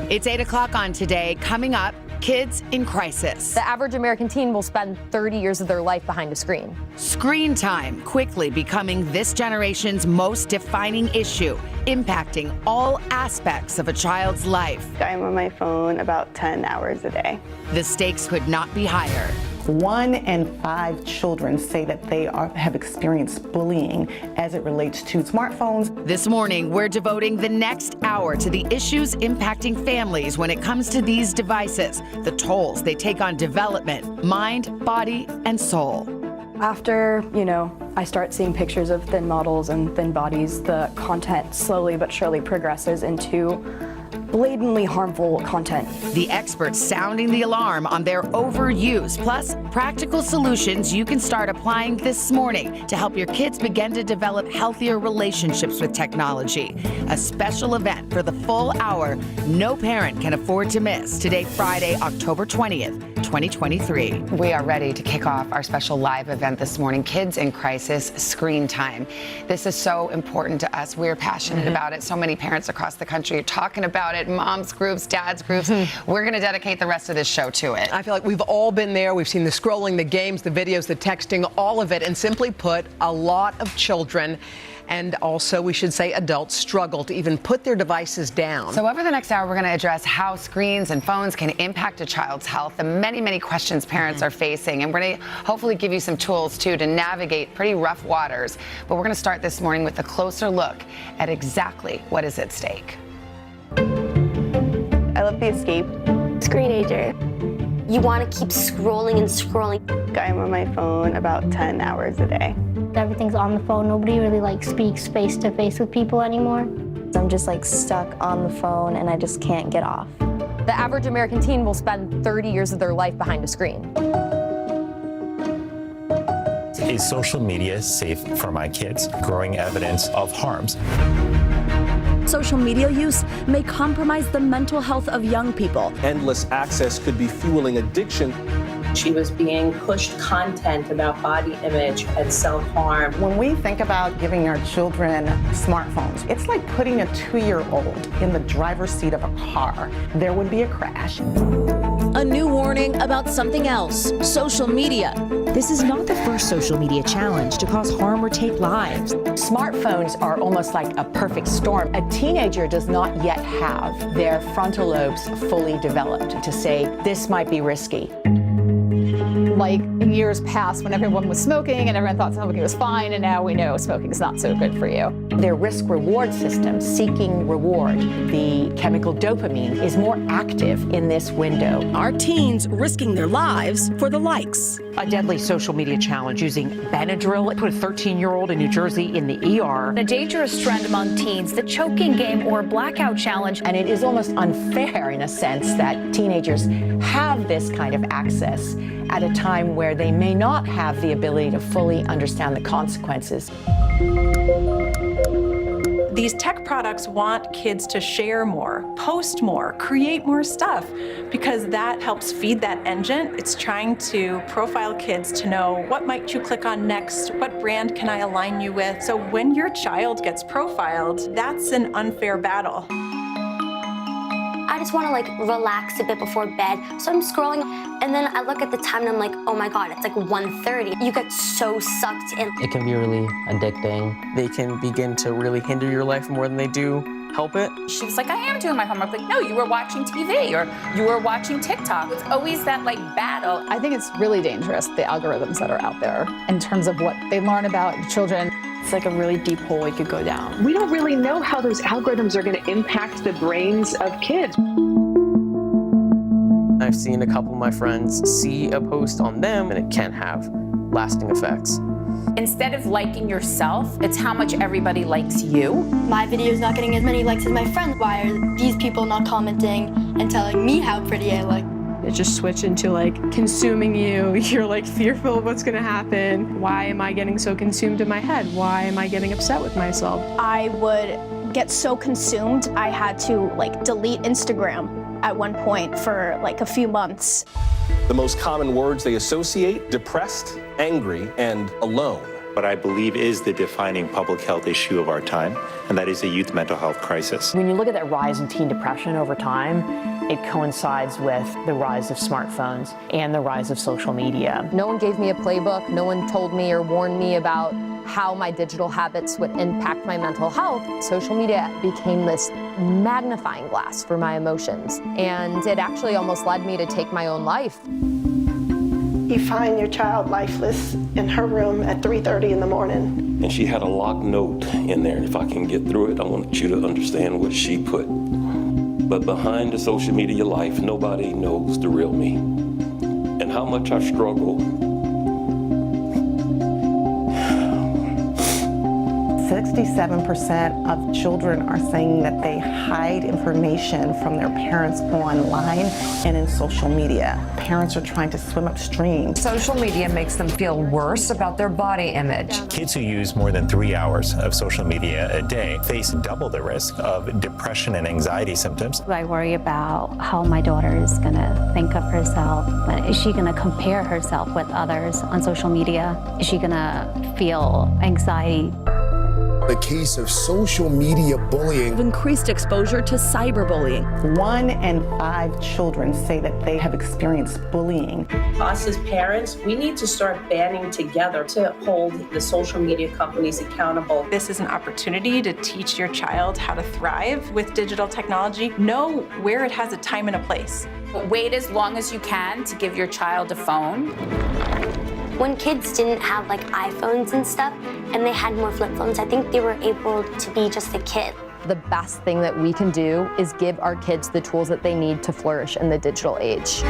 It's 8 o'clock on Today. Coming up, kids in crisis. The average American teen will spend 30 years of their life behind a screen. Screen time quickly becoming this generation's most defining issue, impacting all aspects of a child's life. I'm on my phone about 10 hours a day. The stakes could not be higher. 1 in 5 children say that they have experienced bullying as it relates to smartphones. This morning, we're devoting the next hour to the issues impacting families when it comes to these devices, the tolls they take on development, mind, body, and soul. After, I start seeing pictures of thin models and thin bodies, the content slowly but surely progresses into blatantly harmful content. The experts sounding the alarm on their overuse, plus practical solutions you can start applying this morning to help your kids begin to develop healthier relationships with technology. A special event for the full hour no parent can afford to miss. Today, Friday, October 20th, 2023. We are ready to kick off our special live event this morning, Kids in Crisis Screen Time. This is so important to us. We're passionate about it. So many parents across the country are talking about it. Moms groups, dads groups. We're going to dedicate the rest of this show to it. I feel like we've all been there. We've seen the scrolling, the games, the videos, the texting, all of it. And simply put, a lot of children and also, we should say, adults struggle to even put their devices down. So over the next hour, we're going to address how screens and phones can impact a child's health, the many, many questions parents are facing. And we're going to hopefully give you some tools, too, to navigate pretty rough waters. But we're going to start this morning with a closer look at exactly what is at stake. I love the escape. Screenager. You want to keep scrolling and scrolling. I'm on my phone about 10 hours a day. Everything's on the phone. Nobody really speaks face to face with people anymore. I'm just stuck on the phone and I just can't get off. The average American teen will spend 30 years of their life behind a screen. Is social media safe for my kids? Growing evidence of harms. Social media use may compromise the mental health of young people. Endless access could be fueling addiction. She was being pushed content about body image and self-harm. When we think about giving our children smartphones, it's like putting a 2-year-old in the driver's seat of a car. There would be a crash. A new warning about something else, social media. This is not the first social media challenge to cause harm or take lives. Smartphones are almost like a perfect storm. A teenager does not yet have their frontal lobes fully developed to say, this might be risky. Like years past when everyone was smoking and everyone thought smoking was fine, and now we know smoking is not so good for you. Their risk-reward system, seeking reward, the chemical dopamine, is more active in this window. Our teens risking their lives for the likes. A deadly social media challenge using Benadryl put a 13-year-old in New Jersey in the ER. A dangerous trend among teens, the choking game or blackout challenge. And it is almost unfair in a sense that teenagers have this kind of access at a time where they may not have the ability to fully understand the consequences. These tech products want kids to share more, post more, create more stuff, because that helps feed that engine. It's trying to profile kids to know what might you click on next, what brand can I align you with. So when your child gets profiled, that's an unfair battle. I just want to relax a bit before bed. So I'm scrolling and then I look at the time and I'm like, oh my God, it's 1:30. You get so sucked in. It can be really addicting. They can begin to really hinder your life more than they do help it. She was like, I am doing my homework. Like, no, you were watching TV or you were watching TikTok. It's always that battle. I think it's really dangerous, the algorithms that are out there in terms of what they learn about children. It's a really deep hole we could go down. We don't really know how those algorithms are going to impact the brains of kids. I've seen a couple of my friends see a post on them and it can have lasting effects. Instead of liking yourself, it's how much everybody likes you. My video is not getting as many likes as my friends. Why are these people not commenting and telling me how pretty I look? It just switched into consuming you. You're fearful of what's gonna happen. Why am I getting so consumed in my head? Why am I getting upset with myself? I would get so consumed, I had to delete Instagram at one point for a few months. The most common words they associate: depressed, angry, and alone. what I believe is the defining public health issue of our time, and that is a youth mental health crisis. When you look at that rise in teen depression over time, it coincides with the rise of smartphones and the rise of social media. No one gave me a playbook. No one told me or warned me about how my digital habits would impact my mental health. Social media became this magnifying glass for my emotions, and it actually almost led me to take my own life. You find your child lifeless in her room at 3:30 in the morning. And she had a locked note in there. If I can get through it, I want you to understand what she put. But behind the social media life, nobody knows the real me. And how much I struggle. 67% of children are saying that they hide information from their parents online and in social media. Parents are trying to swim upstream. Social media makes them feel worse about their body image. Kids who use more than 3 hours of social media a day face double the risk of depression and anxiety symptoms. I worry about how my daughter is going to think of herself. Is she going to compare herself with others on social media? Is she going to feel anxiety? The case of social media bullying. Increased exposure to cyberbullying. 1 in 5 children say that they have experienced bullying. Us as parents, we need to start banding together to hold the social media companies accountable. This is an opportunity to teach your child how to thrive with digital technology. Know where it has a time and a place. Wait as long as you can to give your child a phone. When kids didn't have like iPhones and stuff, and they had more flip phones, I think they were able to be just a kid. The best thing that we can do is give our kids the tools that they need to flourish in the digital age.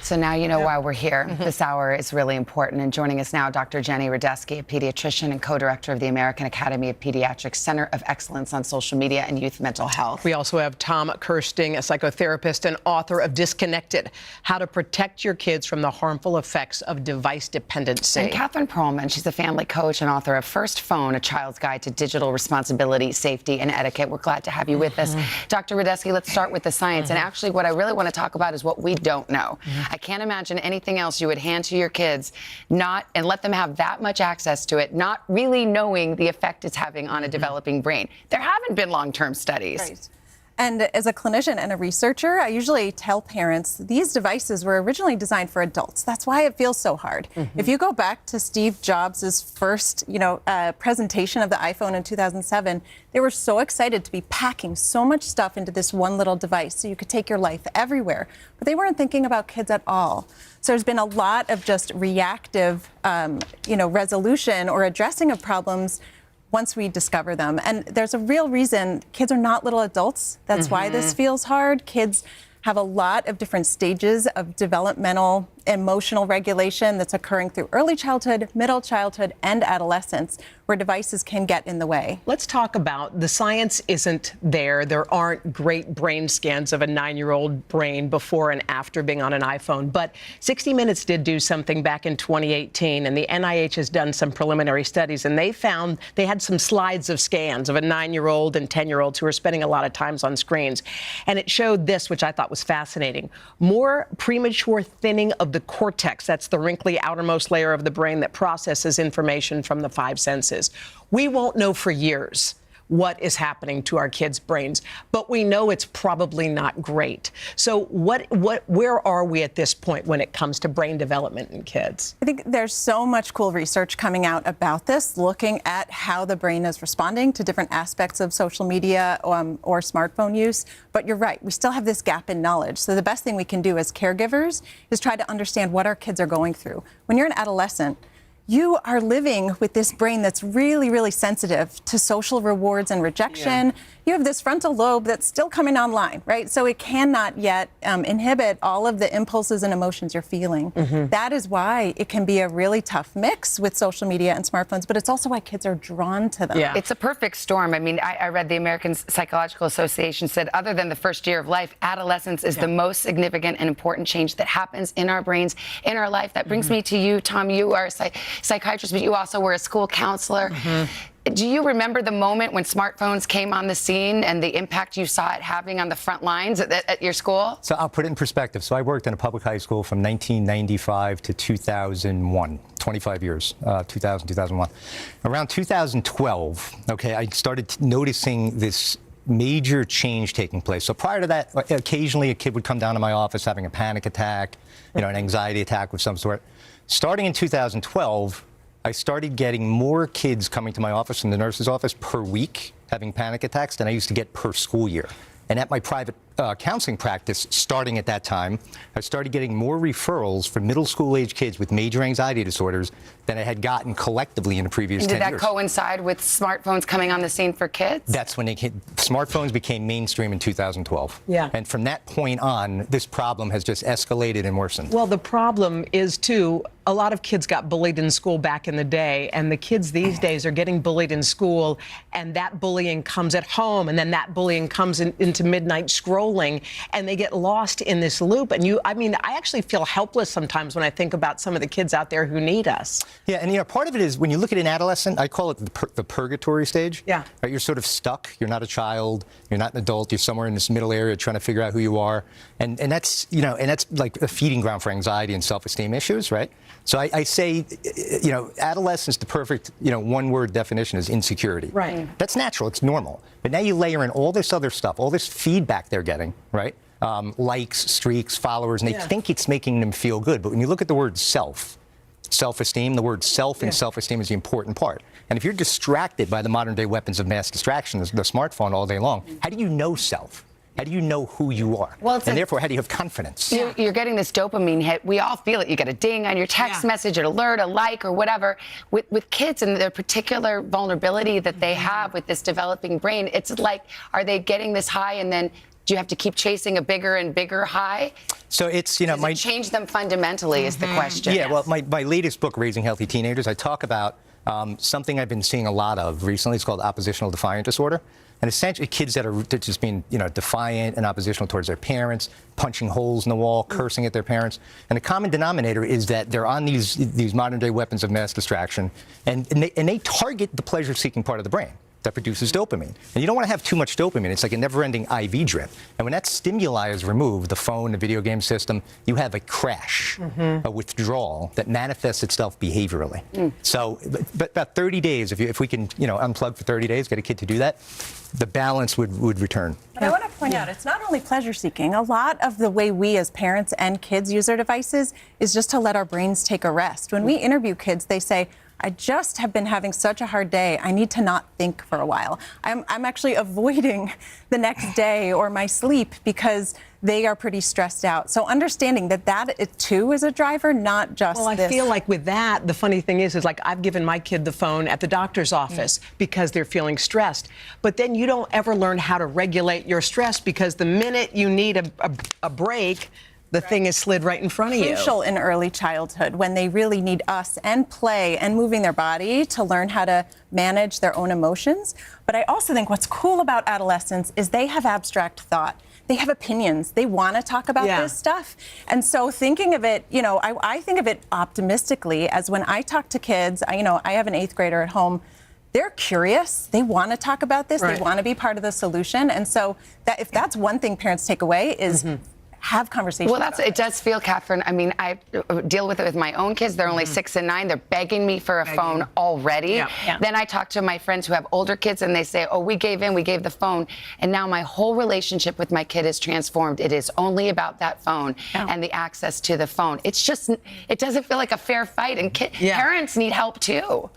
So now you know why we're here. This hour is really important. And joining us now, Dr. Jenny Radesky, a pediatrician and co-director of the American Academy of Pediatrics Center of Excellence on Social Media and Youth Mental Health. We also have Tom Kirsting, a psychotherapist and author of Disconnected, How to Protect Your Kids from the Harmful Effects of Device Dependency. And Catherine Perlman, she's a family coach and author of First Phone, A Child's Guide to Digital Responsibility, Safety, and Etiquette. We're glad to have you with us. Dr. Radesky, let's start with the science. And actually, what I really want to talk about is what we don't know. I can't imagine anything else you would hand to your kids and let them have that much access to it, not really knowing the effect it's having on a developing brain. There haven't been long-term studies. Right. And as a clinician and a researcher, I usually tell parents these devices were originally designed for adults. That's why it feels so hard. If you go back to Steve Jobs' first, presentation of the iPhone in 2007, they were so excited to be packing so much stuff into this one little device so you could take your life everywhere. But they weren't thinking about kids at all. So there's been a lot of just reactive, resolution or addressing of problems once we discover them. And there's a real reason kids are not little adults. That's why this feels hard. Kids have a lot of different stages of developmental emotional regulation that's occurring through early childhood, middle childhood, and adolescence, where devices can get in the way. Let's talk about the science isn't there. There aren't great brain scans of a 9-year-old brain before and after being on an iPhone. But 60 Minutes did do something back in 2018, and the NIH has done some preliminary studies, and they found they had some slides of scans of a 9-year-old and 10-year-olds who were spending a lot of times on screens. And it showed this, which I thought was fascinating. More premature thinning of the cortex. That's the wrinkly outermost layer of the brain that processes information from the 5 senses. We won't know for years what is happening to our kids' brains, but we know it's probably not great. So where are we at this point when it comes to brain development in kids? I think there's so much cool research coming out about this, looking at how the brain is responding to different aspects of social media or smartphone use. But you're right, we still have this gap in knowledge. So the best thing we can do as caregivers is try to understand what our kids are going through. When you're an adolescent, you are living with this brain that's really, really sensitive to social rewards and rejection. Yeah. You have this frontal lobe that's still coming online, right? So it cannot yet inhibit all of the impulses and emotions you're feeling. Mm-hmm. That is why it can be a really tough mix with social media and smartphones, but it's also why kids are drawn to them. Yeah. It's a perfect storm. I mean, I read the American Psychological Association said, other than the first year of life, adolescence is the most significant and important change that happens in our brains, in our life. That brings me to you, Tom. You are a psychiatrist, but you also were a school counselor. Mm-hmm. Do you remember the moment when smartphones came on the scene and the impact you saw it having on the front lines at your school? So I'll put it in perspective. So I worked in a public high school from 1995 to 2001, 25 years, 2000, 2001. Around 2012, okay, I started noticing this major change taking place. So prior to that, occasionally a kid would come down to my office having a panic attack, an anxiety attack of some sort. Starting in 2012, I started getting more kids coming to my office from the nurse's office per week having panic attacks than I used to get per school year. And at my private counseling practice, starting at that time, I started getting more referrals from middle school age kids with major anxiety disorders than I had gotten collectively in the previous 10 years. Did that coincide with smartphones coming on the scene for kids? That's when smartphones became mainstream in 2012. Yeah. And from that point on, this problem has just escalated and worsened. Well, the problem is, too, a lot of kids got bullied in school back in the day, and the kids these days are getting bullied in school, and that bullying comes at home, and then that bullying comes into midnight scrolling, and they get lost in this loop. And I actually feel helpless sometimes when I think about some of the kids out there who need us. Yeah, and part of it is when you look at an adolescent, I call it the purgatory stage. Yeah. Right, you're sort of stuck. You're not a child. You're not an adult. You're somewhere in this middle area trying to figure out who you are, and that's and that's like a feeding ground for anxiety and self-esteem issues, right? So I say, adolescence, the perfect, one-word definition is insecurity. Right. That's natural. It's normal. But now you layer in all this other stuff, all this feedback they're getting, right? Likes, streaks, followers, and they think it's making them feel good. But when you look at the word self-esteem, the word self and self-esteem is the important part. And if you're distracted by the modern-day weapons of mass distraction, the smartphone all day long, how do you know self? How do you know who you are? Well, and therefore, how do you have confidence? You're getting this dopamine hit. We all feel it. You get a ding on your text message, an alert, a like, or whatever. With kids and their particular vulnerability that they have with this developing brain, it's like, are they getting this high and then do you have to keep chasing a bigger and bigger high? So it's, Does it change them fundamentally is the question. Yeah, well, my latest book, Raising Healthy Teenagers, I talk about something I've been seeing a lot of recently. It's called oppositional defiant disorder. And essentially, kids that are just being, defiant and oppositional towards their parents, punching holes in the wall, cursing at their parents. And the common denominator is that they're on these modern-day weapons of mass distraction, and they target the pleasure-seeking part of the brain that produces dopamine. And you don't want to have too much dopamine. It's like a never-ending IV drip. And when that stimuli is removed, the phone, the video game system, you have a crash, a withdrawal that manifests itself behaviorally. So, but about 30 days, if we can, unplug for 30 days, get a kid to do that, the balance would return. But I want to point out, it's not only pleasure-seeking. A lot of the way we as parents and kids use our devices is just to let our brains take a rest. When we interview kids, they say, I just have been having such a hard day. I need to not think for a while. I'm actually avoiding the next day or my sleep because they are pretty stressed out. So understanding that it too is a driver, not just Well, I feel like with that, the funny thing is like I've given my kid the phone at the doctor's office because they're feeling stressed. But then you don't ever learn how to regulate your stress because the minute you need a break, The thing is slid right in front of you. Crucial in early childhood when they really need us and play and moving their body to learn how to manage their own emotions. But I also think what's cool about adolescents is they have abstract thought. They have opinions. They want to talk about this stuff. And so thinking of it, you know, I think of it optimistically as when I talk to kids, I have an 8th grader at home. They're curious. They want to talk about this. Right. They want to be part of the solution. And so that if that's one thing parents take away is have conversations. Well, it does feel, Catherine. I mean, I deal with it with my own kids. They're only 6 and 9. They're begging me for a phone already. Yeah. Then I talk to my friends who have older kids and they say, oh, we gave in, we gave the phone. And now my whole relationship with my kid is transformed. It is only about that phone and the access to the phone. It's just, it doesn't feel like a fair fight. And parents need help too.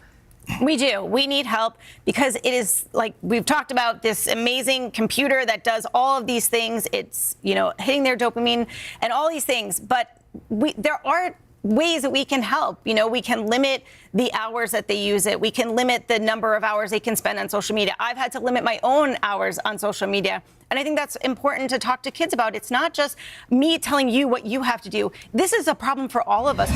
We do. We need help because it is like we've talked about this amazing computer that does all of these things. It's, you know, hitting their dopamine and all these things. But there are ways that we can help. You know, we can limit the hours that they use it. We can limit the number of hours they can spend on social media. I've had to limit my own hours on social media. And I think that's important to talk to kids about. It's not just me telling you what you have to do. This is a problem for all of us.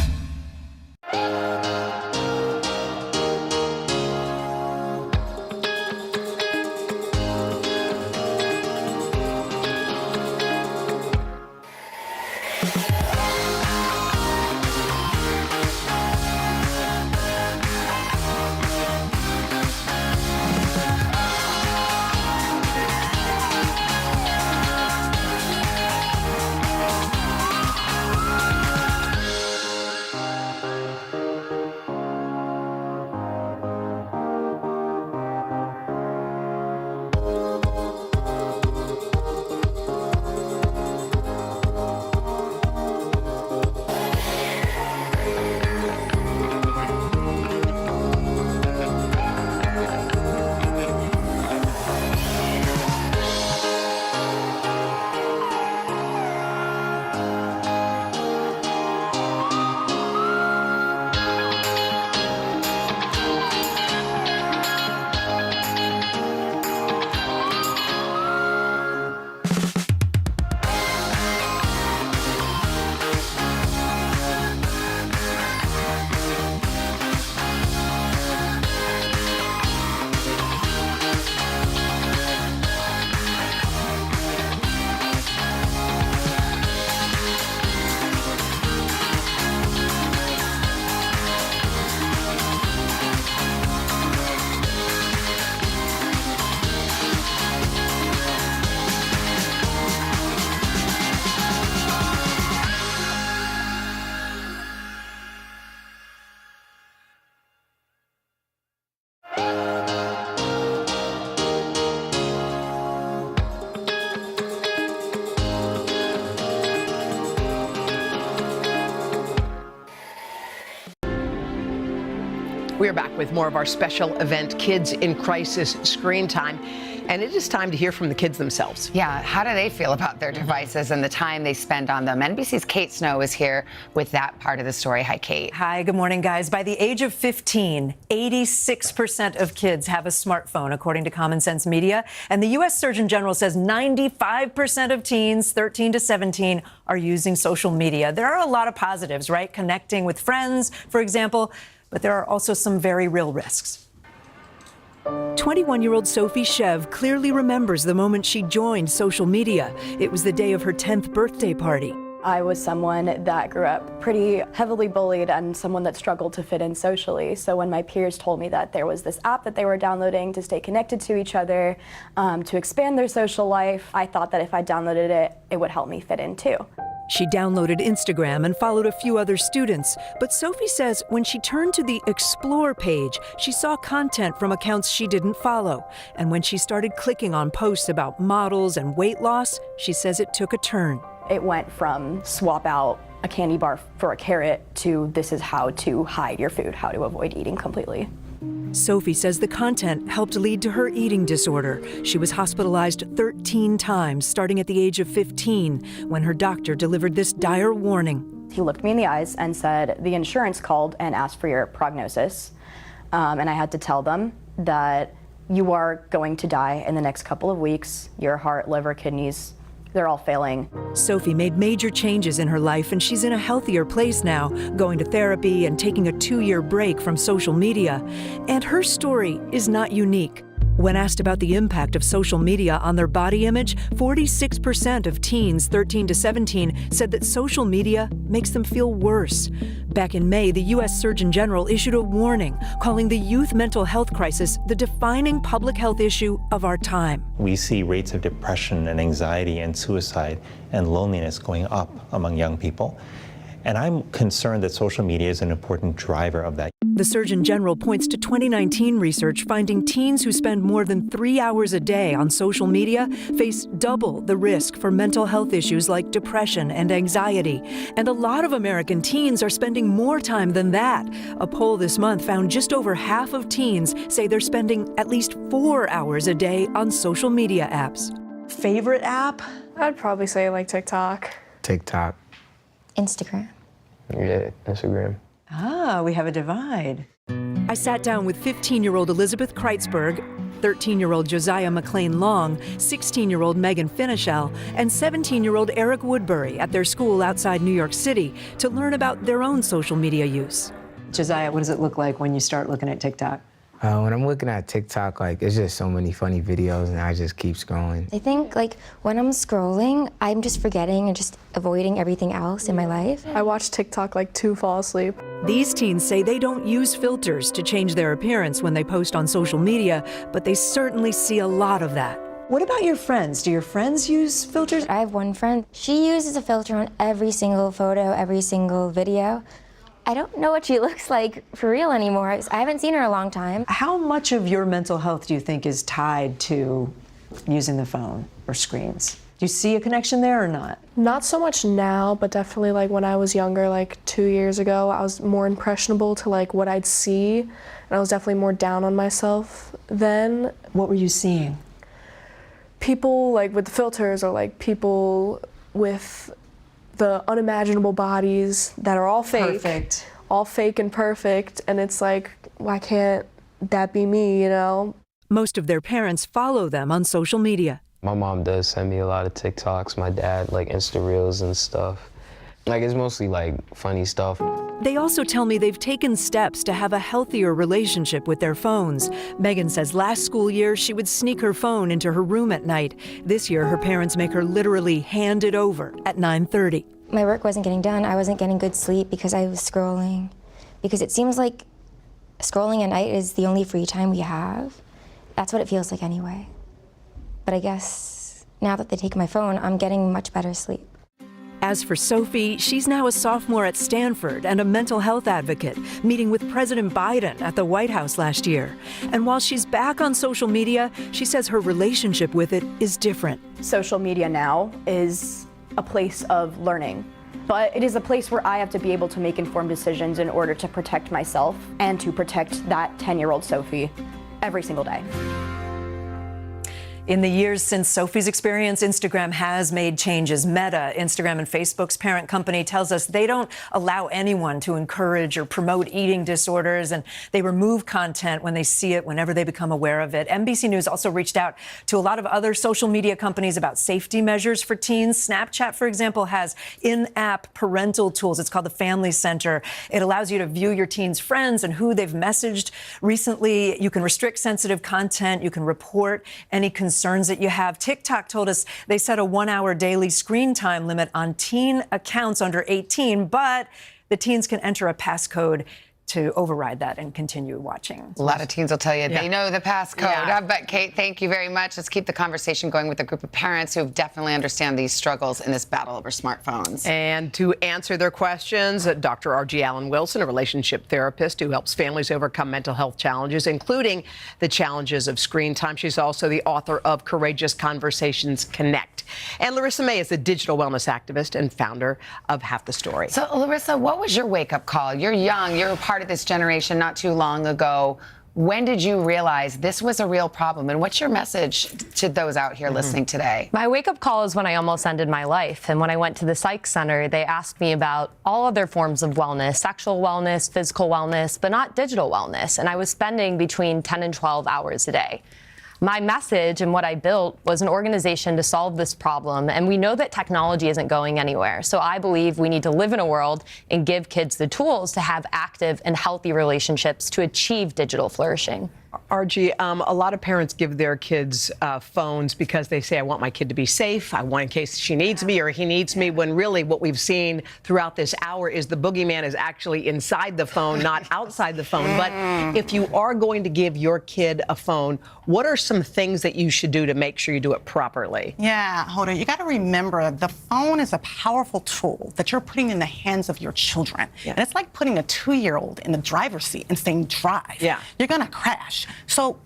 We're back with more of our special event, Kids in Crisis Screen Time. And it is time to hear from the kids themselves. Yeah, how do they feel about their devices and the time they spend on them? NBC's Kate Snow is here with that part of the story. Hi, Kate. Hi, good morning, guys. By the age of 15, 86% of kids have a smartphone, according to Common Sense Media. And the U.S. Surgeon General says 95% of teens, 13 to 17, are using social media. There are a lot of positives, right? Connecting with friends, for example, but there are also some very real risks. 21-year-old Sophie Shev clearly remembers the moment she joined social media. It was the day of her 10th birthday party. I was someone that grew up pretty heavily bullied and someone that struggled to fit in socially. So when my peers told me that there was this app that they were downloading to stay connected to each other, to expand their social life, I thought that if I downloaded it, it would help me fit in too. She downloaded Instagram and followed a few other students, but Sophie says when she turned to the Explore page, she saw content from accounts she didn't follow. And when she started clicking on posts about models and weight loss, she says it took a turn. It went from swap out a candy bar for a carrot to this is how to hide your food, how to avoid eating completely. Sophie says the content helped lead to her eating disorder. She was hospitalized 13 times, starting at the age of 15, when her doctor delivered this dire warning. He looked me in the eyes and said, the insurance called and asked for your prognosis. And I had to tell them that you are going to die in the next couple of weeks. Your heart, liver, kidneys they're all failing. Sophie made major changes in her life, and she's in a healthier place now, going to therapy and taking a 2-year break from social media. And her story is not unique. When asked about the impact of social media on their body image, 46% of teens 13 to 17 said that social media makes them feel worse. Back in May, the U.S. Surgeon General issued a warning, calling the youth mental health crisis the defining public health issue of our time. We see rates of depression and anxiety and suicide and loneliness going up among young people. And I'm concerned that social media is an important driver of that. The Surgeon General points to 2019 research finding teens who spend more than 3 hours a day on social media face double the risk for mental health issues like depression and anxiety. And a lot of American teens are spending more time than that. A poll this month found just over half of teens say they're spending at least 4 hours a day on social media apps. Favorite app? I'd probably say like TikTok. TikTok. Instagram. Yeah, Instagram. Ah, we have a divide. I sat down with 15-year-old Elizabeth Kreitzberg, 13-year-old Josiah McLean Long, 16-year-old Megan Finichel, and 17-year-old Eric Woodbury at their school outside New York City to learn about their own social media use. Josiah, what does it look like when you start looking at TikTok? When I'm looking at TikTok, like, it's just so many funny videos, and I just keep scrolling. I think like when I'm scrolling, I'm just forgetting and just avoiding everything else in my life. I watch TikTok like to fall asleep. These teens say they don't use filters to change their appearance when they post on social media, but they certainly see a lot of that. What about your friends? Do your friends use filters? I have one friend. She uses a filter on every single photo, every single video. I don't know what she looks like for real anymore. I haven't seen her in a long time. How much of your mental health do you think is tied to using the phone or screens? Do you see a connection there or not? Not so much now, but definitely like when I was younger, like 2 years ago, I was more impressionable to like what I'd see, and I was definitely more down on myself then. What were you seeing? People like with the filters, or like people with the unimaginable bodies that are all fake. Perfect. All fake and perfect, and it's like, why can't that be me, you know? Most of their parents follow them on social media. My mom does send me a lot of TikToks. My dad, like, Insta Reels and stuff. Like, it's mostly, like, funny stuff. They also tell me they've taken steps to have a healthier relationship with their phones. Megan says last school year she would sneak her phone into her room at night. This year her parents make her literally hand it over at 9:30. My work wasn't getting done. I wasn't getting good sleep because I was scrolling. Because it seems like scrolling at night is the only free time we have. That's what it feels like anyway. But I guess now that they take my phone, I'm getting much better sleep. As for Sophie, she's now a sophomore at Stanford and a mental health advocate, meeting with President Biden at the White House last year. And while she's back on social media, she says her relationship with it is different. Social media now is a place of learning, but it is a place where I have to be able to make informed decisions in order to protect myself and to protect that 10-year-old Sophie every single day. In the years since Sophie's experience, Instagram has made changes. Meta, Instagram and Facebook's parent company, tells us they don't allow anyone to encourage or promote eating disorders, and they remove content when they see it, whenever they become aware of it. NBC News also reached out to a lot of other social media companies about safety measures for teens. Snapchat, for example, has in-app parental tools. It's called the Family Center. It allows you to view your teens' friends and who they've messaged recently. You can restrict sensitive content. You can report any concerns that you have. TikTok told us they set a 1-hour daily screen time limit on teen accounts under 18, but the teens can enter a passcode to override that and continue watching. A lot of teens will tell you they know the passcode. Yeah. But Kate, thank you very much. Let's keep the conversation going with a group of parents who definitely understand these struggles in this battle over smartphones. And to answer their questions, Dr. R.G. Allen Wilson, a relationship therapist who helps families overcome mental health challenges, including the challenges of screen time. She's also the author of Courageous Conversations Connect. And Larissa May is a digital wellness activist and founder of Half the Story. So, Larissa, what was your wake-up call? You're young. You're a part of this generation not too long ago. When did you realize this was a real problem? And what's your message to those out here listening today? My wake-up call is when I almost ended my life. And when I went to the psych center, they asked me about all other forms of wellness, sexual wellness, physical wellness, but not digital wellness. And I was spending between 10 and 12 hours a day. My message and what I built was an organization to solve this problem, and we know that technology isn't going anywhere. So I believe we need to live in a world and give kids the tools to have active and healthy relationships to achieve digital flourishing. RG, a lot of parents give their kids phones because they say, I want my kid to be safe. I want in case she needs me or he needs me, when really what we've seen throughout this hour is the boogeyman is actually inside the phone, not outside the phone. But if you are going to give your kid a phone, what are some things that you should do to make sure you do it properly? Yeah, Hoda, you got to remember the phone is a powerful tool that you're putting in the hands of your children. Yeah. And it's like putting a 2-year-old in the driver's seat and saying drive. Yeah. You're going to crash. So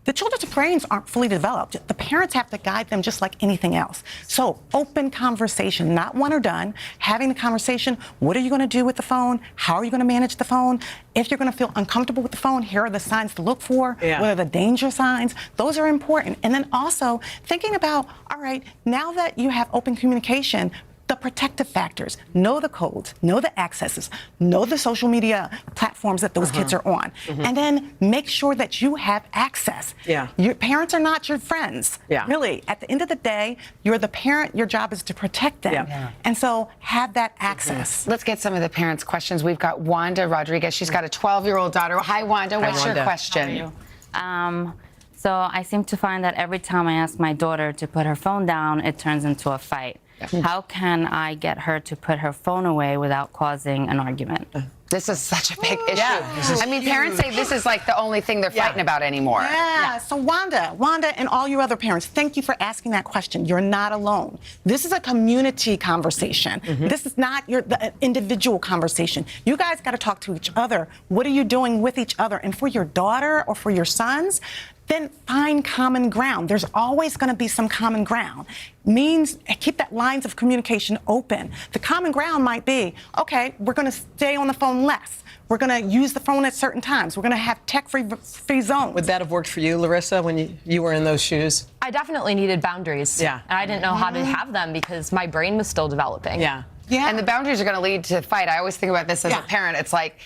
the children's brains aren't fully developed. The parents have to guide them just like anything else. So open conversation, not one or done. Having the conversation, what are you going to do with the phone? How are you going to manage the phone? If you're going to feel uncomfortable with the phone, here are the signs to look for. Yeah. What are the danger signs? Those are important. And then also thinking about, all right, now that you have open communication, the protective factors, know the codes, know the accesses, know the social media platforms that those kids are on, and then make sure that you have access. Yeah. Your parents are not your friends. Yeah. Really, at the end of the day, you're the parent, your job is to protect them. Yeah. And so have that access. Let's get some of the parents' questions. We've got Wanda Rodriguez. She's got a 12-year-old daughter. Hi, Wanda. What's your question? So I seem to find that every time I ask my daughter to put her phone down, it turns into a fight. How can I get her to put her phone away without causing an argument? This is such a big issue. I mean, parents say this is like the only thing they're fighting about anymore. Yeah. So Wanda, and all you other parents, thank you for asking that question. You're not alone. This is a community conversation. This is not the individual conversation. You guys got to talk to each other. What are you doing with each other? And for your daughter or for your sons, then find common ground. There's always going to be some common ground. Means keep that lines of communication open. The common ground might be, okay, we're going to stay on the phone less. We're going to use the phone at certain times. We're going to have tech-free zones. Would that have worked for you, Larissa, when you were in those shoes? I definitely needed boundaries. Yeah. And I didn't know how to have them because my brain was still developing. Yeah. And the boundaries are going to lead to fight. I always think about this as a parent. It's like,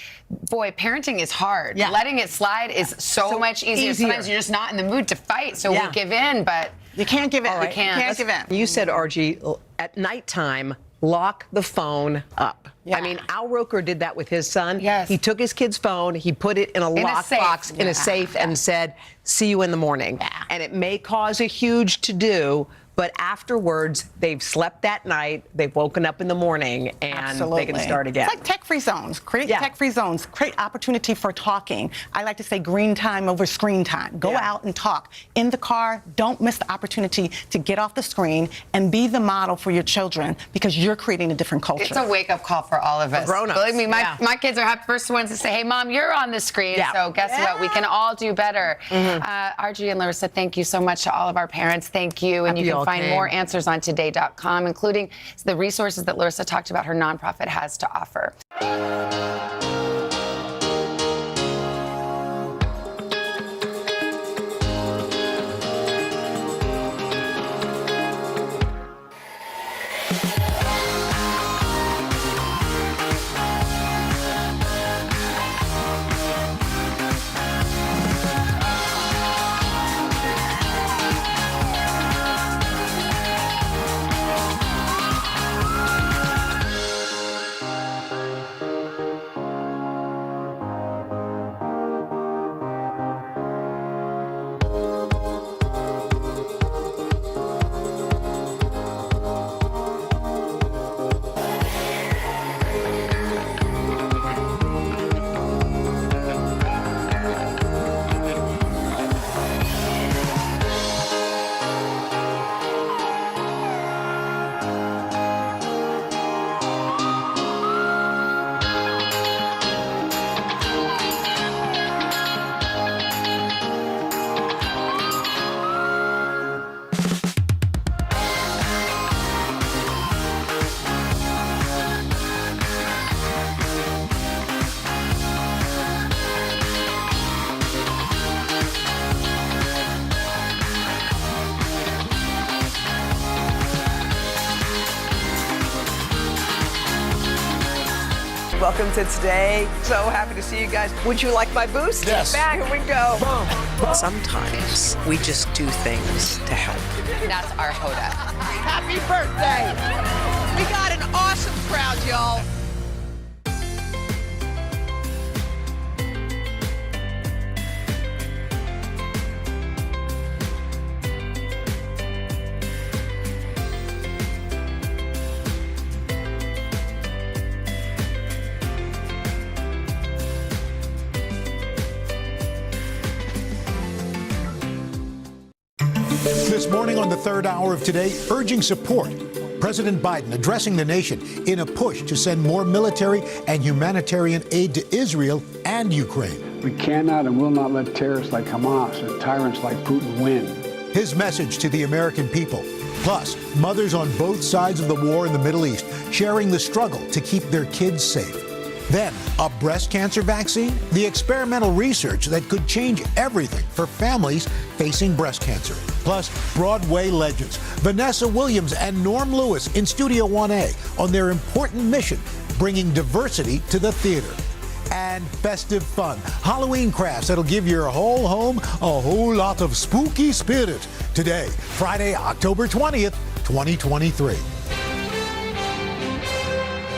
boy, parenting is hard. Yeah. Letting it slide is so much easier. Sometimes you're just not in the mood to fight, so we give in, but you can't give in. Right. You can't give in. You said, RG, at nighttime, lock the phone up. Yeah. I mean, Al Roker did that with his son. Yes. He took his kid's phone, he put it in a lockbox in a safe and said, see you in the morning. Yeah. And it may cause a huge to-do, but afterwards, they've slept that night, they've woken up in the morning, and they can start again. It's like tech-free zones. Create tech-free zones. Create opportunity for talking. I like to say green time over screen time. Go out and talk. In the car, don't miss the opportunity to get off the screen and be the model for your children because you're creating a different culture. It's a wake-up call for all of us. Grown-ups. Believe me, my kids are the first ones to say, hey, Mom, you're on the screen, so guess what? We can all do better. RG and Larissa, thank you so much to all of our parents. Thank you, and you can find more answers on today.com, including the resources that Larissa talked about her nonprofit has to offer. Welcome to today. So happy to see you guys. Would you like my boost? Yes. Back, here we go. Sometimes we just do things to help. That's our Hoda. Happy birthday. We got an awesome crowd, y'all. This morning on the third hour of Today, urging support. President Biden addressing the nation in a push to send more military and humanitarian aid to Israel and Ukraine. We cannot and will not let terrorists like Hamas and tyrants like Putin win. His message to the American people. Plus, mothers on both sides of the war in the Middle East sharing the struggle to keep their kids safe. Then, a breast cancer vaccine? The experimental research that could change everything for families facing breast cancer. Plus, Broadway legends Vanessa Williams and Norm Lewis in Studio 1A on their important mission, bringing diversity to the theater. And festive fun. Halloween crafts that'll give your whole home a whole lot of spooky spirit. Today, Friday, October 20th, 2023.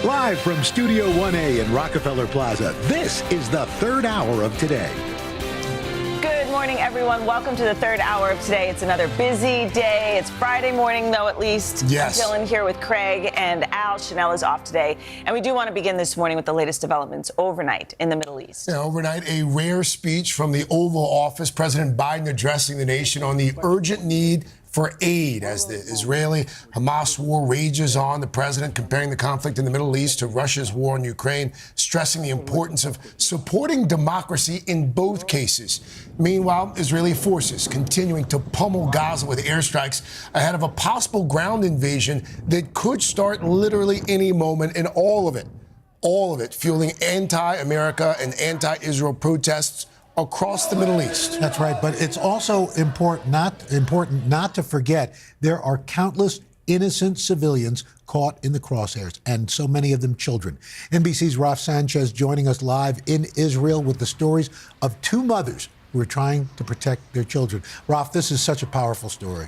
Live from Studio 1A in Rockefeller Plaza, this is the third hour of Today. Good morning, everyone. Welcome to the third hour of Today. It's another busy day. It's Friday morning, though, at least. Yes. I'm Dylan here with Craig and Al. Chanel is off today. And we do want to begin this morning with the latest developments overnight in the Middle East. Yeah, overnight, a rare speech from the Oval Office. President Biden addressing the nation on the urgent need for aid as the Israeli-Hamas war rages on. The president comparing the conflict in the Middle East to Russia's war in Ukraine, stressing the importance of supporting democracy in both cases. Meanwhile, Israeli forces continuing to pummel Gaza with airstrikes ahead of a possible ground invasion that could start literally any moment, and all of it fueling anti-America and anti-Israel protests across the Middle East. That's right, but it's also important not to forget there are countless innocent civilians caught in the crosshairs, and so many of them children. NBC's Raf Sanchez joining us live in Israel with the stories of two mothers who are trying to protect their children. Raf, this is such a powerful story.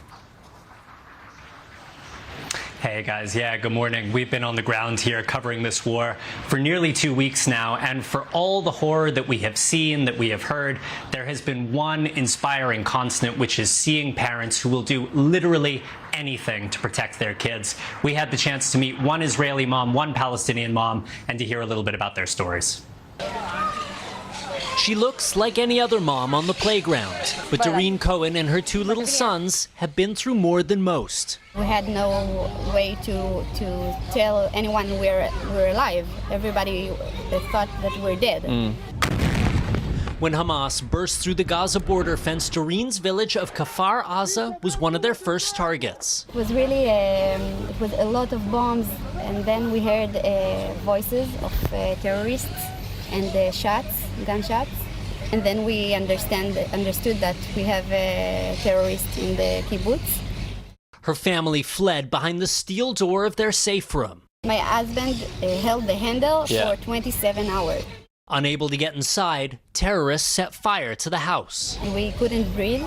Hey guys, yeah, good morning. We've been on the ground here covering this war for nearly 2 weeks now, and for all the horror that we have seen, that we have heard, there has been one inspiring constant, which is seeing parents who will do literally anything to protect their kids. We had the chance to meet one Israeli mom, one Palestinian mom, and to hear a little bit about their stories. She looks like any other mom on the playground, but Doreen Cohen and her two little sons have been through more than most. We had no way to tell anyone we're alive. Everybody thought that we're dead. When Hamas burst through the Gaza border fence, Doreen's village of Kfar Aza was one of their first targets. It was really it was a lot of bombs, and then we heard voices of terrorists and gunshots, and then we understood that we have terrorists in the kibbutz. Her family fled behind the steel door of their safe room. My husband held the handle for 27 hours. Unable to get inside, terrorists set fire to the house. We couldn't breathe,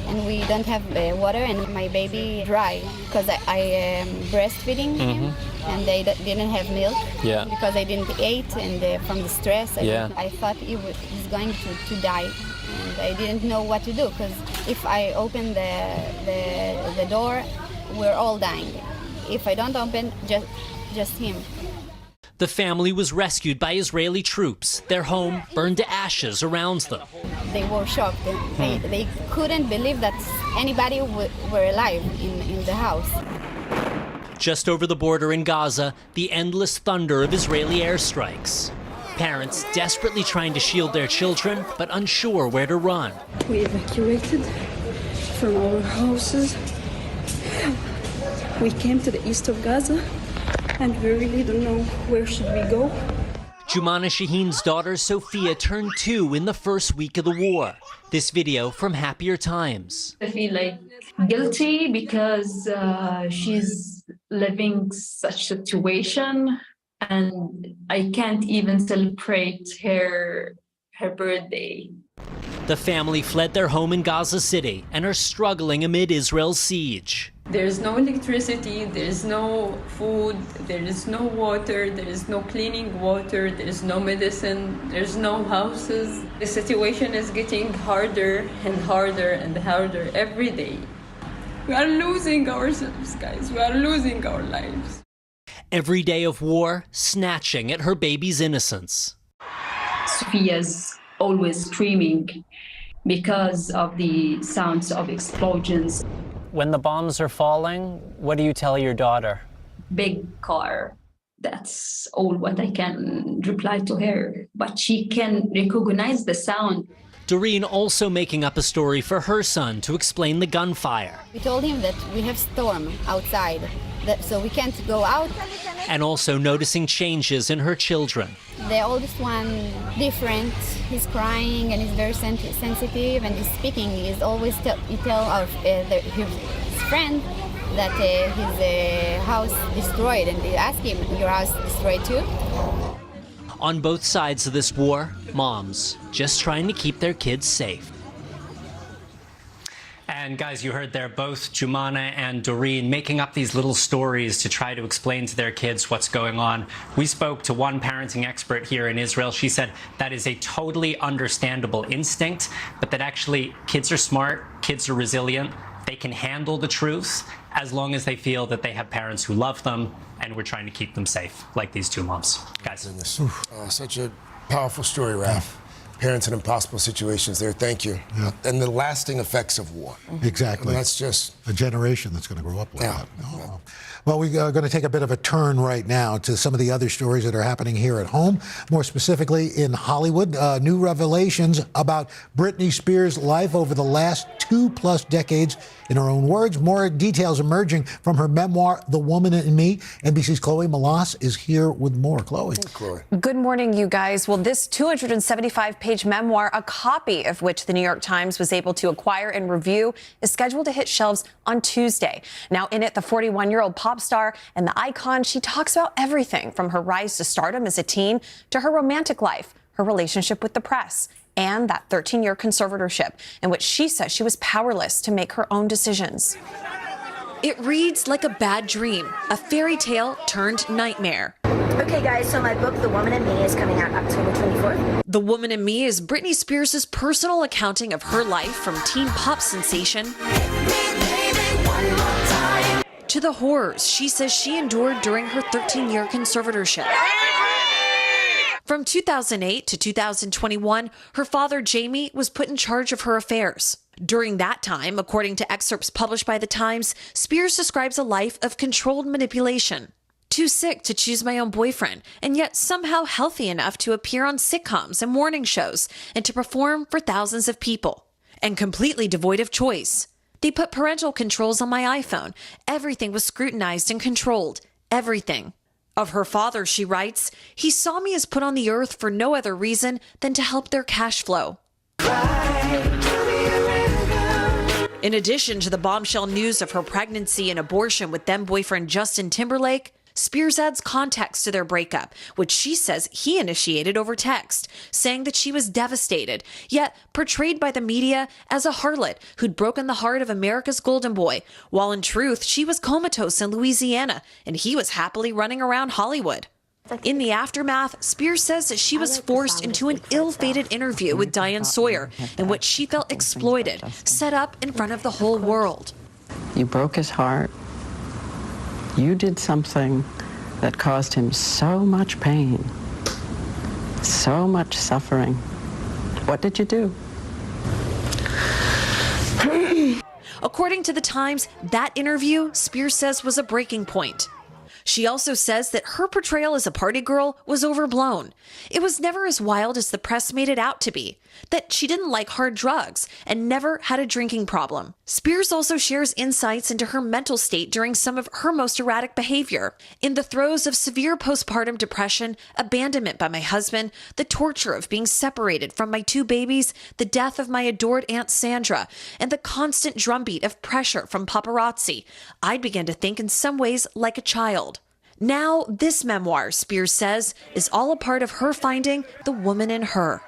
and we don't have water, and my baby dry because I am breastfeeding him, and they didn't have milk because I didn't eat, and from the stress, I thought he's going to die, and I didn't know what to do because if I open the door, we're all dying. If I don't open, just him. The family was rescued by Israeli troops. Their home burned to ashes around them. They were shocked. They couldn't believe that anybody were alive in the house. Just over the border in Gaza, the endless thunder of Israeli airstrikes. Parents desperately trying to shield their children, but unsure where to run. We evacuated from our houses. We came to the east of Gaza, and we really don't know where should we go. Jumana Shaheen's daughter Sophia turned 2 in the first week of the war. This video from Happier Times. I feel like guilty because she's living such situation, and I can't even celebrate her birthday. The family fled their home in Gaza City and are struggling amid Israel's siege. There's no electricity, there's no food, there is no water, there is no cleaning water, there is no medicine, there's no houses. The situation is getting harder and harder and harder every day. We are losing ourselves, guys. We are losing our lives. Every day of war, snatching at her baby's innocence. Sophia's always screaming because of the sounds of explosions. When the bombs are falling, what do you tell your daughter? Big car. That's all what I can reply to her. But she can recognize the sound. Doreen also making up a story for her son to explain the gunfire. We told him that we have storm outside, so we can't go out. And also noticing changes in her children. The oldest one, different. He's crying and he's very sensitive and he's speaking. He's always tell his friend that his house destroyed, and they ask him, "Your house destroyed too?" On both sides of this war, moms just trying to keep their kids safe. And guys, you heard there both Jumana and Doreen making up these little stories to try to explain to their kids what's going on. We spoke to one parenting expert here in Israel. She said that is a totally understandable instinct, but that actually kids are smart, kids are resilient, they can handle the truth as long as they feel that they have parents who love them, and we're trying to keep them safe, like these two moms. Guys. Such a powerful story, Raph. Parents in impossible situations there. Thank you. Yeah. And the lasting effects of war. Exactly. I mean, that's just a generation that's going to grow up with Yeah. that. Well, we are going to take a bit of a turn right now to some of the other stories that are happening here at home, more specifically in Hollywood. New revelations about Britney Spears' life over the last 2+ decades. In her own words, more details emerging from her memoir, The Woman in Me. NBC's Chloe Malas is here with more. Chloe. Good morning, you guys. Well, this 275-page memoir, a copy of which the New York Times was able to acquire and review, is scheduled to hit shelves on Tuesday. Now, in it, the 41-year-old pop star and the icon, she talks about everything from her rise to stardom as a teen to her romantic life, her relationship with the press, and that 13-year conservatorship in which she says she was powerless to make her own decisions. It reads like a bad dream, a fairy tale turned nightmare. Okay, guys, so my book, The Woman in Me, is coming out October 24th. The Woman in Me is Britney Spears' personal accounting of her life from teen pop sensation to the horrors she says she endured during her 13-year conservatorship. From 2008 to 2021, her father, Jamie, was put in charge of her affairs. During that time, according to excerpts published by The Times, Spears describes a life of controlled manipulation. Too sick to choose my own boyfriend, and yet somehow healthy enough to appear on sitcoms and morning shows and to perform for thousands of people. And completely devoid of choice. They put parental controls on my iPhone. Everything was scrutinized and controlled. Everything. Of her father, she writes, he saw me as put on the earth for no other reason than to help their cash flow. In addition to the bombshell news of her pregnancy and abortion with then-boyfriend Justin Timberlake, Spears adds context to their breakup, which she says he initiated over text, saying that she was devastated, yet portrayed by the media as a harlot who'd broken the heart of America's golden boy, while in truth she was comatose in Louisiana and he was happily running around Hollywood. In the aftermath, Spears says that she was forced into an ill-fated interview with Diane Sawyer, in which she felt exploited, set up in front of the whole world. You broke his heart. You did something that caused him so much pain, so much suffering. What did you do? According to The Times, that interview, Spears says, was a breaking point. She also says that her portrayal as a party girl was overblown. It was never as wild as the press made it out to be, that she didn't like hard drugs and never had a drinking problem. Spears also shares insights into her mental state during some of her most erratic behavior. In the throes of severe postpartum depression, abandonment by my husband, the torture of being separated from my 2 babies, the death of my adored Aunt Sandra, and the constant drumbeat of pressure from paparazzi, I began to think in some ways like a child. Now, this memoir, Spears says, is all a part of her finding the woman in her.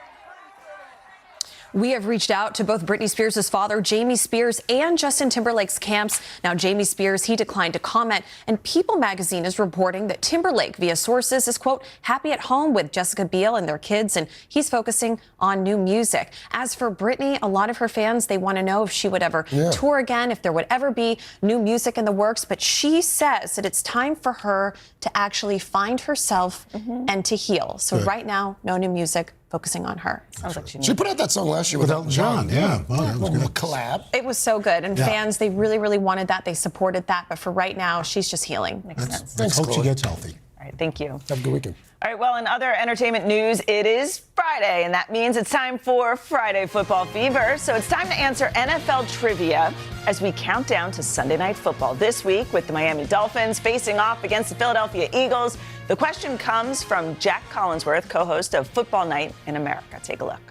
We have reached out to both Britney Spears' father, Jamie Spears, and Justin Timberlake's camps. Now, Jamie Spears, he declined to comment, and People magazine is reporting that Timberlake, via sources, is, quote, happy at home with Jessica Biel and their kids, and he's focusing on new music. As for Britney, a lot of her fans, they want to know if she would ever tour again, if there would ever be new music in the works, but she says that it's time for her to actually find herself and to heal. So right now, no new music. Focusing on her. Sounds like she put out that song last year with Elton John. Yeah, well, that was good. A collab. It was so good, and fans, they really, really wanted that. They supported that, but for right now, she's just healing. Makes sense. Let's hope she gets healthy. All right, thank you. Have a good weekend. All right, well, in other entertainment news, it is Friday, and that means it's time for Friday Football Fever. So it's time to answer NFL trivia as we count down to Sunday Night Football this week with the Miami Dolphins facing off against the Philadelphia Eagles. The question comes from Jack Collinsworth, co-host of Football Night in America. Take a look.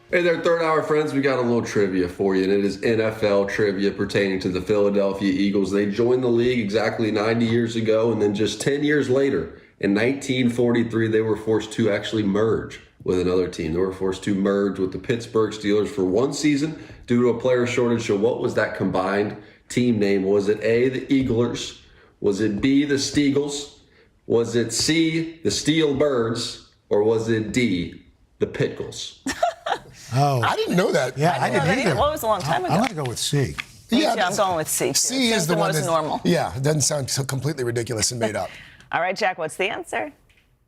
Hey there, third hour friends. We got a little trivia for you, and it is NFL trivia pertaining to the Philadelphia Eagles. They joined the league exactly 90 years ago, and then just 10 years later, in 1943, they were forced to actually merge with another team. They were forced to merge with the Pittsburgh Steelers for one season due to a player shortage. So what was that combined team name? Was it A, the Eaglers? Was it B, the Steagles? Was it C, the Steel Birds? Or was it D, the Pitgulls? Oh, I didn't know that. Yeah, I didn't either. Well, it was a long time ago. I'm going to go with C. Yeah, I'm going with C. C is the one that's normal. Yeah, it doesn't sound so completely ridiculous and made up. All right, Jack, what's the answer?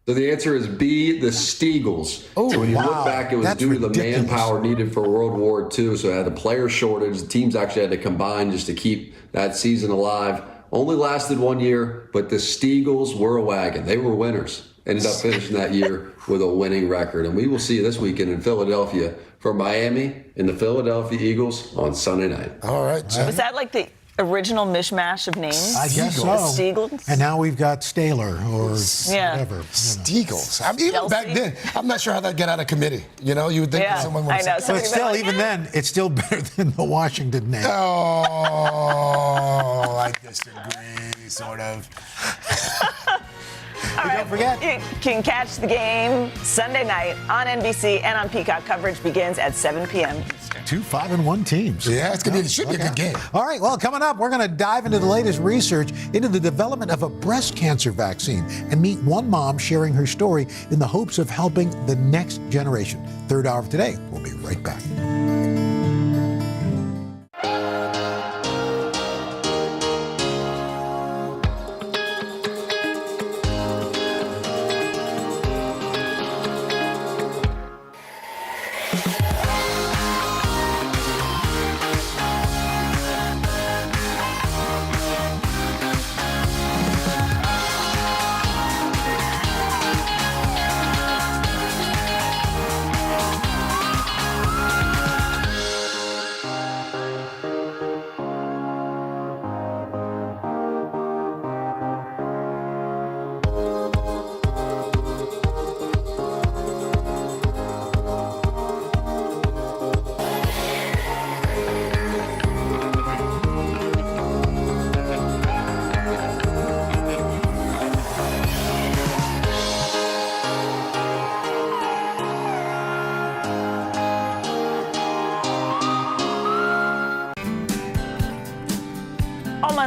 So the answer is B, the Steagles. Oh, so when you wow. look back, it was That's due to the ridiculous. manpower needed for World War II. So it had a player shortage. The teams actually had to combine just to keep that season alive. Only lasted 1 year, but the Steagles were a wagon. They were winners. Ended up finishing that year with a winning record. And we will see you this weekend in Philadelphia for Miami and the Philadelphia Eagles on Sunday night. All right, Jack. Was that like the original mishmash of names? I guess so. Steagles? And now we've got Staler or whatever. Steagles. I mean, even back then, I'm not sure how that get out of committee. You know, you would think someone would I know. But still, even then, it's still better than the Washington name. Oh, I disagree, sort of. All right, don't forget. You can catch the game Sunday night on NBC and on Peacock. Coverage begins at 7 p.m. Eastern. 2 5-1 teams. Yeah, it should be a good game. All right, well, coming up, we're going to dive into the latest research into the development of a breast cancer vaccine and meet one mom sharing her story in the hopes of helping the next generation. Third hour of today. We'll be right back.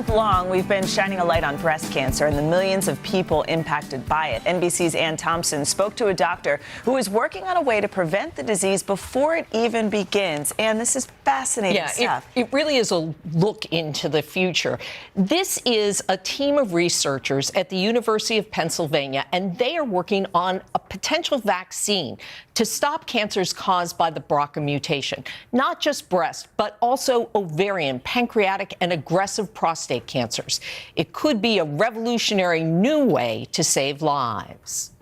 Long, we've been shining a light on breast cancer and the millions of people impacted by it. NBC's Ann Thompson spoke to a doctor who is working on a way to prevent the disease before it even begins. And this is fascinating stuff. It really is a look into the future. This is a team of researchers at the University of Pennsylvania, and they are working on a potential vaccine to stop cancers caused by the BRCA mutation. Not just breast, but also ovarian, pancreatic, and aggressive prostate cancers. It could be a revolutionary new way to save lives.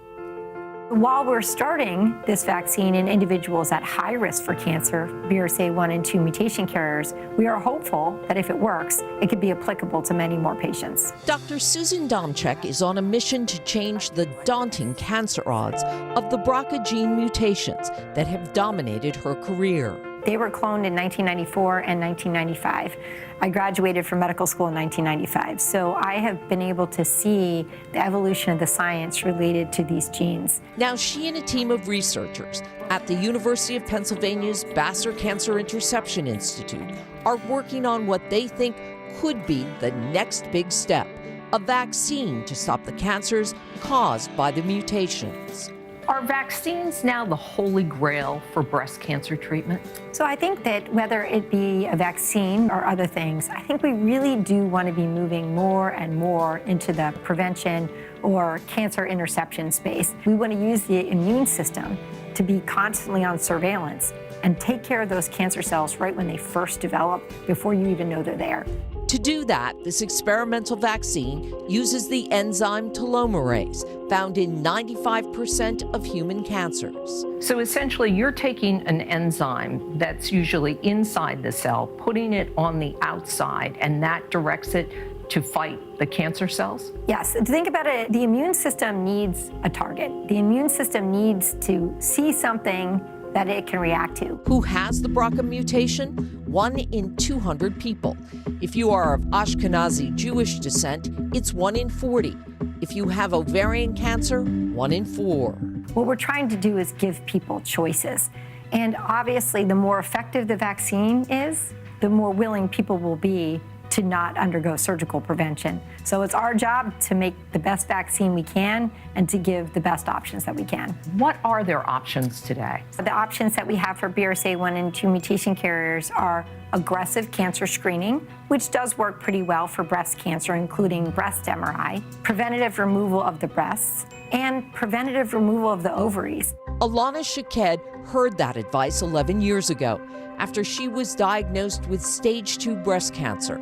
While we're starting this vaccine in individuals at high risk for cancer, BRCA1 and 2 mutation carriers, we are hopeful that if it works, it could be applicable to many more patients. Dr. Susan Domchek is on a mission to change the daunting cancer odds of the BRCA gene mutations that have dominated her career. They were cloned in 1994 and 1995. I graduated from medical school in 1995, so I have been able to see the evolution of the science related to these genes. Now, she and a team of researchers at the University of Pennsylvania's Vassar Cancer Interception Institute are working on what they think could be the next big step, a vaccine to stop the cancers caused by the mutations. Are vaccines now the holy grail for breast cancer treatment? So I think that whether it be a vaccine or other things, I think we really do want to be moving more and more into the prevention or cancer interception space. We want to use the immune system to be constantly on surveillance and take care of those cancer cells right when they first develop, before you even know they're there. To do that, this experimental vaccine uses the enzyme telomerase, found in 95% of human cancers. So essentially, you're taking an enzyme that's usually inside the cell, putting it on the outside, and that directs it to fight the cancer cells? Yes, think about it, the immune system needs a target. The immune system needs to see something that it can react to. Who has the BRCA mutation? 1 in 200 people. If you are of Ashkenazi Jewish descent, it's 1 in 40. If you have ovarian cancer, 1 in 4. What we're trying to do is give people choices. And obviously, the more effective the vaccine is, the more willing people will be to not undergo surgical prevention. So it's our job to make the best vaccine we can and to give the best options that we can. What are their options today? The options that we have for BRCA1 and 2 mutation carriers are aggressive cancer screening, which does work pretty well for breast cancer, including breast MRI, preventative removal of the breasts, and preventative removal of the ovaries. Alana Shaked heard that advice 11 years ago after she was diagnosed with stage 2 breast cancer.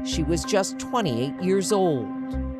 She was just 28 years old.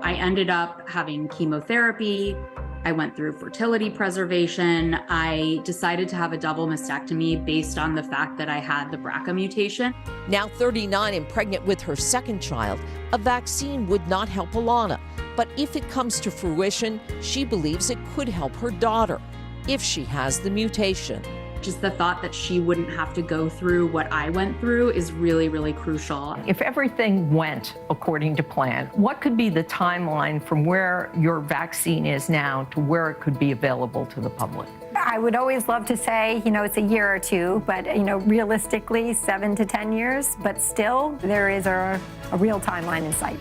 I ended up having chemotherapy. I went through fertility preservation. I decided to have a double mastectomy based on the fact that I had the BRCA mutation. Now 39 and pregnant with her second child, a vaccine would not help Alana. But if it comes to fruition, she believes it could help her daughter if she has the mutation. Just the thought that she wouldn't have to go through what I went through is really, really crucial. If everything went according to plan, what could be the timeline from where your vaccine is now to where it could be available to the public? I would always love to say, it's a year or two, but, realistically, 7 to 10 years. But still, there is a real timeline in sight.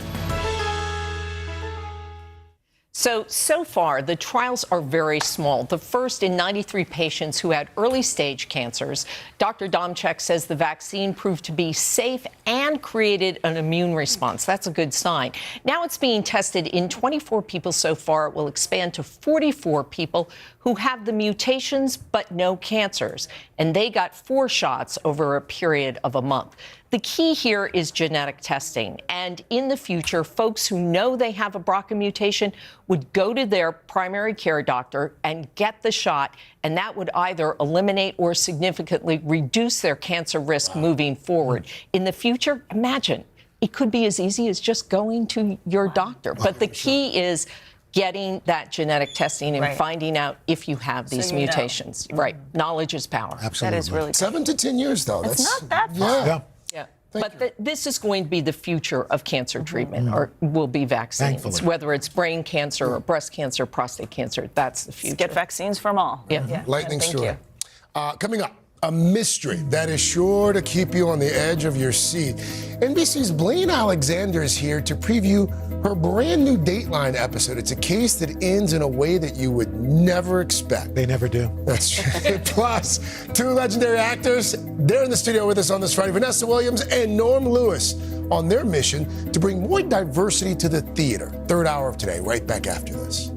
So far, the trials are very small. The first in 93 patients who had early-stage cancers. Dr. Domchek says the vaccine proved to be safe and created an immune response. That's a good sign. Now it's being tested in 24 people so far. It will expand to 44 people who have the mutations but no cancers. And they got 4 shots over a period of a month. The key here is genetic testing. And in the future, folks who know they have a BRCA mutation would go to their primary care doctor and get the shot. And that would either eliminate or significantly reduce their cancer risk moving forward. In the future, imagine, it could be as easy as just going to your doctor. But the key is getting that genetic testing and finding out if you have these mutations. Right. Knowledge is power. Absolutely. That is really 7 to 10 years, though. It's not that far. Yeah. Yeah. But this is going to be the future of cancer treatment, or will be vaccines. Thankfully. Whether it's brain cancer or breast cancer, prostate cancer, that's the future. Get vaccines from all. Yeah. Lightning Thank story. Coming up, a mystery that is sure to keep you on the edge of your seat. NBC's Blaine Alexander is here to preview her brand new Dateline episode. It's a case that ends in a way that you would never expect. They never do. That's true. Plus, 2 legendary actors, they're in the studio with us on this Friday. Vanessa Williams and Norm Lewis on their mission to bring more diversity to the theater. Third hour of today, right back after this.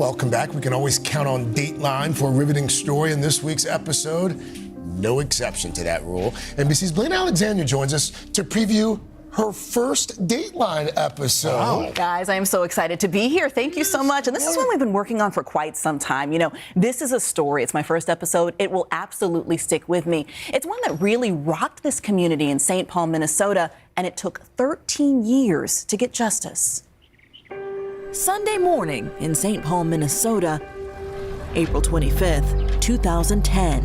welcome back. We can always count on Dateline for a riveting story, and this week's episode, no exception to that rule. NBC's Blaine Alexander joins us to preview her first Dateline episode. Wow. Guys, I am so excited to be here. Thank you so much. And this is one we've been working on for quite some time. You know, this is a story. It's my first episode. It will absolutely stick with me. It's one that really rocked this community in St. Paul, Minnesota, and it took 13 years to get justice. Sunday morning in St. Paul, Minnesota, April 25th, 2010.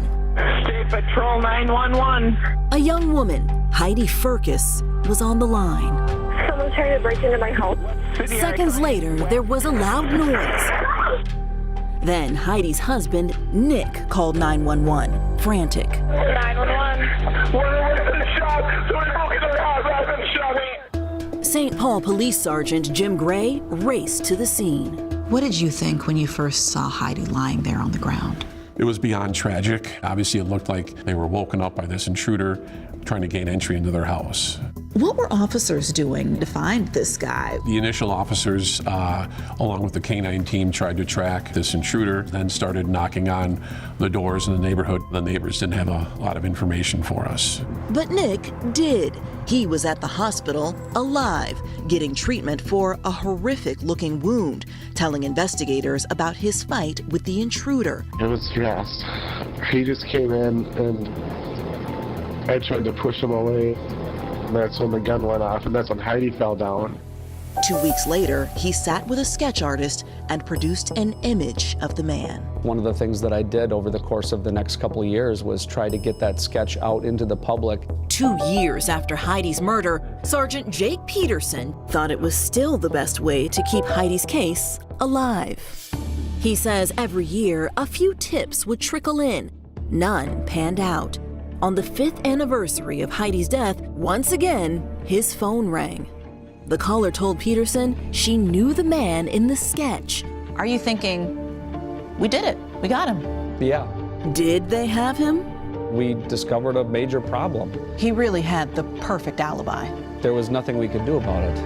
State Patrol 911. A young woman, Heidi Furcus, was on the line. Someone's trying to break into my house. Seconds later, there was a loud noise. Then Heidi's husband, Nick, called 911, frantic. 911. We're in shot. Someone broke into our house. I've been shot. St. Paul Police Sergeant Jim Gray raced to the scene. What did you think when you first saw Heidi lying there on the ground? It was beyond tragic. Obviously, it looked like they were woken up by this intruder trying to gain entry into their house. What were officers doing to find this guy? The initial officers, along with the canine team, tried to track this intruder, then started knocking on the doors in the neighborhood. The neighbors didn't have a lot of information for us. But Nick did. He was at the hospital, alive, getting treatment for a horrific-looking wound, telling investigators about his fight with the intruder. It was stressed. He just came in and I tried to push him away. And that's when the gun went off, and that's when Heidi fell down. 2 weeks later, he sat with a sketch artist and produced an image of the man. One of the things that I did over the course of the next couple of years was try to get that sketch out into the public. 2 years after Heidi's murder, Sergeant Jake Peterson thought it was still the best way to keep Heidi's case alive. He says every year, a few tips would trickle in. None panned out. On the 5th anniversary of Heidi's death, once again, his phone rang. The caller told Peterson she knew the man in the sketch. Are you thinking, we did it, we got him? Yeah. Did they have him? We discovered a major problem. He really had the perfect alibi. There was nothing we could do about it.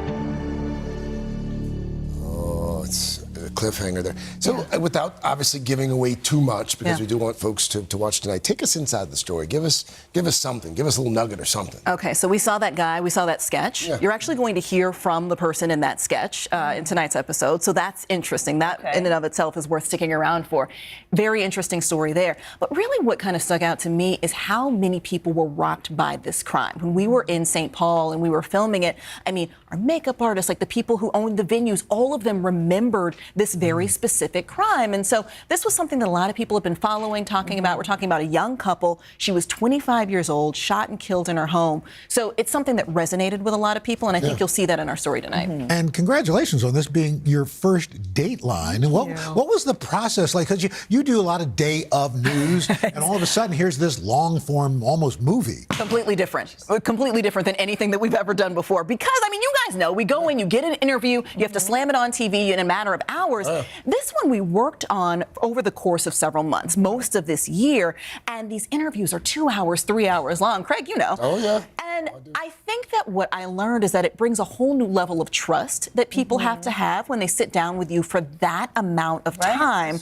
Oh, it's a cliffhanger there. So without obviously giving away too much, because we do want folks to watch tonight, take us inside the story. Give us something. Give us a little nugget or something. Okay, so we saw that guy, we saw that sketch. Yeah. You're actually going to hear from the person in that sketch in tonight's episode, so that's interesting. That in and of itself is worth sticking around for. Very interesting story there. But really what kind of stuck out to me is how many people were rocked by this crime. When we were in St. Paul and we were filming it, I mean, our makeup artists, like the people who owned the venues, all of them remembered this very specific crime. And so this was something that a lot of people have been following, talking about. We're talking about a young couple. She was 25 years old, shot and killed in her home. So it's something that resonated with a lot of people, and I think you'll see that in our story tonight. And congratulations on this being your first Dateline. And what was the process like? Because you do a lot of day of news, and all of a sudden here's this long-form, almost movie. Completely different. Completely different than anything that we've ever done before. Because, I mean, you guys know, we go in, you get an interview, you have to slam it on TV in a matter of hours. This one we worked on over the course of several months, most of this year, and these interviews are 2 hours, 3 hours long. Craig, you know. Oh, yeah. And I think that what I learned is that it brings a whole new level of trust that people have to have when they sit down with you for that amount of time.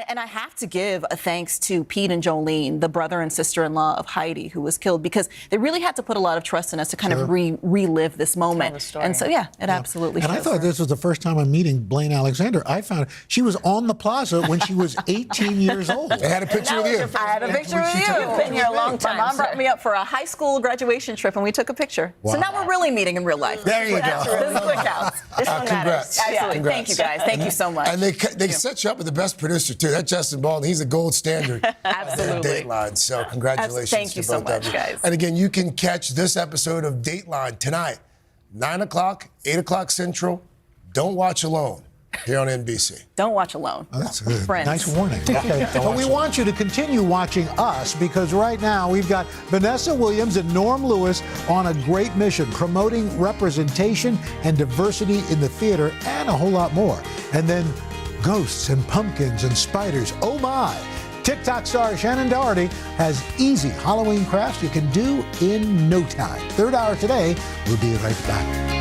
And I have to give a thanks to Pete and Jolene, the brother and sister-in-law of Heidi, who was killed, because they really had to put a lot of trust in us to kind of relive this moment. And so, it absolutely shows. And I thought this was the first time I'm meeting Blaine Alexander. I found she was on the plaza when she was 18 years old. They had a picture with you. I had a picture with you. You've been here a long time. My mom brought me up for a high school graduation trip, and we took a picture. Wow. So now we're really meeting in real life. There you go. This is what counts. This one matters. Absolutely. Congrats. Thank you, guys. Thank you so much. And they set you up with the best producer, too. That's Justin Baldwin. He's the gold standard of Dateline. So congratulations Thank you to so both of much, you. guys. And again, you can catch this episode of Dateline tonight, 9 o'clock, 8 o'clock Central. Don't watch alone here on NBC. Don't watch alone. Oh, that's good. Friends. Nice warning. Okay. But we want you to continue watching us, because right now we've got Vanessa Williams and Norm Lewis on a great mission promoting representation and diversity in the theater and a whole lot more. And then ghosts and pumpkins and spiders. Oh my! TikTok star Shannon Doherty has easy Halloween crafts you can do in no time. Third hour today. We'll be right back.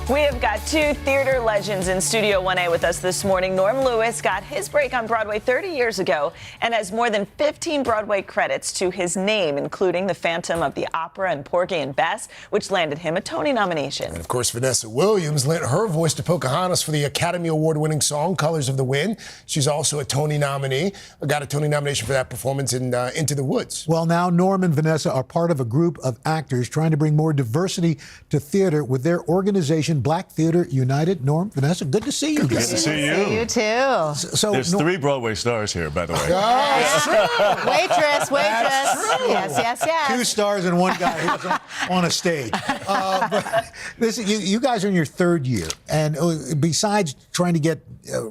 We have got two theater legends in Studio 1A with us this morning. Norm Lewis got his break on Broadway 30 years ago and has more than 15 Broadway credits to his name, including The Phantom of the Opera and Porgy and Bess, which landed him a Tony nomination. And of course, Vanessa Williams lent her voice to Pocahontas for the Academy Award-winning song Colors of the Wind. She's also a Tony nominee. Got a Tony nomination for that performance in Into the Woods. Well, now Norm and Vanessa are part of a group of actors trying to bring more diversity to theater with their organization, Black Theater United. Norm, Vanessa, good to see you. Good to see you. You too. So there's 3 Broadway stars here, by the way. That's true. Waitress. Yes. 2 stars and 1 guy who's on a stage. But listen, you guys are in your 3rd year, and besides trying to get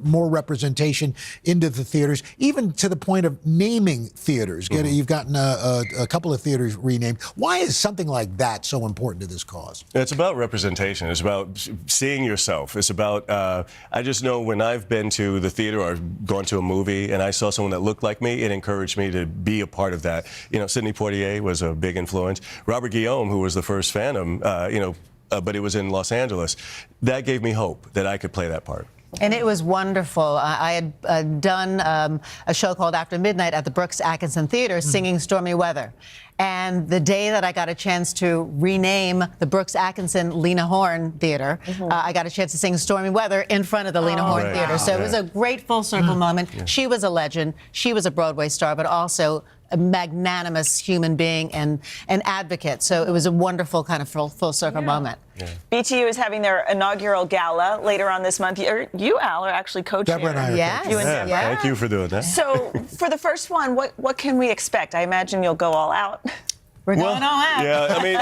more representation into the theaters, even to the point of naming theaters, you've gotten a couple of theaters renamed. Why is something like that so important to this cause? It's about representation. It's about seeing yourself. It's about, I just know when I've been to the theater or gone to a movie and I saw someone that looked like me, it encouraged me to be a part of that. You know, Sidney Poitier was a big influence. Robert Guillaume, who was the first Phantom, but it was in Los Angeles. That gave me hope that I could play that part. And it was wonderful. I had done a show called After Midnight at the Brooks Atkinson Theater, singing Stormy Weather. And the day that I got a chance to rename the Brooks Atkinson Lena Horne Theater, I got a chance to sing Stormy Weather in front of the Lena Horne Theater. So it was a great full circle moment. Yeah. She was a legend. She was a Broadway star, but also a magnanimous human being and an advocate. So it was a wonderful kind of full circle moment. Yeah. BTU is having their inaugural gala later on this month. You, Al, are actually co-chairing. Deborah and I are Yes. You and Deborah. Thank you for doing that. So for the first one, what can we expect? I imagine you'll go all out. We're going all out. Yeah, I mean,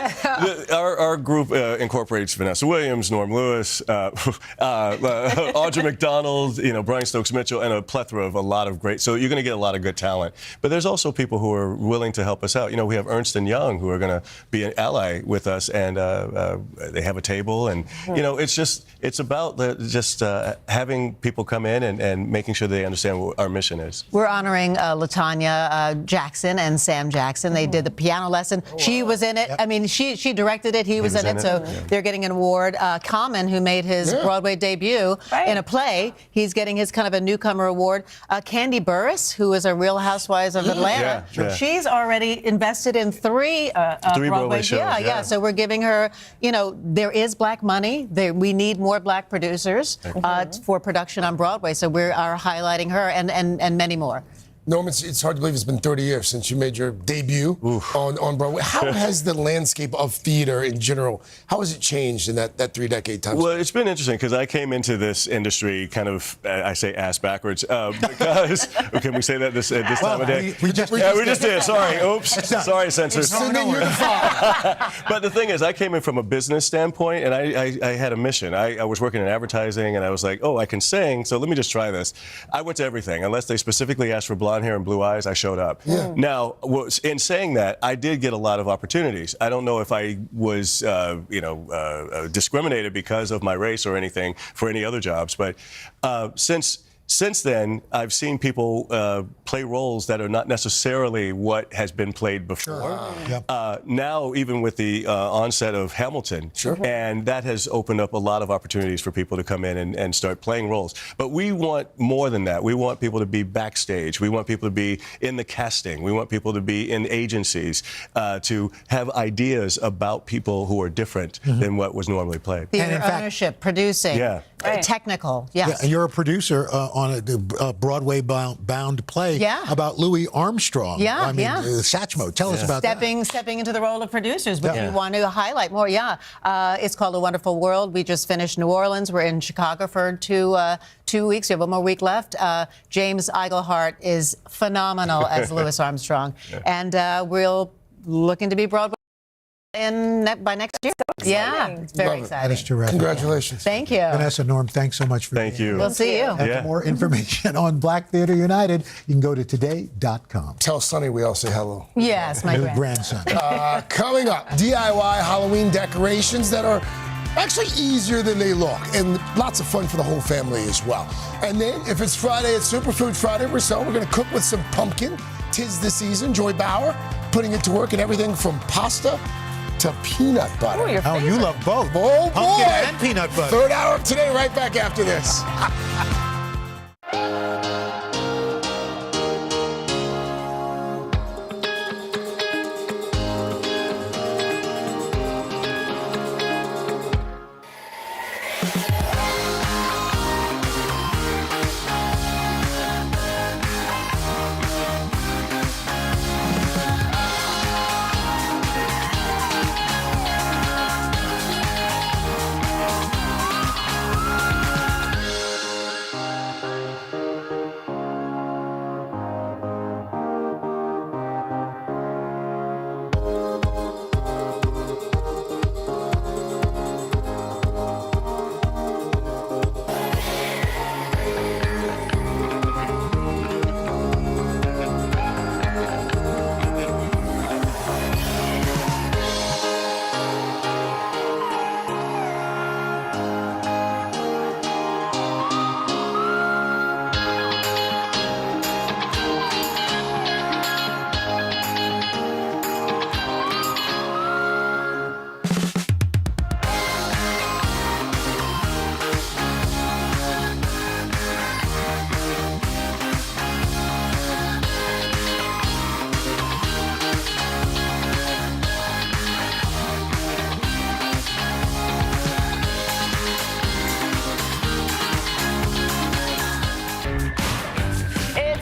our group incorporates Vanessa Williams, Norm Lewis, Audra McDonald, Brian Stokes Mitchell, and a plethora of a lot of great. So you're going to get a lot of good talent. But there's also people who are willing to help us out. We have Ernst & Young who are going to be an ally with us, and they have a table. And, it's about having people come in and making sure they understand what our mission is. We're honoring LaTanya Jackson and Sam Jackson. They did the piano lesson. She was in it. Yep. I mean, she directed it. He was in it. So they're getting an award. Common, who made his Broadway debut in a play, he's getting his kind of a newcomer award. Candy Burris, who is a Real Housewives of Atlanta, she's already invested in 3 Broadway shows. Yeah. So we're giving her, there is Black money. We need more Black producers for production on Broadway. So we are highlighting her and many more. Norm, it's hard to believe it's been 30 years since you made your debut on Broadway. How has the landscape of theater in general, how has it changed in that 3-decade time? Well, it's been interesting because I came into this industry kind of, I say ass backwards, because, can we say that this time of day? We just did. Sorry. Oops. Sorry, censors. But the thing is, I came in from a business standpoint, and I had a mission. I was working in advertising, and I was like, I can sing, so let me just try this. I went to everything. Unless they specifically asked for blonde hair and blue eyes, I showed up. Yeah. Now, in saying that, I did get a lot of opportunities. I don't know if I was, discriminated because of my race or anything for any other jobs, but since then, I've seen people play roles that are not necessarily what has been played before. Now, even with the onset of Hamilton, and that has opened up a lot of opportunities for people to come in and start playing roles. But we want more than that. We want people to be backstage. We want people to be in the casting. We want people to be in agencies, to have ideas about people who are different than what was normally played. Theater ownership, producing, technical, yes. And you're a producer on a Broadway-bound play about Louis Armstrong. Satchmo. Tell us about that. Stepping into the role of producers, which we want to highlight more. It's called A Wonderful World. We just finished New Orleans. We're in Chicago for 2 weeks. We have one more week left. James Iglehart is phenomenal as Louis Armstrong. And we're looking to be Broadway by next year. It's very exciting. That is terrific. Congratulations. Thank you. Vanessa, Norm, thanks so much for being here. We'll see you. And for more information on Black Theater United, you can go to today.com. Tell Sonny we all say hello. Yes, my grandson. Coming up, DIY Halloween decorations that are actually easier than they look, and lots of fun for the whole family as well. And then, if it's Friday, it's Superfood Friday. We're going to cook with some pumpkin. 'Tis the season. Joy Bauer putting it to work in everything from pasta to peanut butter. Ooh, your Oh, you love both. Oh, Pumpkin boy. and peanut butter. Third hour of Today, right back after this.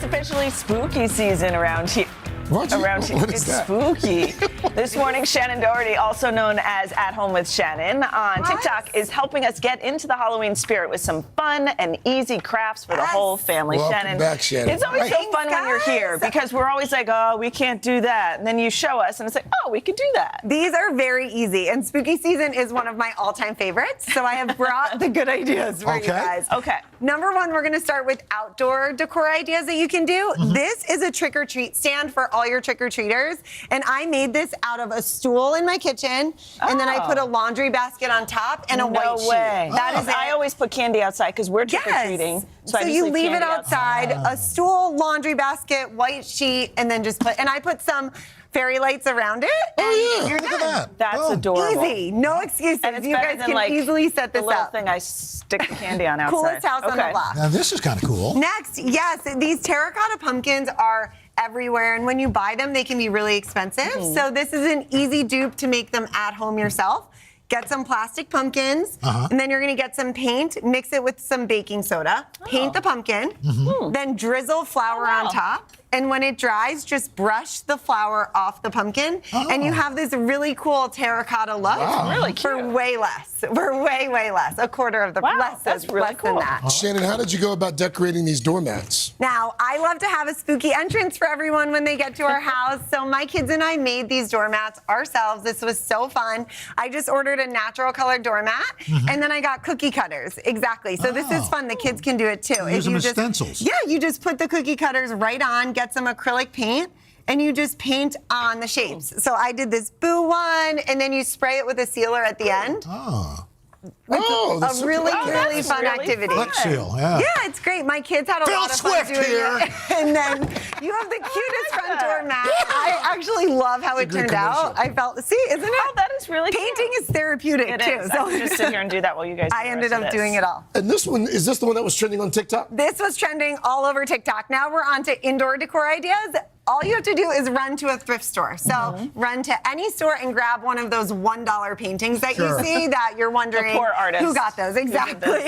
Officially spooky season around here. What is it's that? spooky. This morning, Shannon Doherty, also known as At Home with Shannon, on TikTok, is helping us get into the Halloween spirit with some fun and easy crafts for the whole family. Welcome Shannon, back, Shannon. it's always so fun when you're here because we're always like, oh, we can't do that. And then you show us and it's like, oh, we could do that. These are very easy, and spooky season is one of my all-time favorites. So I have brought the good ideas for you guys. Okay. Number one, we're going to start with outdoor decor ideas that you can do. This is a trick-or-treat stand for all your trick-or-treaters, and I made this out of a stool in my kitchen, and then I put a laundry basket on top and a white sheet. That is it. I always put candy outside because we're trick-or-treating. Yes. So, I just you leave it candy outside, a stool, laundry basket, white sheet, and then just put, and I put some fairy lights around it. Oh, yeah. You're Look done. at that. That's adorable. Easy. No excuses. And it's you better guys than can like easily set this the little up. thing I stick the candy on outside. Coolest house on the block. Now, this is kind of cool. Next, yes, these terracotta pumpkins are everywhere, and when you buy them, they can be really expensive. So this is an easy dupe to make them at home yourself. Get some plastic pumpkins, and then you're gonna get some paint, mix it with some baking soda, paint the pumpkin, then drizzle flour on top. And when it dries, just brush the flour off the pumpkin, and you have this really cool terracotta look. Wow. Really cute. For way less. For way, way less. A quarter of the less. That's really less cool. than that. Shannon, how did you go about decorating these doormats? Now, I love to have a spooky entrance for everyone when they get to our house. So my kids and I made these doormats ourselves. This was so fun. I just ordered a natural colored doormat, and then I got cookie cutters. Exactly. So this is fun. The kids can do it too. Use them as stencils. Yeah, you just put the cookie cutters right on, get some acrylic paint, and you just paint on the shapes. So I did this boo one, and then you spray it with a sealer at the end. That's A really fun activity. Flex seal, yeah. Yeah, it's great. My kids had a Phil lot of fun Swift doing here. it. And then you have the cutest front door mat. I actually love how it a good turned out. commercial. I felt, see, isn't it? Oh, that is really Painting is therapeutic It too. is. I could just sit here and do that while you guys do I the ended rest of up this. doing it all. And this one, is this the one that was trending on TikTok? This was trending all over TikTok. Now we're on to indoor decor ideas. All you have to do is run to a thrift store. So run to any store and grab one of those $1 paintings that you see that you're wondering The poor artist. who got those. Exactly.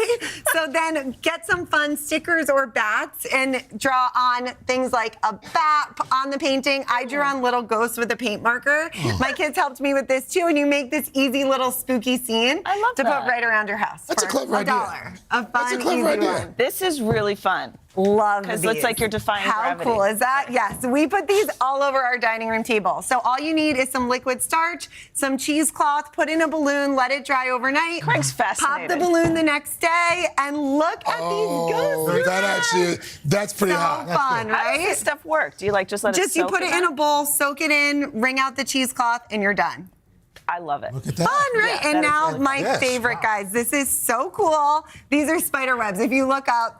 So then get some fun stickers or bats and draw on things like a bat on the painting. I drew on little ghosts with a paint marker. My kids helped me with this too, and you make this easy little spooky scene love to that. put right around your house. That's a for clever idea. $1. A fun, That's a clever easy idea. one. This is really fun. Love Because these. it looks like you're defying How gravity. cool is that? Yes, we put these all over our dining room table. So all you need is some liquid starch, some cheesecloth, put in a balloon, let it dry overnight. Craig's fascinated. Pop the balloon the next day, and look at these ghosts. That actually, that's pretty So hot. fun, How does right? this stuff work? Do you like just let it Just you soak put it in a bowl, soak it in, wring out the cheesecloth, and you're done. I love it. Look at that. Fun, right? Yeah, and that is now really my Yes, favorite, wow. guys. This is so cool. These are spider webs. If you look up,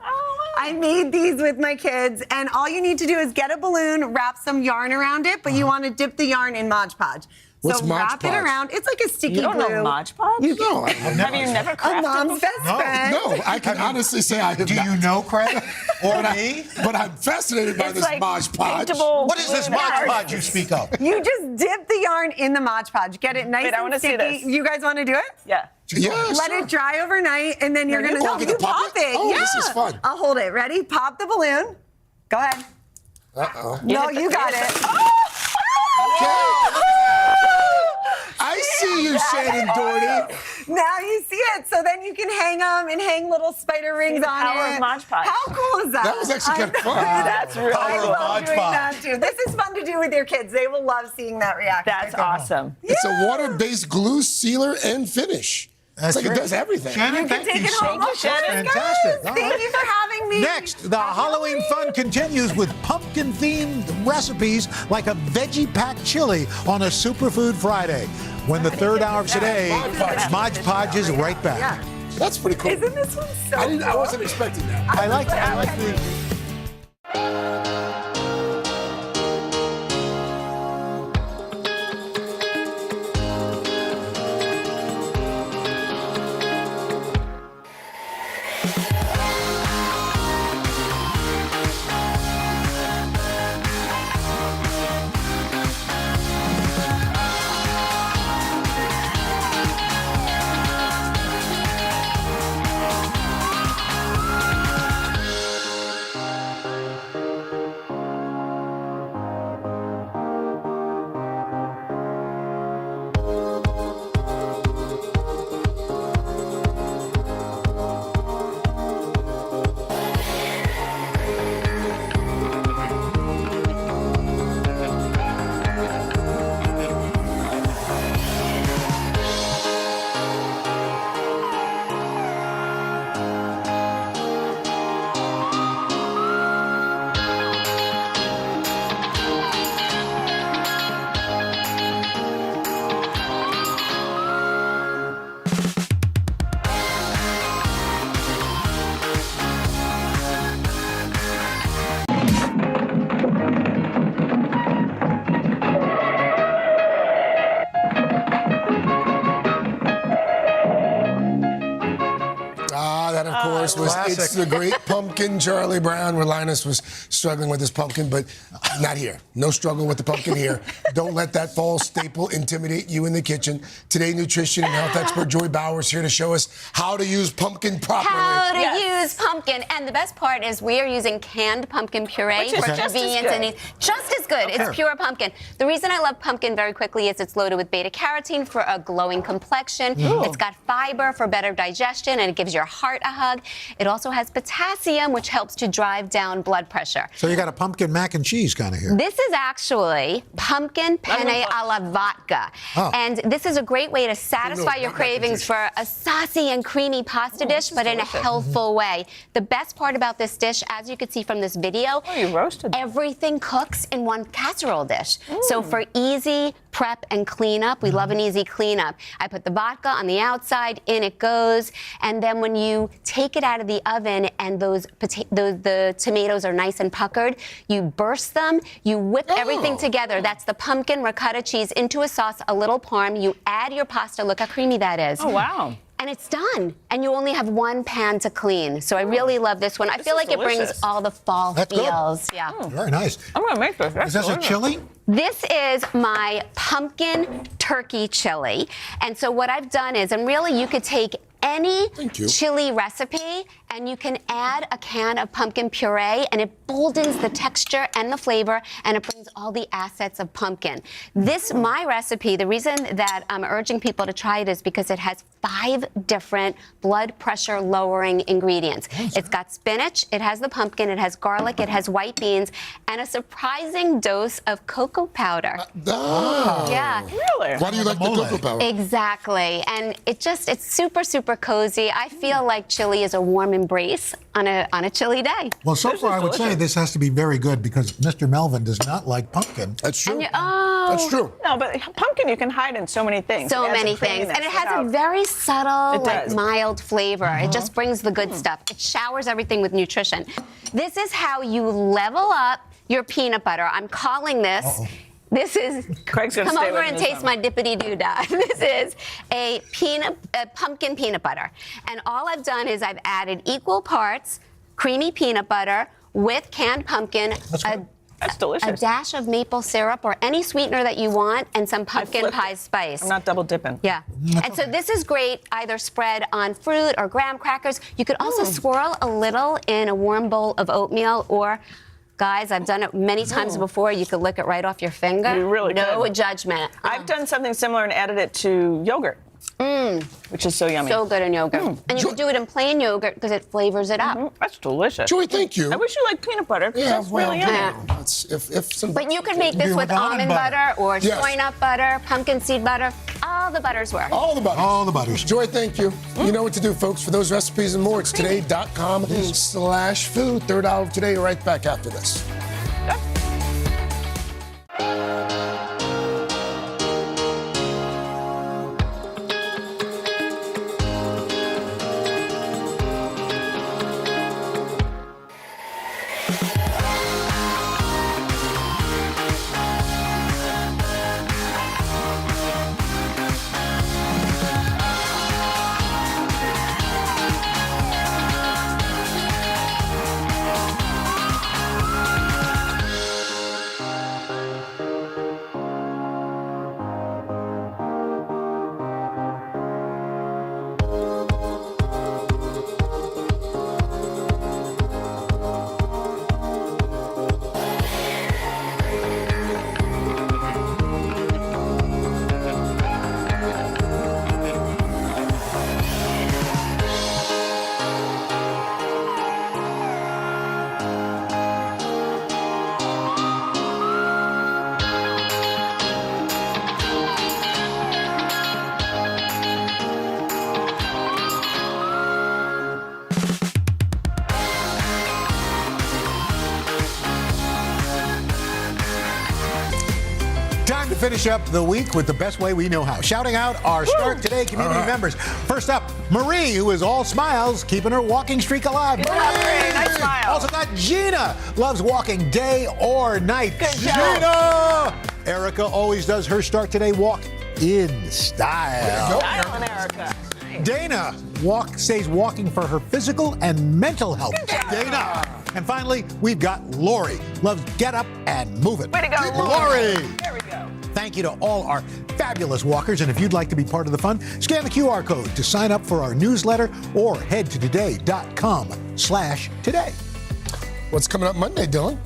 I made these with my kids, and all you need to do is get a balloon, wrap some yarn around it, but you want to dip the yarn in Mod Podge. What's so Mod wrap it Podge? around. It's like a sticky You don't glue. know Mod Podge? No, I've Have you never A crafted mom's before? best friend. No, I can honestly say I have Do not. you know, Craig? Or me? But I'm fascinated by It's this like Mod Podge. paintable What is this balloon Mod art. Podge you speak of? You just dip the yarn in the Mod Podge. Get it nice Wait, I and wanna see sticky. this. You guys want to do it? Yeah. Yeah, Let sure. it dry overnight, and then you're No, gonna you no, pop it. you Pop pop it? it. Oh, Yeah. this is fun. I'll hold it. Ready? Pop the balloon. Go ahead. Uh-oh. No, you got it. I see you, Shannon Doherty. Now you see it. So then you can hang them and hang little spider rings the on power it. of Mod Podge. How cool is that? That was actually kind of fun. That's really I cool. love doing that too. This is fun to do with your kids. They will love seeing that reaction. That's awesome. It's a water-based glue, sealer, and finish. That's it's like great. it does everything. Shannon, You can thank take you it so home. much. Shannon. That's fantastic. All Thank right. you for having me. Next, the Halloween fun continues with pumpkin-themed recipes like a veggie-packed chili on a Superfood Friday. When the third hour of today, Mod Podge is right back. Yeah. That's pretty cool. Isn't this one so I wasn't expecting that. I like that. I like the... That, of course, was classic. It's the Great Pumpkin, Charlie Brown, where Linus was struggling with his pumpkin, but not here. No struggle with the pumpkin here. Don't let that fall staple intimidate you in the kitchen. Today, nutrition and health expert Joy Bowers here to show us how to use pumpkin properly. How to use pumpkin. And the best part is we are using canned pumpkin puree Which is for just as convenience good. and ease. Just as good. It's pure pumpkin. The reason I love pumpkin very quickly is it's loaded with beta carotene for a glowing complexion. It's got fiber for better digestion, and it gives your heart a hug. It also has potassium, which helps to drive down blood pressure. So you got a pumpkin mac and cheese kind of here. This is actually pumpkin penne a la vodka. Oh. And this is a great way to satisfy your cravings for a saucy and creamy pasta dish, but in a healthful way. The best part about this dish, as you can see from this video, you roasted everything cooks in one casserole dish. So for easy prep and cleanup, we love an easy cleanup. I put the vodka on the outside, in it goes, and then when you take it out of the oven and the tomatoes are nice and puckered, you burst them, you whip everything together. That's the pumpkin ricotta cheese into a sauce, a little parm. You add your pasta. Look how creamy that is. Oh, wow. And it's done. And you only have one pan to clean. So I really love this one. I feel like it brings all the fall That's good. feels. Yeah. Very nice. I'm going to make this. Is this a chili? This is my pumpkin turkey chili. And so what I've done is, and really you could take any chili recipe and you can add a can of pumpkin puree, and it boldens the texture and the flavor, and it brings all the assets of pumpkin. This, my recipe, the reason that I'm urging people to try it is because it has 5 different blood pressure lowering ingredients. It's got spinach, it has the pumpkin, it has garlic, it has white beans, and a surprising dose of cocoa powder. Yeah. Really? Why do you like the cocoa powder? Exactly. And it's super, super cozy. I feel like chili is a warm embrace on a chilly day. Well, so far I would say this has to be very good because Mr. Melvin does not like pumpkin. That's true. That's true. No, but pumpkin you can hide in so many things. So It adds many a things. And it creaminess has a without- very subtle, It like does. mild flavor. It just brings the good stuff. It showers everything with nutrition. This is how you level up your peanut butter. I'm calling this This is, Craig's gonna come stay over with and me this taste my dippity-doo-dah. This is a pumpkin peanut butter. And all I've done is I've added equal parts creamy peanut butter with canned pumpkin, That's delicious. a dash of maple syrup or any sweetener that you want, and some pumpkin pie spice. I'm not double dipping. Yeah. And so this is great either spread on fruit or graham crackers. You could also swirl a little in a warm bowl of oatmeal, or guys, I've done it many times before. You could lick it right off your finger. You really no could. judgment. I've done something similar and added it to yogurt, which is so yummy. So good in yogurt. And you can do it in plain yogurt because it flavors it up. That's delicious. Joy, thank you. I wish you liked peanut butter. Yeah, That's really yummy. But you can make this with almond butter or Yes. soy nut butter, pumpkin seed butter. All the butters work. All the butters. All the butters. Joy, thank you. You know what to do, folks. For those recipes and more, it's today.com/food. Third hour of Today, right back after this. Time to finish up the week with the best way we know how. Shouting out our Start Today community members. First up, Marie, who is all smiles, keeping her walking streak alive. Good job, Marie. Nice smile. Also got Gina, loves walking day or night. Good Gina! job. Erica always does her Start Today walk in style. Style and Erica. Dana stays walking for her physical and mental health. Dana. And finally, we've got Lori. Loves get up and move it. Way to go, Lori. There we go. Thank you to all our fabulous walkers. And if you'd like to be part of the fun, scan the QR code to sign up for our newsletter or head to today.com/today. What's coming up Monday, Dylan?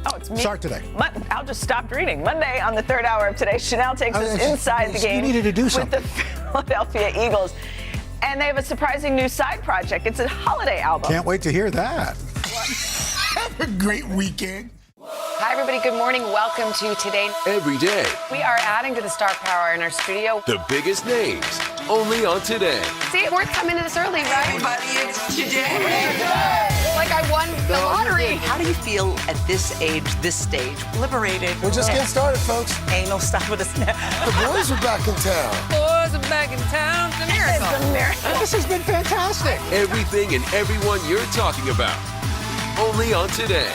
Oh, it's me. Start Today. I'll just stop reading. Monday on the third hour of Today, Chanel takes us inside the game. You needed to do with something. the Philadelphia Eagles. And they have a surprising new side project. It's a holiday album. Can't wait to hear that. Have a great weekend. Hi, everybody. Good morning. Welcome to Today. Every day, We are adding to the star power in our studio. the biggest names, only on Today. See, worth coming to this early, right? Everybody, it's Today. Like I won the lottery. How do you feel at this age, this stage? Liberated. We're just getting started, folks. Ain't no stopping us now. The boys are back in town. Boys are back in town. It's a miracle. It's a miracle. This has been fantastic. Everything and everyone you're talking about, only on Today.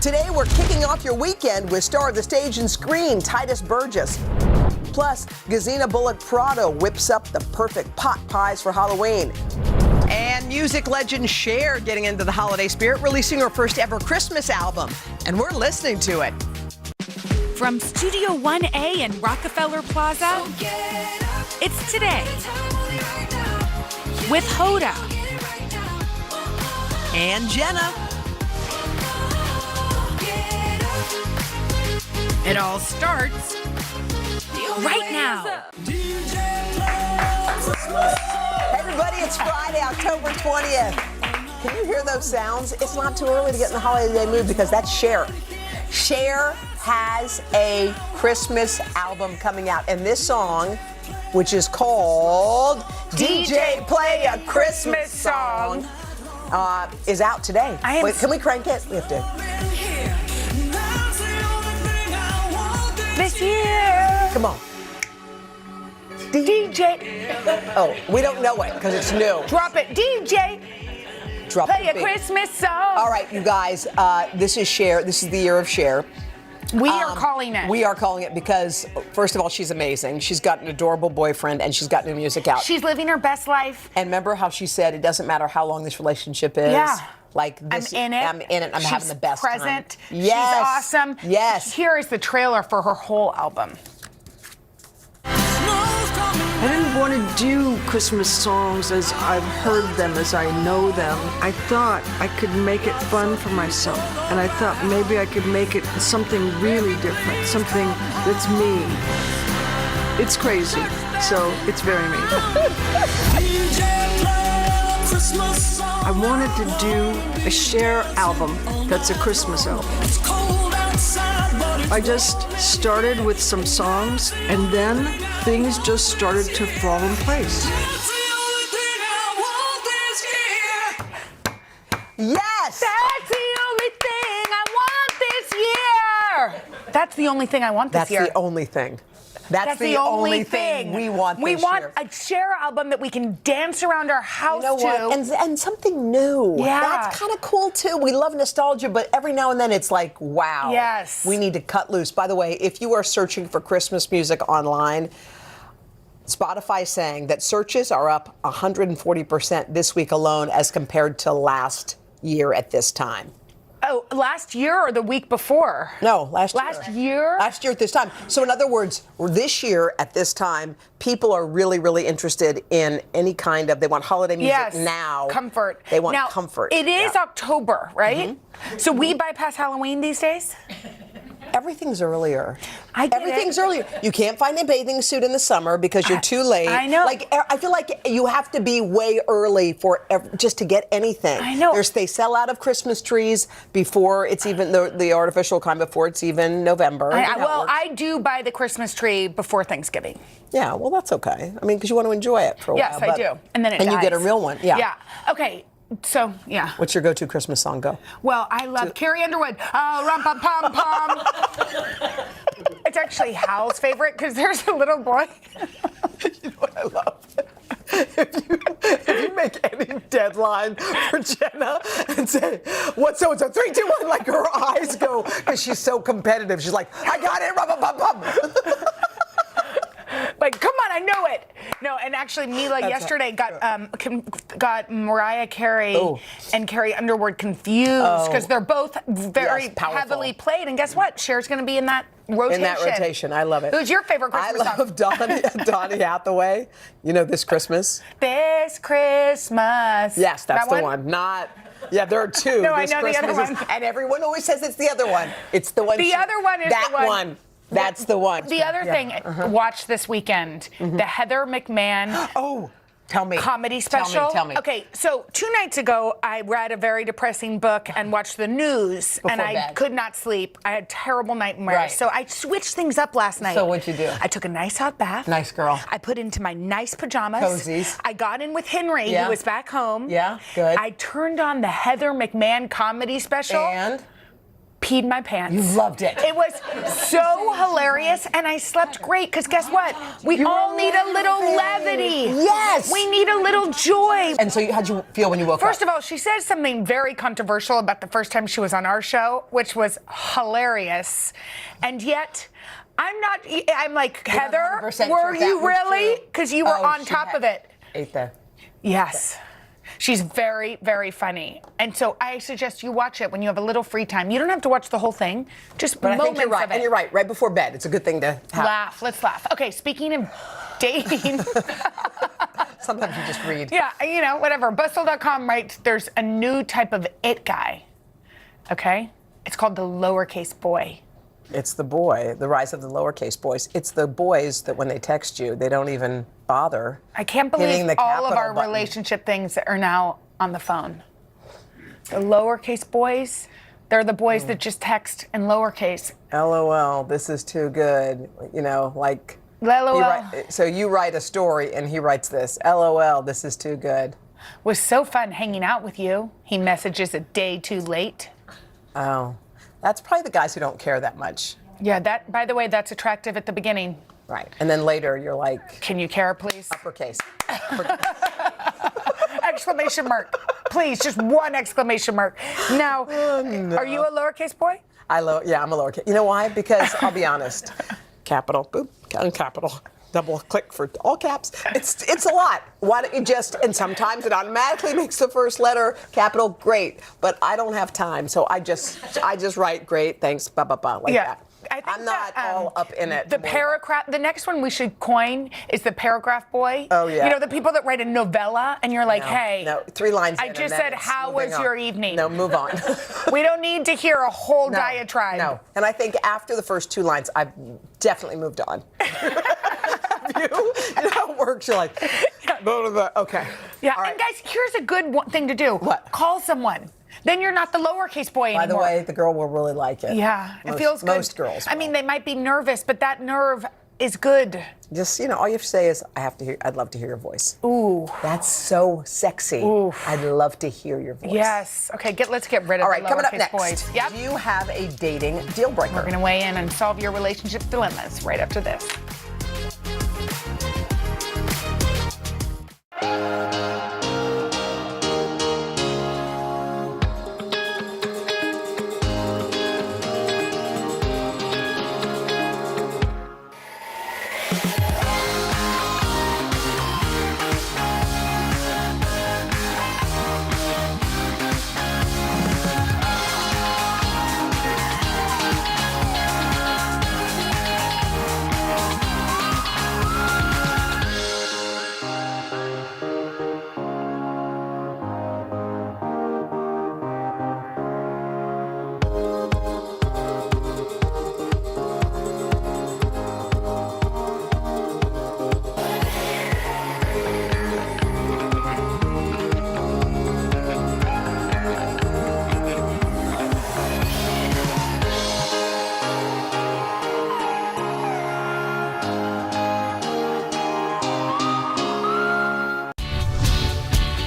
Today, we're kicking off your weekend with star of the stage and screen, Titus Burgess. Plus, Gezina Bullock Prado whips up the perfect pot pies for Halloween. And music legend Cher getting into the holiday spirit, releasing her first ever Christmas album. And we're listening to it. From Studio 1A in Rockefeller Plaza, it's Today with Hoda and Jenna. It all starts right now. Hey everybody, it's Friday, October 20th. Can you hear those sounds? It's not too early to get in the holiday mood because that's Cher. Cher has a Christmas album coming out, and this song, which is called DJ Play a Christmas Song, is out today. Wait, can we crank it? We have to. This year. Come on. DJ. Oh, we don't know it because it's new. Drop it, DJ. Drop Play the a beat. Christmas song. All right, you guys. This is Cher. This is the year of Cher. We are calling it. We are calling it because, first of all, she's amazing. She's got an adorable boyfriend, and she's got new music out. She's living her best life. And remember how she said it doesn't matter how long this relationship is. Yeah. Like this, I'm in it. I'm in it. I'm having the best present. time. Yes. She's awesome. Yes. Here is the trailer for her whole album. I didn't want to do Christmas songs as I've heard them, as I know them. I thought I could make it fun for myself. And I thought maybe I could make it something really different, something that's me. It's crazy, so it's very me. I wanted to do a Cher album that's a Christmas album. I just started with some songs, and then things just started to fall in place. Yes! That's the only thing I want this year. That's the only thing I want this year. That's the only thing. That's the only thing we want this We want year. a Cher album that we can dance around our house You know to. what? And something new. Yeah. That's kind of cool too. We love nostalgia, but every now and then it's like, wow. Yes. We need to cut loose. By the way, if you are searching for Christmas music online, Spotify saying that searches are up 140% this week alone as compared to last year at this time. Oh, last year or the week before? No, last year. Last year? Last year at this time. So in other words, this year at this time, people are really, really interested in any kind of, they want holiday music now. Comfort. They want now, comfort. It is October, right? Mm-hmm. So we bypass Halloween these days? Everything's earlier. I get Everything's it. earlier. You can't find a bathing suit in the summer because you're too late. I know. Like I feel like you have to be way early for just to get anything. I know. They sell out of Christmas trees before it's even the artificial kind, before it's even November. I do buy the Christmas tree before Thanksgiving. Yeah, well, that's okay. I mean, because you want to enjoy it for a Yes, while. I do. And then it you get a dies. real one. Yeah. Yeah. Okay. So, yeah. What's your go-to Christmas song? Go. Well, I love Carrie Underwood. Rum-pum-pum-pum. It's actually Hal's favorite because there's a little boy. You know what I love? If you make any deadline for Jenna and say, what's so-and-so, 3, 2, 1, like her eyes go, because she's so competitive. She's like, I got it, rum-pum-pum-pum. Like, come on, I know it. No, and actually, Mila yesterday got Mariah Carey and Carrie Underwood confused because they're both very heavily played. And guess what? Cher's going to be in that rotation. In that rotation, I love it. Who's your favorite Christmas song? I love Donny Hathaway. You know, This Christmas. This Christmas. Yes, that's that the one. Not. Yeah, there are two. No, This I know Christmas the other one. And everyone always says it's the other one. It's the one. The other one is that the one. That's the one. The other thing, watch this weekend, the Heather McMahon. Oh, tell me. Comedy special. Tell me. Okay, so 2 nights ago, I read a very depressing book and watched the news, and I bed. could not sleep. I had terrible nightmares. Right. So I switched things up last night. So what'd you do? I took a nice hot bath. Nice girl. I put into my nice pajamas. Cozies. I got in with Henry, Yeah. who was back home. Yeah, good. I turned on the Heather McMahon comedy special. And? Peed my pants. You loved it. It was so hilarious, and I slept great, because guess what? We all need a little levity. Yes. We need a little joy. And so how'd you feel when you woke up? First of all, she said something very controversial about the first time she was on our show, which was hilarious. And yet, I'm like, Heather, were you really? Because you were on top of it. Ate that. Yes. She's very, very funny. And so I suggest you watch it when you have a little free time. You don't have to watch the whole thing, just But I moments think you're right. of it. And you're right before bed. It's a good thing to have. Laugh. Let's laugh. Okay, speaking of dating. Sometimes you just read. Yeah, you know, whatever. Bustle.com writes there's a new type of it guy. Okay? It's called the lowercase boy. It's the boy, the rise of the lowercase boys. It's the boys that when they text you, they don't even bother. I can't hitting believe the all of capital our button. relationship things that are now on the phone. The lowercase boys, they're the boys that just text in lowercase. LOL, this is too good. You know, like. LOL. So you write a story and he writes this. LOL, this is too good. was so fun hanging out with you. He messages a day too late. Oh, that's probably the guys who don't care that much. Yeah, that, by the way, that's attractive at the beginning. Right. And then later you're like, can you care, please? Uppercase. Exclamation mark. Please, just one exclamation mark. Now, are you a lowercase boy? I'm a lowercase. You know why? Because I'll be honest. Capital, boop, capital. Double click for all caps. It's a lot. Why don't you just, and sometimes it automatically makes the first letter capital, great. But I don't have time, so I just write great, thanks, blah, blah, blah, like that. I'm not all up in it. The paragraph, the next one we should coin is the paragraph boy. Oh, yeah. You know, the people that write a novella and you're like, hey. No, 3 lines I in, just and said, then how moving was on. your evening? No, move on. We don't need to hear a whole diatribe. No, and I think after the first 2 lines, I've definitely moved on. You know how it works, you're like, okay. Yeah, and guys, here's a good thing to do. What? Call someone. Then you're not the lowercase boy anymore. By the way, the girl will really like it. Yeah, it feels good. Most girls. I mean, they might be nervous, but that nerve is good. Just, all you have to say is, I'd love to hear your voice. Ooh. That's so sexy. Ooh. I'd love to hear your voice. Yes. Okay, let's get rid of All right, the coming up lowercase next. boys. Yep. Do you have a dating deal breaker? We're going to weigh in and solve your relationship dilemmas right after this.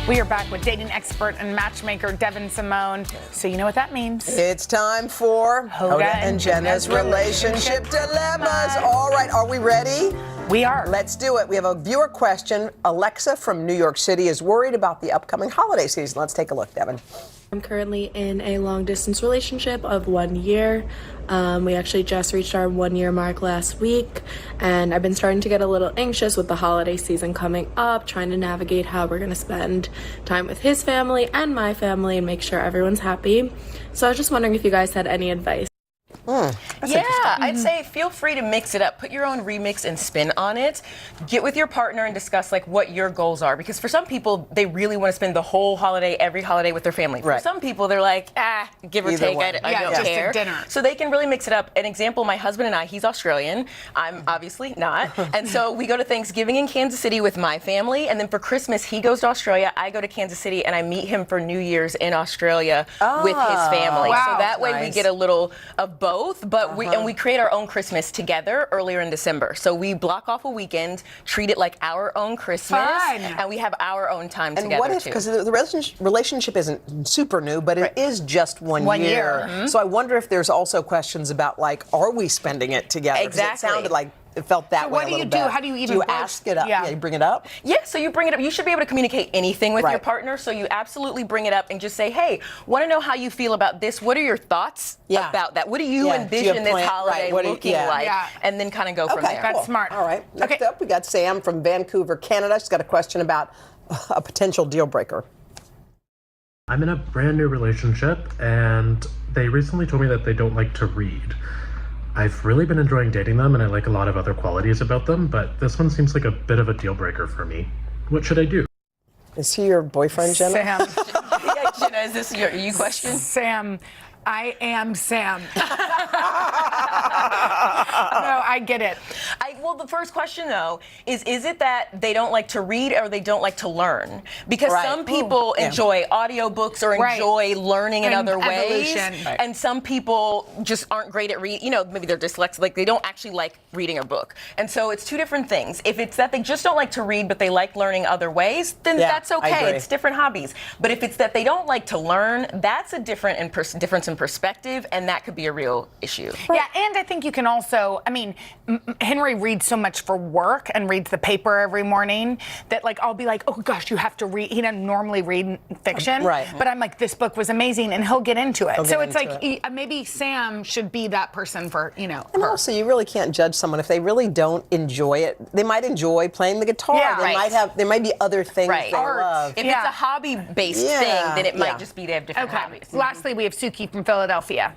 We are back with dating expert and matchmaker Devin Simone. So you know what that means. It's time for Hoda and Jenna's relationship dilemmas. All right, are we ready? We are. Let's do it. We have a viewer question. Alexa from New York City is worried about the upcoming holiday season. Let's take a look, Devin. I'm currently in a long-distance relationship of 1 year. We actually just reached our 1-year mark last week, and I've been starting to get a little anxious with the holiday season coming up, trying to navigate how we're going to spend time with his family and my family and make sure everyone's happy. So I was just wondering if you guys had any advice. Yeah, I'd say feel free to mix it up. Put your own remix and spin on it. Get with your partner and discuss what your goals are. Because for some people, they really want to spend the whole holiday, every holiday with their family. For some people, they're like, give or take, I don't just care. a dinner. So they can really mix it up. An example, my husband and I, he's Australian. I'm obviously not. And so we go to Thanksgiving in Kansas City with my family. And then for Christmas, he goes to Australia. I go to Kansas City and I meet him for New Year's in Australia with his family. Wow. So that way we get a little of both. But we create our own Christmas together earlier in December. So we block off a weekend, treat it like our own Christmas, and we have our own time together. And what if, because the relationship isn't super new, but it is just 1 year. Mm-hmm. So I wonder if there's also questions about are we spending it together? 'Cause Exactly. It sounded like it felt that So way what a do you little do? bit. How do you even Do you broach- ask it up? Yeah. Yeah, you bring it up? Yeah, so you bring it up. You should be able to communicate anything with your partner. So you absolutely bring it up and just say, hey, want to know how you feel about this? What are your thoughts about that? What do you envision this holiday looking like? Yeah. And then kind of go from there. Cool. smart. All right. Next up, we got Sam from Vancouver, Canada. She's got a question about a potential deal breaker. I'm in a brand new relationship, and they recently told me that they don't like to read. I've really been enjoying dating them, and I like a lot of other qualities about them, but this one seems like a bit of a deal breaker for me. What should I do? Is he your boyfriend, Jenna? Sam. Jenna, is this your question? Sam, I am Sam. No, I get it. Well, the first question, though, is it that they don't like to read or they don't like to learn? Because some people enjoy audiobooks or enjoy learning in other ways. And some people just aren't great at reading. You know, maybe they're dyslexic. Like, they don't actually like reading a book. And so it's two different things. If it's that they just don't like to read, but they like learning other ways, then that's okay. It's different hobbies. But if it's that they don't like to learn, that's a difference in perspective, and that could be a real issue. Yeah, and I think you can also, I mean, Henry reads so much for work and reads the paper every morning that, like, I'll be like, oh gosh, you have to read. He doesn't normally read fiction, but I'm like, this book was amazing, and he'll get into it. So it's like maybe Sam should be that person for, you know. And also, you really can't judge someone if they really don't enjoy it. They might enjoy playing the guitar. There might be other things they love. If it's a hobby-based thing, then it might just be they have different hobbies. Lastly, we have Suki from Philadelphia.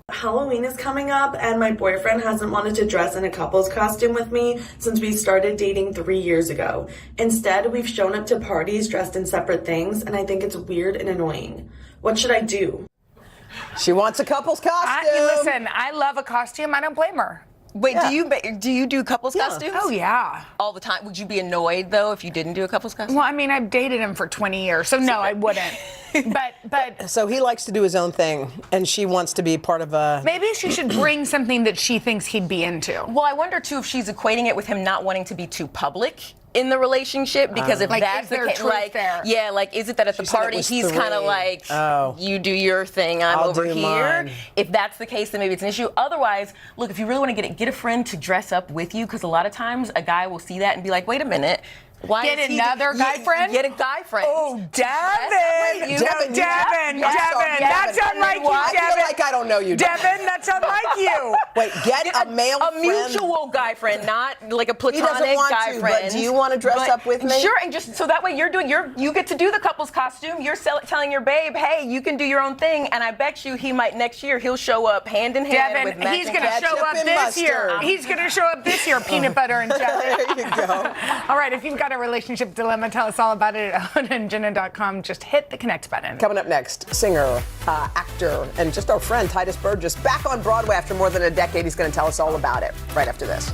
Halloween is coming up, and my boyfriend hasn't wanted to dress in a couple's costume with me since we started dating 3 years ago. Instead, we've shown up to parties dressed in separate things, and I think it's weird and annoying. What should I do? She wants a couple's costume. Listen, I love a costume. I don't blame her. Wait, do you do couples costumes? Oh, yeah. All the time? Would you be annoyed, though, if you didn't do a couples costume? Well, I mean, I've dated him for 20 years, so no, I wouldn't. But so he likes to do his own thing, and she wants to be part of a... Maybe she should bring something that she thinks he'd be into. Well, I wonder, too, if she's equating it with him not wanting to be too public in the relationship, because if like, that's is the there case, truth there? Yeah, like, is it that at the party he's kind of like, you do your thing, I'm over here? Mine. If that's the case, then maybe it's an issue. Otherwise, look, if you really want to get a friend to dress up with you, because a lot of times a guy will see that and be like, wait a minute. Why get another guy friend? Get a guy friend. Oh, Devin! Devin! That's unlike you, Devin. I feel like I don't know you, Devin, that's unlike you. Wait, get a male friend. A mutual guy friend, not like a platonic he doesn't want guy to, friend. But do you want to dress up with me? Sure, and just so that way you get to do the couple's costume. You're telling your babe, hey, you can do your own thing, and I bet you he might next year he'll show up hand in hand Devin, with matching he's going to show up this year. He's going to show up this year, peanut butter and jelly. There you go. All right, if you've got a relationship dilemma, tell us all about it at owenandjenna.com. Just hit the connect button. Coming up next, singer, actor, and just our friend Titus Burgess back on Broadway after more than a decade. He's going to tell us all about it right after this.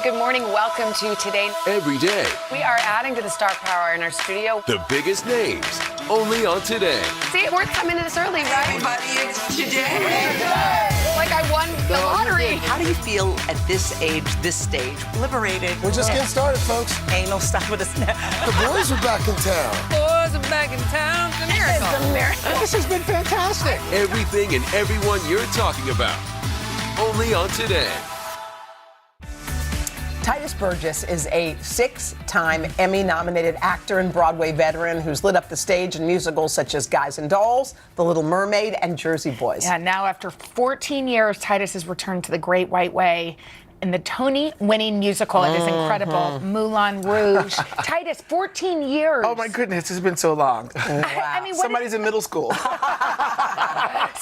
Good morning. Welcome to Today. Every day, We are adding to the star power in our studio. the biggest names, only on Today. See, we're coming in this early, right? Everybody, it's today. Like I won the lottery. How do you feel at this age, this stage? Liberated. We're just getting started, folks. Ain't no stopping us now. The boys are back in town. Boys are back in town. It's a miracle. It's a miracle. This has been fantastic. Everything and everyone you're talking about, only on Today. Titus Burgess is a 6-time Emmy-nominated actor and Broadway veteran who's lit up the stage in musicals such as Guys and Dolls, The Little Mermaid, and Jersey Boys. Yeah, now after 14 years, Titus has returned to the Great White Way in the Tony-winning musical. It is incredible. Moulin Rouge. Titus, 14 years. Oh my goodness, it's been so long. Wow. I mean, Somebody's in middle school.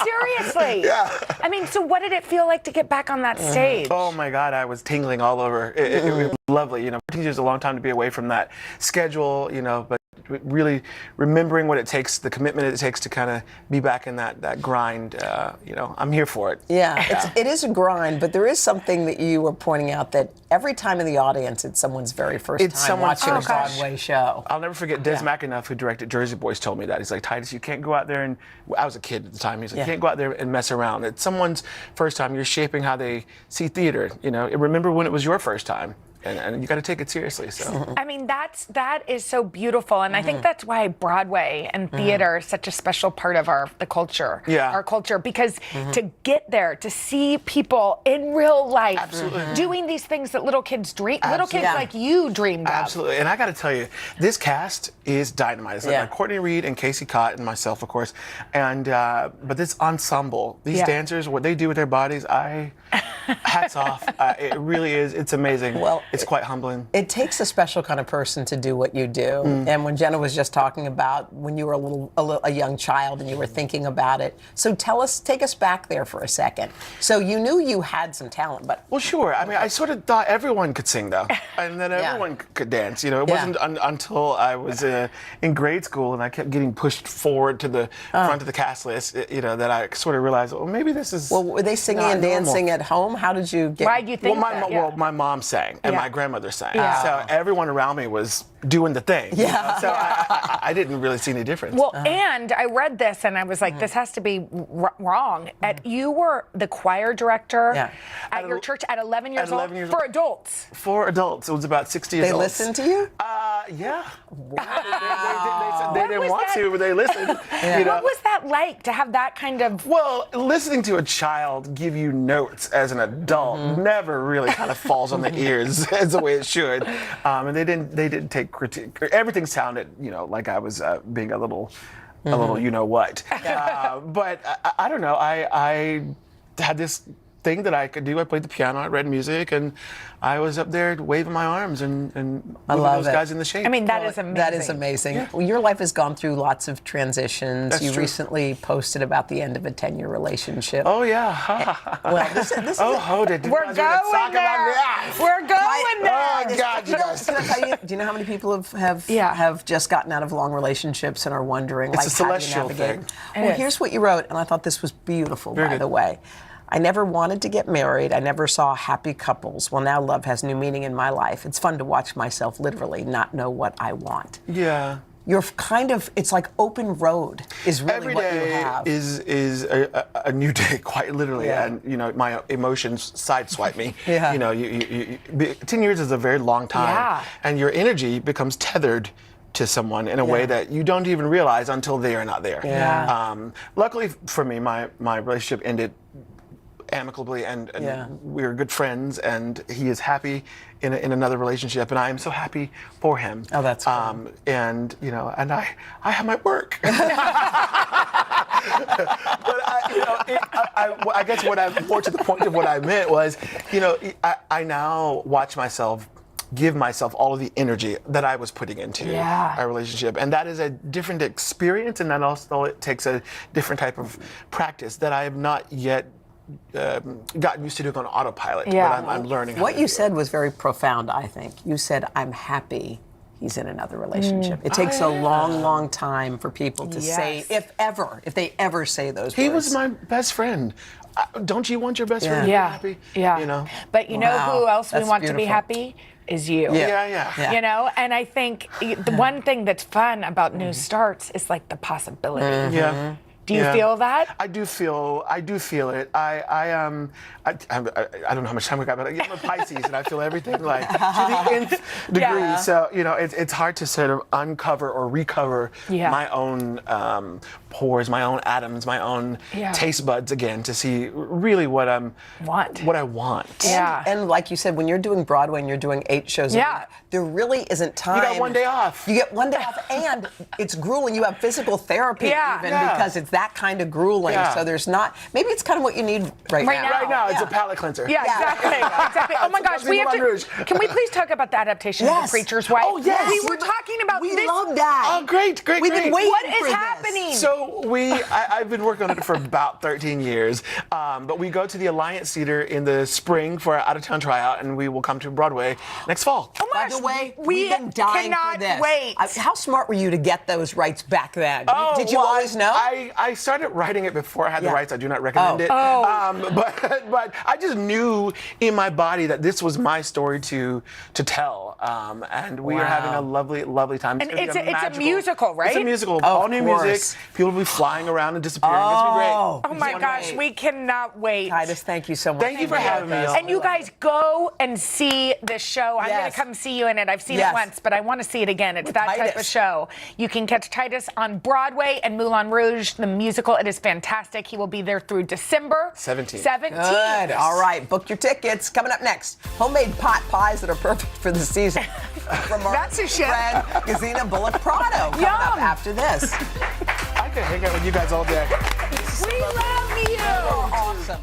Seriously. Yeah. I mean, so what did it feel like to get back on that stage? Oh my God, I was tingling all over. It was lovely. 14 years is a long time to be away from that schedule, but really remembering what it takes, the commitment it takes to kind of be back in that grind. I'm here for it. Yeah, it is a grind, but there is something that you were pointing out that every time in the audience, it's someone's very first time watching a Broadway show. I'll never forget Des McAnuff, who directed Jersey Boys, told me that. He's like, Titus, you can't go out there and, I was a kid at the time, he's like, you can't go out there and mess around. It's someone's first time. You're shaping how they see theater. Remember when it was your first time. And you got to take it seriously. So I mean, that is so beautiful, and I think that's why Broadway and theater is such a special part of the culture. Our culture, because to get there, to see people in real life doing these things that little kids dream, little kids like you dreamed of. Absolutely, and I got to tell you, this cast is dynamite. It's like Courtney Reed and Casey Cott and myself, of course, and but this ensemble, these dancers, what they do with their bodies, hats off. It really is. It's amazing. Well, it's quite humbling. It takes a special kind of person to do what you do. And when Jenna was just talking about when you were a young child and you were thinking about it, so take us back there for a second. So you knew you had some talent, but well, sure. I mean, I sort of thought everyone could sing though, and then everyone could dance. It wasn't until I was in grade school and I kept getting pushed forward to the front of the cast list, that I sort of realized, well, maybe this is. Well, were they singing and dancing at home? How did you get? Why do you think Well, my mom sang and my grandmother sang. So everyone around me was doing the thing. So I didn't really see any difference. Well, and I read this and I was like, this has to be wrong. You were the choir director at your church at 11 years old for adults. For adults. It was about 60 They adults. listened to you? Yeah. They didn't want to, but they listened. What was that like to have that kind of? Well, listening to a child give you notes as an adult never really kind of falls on the ears as the way it should. And they didn't take critique. Everything sounded, like I was being a little you know what. But I don't know. I had this thing that I could do. I played the piano, I read music, and I was up there waving my arms and moving those guys in the shape. I mean, that is amazing. That is amazing. Yeah. Well, your life has gone through lots of transitions. That's you true. Recently posted about the end of a 10-year relationship. Oh, yeah. Well, this is hold it. We're going there. We're going there. Oh, God, you guys. Can I tell you, do you know how many people have just gotten out of long relationships and are wondering, It's a celestial how do you navigate? thing. Well, here's what you wrote, and I thought this was beautiful, by the way. I never wanted to get married. I never saw happy couples. Well, now love has new meaning in my life. It's fun to watch myself literally not know what I want. Yeah. You're it's like open road is really Every what day you have. is a new day, quite literally. And, my emotions sideswipe me. 10 years is a very long time. Yeah. And your energy becomes tethered to someone in a way that you don't even realize until they are not there. Luckily for me, my relationship ended amicably, and we were good friends, and he is happy in another relationship, and I am so happy for him. Oh, that's cool. And and I have my work. But I guess more to the point of what I meant was, I now watch myself give myself all of the energy that I was putting into our relationship. And that is a different experience, and that also it takes a different type of practice that I have not yet gotten used to doing on autopilot, but I'm learning how What to you do said was very profound, I think. You said, I'm happy he's in another relationship. It takes a long, long time for people to say, if they ever say those words. He was my best friend. Don't you want your best friend to be happy? Yeah. But you know who else we want to be happy? Is you. Yeah. And I think the one thing that's fun about new starts is like the possibility. Yeah. Do you feel that? I do feel it. I don't know how much time we got, but I'm a Pisces and I feel everything like to the nth degree. So it's hard to sort of uncover or recover my own pores, my own atoms, my own taste buds again to see really what I want. Yeah. And like you said, when you're doing Broadway and you're doing 8 shows a week, there really isn't time. You got one day off. You get one day off, and it's grueling. You have physical therapy even because it's that kind of grueling. Yeah. So there's not. Maybe it's kind of what you need right now. Right now, it's a palate cleanser. Yeah, exactly. Oh my gosh, we have to. Can we please talk about the adaptation of The Preacher's Wife? Oh, yes. We were talking about We this. love that. Oh, great. We've been waiting What for is this. happening? So I've been working on it for about 13 years, but we go to the Alliance Theater in the spring for our out-of-town tryout, and we will come to Broadway next fall. Oh my By the gosh, way, we we've been dying cannot for this. wait. How smart were you to get those rights back then? Did you well, always know? I started writing it before I had the Yeah. rights. I do not recommend it. But I just knew in my body that this was my story to tell. And we are having a lovely, lovely time. And gonna be it's a musical, right? It's a musical. All new music. People will be flying around and disappearing. It's going to be great. Oh my gosh, we cannot wait. Titus, thank you so much. Thank you for having me. And you guys go and see this show. I'm going to come see you in it. I've seen it once, but I want to see it again. It's that type of show. You can catch Titus on Broadway and Moulin Rouge, the musical. It is fantastic. He will be there through December 17th. Good. All right, book your tickets. Coming up next, homemade pot pies that are perfect for the season. From our That's a show. friend Gezina Bullock Prado. Coming up after this. I could hang out with you guys all day. We love you. You're awesome.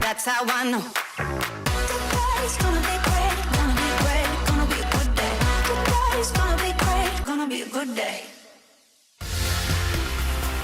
That's how I know. Today's gonna be great, gonna be great, gonna be a good day. Today's gonna be great, gonna be a good day.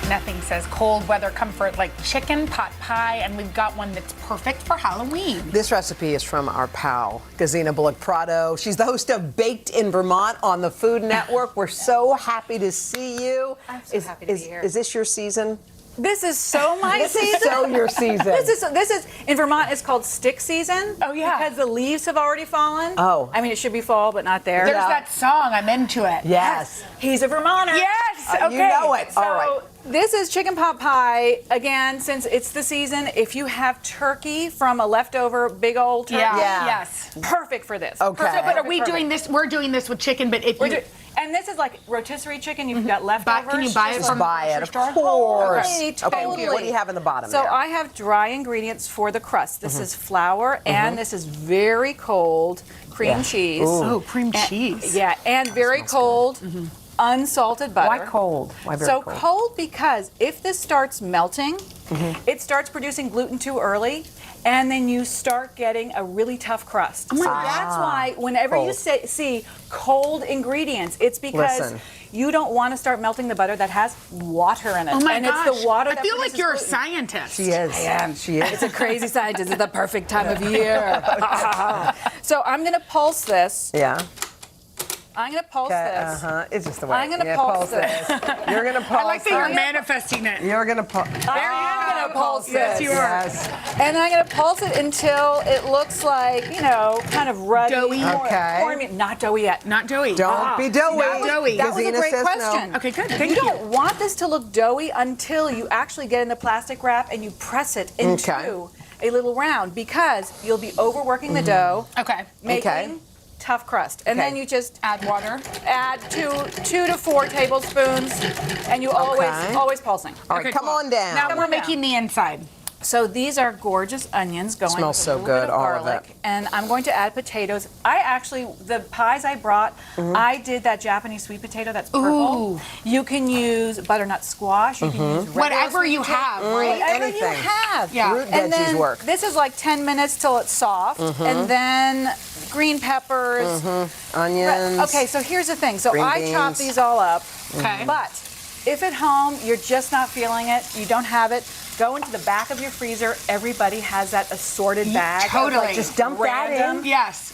Nothing says cold weather comfort like chicken pot pie, and we've got one that's perfect for Halloween. This recipe is from our pal, Gezina Bullock Prado. She's the host of Baked in Vermont on the Food Network. We're so happy to see you. I'm so happy to be here. Is this your season? This is so my This is season. so your season. This is in Vermont. It's called stick season. Oh yeah, because the leaves have already fallen. Oh, I mean it should be fall, but not there. There's that song. I'm into it. Yes. He's a Vermonter. Yes. Okay. You know it. So All right. this is chicken pot pie. Again, since it's the season, if you have turkey from a leftover big old turkey, Yes. perfect for this. Okay. So, but are we Perfect. doing this? We're doing this with chicken, but if you. And this is like rotisserie chicken. You've got leftovers. Can you buy it just from Buy it, the of grocery store? course. Okay, totally. What do you have in the bottom So there? I have dry ingredients for the crust. This is flour, and this is very cold cream cheese. Oh, cream And- cheese. Yeah, and very cold. Unsalted butter. Why cold? Why very so cold? cold because if this starts melting, it starts producing gluten too early, and then you start getting a really tough crust. So that's why whenever you see cold ingredients, it's because Listen. you don't want to start melting the butter that has water in it. Oh my and gosh. it's the water I that feel like produces you're a gluten. scientist. She is. I am. She is. It's a crazy scientist. It's the perfect time of year. So I'm going to pulse this. Yeah. I'm going to pulse this. It's just the way. I'm gonna Yeah, pulse this. You're gonna pulse. I like that you're manifesting it. You're gonna pulse. I'm going to pulse this. Yes, you are. Yes. And I'm going to pulse it until it looks like, kind of ruddy. Doughy. Okay. Not doughy yet. Not doughy. Don't be doughy. Not doughy. That was a Gezina great says no. question. Okay, good. Thank You don't want this to look doughy until you actually get in the plastic wrap and you press it into Okay. a little round, because you'll be overworking the dough. Okay. Making Okay. tough crust. And then Okay. you just add water. Add 2 to 4 tablespoons, and you always pulsing. All right, come on down. Now we're making the inside. So these are gorgeous onions going Smells with so a little good, bit of all of garlic. it. And I'm going to add potatoes. The pies I brought, I did that Japanese sweet potato that's purple. Ooh. You can use butternut squash. You can use regular Whatever sweet you potato. have, right? Whatever you Anything. have. Yeah. Root And veggies then work. this is like 10 minutes till it's soft. And then green peppers. Onions. Okay, so here's the thing. So Green I chop beans. these all up. Okay. But if at home you're just not feeling it, you don't have it, go into the back of your freezer. Everybody has that assorted bag. of, Totally. like, just dump that in. Yes.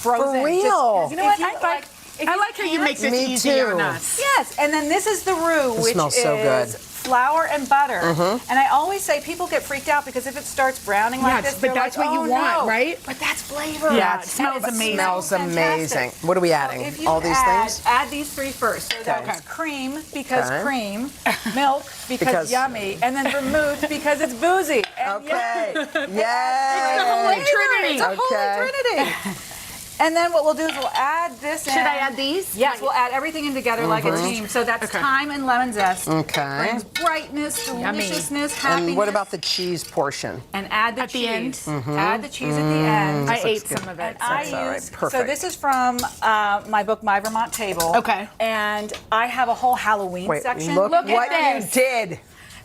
Frozen. For real. Just, You know what? if I like how you make this Me easy too. on us. Yes, and then this is the roux, which smells is so good. flour and butter. And I always say people get freaked out because if it starts browning like Yes, this, but they're that's like, what you "Oh, want, no." right? But that's flavor. Yeah, it And smells amazing. Smells fantastic. amazing. What are we adding? If you All these things? Add these 3 first. So that's cream because Okay. cream, milk because Because- yummy, and then vermouth because it's boozy. And Okay. yay. Yay. The Holy Trinity. It's a holy trinity. And then what we'll do is we'll add this in. Should I add these? Yes, we'll add everything in together like a team. So that's thyme and lemon zest. Okay. Brings brightness, deliciousness, And happiness. what about the cheese portion? And add the At the end? cheese. Add the cheese at the end. I ate some of it. And I all right. use, so Perfect. this is from my book, My Vermont Table. Okay. And I have a whole Halloween Wait, section. look at what this. you did.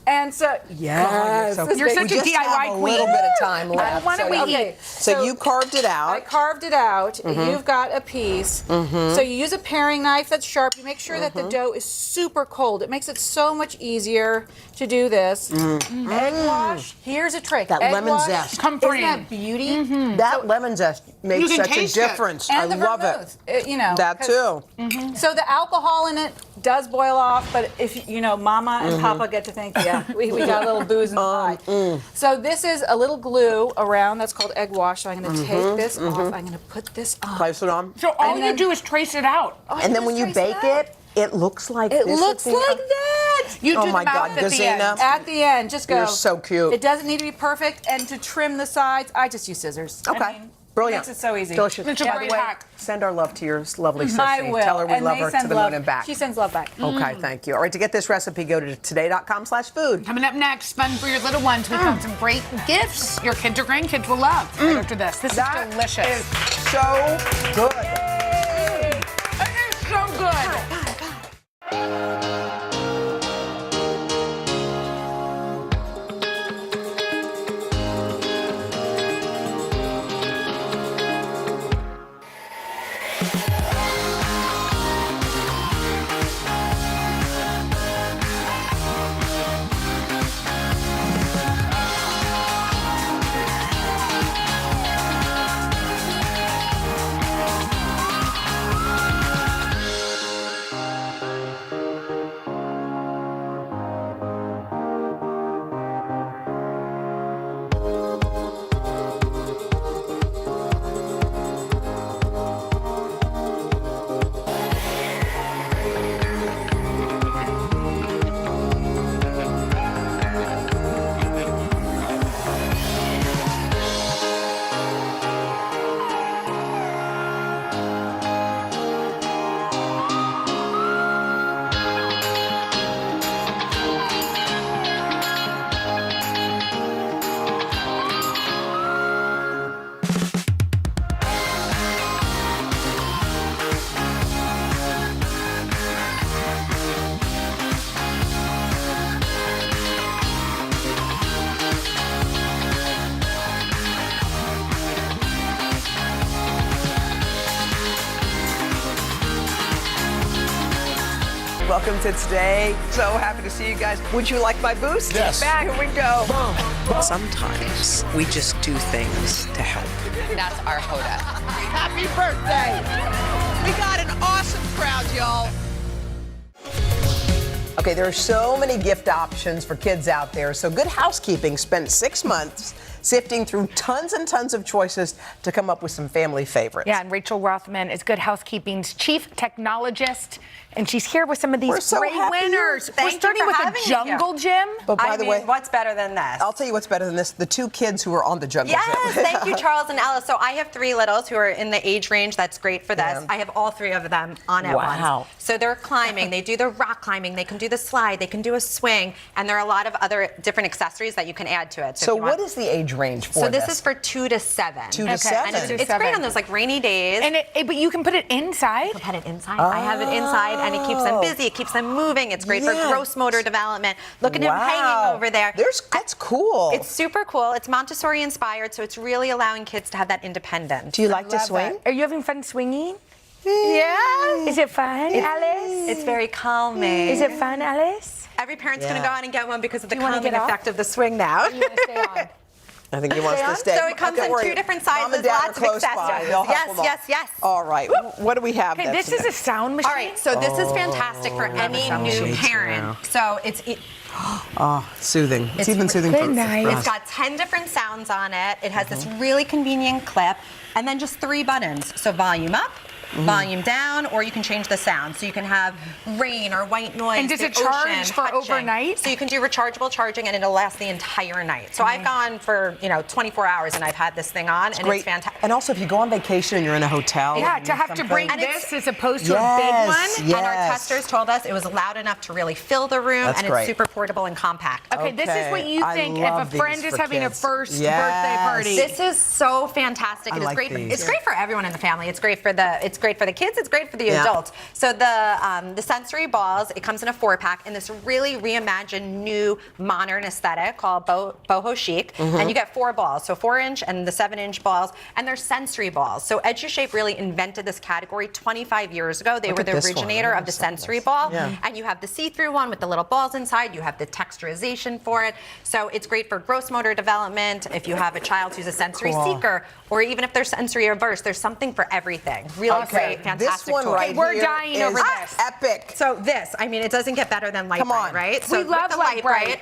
And so, Yes. You're such we a just DIY have a queen. little bit of time left. Why don't we okay, eat? So you carved it I out. carved it out. You've got a piece. So you use a paring knife that's sharp. You make sure that the dough is super cold. It makes it so much easier to do this. Egg wash. Here's a trick. That Egg lemon wash. zest. Comforting. Isn't that beauty? That lemon zest makes You can such a taste it. difference. I And the love vermouth. it. You know That 'cause- too. So the alcohol in it does boil off, but if you know, Mama and Papa get to think, yeah, we got a little booze in the pie. So this is a little glue around that's called egg wash. So I'm going to take this off. I'm going to put this on. Place it on. So all And you then- do is trace it out. And then when you bake it, it looks like It this. looks at the like end. that. You Oh do my the mouth God, at the end. Gezina. At the end, just go. You're so cute. It doesn't need to be perfect, and to trim the sides, I just use scissors. Okay. I mean, Brilliant. Makes it so easy. Delicious. It's a By great the way, hack. send our love to your lovely sissy. I will. Tell her we and love they her to send the love. moon and back. She sends love back. Okay, thank you. All right, to get this recipe, go to today.com/food. Coming up next, fun for your little ones. We found some great gifts your kids or grandkids will love right after this. This That is delicious. is so good. It is so good. Welcome to Today. So happy to see you guys. Would you like my boost? Yes. Back, here we go. Sometimes we just do things to help. That's our Hoda. Happy birthday. We got an awesome crowd, y'all. Okay, there are so many gift options for kids out there. So Good Housekeeping spent 6 months sifting through tons and tons of choices to come up with some family favorites. Yeah, and Rachel Rothman is Good Housekeeping's chief technologist. and she's here with some of these We're so great happy. winners. Thank We're you starting for with a having me jungle here. gym. But by the way, what's better than this? I'll tell you what's better than this. The 2 kids who are on the jungle Yes, gym. thank you, Charles and Alice. So I have 3 littles who are in the age range that's great for this. Yeah. I have all 3 of them on at Wow. once. So they're climbing, they do the rock climbing, they can do the slide, they can do a swing, and there are a lot of other different accessories that you can add to it. So if you want- what is the age range for So this is for 2 to 7. 2 to 7. And it's great on those like rainy days. And but you can put it inside. You can put it inside. I have it inside, and it keeps them busy. It keeps them moving. It's great for Yeah. gross motor development. Look at him Wow. hanging over there. That's cool. It's super cool. It's Montessori inspired, so it's really allowing kids to have that independence. Do you like to swing? Are you having fun swinging? Yeah. Is it fun, Alice? It's very calming. Is it fun, Alice? Every parent's Yeah. going to go out and get one because of the Do you wanna calming get off? effect of the swing now. I think he wants to stay. So it comes Don't in worry. 2 different Mom sizes, and Dad lots are of close by. accessories. They'll help Yes, them yes, out. yes. All right. What do we have? Okay, this is a sound machine. All right, so this is fantastic for any new parent. So it's Soothing. It's even soothing for It's got 10 different sounds on it. It has this really convenient clip, and then just 3 buttons. So volume up, volume down, or you can change the sound. So you can have rain or white noise. And does the it charge ocean, for touching. overnight? So you can do rechargeable charging, and it'll last the entire night. So I've gone for 24 hours, and I've had this thing on, and Great. it's fantastic. And also, if you go on vacation and you're in a hotel. Yeah, to have to bring And it's- this as opposed to a big one. And our testers told us it was loud enough to really fill the room, That's and great. it's super portable and compact. Okay, this is what you I think if love a friend these is for having kids. a first Yes. birthday party. This is so fantastic. I It is like great. these. It's great for everyone in the family. It's great for the kids. It's great for the Yeah. adults. So the sensory balls, it comes in a 4-pack in this really reimagined new modern aesthetic called boho chic, and you get 4 balls. So 4-inch and the 7-inch balls, and they're sensory balls. So EduShape really invented this category 25 years ago. They Look were at the this one. originator I of the saw this. sensory ball, Yeah. and you have the see-through one with the little balls inside. You have the texturization for it. So it's great for gross motor development. If you have a child who's a sensory Cool. seeker, or even if they're sensory averse, there's something for everything. Really great, fantastic This one toy. right We're here dying is over this. epic. So this, I mean, it doesn't get better than Light Come Bright, on. right? So We love with the Light Bright.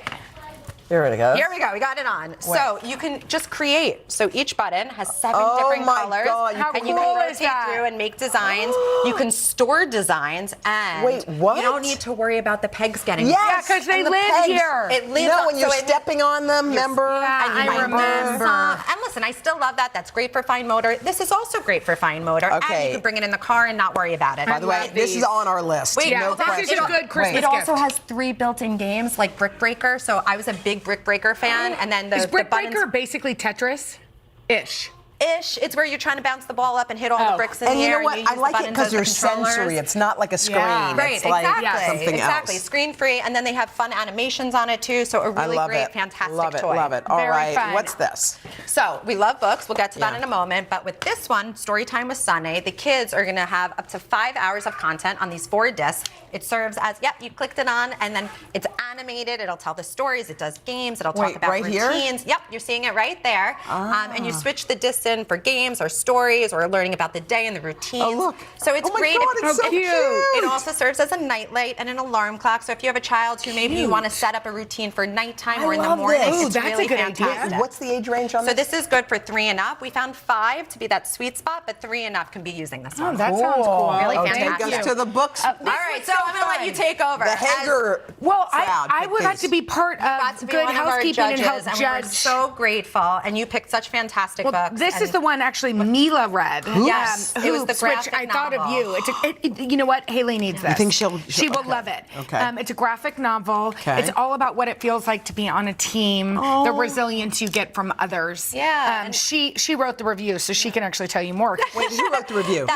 Here it goes. Here we go. We got it on. So you can just create. So each button has 7 Oh different my colors, God, How and you cool can is rotate that? through and make designs. You can store designs, and Wait, what? you don't need to worry about the pegs getting. Yes, Yeah, 'cause they and the live pegs. here. It lives No, on, when you're so it- stepping on them, remember? Yeah, and you I might burn remember. some. And listen, I still love that. That's great for fine motor. This is also great for fine motor. And Okay. you can bring it in the car and not worry about it. By the way, this is on our list. Wait, Yeah, no this is question. a good Christmas It also gift. has 3 built-in games like Brick Breaker. So I was a big Brick Breaker fan, and then Is Brick buttons. Breaker basically Tetris-ish? Ish. It's where you're trying to bounce the ball up and hit all the bricks in And the you air. know what? And I use like the it buttons because as the they're controllers. sensory. It's not like a screen. Yeah. Right, It's like exactly. something exactly. else. Screen free, and then they have fun animations on it too. So a I really love great, it. fantastic Love it. toy. Love it. All Very right. fun. What's this? So we love books. We'll get to that Yeah. in a moment. But with this one, Storytime with Sunny, the kids are going to have up to 5 hours of content on these 4 discs. It serves as, you clicked it on, and then it's animated. It'll tell the stories. It does games. It'll talk Wait, about right here? routines. Yep, you're seeing it right there. And you switch the discs in for games or stories or learning about the day and the routines. Oh, look. So it's Oh my great. God, it's so cute. It also serves as a nightlight and an alarm clock. So if you have a child who maybe you want to set up a routine for nighttime or in the love morning, this. Ooh, it's that's a really good idea. fantastic. What's the age range on So this? this is good for 3 and up. We found 5 to be that sweet spot, but 3 and up can be using this one. Oh, that sounds cool. Really Okay, fantastic. take us to the books. All right, so I'm going to let you take over. The As- Hager Well, crowd I picked would like these. to be part got of to be good one of our housekeeping and judges, help we were judge. so grateful, and you picked such fantastic Well, books. this is and- the one actually Mila read. Yes, it was the Hoops, which graphic I thought of novel. you. You know what? Haley needs this. think she'll She will okay. love it. Okay. It's a graphic novel. Okay. It's all about what it feels like to be on a team, the resilience you get from others. Yeah, and- She wrote the review, so she can actually tell you more. Wait, who wrote the review?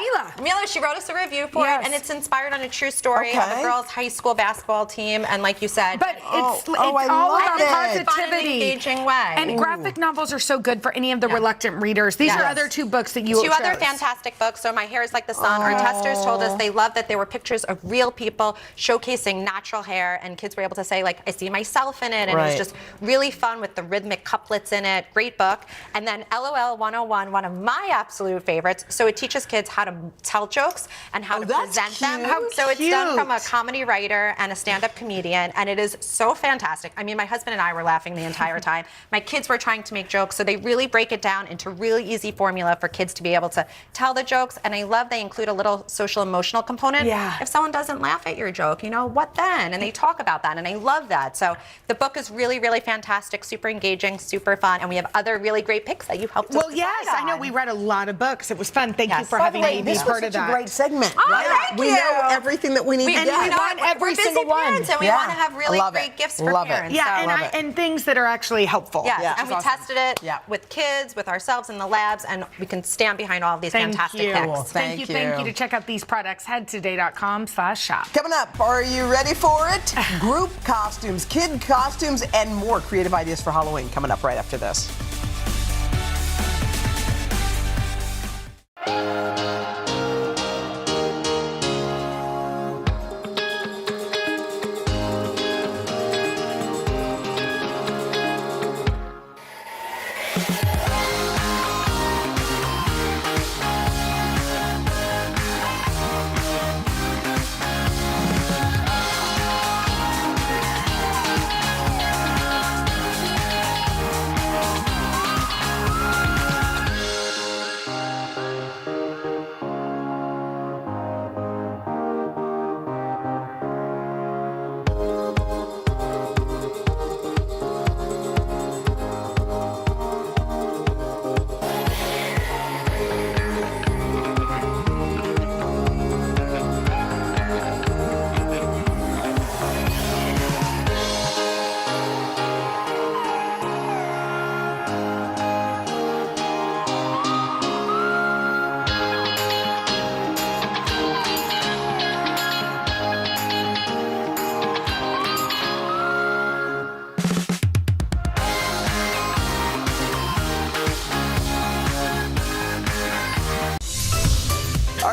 Mila, she wrote us a review for Yes. it, and it's inspired on a true story of Okay. a girls' high school basketball team, and like you said, But it's I all love about it. fun and positivity. engaging way. And graphic novels are so good for any of the reluctant readers. These are Yes. other 2 books that you 2 chose. other fantastic books. So My Hair is Like the Sun. Our testers told us they loved that there were pictures of real people showcasing natural hair, and kids were able to say, like, I see myself in it, and it Right. was just really fun with the rhythmic couplets in it. Great book. And then LOL 101, one of my absolute favorites. So it teaches kids how to tell jokes and how to that's present them. cute. How So it's done from a cute. comedy writer and a stand-up comedian, and it is so fantastic. I mean, my husband and I were laughing the entire time. My kids were trying to make jokes, so they really break it down into really really easy formula for kids to be able to tell the jokes. And I love they include a little social emotional component. Yeah. If someone doesn't laugh at your joke, what then? And they talk about that, and I love that. So the book is really, really fantastic, super engaging, super fun, and we have other really great picks that you helped us Well, yes, I know we read a lot of books. It was fun. Thank you for having me be this part was of such that. a great segment. Oh, right? thank We you. know everything that we need to and get. we want every we're busy single one. parents, and we want to have really great gifts for parents. Yeah, So. and things that are actually helpful. Yeah, and we Awesome. tested it with kids, with ourselves in the labs, and we can stand behind all of these fantastic picks. Thank you. To check out these products, head to today.com/shop. Coming up, are you ready for it? Group costumes, kid costumes, and more creative ideas for Halloween coming up right after this.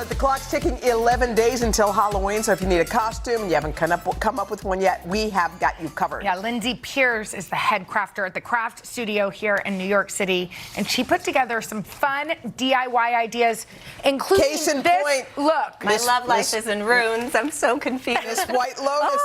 The clock's ticking 11 days until Halloween, so if you need a costume and you haven't come up with one yet, we have got you covered. Yeah, Lindsay Pierce is the head crafter at the Craft Studio here in New York City, and she put together some fun DIY ideas, including Case in this point. look. My love life is in ruins. I'm so confused. This White Lotus.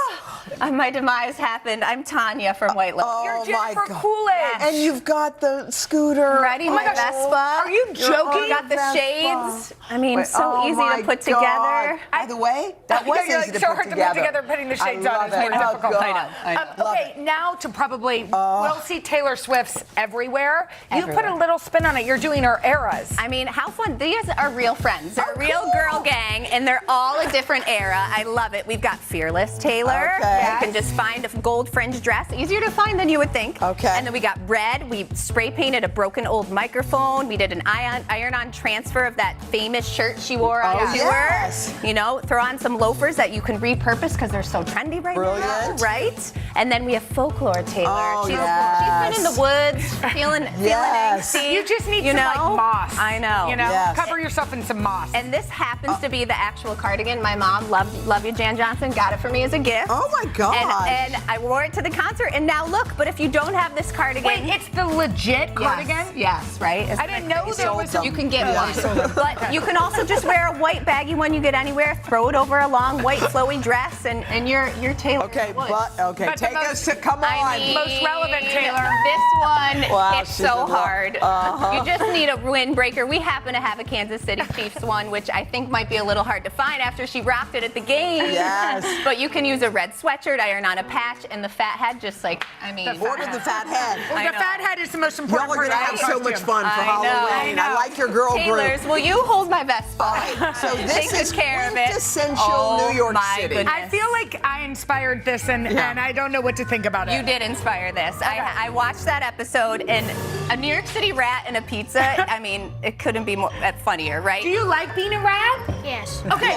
My demise happened. I'm Tanya from White Lotus. Oh, You're my Jennifer God. Coolidge. And you've got the scooter. Ready, Oh my my gosh. Vespa. Are you joking? Got the Vespa. shades. I mean, Wait, so oh easy my to put God. together. By the way, that was You're easy like to so put hard together. to put together. Putting the shades on is love more it. Oh, difficult. God. I know. Okay, now to probably we'll see Taylor Swift's everywhere. You put a little spin on it. You're doing her eras. I mean, how fun. These are real friends. They're a real girl gang, and they're all a different era. I love it. We've got Fearless Taylor. Okay. You can just find a gold fringe dress. Easier to find than you would think. Okay. And then we got Red. We spray painted a broken old microphone. We did an iron-on transfer of that famous shirt she wore on tour. yes. You know, throw on some loafers that you can repurpose because they're so trendy right now. Brilliant. Right? And then we have Folklore Taylor. Oh, she's yes. been in the woods, feeling Yes. angsty. You just need some like moss. I know. You know, Yes. cover yourself in some moss. And this happens to be the actual cardigan. My mom, love you, Jan Johnson, got it for me as a gift. Oh, my God. And I wore it to the concert. And now look, but if you don't have this cardigan. Wait, it's the legit cardigan? Yes, right? I didn't know there was You can get one. But you can also just wear a white baggy one you get anywhere, throw it over a long white flowy dress, and you're Taylor. Okay, Woods. but But take the us to come on. I mean, Most relevant, Taylor. This one, Wow, it's she's so in love. hard. Uh-huh. You just need a windbreaker. We happen to have a Kansas City Chiefs one, which I think might be a little hard to find after she rocked it at the game. Yes. But you can use a red sweatshirt, iron on a patch, and the fat head just like, I mean. Order the fat head. Well, the fat head is the most important Y'all are part going of to the have so much fun for I know. Halloween. I like your girl Taylor's, group. will you hold my Vespa? All right, so this Take is good care of it. quintessential New York my City. Goodness. I feel like I inspired this, and I don't know what to think about it. You did inspire this. I watched that episode, and a New York City rat and a pizza. I mean, it couldn't be more funnier, right? Do you like being a rat? Yes. Okay.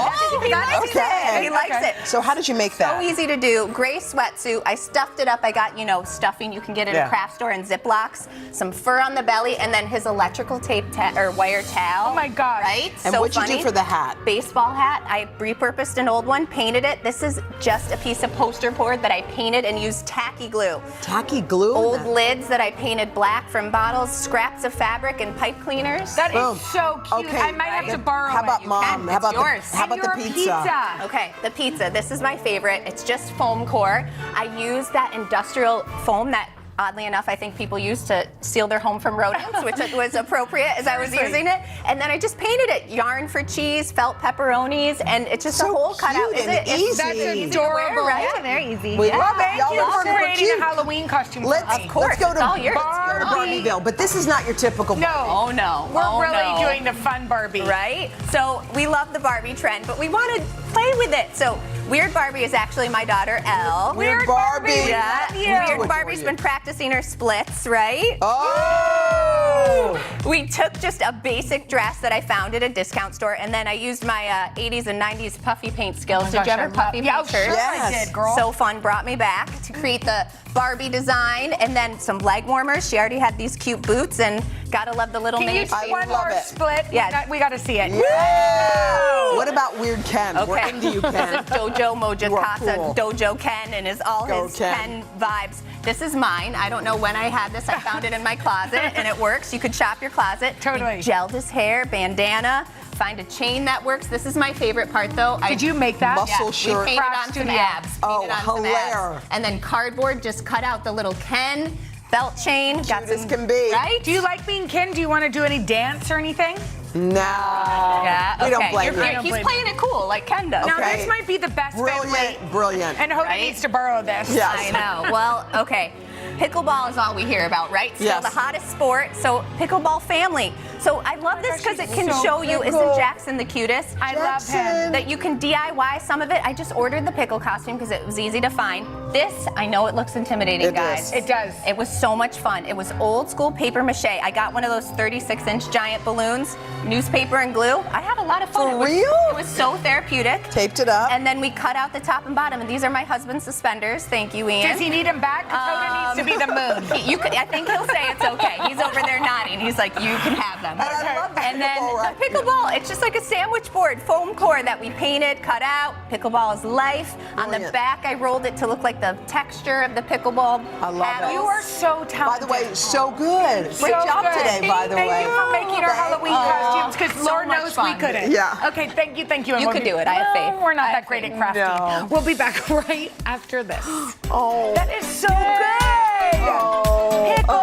He likes it. He likes it. So how did you make that? So easy to do. Gray sweatsuit. I stuffed it up. I got, stuffing you can get at a craft store in Ziplocs, some fur on the belly, and then his electrical tape or wire towel. Oh my God. Right? And so what'd you funny. do for the hat? Baseball hat. I repurposed an old one, painted it. This is just a piece of poster board that I painted and used tacky glue. Tacky glue? Old lids that I painted black from bottles, scraps of fabric, and pipe cleaners. That Boom. is so cute. Okay. I might have to borrow How about it. mom? How about yours. the, how about the And your pizza? Okay, the pizza. This is my favorite. It's just foam core. I use that industrial foam that oddly enough, I think people used to seal their home from rodents, which was appropriate as I was using it. And then I just painted it. Yarn for cheese, felt pepperonis, and it's just a whole cutout. cute and easy. That's easy to wear, adorable. right? Yeah, very easy. We Yeah. love it. Thank Y'all you are for super creating cute. a Halloween costume. Let's for me. let's go to Barbie. Barbieville, but this is not your typical. No. Oh no. We're really no. doing the fun Barbie. Right? So we love the Barbie trend, but we want to play with it. So Weird Barbie is actually my daughter, Elle. Weird Barbie. Yeah. We love you. Weird Barbie's been practicing her splits, right? Oh! We took just a basic dress that I found at a discount store, and then I used my 80s and 90s puffy paint skills. Oh my Did you gosh, ever I puffy love- paint Yeah, shirts? sure I did, girl. So fun, brought me back to create the Barbie design, and then some leg warmers. She already had these cute boots, and gotta love the little Can mini you do one more split? Yeah. We got to see it. Yeah. What about Weird Ken? Okay. We're into you, Ken. This is Dojo Moja You are Casa cool. Dojo Ken, and is all Go, his Ken. Ken vibes. This is mine. I don't know when I had this. I found it in my closet, and it works. You could shop your closet. Totally. We gelled his hair, bandana. Find a chain that works. This is my favorite part, though. Did you make that? Muscle We shirt. painted Craft on some studio. abs. Oh, Painted on some hilarious. abs. And then cardboard, just cut out the little Ken belt chain. Got Cute as some, can be. right? Do you like being Ken? Do you want to do any dance or anything? No. Yeah, We don't okay. blame you. He's blame playing it cool, like Ken does. Now, Okay. this might be the best fit weight. Brilliant. Brilliant. And Hope Right? needs to borrow this. Yes. I know. Well, okay. Pickleball is all we hear about, right? Still Yes. the hottest sport. So pickleball family. So I love this because it can so show you, pickle. isn't Jackson the cutest? I love him. That you can DIY some of it. I just ordered the pickle costume because it was easy to find. This, I know it looks intimidating, It guys. is. It does. It was so much fun. It was old school paper mache. I got one of those 36-inch giant balloons, newspaper and glue. I had a lot of fun. For It was- real? It was so therapeutic. Taped it up. And then we cut out the top and bottom. And these are my husband's suspenders. Thank you, Ian. Does he need him back? Hoda needs to be the moon. I think he'll say it's okay. He's over there nodding. He's like, you can have them. And I love the And then pickleball, right? the pickleball, it's just like a sandwich board, foam core that we painted, cut out. Pickleball is life. On the Brilliant. back, I rolled it to look like the texture of the pickleball. I love it. paddles. You are so By talented. the way, so good. Great So job good. today, by the way. Thank you for making our Halloween costumes, because so Lord much knows we fun. couldn't. Yeah. Okay, thank you. And You we'll could be- do it. I have faith. We're not I that have great faith. at crafting. No. We'll be back right after this. Oh. That is so good. Oh. Pickle.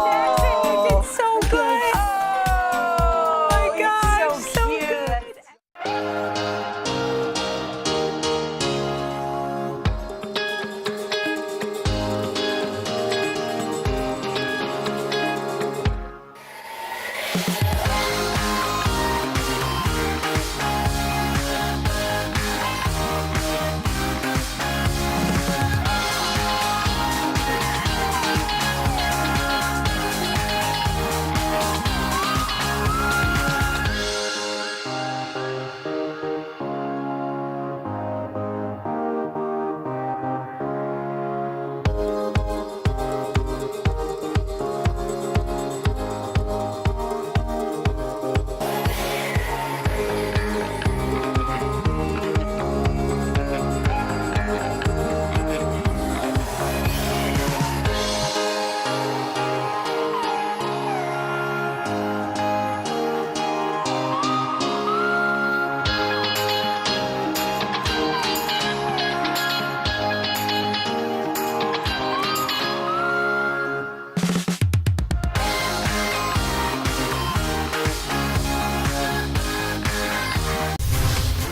Jackson, you did so good. Oh my gosh. So cute.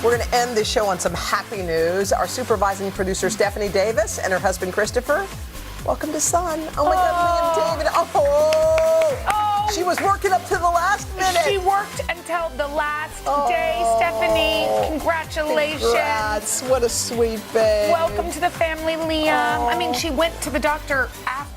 We're going to end this show on some happy news. Our supervising producer, Stephanie Davis, and her husband, Christopher. Welcome to Sun. Oh my God, Lee and David. Oh. She was working up to the last minute. She worked until the last day, Stephanie. Congratulations. Congrats. What a sweet babe. Welcome to the family, Liam. I mean, she went to the doctor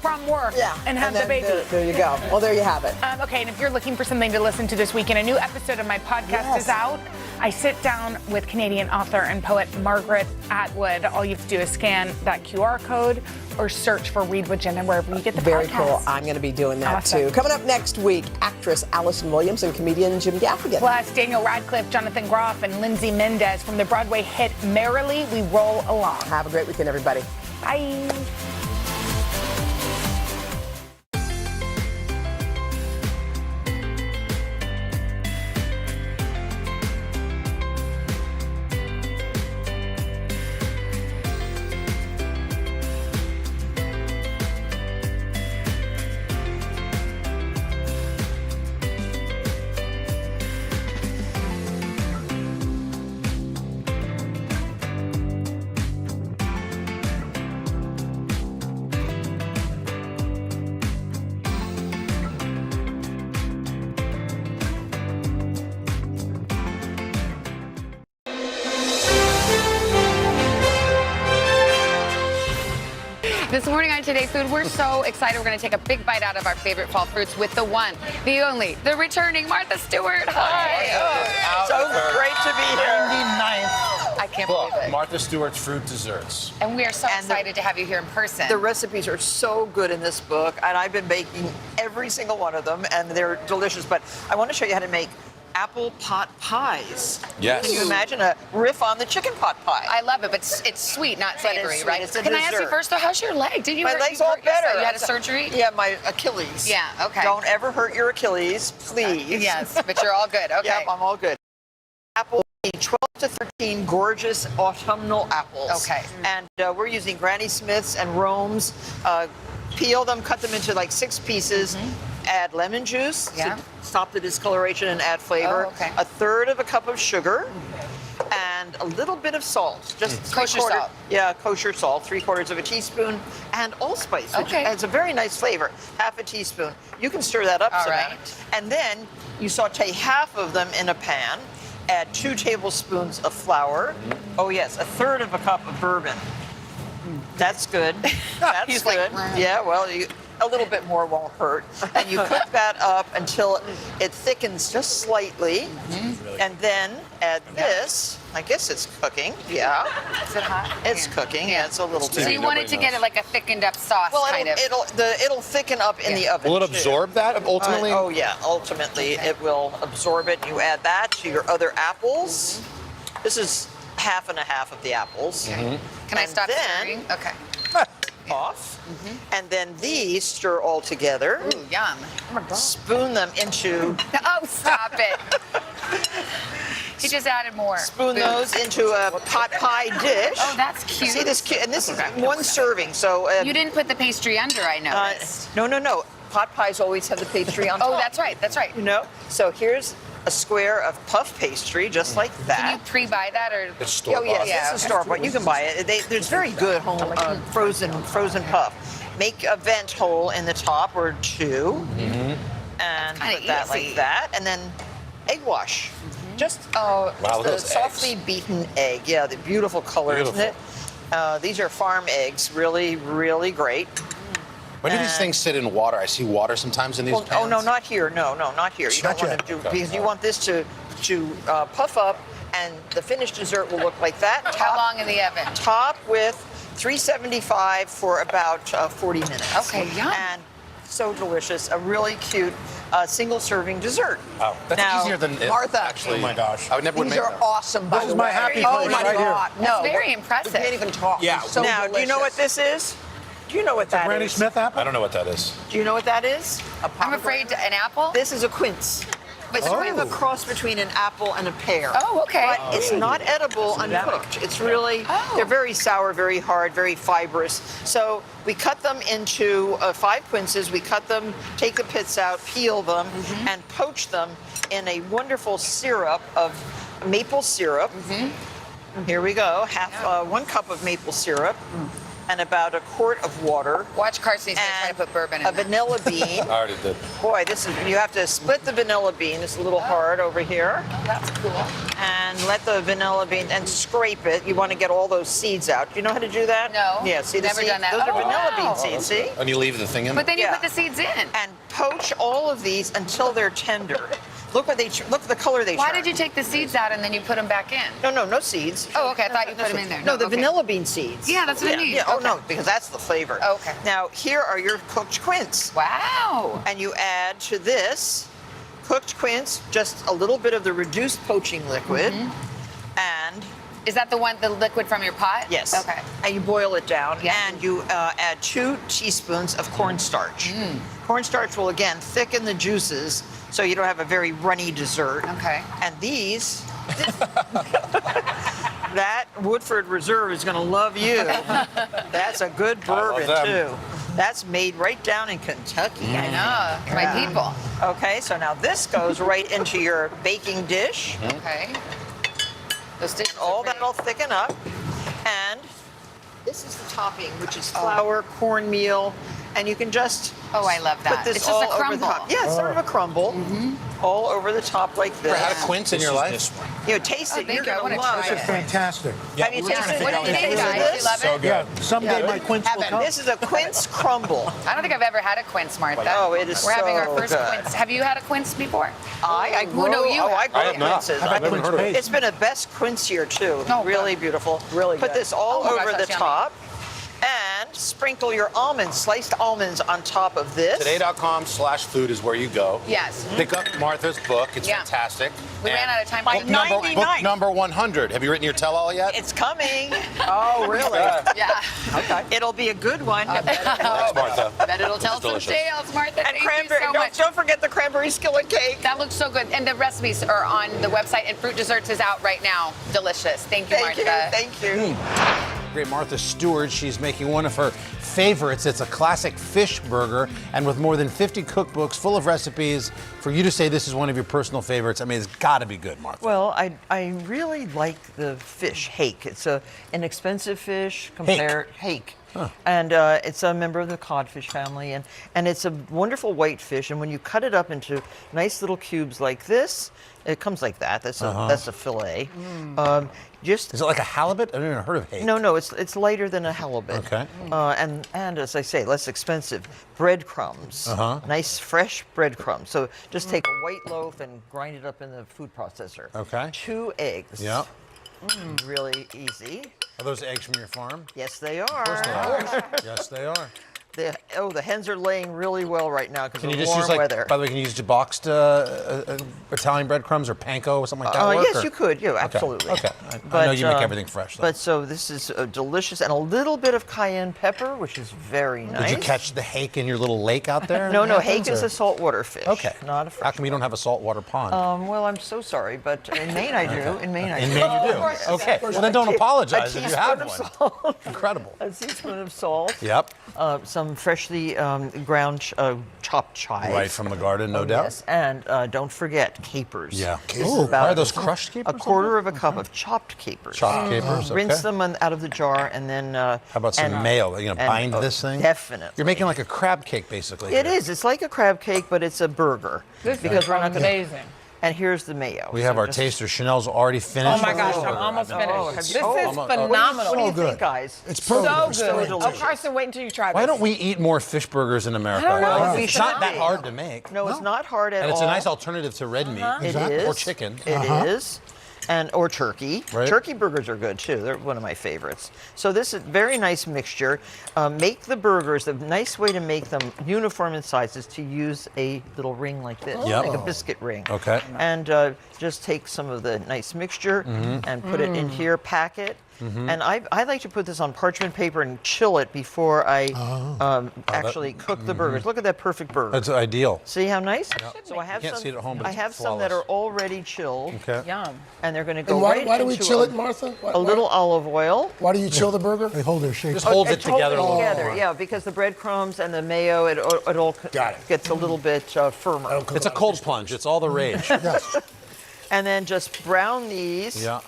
from work and had the then baby. There you go. Well, there you have it. Okay, and if you're looking for something to listen to this weekend, a new episode of my podcast is out. I sit down with Canadian author and poet Margaret Atwood. All you have to do is scan that QR code or search for Read with Jenna wherever you get the Very podcast. cool. I'm going to be doing that Awesome. too. Coming up next week, actress Allison Williams and comedian Jim Gaffigan. Plus, Daniel Radcliffe, Jonathan Groff, and Lindsay Mendez from the Broadway hit Merrily We Roll Along. Have a great weekend, everybody. Bye. This morning on Today Food, we're so excited. We're going to take a big bite out of our favorite fall fruits with the one, the only, the returning Martha Stewart. Hi. So great to be here. I can't believe it. Martha Stewart's Fruit Desserts. And we are so excited to have you here in person. The recipes are so good in this book, and I've been baking every single one of them, and they're delicious. But I want to show you how to make apple pot pies. Yes. Can you imagine a riff on the chicken pot pie? I love it, but it's sweet, not But it's savory, sweet. right? It's a Can I ask you dessert. first, though, how's your leg? Did you My hurt- leg's you all hurt yourself? better. You had a surgery? Yeah, my Achilles. Yeah, okay. Don't ever hurt your Achilles, please. Yes, but you're all good. Okay. Yep, I'm all good. Apple, 12 to 13 gorgeous autumnal apples. Okay. And we're using Granny Smiths and Rome's. Peel them, cut them into like 6 pieces. Add lemon juice to stop the discoloration and add flavor. Oh, okay. A third of a cup of sugar. And a little bit of salt, just Kosher salt. Yeah, kosher salt, 3/4 of a teaspoon, and allspice, which adds a very nice flavor. Half a teaspoon. You can stir that up All some, right. and then you saute half of them in a pan. Add 2 tablespoons of flour. Oh yes, a third of a cup of bourbon. That's good. That's He's good. like, Yeah, well, a little bit more won't hurt. And you cook that up until it thickens just slightly. And then add this. I guess it's cooking. Yeah. Is it hot? It's cooking. Yeah, it's a little bit. So you wanted to get it like a thickened up sauce, Well, kind of. it'll thicken up in the oven. Will it too. absorb that ultimately? Oh yeah, ultimately it will absorb it. You add that to your other apples. This is half and a half of the apples. Can I stop stirring? Okay. Off. And then these stir all together. Ooh, yum. Spoon them into. Oh, stop it. He just added more. Spoon those into a pot pie dish. Oh, that's cute. See this cute, and this is one serving. So You didn't put the pastry under, I noticed. No. Pot pies always have the pastry on top. Oh, that's right. That's right. You know. So here's a square of puff pastry, just like that. Can you pre-buy that or? It's store-bought. Oh yes, it's a store-bought. You can buy it. There's very good home frozen puff. Make a vent hole in the top or 2, and put that like that, and then egg wash. Just those a softly beaten egg. Yeah, the beautiful color, isn't it? These are farm eggs, really, really great. When do these things sit in water? I see water sometimes in these pans. Oh no, not here. No, not here. You don't want to do because you want this to puff up, and the finished dessert will look like that. How long in the oven? Top with 375 for about 40 minutes. Okay, yum. And so delicious. A really cute single serving dessert. Wow, that's Now, easier than Martha. Actually, oh my gosh, I would never would These make are that. awesome. By This the is my way. happy Oh place my right here. God! That's No, very impressive. We can't even talk. Yeah. It's so now, do you know what this is? Do you know what that is? Granny Smith apple? I don't know what that is. Do you know what that is? I'm afraid an apple? This is a quince. It's kind of a cross between an apple and a pear. Oh, okay. But it's not edible uncooked. It's really, they're very sour, very hard, very fibrous. So we cut them into 5 quinces. We cut them, take the pits out, peel them, and poach them in a wonderful syrup of maple syrup. Here we go. 1 cup of maple syrup. And about a quart of water. Watch Carson's gonna try to put bourbon in a vanilla bean. I already did. Boy, you have to split the vanilla bean. It's a little hard over here. Oh, that's cool. And let the vanilla bean, and scrape it. You want to get all those seeds out. Do you know how to do that? No. Yeah, see the Never seed? done that. Those are Oh, vanilla wow. bean seeds, see? And you leave the thing in? But then you Yeah. put the seeds in. And poach all of these until they're tender. Look at the color they Why turn. did you take the seeds out and then you put them back in? No seeds. Oh, okay. I thought you put them in there. No, the okay. vanilla bean seeds. Yeah, that's what I need. Yeah. Oh Okay. no, because that's the flavor. Okay. Now here are your cooked quince. Wow. And you add to this cooked quince just a little bit of the reduced poaching liquid, and is that the liquid from your pot? Yes. Okay. And you boil it down, Yeah. and you add 2 teaspoons of cornstarch. Cornstarch will again thicken the juices, so you don't have a very runny dessert. Okay. And these. That Woodford Reserve is going to love you. That's a good bourbon, too. That's made right down in Kentucky. I know. My people. Okay, so now this goes right into your baking dish. Okay. Those dishes All that'll thicken up. And this is the topping, which is flour, cornmeal, And you can just I love that. put this It's just all a over the crumble. top. Yeah, it's sort of a crumble. All over the top like this. Ever had a quince in your life? You know, taste it. thank You're you. I going to wanna love try it. it. Fantastic. Have you tasted What do you think, guys? this? You love it? Yeah, someday my quince will come. This is a quince crumble. I don't think I've ever had a quince, Martha. Oh, it is We're having our so first good. quince. Have you had a quince before? I Well, no, grow. you Oh, have. I grow I have not. quinces. I've never heard of it. It's been a best quince year too. No, Really beautiful. Really Put good. this all Oh my gosh, over the that's yummy. top. And sprinkle your almonds, sliced almonds on top of this. Today.com/food is where you go. Yes. Pick up Martha's book. It's Yeah. fantastic. We ran out of time. By Book number, 99. book number 100. Have you written your tell-all yet? It's coming. Oh, really? Yeah. Okay. It'll be a good one. Thanks, Martha. I bet it'll tell some delicious. tales, Martha. And Thank cranberry. you so much. Don't forget the cranberry skillet cake. That looks so good. And the recipes are on the website, and Fruit Desserts is out right now. Delicious. Thank you, Thank you. Martha. Thank you. Great Martha Stewart. She's making one of her favorites. It's a classic fish burger, and with more than 50 cookbooks full of recipes, for you to say this is one of your personal favorites, I mean, it's got to be good, Martha. Well, I really like the fish hake. It's an inexpensive fish hake. Huh. And it's a member of the codfish family, and it's a wonderful white fish. And when you cut it up into nice little cubes like this, it comes like that. That's a fillet. Is it like a halibut? I've never heard of hake. No, it's lighter than a halibut. Okay. And as I say, less expensive. Breadcrumbs. Nice fresh breadcrumbs. So just take a white loaf and grind it up in the food processor. Okay. 2 eggs. Yep. Really easy. Are those eggs from your farm? Yes, they are. Of course they are. Yes, they are. The hens are laying really well right now because Can of you just warm use, like, weather. by the way, can you use boxed Italian breadcrumbs or panko or something like that? Work, Yes, or? you could. Yeah, Okay, absolutely. Okay. I know you make everything fresh, though. But so this is delicious, and a little bit of cayenne pepper, which is very nice. Did you catch the hake in your little lake out there? No, Happens, hake is or- a saltwater fish. Okay. Not a fresh. How come you don't have a saltwater pond? Well, I'm so sorry, but in Maine I do. In Maine I do. In Maine you do. Okay. Well, then don't apologize if you have one. Salt. Incredible. A teaspoon of salt. Yep. Some freshly ground chopped chives. Right from the garden, no doubt. Yes, and don't forget capers. Yeah. This Ooh, is about are those crushed capers? A quarter of a cup of chopped capers. Chopped capers, okay. Rinse them out of the jar, and then. How about some mayo? Are you gonna bind this thing? Definitely. You're making like a crab cake, basically. It is. It's like a crab cake, but it's a burger. Because we're not gonna. amazing. And here's the mayo. We have our taster. Chanel's already finished. Oh my gosh, with I'm the almost burger. finished. This is phenomenal. What do you think, guys? It's So perfect. good. delicious. Oh, Carson, wait until you try this. Why don't we eat more fish burgers in America? I don't know. Well, we It's not should that be. hard to make. No, it's not hard at all. And it's a nice alternative to red meat. It is. Or chicken. It is. Or turkey. Right. Turkey burgers are good too. They're one of my favorites. So this is a very nice mixture. Make the burgers. The nice way to make them uniform in size is to use a little ring like this, Yep. like a biscuit ring. Okay. And just take some of the nice mixture and put it in here, pack it. And I like to put this on parchment paper and chill it before I actually cook the burgers. Look at that perfect burger. That's ideal. See how nice? So I have You can't some. see it at home, but I it's have some that are flawless. already chilled. Okay. Yum. And they're going to go And why, right why do we into chill a, it, Martha? a little olive oil. Why do you chill the burger? They hold their shape. Just hold it together a little Together, more. yeah, because the breadcrumbs and the mayo, it all gets a little bit firmer. It's a cold plunge. It's all the rage. Yes. And then just brown these. Yeah.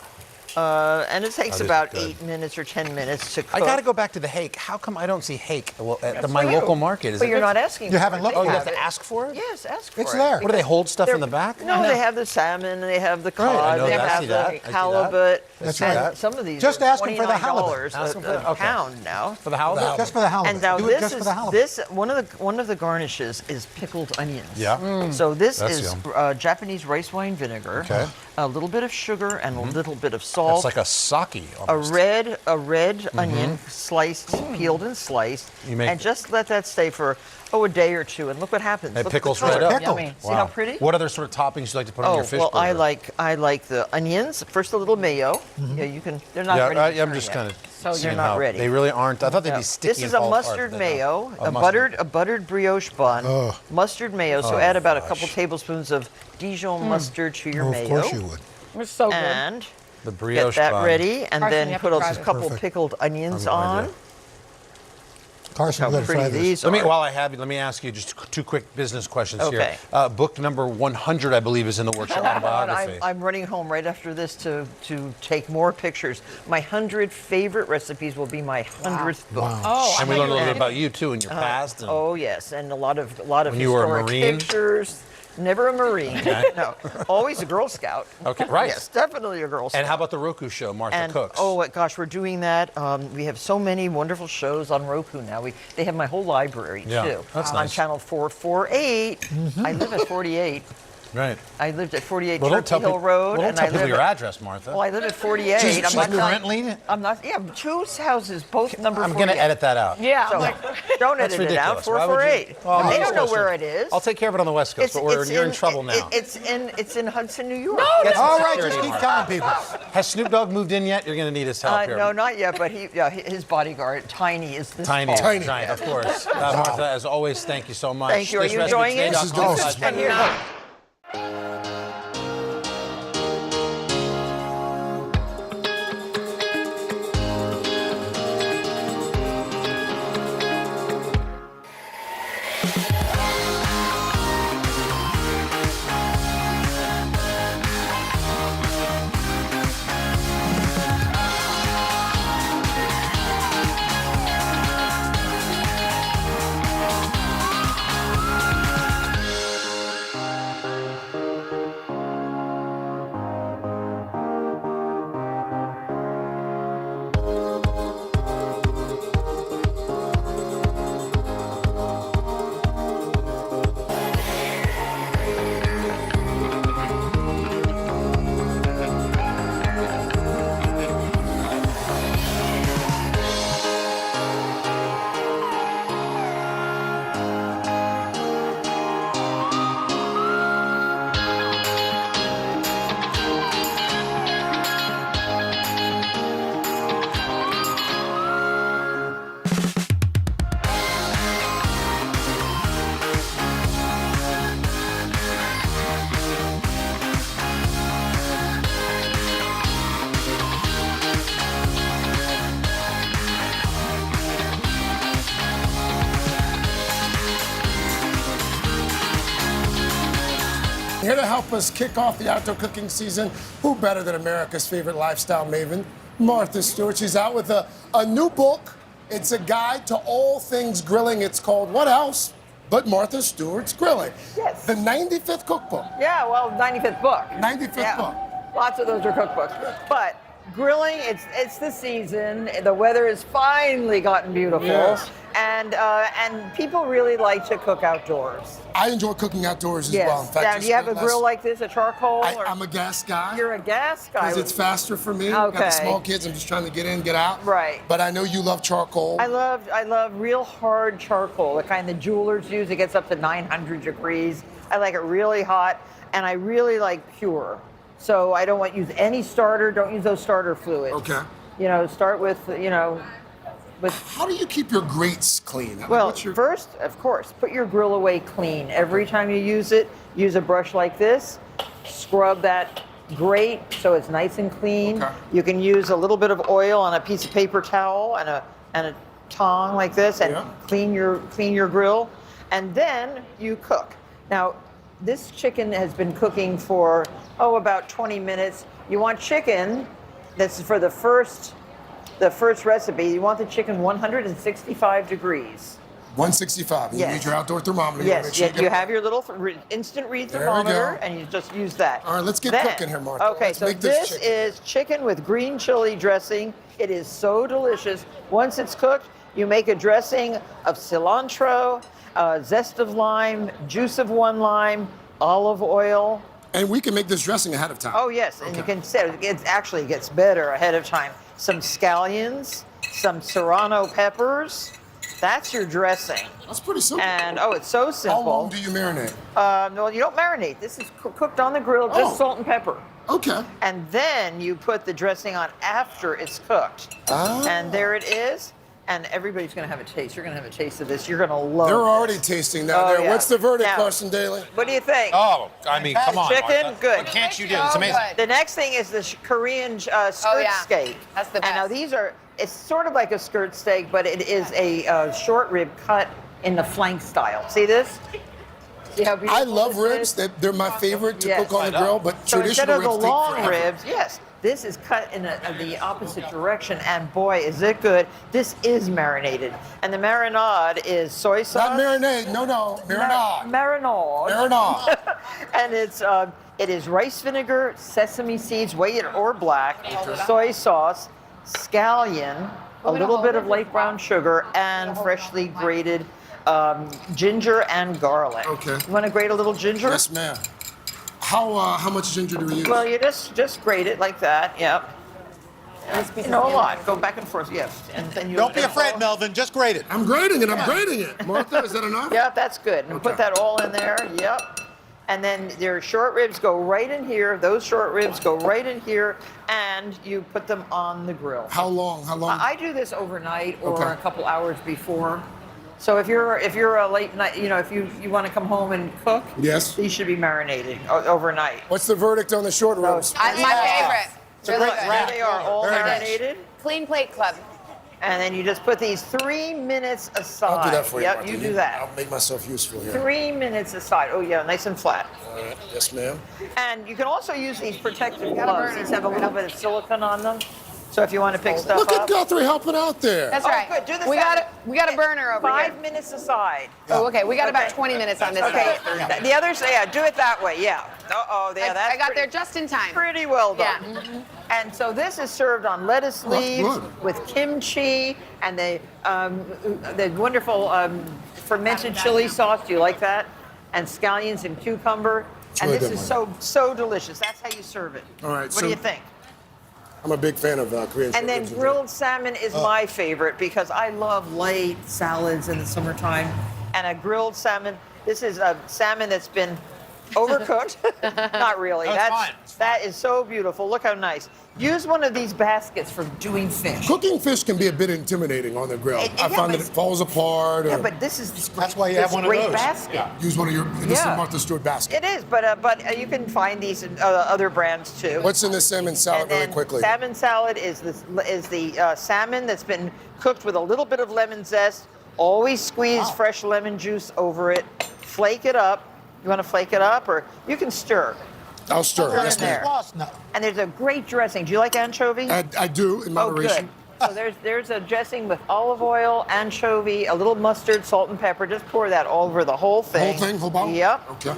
And it takes these are about good. 8 minutes or 10 minutes to cook. I got to go back to the hake. How come I don't see hake at my for you. local market? Is But it you're not asking You for haven't it. looked They Oh, you have have to it. ask for it? Yes, ask for It's it. there. What do they hold stuff in the back? No, they have the salmon, they have the Right, I cod, know they that. I have see the that. I see that. halibut. That's and right. some of these Just are ask them for the halibut. $29 Ask them for a the- okay. pound now. For the halibut? Just for the halibut. And now Do it this just for is the halibut. one of the garnishes is pickled onions. Yeah. So this That's is yum. Japanese rice wine vinegar, Okay. a little bit of sugar, and a little bit of salt. It's like a sake a almost. red onion, sliced, peeled and sliced, You make- and just let that stay for a day or two, and look what happens. It Look at the pickles color. right up. Pickled. See Wow. how pretty? What other sort of toppings you like to put on your fish well, burger? I like the onions. First, a little mayo. Yeah, you can. They're not ready. Yeah, to I'm turn just yet. kind of. They're not ready. They really aren't. I thought they'd No. be sticky. This and is a fall apart, mustard but they're mayo, not. a buttered brioche bun, mustard mayo. So Oh, add about a gosh. couple tablespoons of Dijon mustard to your Oh, mayo. of course you would. It's so good. And The get brioche that bun. ready, and Carson, you then have put to a try this. couple Perfect. pickled onions I have no on. idea. Carson, How go ahead, try pretty this. these are. While I have you, let me ask you just two quick business questions Okay. here. Book number 100, I believe, is in the works. Your autobiography. I'm running home right after this to take more pictures. My 100 favorite recipes will be my 100th book. Oh, and we learned a little bit about you too in your past. And oh yes, and a lot of when you were a historic Marine? pictures. Never a Marine. Okay. No, always a Girl Scout. Okay, right. Yes, definitely a Girl Scout. And how about the Roku show, Martha And, Cooks? oh gosh, we're doing that. We have so many wonderful shows on Roku now. They have my whole library Yeah, too. that's on nice. channel 448. I live at 48. Right. I lived at 48 Well, don't Turkey tell Hill people- Road. well, don't and tell I people live your at- address, Martha. Well, I live at 48. She's I'm not renting it? I'm not. Yeah, two houses, both number 48. I'm going to edit that out. Yeah. So, don't That's edit it out. ridiculous. Why would you- 448. Well, They I'm don't know supposed where to. it is. I'll take care of it on the West Coast, but you're in trouble now. It's in Hudson, New York. Get some All right, security, just keep Martha. telling people. Has Snoop Dogg moved in yet? You're going to need his help here. No, not yet. But his bodyguard, Tiny, is this Tiny, tall. giant, of course. Martha, as always, thank you so much. Thank you. Are you enjoying it? This is delicious. And you're- Here to help us kick off the outdoor cooking season, who better than America's favorite lifestyle maven, Martha Stewart. She's out with a new book. It's a guide to all things grilling. It's called What Else But Martha Stewart's Grilling. Yes. The 95th cookbook. Yeah, well, 95th book. 95th book. Lots of those are cookbooks. But grilling, it's the season. The weather has finally gotten beautiful. Yes. And people really like to cook outdoors. I enjoy cooking outdoors as Yes. well. In fact, Now, just do you have a spent grill last- like this, a charcoal? I'm a gas guy. You're a gas guy. Because it's faster for me. Got Okay. the small kids. I'm just trying to get in, get out. Right. But I know you love charcoal. I love real hard charcoal, the kind the jewelers use. It gets up to 900 degrees. I like it really hot, and I really like pure. So I don't want to use any starter. Don't use those starter fluids. Okay. Start with, with. How do you keep your grates clean? Well, first, of course, put your grill away clean. Every time you use it, use a brush like this. Scrub that grate so it's nice and clean. Okay. You can use a little bit of oil on a piece of paper towel and a tong like this, and clean your grill, and then you cook. Now, this chicken has been cooking for about 20 minutes. You want chicken. This is for the first recipe. You want the chicken 165 degrees. 165. You Yes. need your outdoor thermometer. Yes, Make sure you have your little instant read There we thermometer, go. and you just use that. All right, let's get Then- cooking here, Martha. Okay, Let's so make this this chicken. is chicken with green chili dressing. It is so delicious. Once it's cooked, you make a dressing of cilantro, zest of lime, juice of 1 lime, olive oil. And we can make this dressing ahead of time. Oh yes, and you can set it actually gets better ahead of time. Some scallions, some serrano peppers. That's your dressing. That's pretty simple. And it's so simple. How long do you marinate? No, you don't marinate. This is cooked on the grill, just salt and pepper. Okay. And then you put the dressing on after it's cooked. Ah. And there it is. And everybody's going to have a taste. You're going to have a taste of this. You're going to love it. They're already tasting that. Oh, there. yeah. What's the verdict, Now, Carson Daly? What do you think? Oh, I mean, come on, Chicken, Martha. good. What can't you do? It's amazing. The next thing is the Korean skirt yeah. steak. That's the And now best. these are it's sort of like a skirt steak, but it is a short rib cut in the flank style. See this? See how beautiful I love this ribs. is? They're my favorite to Yes. cook on the grill, but So instead traditional of the ribs take long forever. ribs, yes, this is cut in the opposite direction, and boy, is it good. This is marinated, and the marinade is soy sauce. Not marinade. No, marinade. Marinade. Marinade. And it is rice vinegar, sesame seeds, white or black, soy sauce, scallion, a little bit of light brown sugar, and freshly grated ginger and garlic. Okay. You want to grate a little ginger? Yes, ma'am. How much ginger do we use? Well, you just grate it like that. Yep. You know, a lot. Go back and forth. Yes. And then you Don't be afraid, Melvin. Just grate it. I'm grating it. I'm grating it. Martha, is that enough? Yeah, that's good. And put that all in there. Yep. And then your short ribs go right in here. Those short ribs go right in here, and you put them on the grill. How long? I do this overnight or Okay. a couple hours before. So if you're a late night, if you want to come home and cook, Yes. these should be marinated overnight. What's the verdict on the short ribs? My favorite. It's a Really great good. wrap. They are all Very nice. marinated. Clean Plate Club. And then you just put these 3 minutes aside. I'll do that for you, Yep, Martha. you do that. I'll make myself useful here. 3 minutes aside. Oh yeah, nice and flat. All right. Yes, ma'am. And you can also use these protective gloves. These have a little bit of silicone on them. So if you want to pick stuff Look up. at Guthrie helping out there. That's Oh, right. good. Do the we got salad. we got a burner over 5 here. minutes aside. Oh, okay. We got about 20 minutes on this Okay. side. The others, yeah, do it that way. Yeah. Yeah, that's I got pretty, there just in time. pretty well done. Yeah. And so this is served on lettuce leaves with kimchi and the wonderful fermented chili sauce. Do you like that? And scallions and cucumber. And really this good, is so delicious. That's how you serve it. All right, What so- do you think? I'm a big fan of Korean short And then ribs. grilled salmon is my favorite because I love light salads in the summertime. And a grilled salmon, this is a salmon that's been overcooked. Not really. That is so beautiful. Look how nice. Use one of these baskets for doing fish. Cooking fish can be a bit intimidating on the grill. I yeah, find but that it falls apart. Yeah, or- but this is this great, That's why you have this one of great those. basket. Yeah. Use one of your. This is Yeah. Martha Stewart basket. It is, but you can find these in other brands too. What's in the salmon salad, And really then quickly? Salmon salad is the salmon that's been cooked with a little bit of lemon zest. Always squeeze fresh lemon juice over it. Flake it up. You want to flake it up, or you can stir. I'll stir. Put it Yes, in there. ma'am. And there's a great dressing. Do you like anchovy? I do in Oh, moderation. good. So there's a dressing with olive oil, anchovy, a little mustard, salt, and pepper. Just pour that all over the whole thing. Whole thing, whole bottle? Yep. Okay.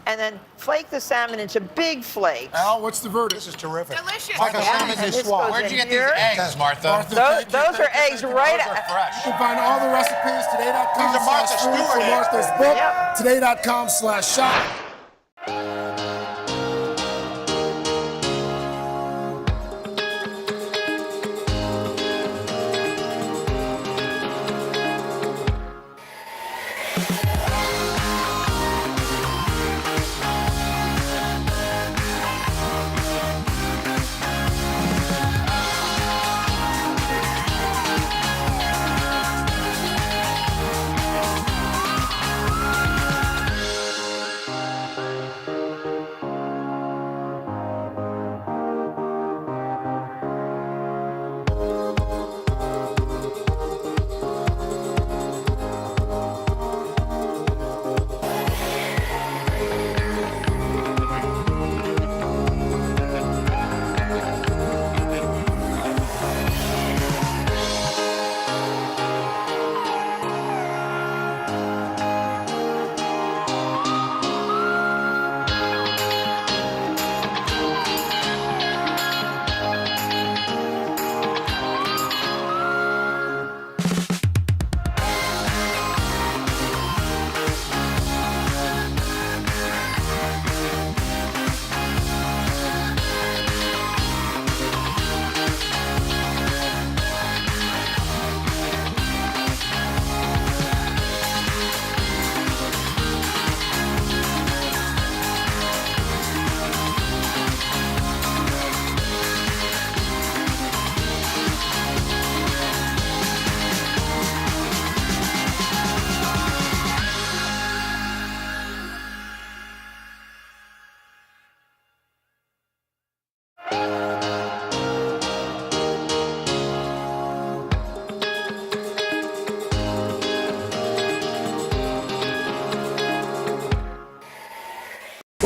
And then flake the salmon into big flakes. Al, what's the verdict? This is terrific. Delicious. Like a salmon And this niçoise. goes Where'd in you get here. these eggs, Martha? Those are eggs right Those are fresh. You can find all the recipes today.com These are Martha /food Stewart for eggs. Martha's book. Yep. Today.com/shop.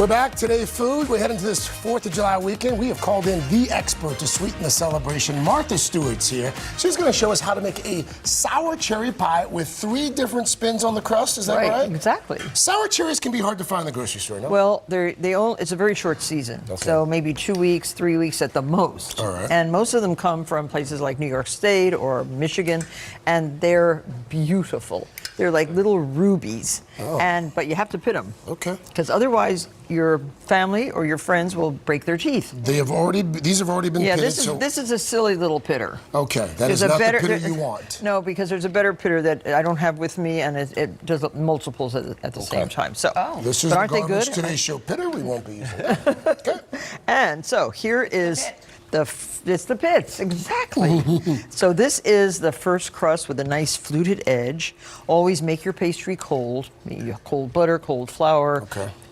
We're back. Today, food. We're heading to this 4th of July weekend. We have called in the expert to sweeten the celebration. Martha Stewart's here. She's going to show us how to make a sour cherry pie with 3 different spins on the crust. Is that right? Exactly. Sour cherries can be hard to find in the grocery store, no? Well, it's a very short season, so maybe 2 weeks, 3 weeks at the most. All right. And most of them come from places like New York State or Michigan, and they're beautiful. They're like little rubies, but you have to pit them. Okay. Because otherwise, your family or your friends will break their teeth. These have already been pitted. Yeah, this is a silly little pitter. Okay, that is not the pitter you want. No, because there's a better pitter that I don't have with me, and it does multiples at the same time. So, This is but the aren't they Garbage good? Today Show pitter. We won't be using it. Okay. And so here is it's the pits, exactly. So this is the first crust with a nice fluted edge. Always make your pastry cold. Cold butter, cold flour,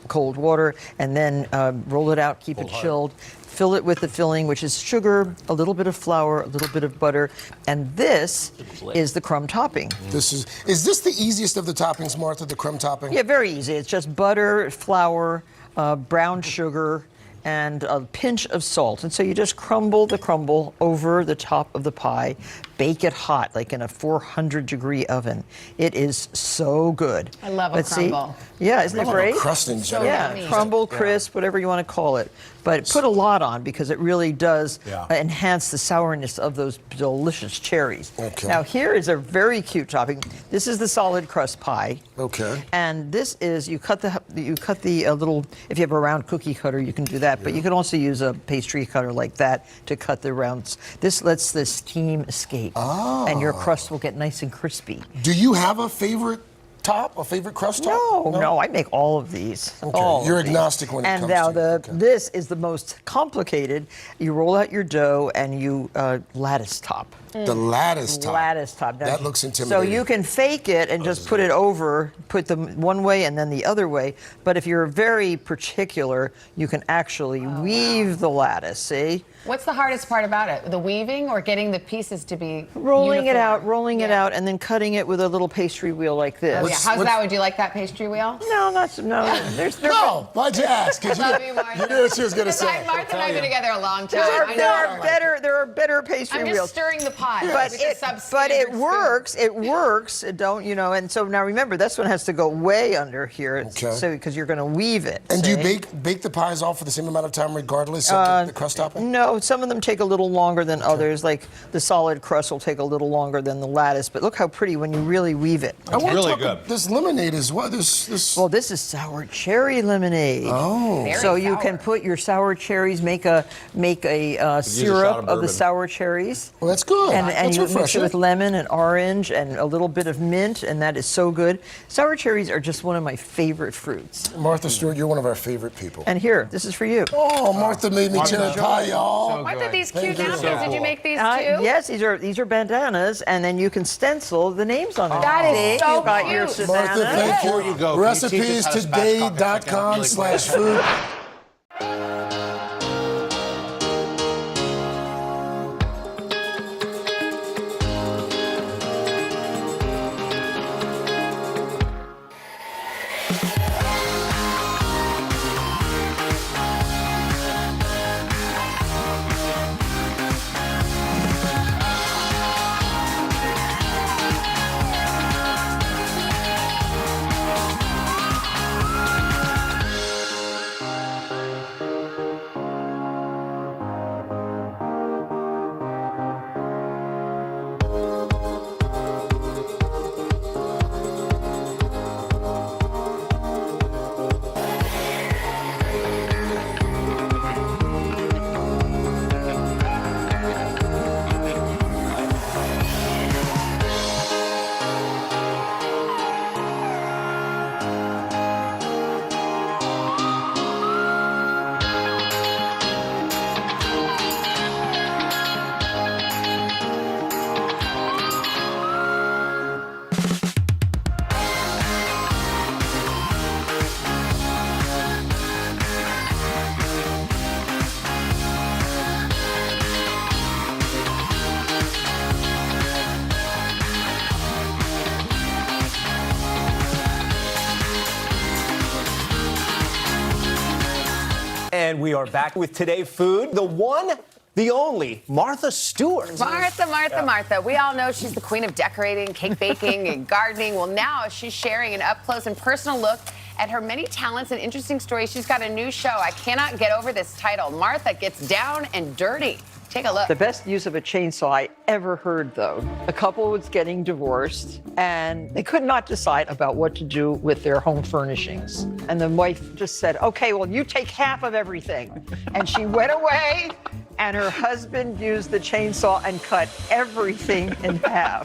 cold water, and then roll it out, keep it chilled. Fill it with the filling, which is sugar, a little bit of flour, a little bit of butter, and this is the crumb topping. Is this the easiest of the toppings, Martha, the crumb topping? Yeah, very easy. It's just butter, flour, brown sugar, and a pinch of salt. And so you just crumble the crumble over the top of the pie, bake it hot, like in a 400-degree oven. It is so good. I love a crumble. Yeah, isn't it great? Crust in general. Yeah, crumble, crisp, whatever you want to call it. But put a lot on because it really does enhance the sourness of those delicious cherries. Okay. Now here is a very cute topping. This is the solid crust pie. Okay. And this is you cut the little. If you have a round cookie cutter, you can do that. But you can also use a pastry cutter like that to cut the rounds. This lets the steam escape, and your crust will get nice and crispy. Do you have a favorite top, a favorite crust top? No, I make all of these. Okay, all you're of these. agnostic when it and comes now to this is the most complicated. You roll out your dough and you lattice top. The lattice top. Lattice top. Now, that looks intimidating. So you can fake it and just put it over, put them one way and then the other way. But if you're very particular, you can actually weave the lattice, see? What's the hardest part about it? The weaving or getting the pieces to be rolling uniform? it out, and then cutting it with a little pastry wheel like this. Oh, yeah. How's that? Would you like that pastry wheel? No. No, why'd you ask? Because you knew what she was going to say. Martha and I have been together a long time. There are better pastry I'm wheels. just stirring the pot. But it works. It works. And so now remember, this one has to go way under here. So because you're going to weave it. And do you bake the pies all for the same amount of time, regardless of the crust topping? No, some of them take a little longer than others. Like the solid crust will take a little longer than the lattice. But look how pretty when you really weave it. I want to talk about this lemonade as well. Well, this is sour cherry lemonade. Oh, so you can put your sour cherries, make a syrup of the sour cherries. Well, that's good. And you mix it with lemon and orange and a little bit of mint, and that is so good. Sour cherries are just one of my favorite fruits. Martha Stewart, you're one of our favorite people. And here, this is for you. Oh, Martha made me cherry pie, y'all. Martha, these cute napkins. Did you make these too? Yes, these are bandanas, and then you can stencil the names on them. That is so You've got cute. your Martha, thank you. Before you go, Recipes-today.com/food. And we are back with Today Food, the one, the only, Martha Stewart. Martha. We all know she's the queen of decorating, cake baking, and gardening. Well, now she's sharing an up-close and personal look at her many talents and interesting stories. She's got a new show. I cannot get over this title. Martha Gets Down and Dirty. Take a look. The best use of a chainsaw I ever heard, though. A couple was getting divorced, and they could not decide about what to do with their home furnishings. And the wife just said, okay, well, you take half of everything. And she went away, and her husband used the chainsaw and cut everything in half.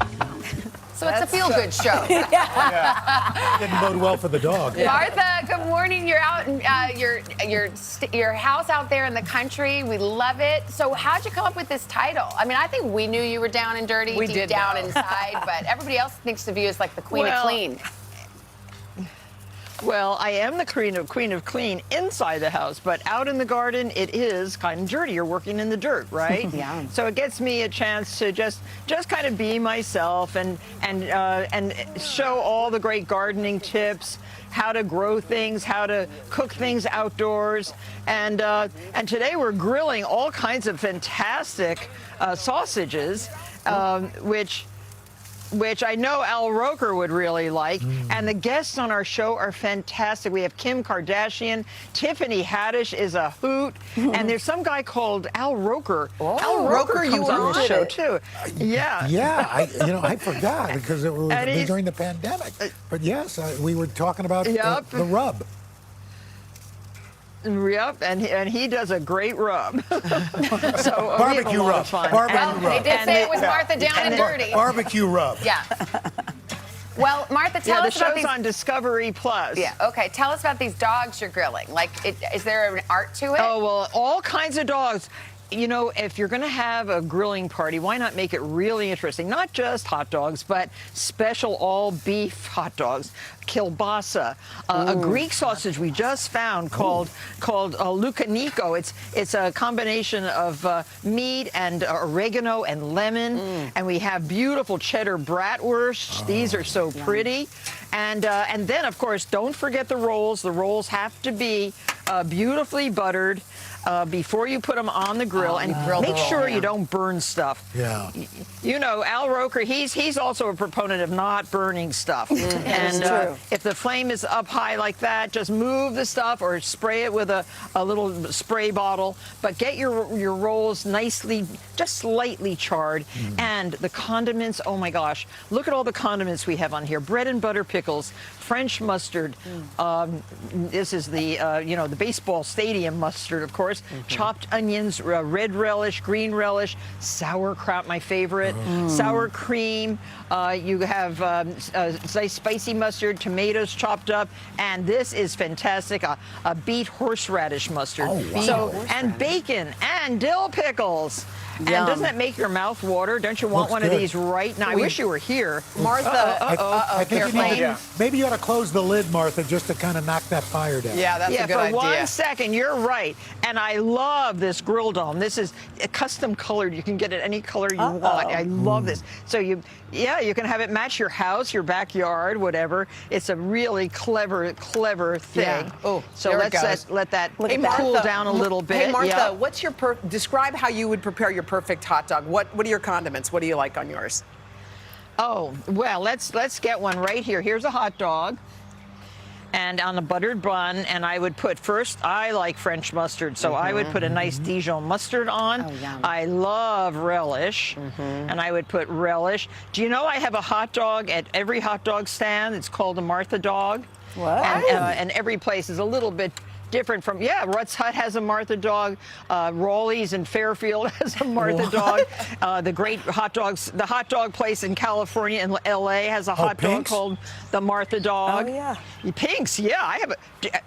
So it's a feel-good show. Didn't bode well for the dog. Martha, good morning. You're out in your house out there in the country. We love it. So how'd you come up with this title? I mean, I think we knew you were down and dirty, deep down inside, but everybody else thinks of you as like the queen of clean. Well, I am the queen of clean inside the house, but out in the garden, it is kind of dirty. You're working in the dirt, right? Yeah. So it gets me a chance to just kind of be myself and show all the great gardening tips, how to grow things, how to cook things outdoors, and today we're grilling all kinds of fantastic sausages, which I know Al Roker would really like. And the guests on our show are fantastic. We have Kim Kardashian, Tiffany Haddish is a hoot, and there's some guy called Al Roker. Al Roker comes on the show too. Yeah. Yeah, I forgot because it was during the pandemic. But yes, we were talking about the rub. Yep, and he does a great rub. So barbecue rub. Well, they did say it was Martha Down and Dirty. Barbecue rub. Yeah. Well, Martha, tell us about these. The show's on Discovery Plus. Yeah. Okay. Tell us about these dogs you're grilling. Like, is there an art to it? Oh well, all kinds of dogs. You know, if you're going to have a grilling party, why not make it really interesting? Not just hot dogs, but special all-beef hot dogs, kielbasa, a Greek sausage we just found called lukaniko. It's a combination of meat and oregano and lemon, and we have beautiful cheddar bratwurst. These are so pretty. And then, of course, don't forget the rolls. The rolls have to be beautifully buttered. Before you put them on the grill, and make sure you don't burn stuff. Yeah. You know, Al Roker, he's also a proponent of not burning stuff. And if the flame is up high like that, just move the stuff or spray it with a little spray bottle. But get your rolls nicely, just slightly charred. And the condiments, oh my gosh, look at all the condiments we have on here. Bread and butter pickles, French mustard. This is the the baseball stadium mustard, of course. Chopped onions, red relish, green relish, sauerkraut, my favorite, sour cream. You have spicy mustard, tomatoes chopped up, and this is fantastic, a beet horseradish mustard. And bacon and dill pickles. And doesn't that make your mouth water? Don't you want one of these right now? I wish you were here. Martha, I think maybe you ought to close the lid, Martha, just to kind of knock that fire down. Yeah, that's a good idea. For 1 second, you're right. And I love this grill dome. This is custom colored. You can get it any color you want. I love this. So you can have it match your house, your backyard, whatever. It's a really clever thing. Yeah. Oh, so let's let that cool down a little bit. Hey, Martha, what's your describe how you would prepare your perfect hot dog? What are your condiments? What do you like on yours? Oh, well, let's get one right here. Here's a hot dog. And on a buttered bun, and I would put I like French mustard, so I would put a nice Dijon mustard on. I love relish, and I would put relish. Do you know I have a hot dog at every hot dog stand? It's called a Martha dog. What? And every place is a little bit different from, Rutt's Hut has a Martha dog, Rawley's in Fairfield has a Martha dog, the great hot dogs, the hot dog place in California and LA has a hot dog called the Martha dog. Oh, yeah. Pink's, I have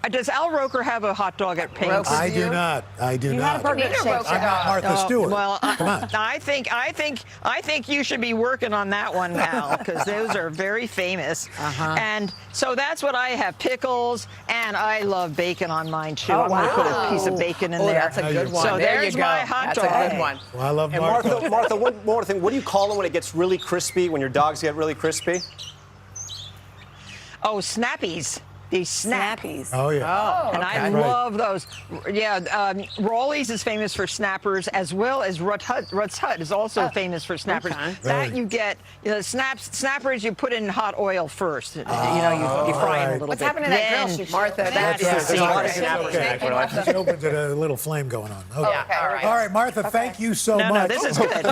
does Al Roker have a hot dog at Pink's? I do not. I do not. I'm not Martha Stewart. Well, come on. I think you should be working on that one now, because those are very famous. And so that's what I have, pickles, and I love bacon on mine too. I'm going to put a piece of bacon in there. That's a good one. So there's my hot dog. That's a good one. Well, I love Martha. Martha, one more thing. What do you call it when it gets really crispy, when your dogs get really crispy? Oh, snappies. these Snappies. Oh, yeah. And I love those. Yeah, Rawleigh's is famous for snappers, as well as Rutt's Hut is also famous for snappers. Okay. That Really? you get, snappers you put in hot oil first. You fry them a little What's bit. happening to that grill, Martha? That's That's the the scene. Okay. She opened it, a little flame going on. Okay. Okay, all right. All right, Martha, thank you so No, much. this is good.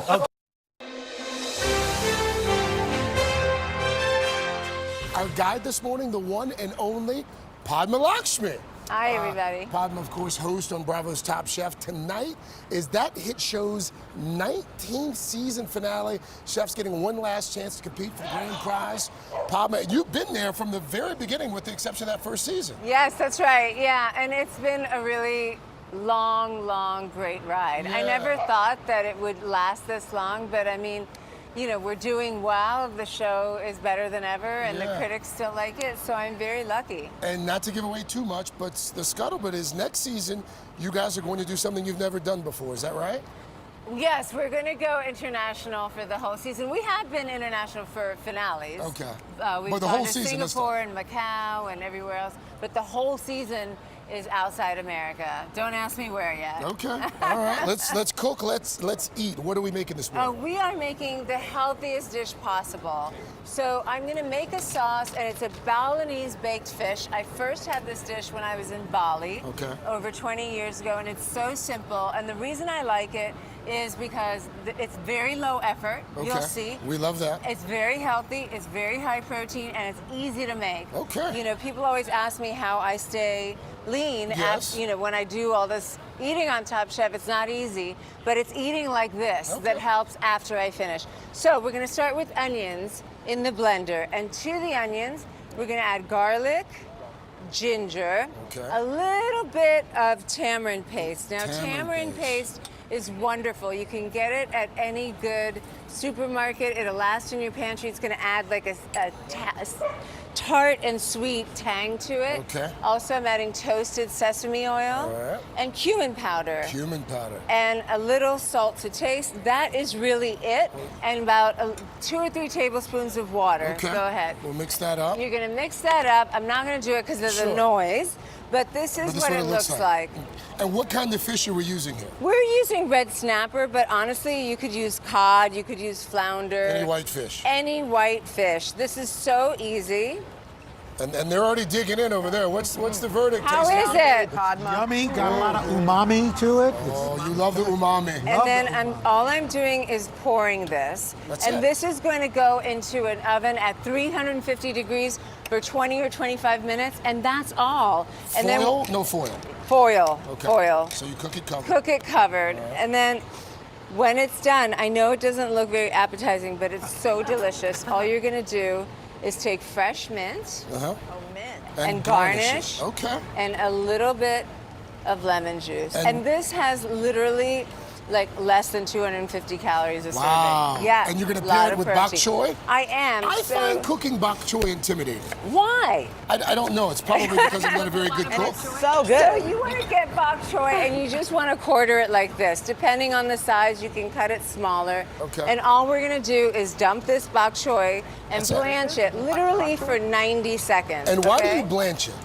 Our guide this morning, the one and only Padma Lakshmi. Hi, everybody. Padma, of course, host on Bravo's Top Chef. Tonight is that hit show's 19th season finale. Chef's getting one last chance to compete for the grand prize. Padma, you've been there from the very beginning with the exception of that first season. Yes, that's right. Yeah, and it's been a really long, great ride. I never thought that it would last this long, but I mean, we're doing well. The show is better than ever, and the critics still like it, so I'm very lucky. And not to give away too much, but the scuttlebutt is next season, you guys are going to do something you've never done before. Is that right? Yes, we're going to go international for the whole season. We have been international for finales. Okay. We've But the gone whole to season this Singapore and Macau and everywhere else, but the whole season is outside America. Don't ask me where yet. Okay. All right. Let's cook. Let's eat. What are we making this morning? We are making the healthiest dish possible. So I'm going to make a sauce, and it's a Balinese baked fish. I first had this dish when I was in Bali over 20 years ago, and it's so simple. And the reason I like it is because it's very low effort. You'll see. We love that. It's very healthy, it's very high protein, and it's easy to make. Okay. People always ask me how I stay lean when I do all this eating on Top Chef. It's not easy, but it's eating like this that helps after I finish. So we're going to start with onions in the blender, and to the onions, we're going to add garlic, ginger, a little bit of tamarind paste. Now, tamarind paste is wonderful. You can get it at any good supermarket. It'll last in your pantry. It's going to add like a tart and sweet tang to it. Also, I'm adding toasted sesame oil and cumin powder. Cumin powder. And a little salt to taste. That is really it. And about 2 or 3 tablespoons of water. Okay. Go ahead. We'll mix that up. You're going to mix that up. I'm not going to do it because of the noise, but this is what it looks like. And what kind of fish are we using here? We're using red snapper, but honestly, you could use cod, you could use flounder. Any white fish. Any white fish. This is so easy. And they're already digging in over there. What's the verdict? How is it? Yummy, got a lot of umami to it. Oh, you love the umami. And then all I'm doing is pouring this. This is going to go into an oven at 350 degrees for 20 or 25 minutes, and that's all. And Foil? No foil. Foil. Okay. Foil. So you cook it covered. Cook it covered. And then when it's done, I know it doesn't look very appetizing, but it's so delicious. All you're going to do is take fresh mint and garnish and a little bit of lemon juice. And this has literally like less than 250 calories a serving. Yeah. And you're going to pair it with bok choy? I am. I find cooking bok choy intimidating. Why? I don't know. It's probably because I'm not a very good cook. So good. So you want to get bok choy and you just want to quarter it like this. Depending on the size, you can cut it smaller. And all we're going to do is dump this bok choy and blanch it literally for 90 seconds. And why do you blanch it?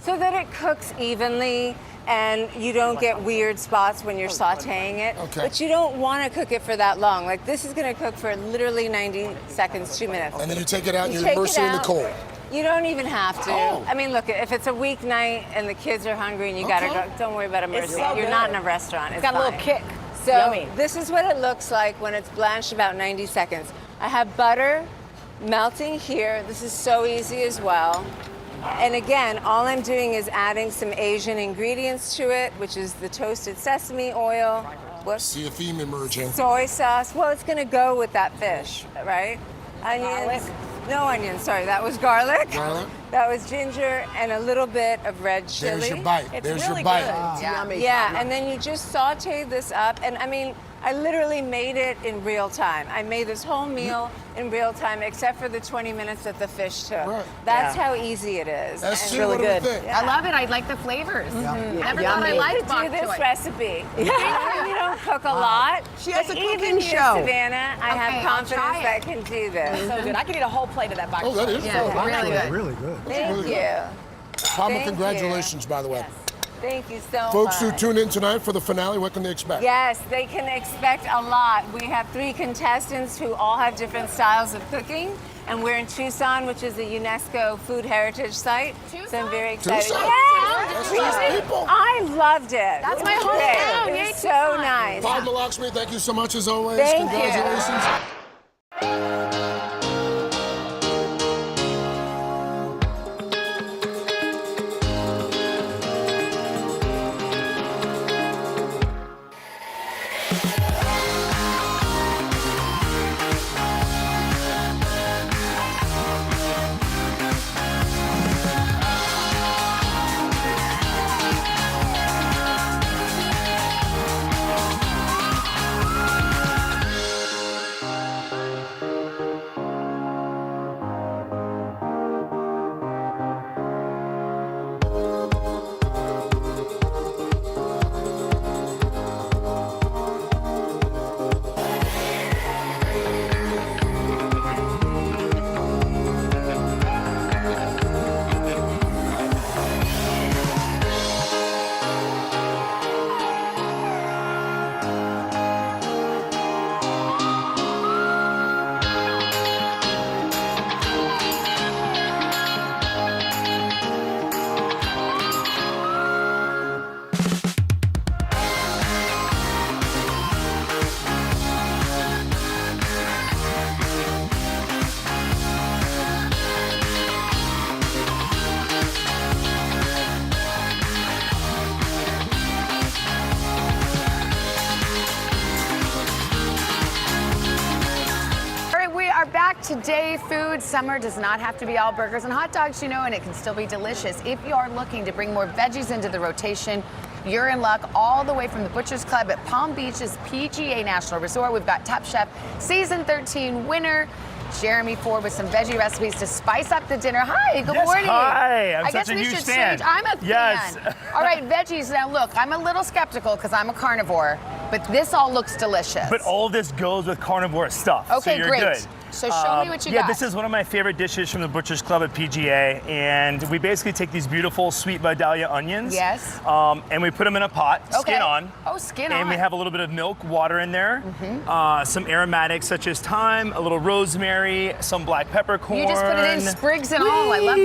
So that it cooks evenly and you don't get weird spots when you're sauteing it. But you don't want to cook it for that long. Like this is going to cook for literally 90 seconds, 2 minutes. And then you take it out and you immerse it in the coal. You don't even have to. I mean, look, if it's a weeknight and the kids are hungry and you gotta go, don't worry about immersing it. You're not in a restaurant. It's got a little kick. So this is what it looks like when it's blanched about 90 seconds. I have butter melting here. This is so easy as well. And again, all I'm doing is adding some Asian ingredients to it, which is the toasted sesame oil. See a theme emerging. Soy sauce. Well, it's going to go with that fish, right? Onions. No onions, sorry. That was garlic. That was ginger and a little bit of red chili. There's your bite. It's your bite. Yeah, and then you just saute this up. And I mean, I literally made it in real time. I made this whole meal in real time, except for the 20 minutes that the fish took. That's how easy it is. That's really good. I love it. I like the flavors. Never thought I liked bok do this choy. recipe. You don't cook a lot. She has a even cooking here, show. Savannah, I have confidence that can do this. So good. I could eat a whole plate of that bok choy. Oh, that is really good. Really good. Thank you. Mama, Thank congratulations, by the way. Thank you so Folks much. who tune in tonight for the finale, what can they expect? Yes, they can expect a lot. We have 3 contestants who all have different styles of cooking, and we're in Tucson, which is a UNESCO Food Heritage Site. So I'm very excited. Tucson? Yes! That's nice people. I loved it. That's my It was hometown. great. Yay, It was so Tucson. nice. Padma Lakshmi, thank you so much as always. Thank you. Congratulations. Today food. Summer does not have to be all burgers and hot dogs, you know, and it can still be delicious. If you are looking to bring more veggies into the rotation, you're in luck. All the way from the Butcher's Club at Palm Beach's PGA National Resort, we've got Top Chef Season 13 winner Jeremy Ford with some veggie recipes to spice up the dinner. Hi, good morning. Hi, I'm I such guess a we huge should fan. change. I'm a Yes. fan. All right, veggies. Now look, I'm a little skeptical because I'm a carnivore, but this all looks delicious. But all of this goes with carnivore stuff. Okay, so you're great. good. So show me what you yeah, got. this is one of my favorite dishes from the Butcher's Club at PGA, and we basically take these beautiful sweet Vidalia onions. Yes. And we put them in a pot, Okay. skin on. Oh, skin and on. we have a little bit of milk, water in there, some aromatics such as thyme, a little rosemary, some black peppercorn. You just put it in sprigs and all. I love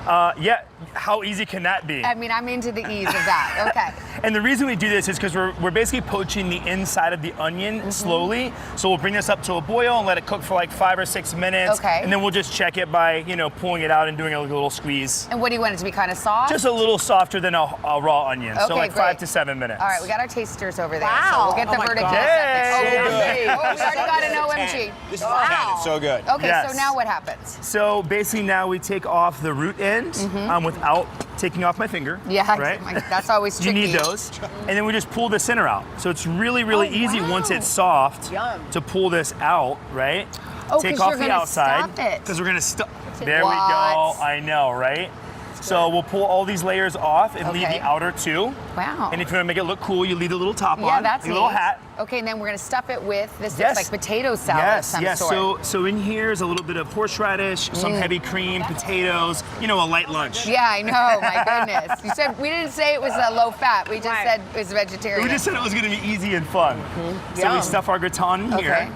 that. Yeah, how easy can that be? I mean, I'm into the ease of that. Okay. And the reason we do this is because we're basically poaching the inside of the onion slowly. So we'll bring this up to a boil and let it cook for like 5 or 6 minutes. Okay. And then we'll just check it by, you know, pulling it out and doing a little squeeze. And what do you want it to be, kind of soft? Just a little softer than a raw onion. Okay, so like great. 5 to 7 minutes. All right, we got our tasters over there. Wow. So we'll get the Oh my verdict God. in a second. Yay. Oh, So yay. good. Oh, we already got an OMG. This is wow. 10. It's so good. Okay, Yes. so now what happens? So basically now we take off the root end without taking off my finger. Yeah, right? that's always tricky. You need those. And then we just pull the center out. So it's really, really easy once it's soft to pull this out, right? Oh, Take 'cause off you're the gonna outside. stuff it. Because we're gonna stuff. There What? we go. I know, right? So we'll pull all these layers off and leave Okay. the outer two. Wow. And if you want to make it look cool, you leave the little top on. Yeah, that's your little neat. hat. Okay, and then we're gonna stuff it with this Yes. looks like potato salad of some yes. sort. So in here is a little bit of horseradish, some heavy cream, potatoes. You know, a light lunch. Yeah, I know. My goodness. You said we didn't say it was low fat. We just said it was vegetarian. We just said it was going to be easy and fun. So Yum. we stuff our gratin in here. Okay.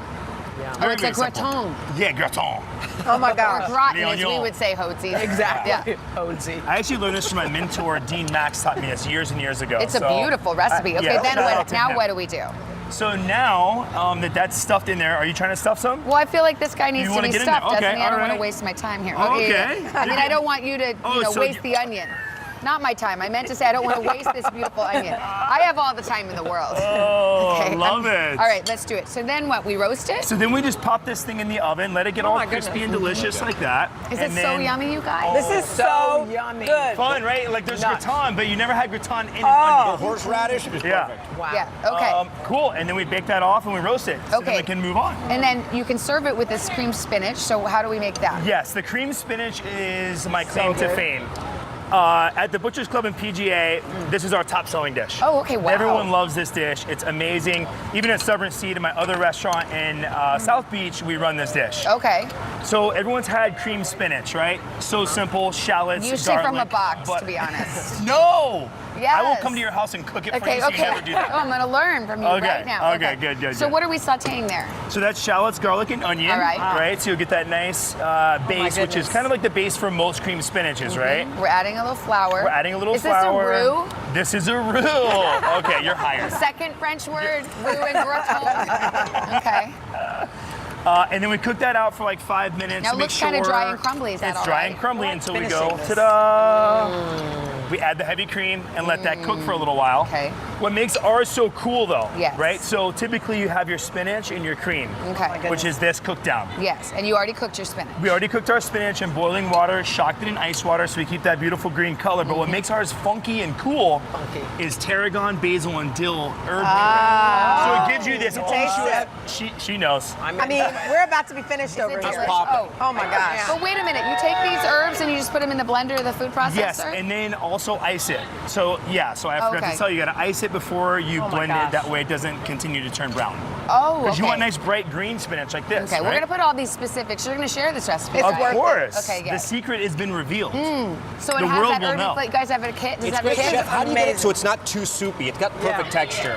Oh, it's a gratin. Yeah, gratin. Oh my God. Or gratin, The as we onion. would say, Hotzi. Exactly. Yeah. I actually learned this from my mentor, Dean Max, taught me this years and years ago. It's a beautiful recipe. Okay, yeah, then shout out what? to Now him. what do we do? So now that's stuffed in there, are you trying to stuff some? Well, I feel like this guy needs You to wanna be get in there? stuffed, doesn't Okay, he? I don't all want to right. waste my time here. Okay. I mean, I don't want you to so waste the onion. Not my time. I meant to say I don't want to waste this beautiful onion. I have all the time in the world. Oh, Okay, love it. All right, let's do it. So then what? We roast it? So then we just pop this thing in the oven, let it get all my crispy goodness. and delicious like that. Is and it so then- yummy, you guys? This is so yummy. Good. Fun, right? Like there's gratin, but you never had gratin in an Oh. onion. The horseradish is yeah. perfect. Wow. Yeah, okay. Cool, and then we bake that off and we roast it. So then Okay. we can move on. And then you can serve it with this cream spinach. So how do we make that? Yes, the cream spinach is my claim to good. fame. At the Butcher's Club in PGA, this is our top selling dish. Oh, okay, wow. Everyone loves this dish. It's amazing. Even at Stubborn Seed, in my other restaurant in South Beach, we run this dish. Okay. So everyone's had cream spinach, right? So simple, shallots, Usually garlic. from a box, but to be honest. No! Yes. I will come to your house and cook it for you so you never do that. Oh, I'm going to learn from you right now. Okay, good. So what are we sauteing there? So that's shallots, garlic, and onion. All right. Right, so you'll get that nice base, which is kind of like the base for most cream spinaches, right? We're adding a little flour. We're adding a little Is flour. Is this a roux? This is a roux. Okay, you're hired. Second French word, roux and gratin. Okay. And then we cook that out for like 5 minutes. Now it looks kind of dry and crumbly. Is that It's all dry right? and crumbly until we go, Finishing this. ta-da! We add the heavy cream and let that cook for a little while. Okay. What makes ours so cool though, Yes. right? So typically you have your spinach and your cream, Okay. which is this cooked down. Yes, and you already cooked your spinach. We already cooked our spinach in boiling water, shocked it in ice water so we keep that beautiful green color. But what makes ours funky and cool is tarragon, basil, and dill herb puree. So it gives you this. You taste it. She knows. I mean, we're about to be finished over here. Oh my gosh. But wait a minute, you take these herbs and you just put them in the blender or the food processor? Yes, and then also ice it. So yeah, so I forgot to tell you, you gotta ice it before you blend it. That way it doesn't continue to turn brown. Oh, Because you okay. want nice bright green spinach like this. Okay, we're right? gonna put all these specifics. You're gonna share this recipe. Of right? course. Okay, The yes. secret has been revealed. So it The has world that will herby know. flavor. You guys have a kit? Does It's it have a great, kit? Chef. How do you get it so it's not too soupy? It's got perfect texture.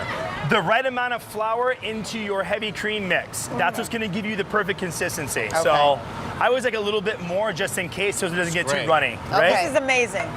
The right amount of flour into your heavy cream mix. That's what's gonna give you the perfect consistency. So I always like a little bit more just in case so it doesn't get too runny, right? This is amazing.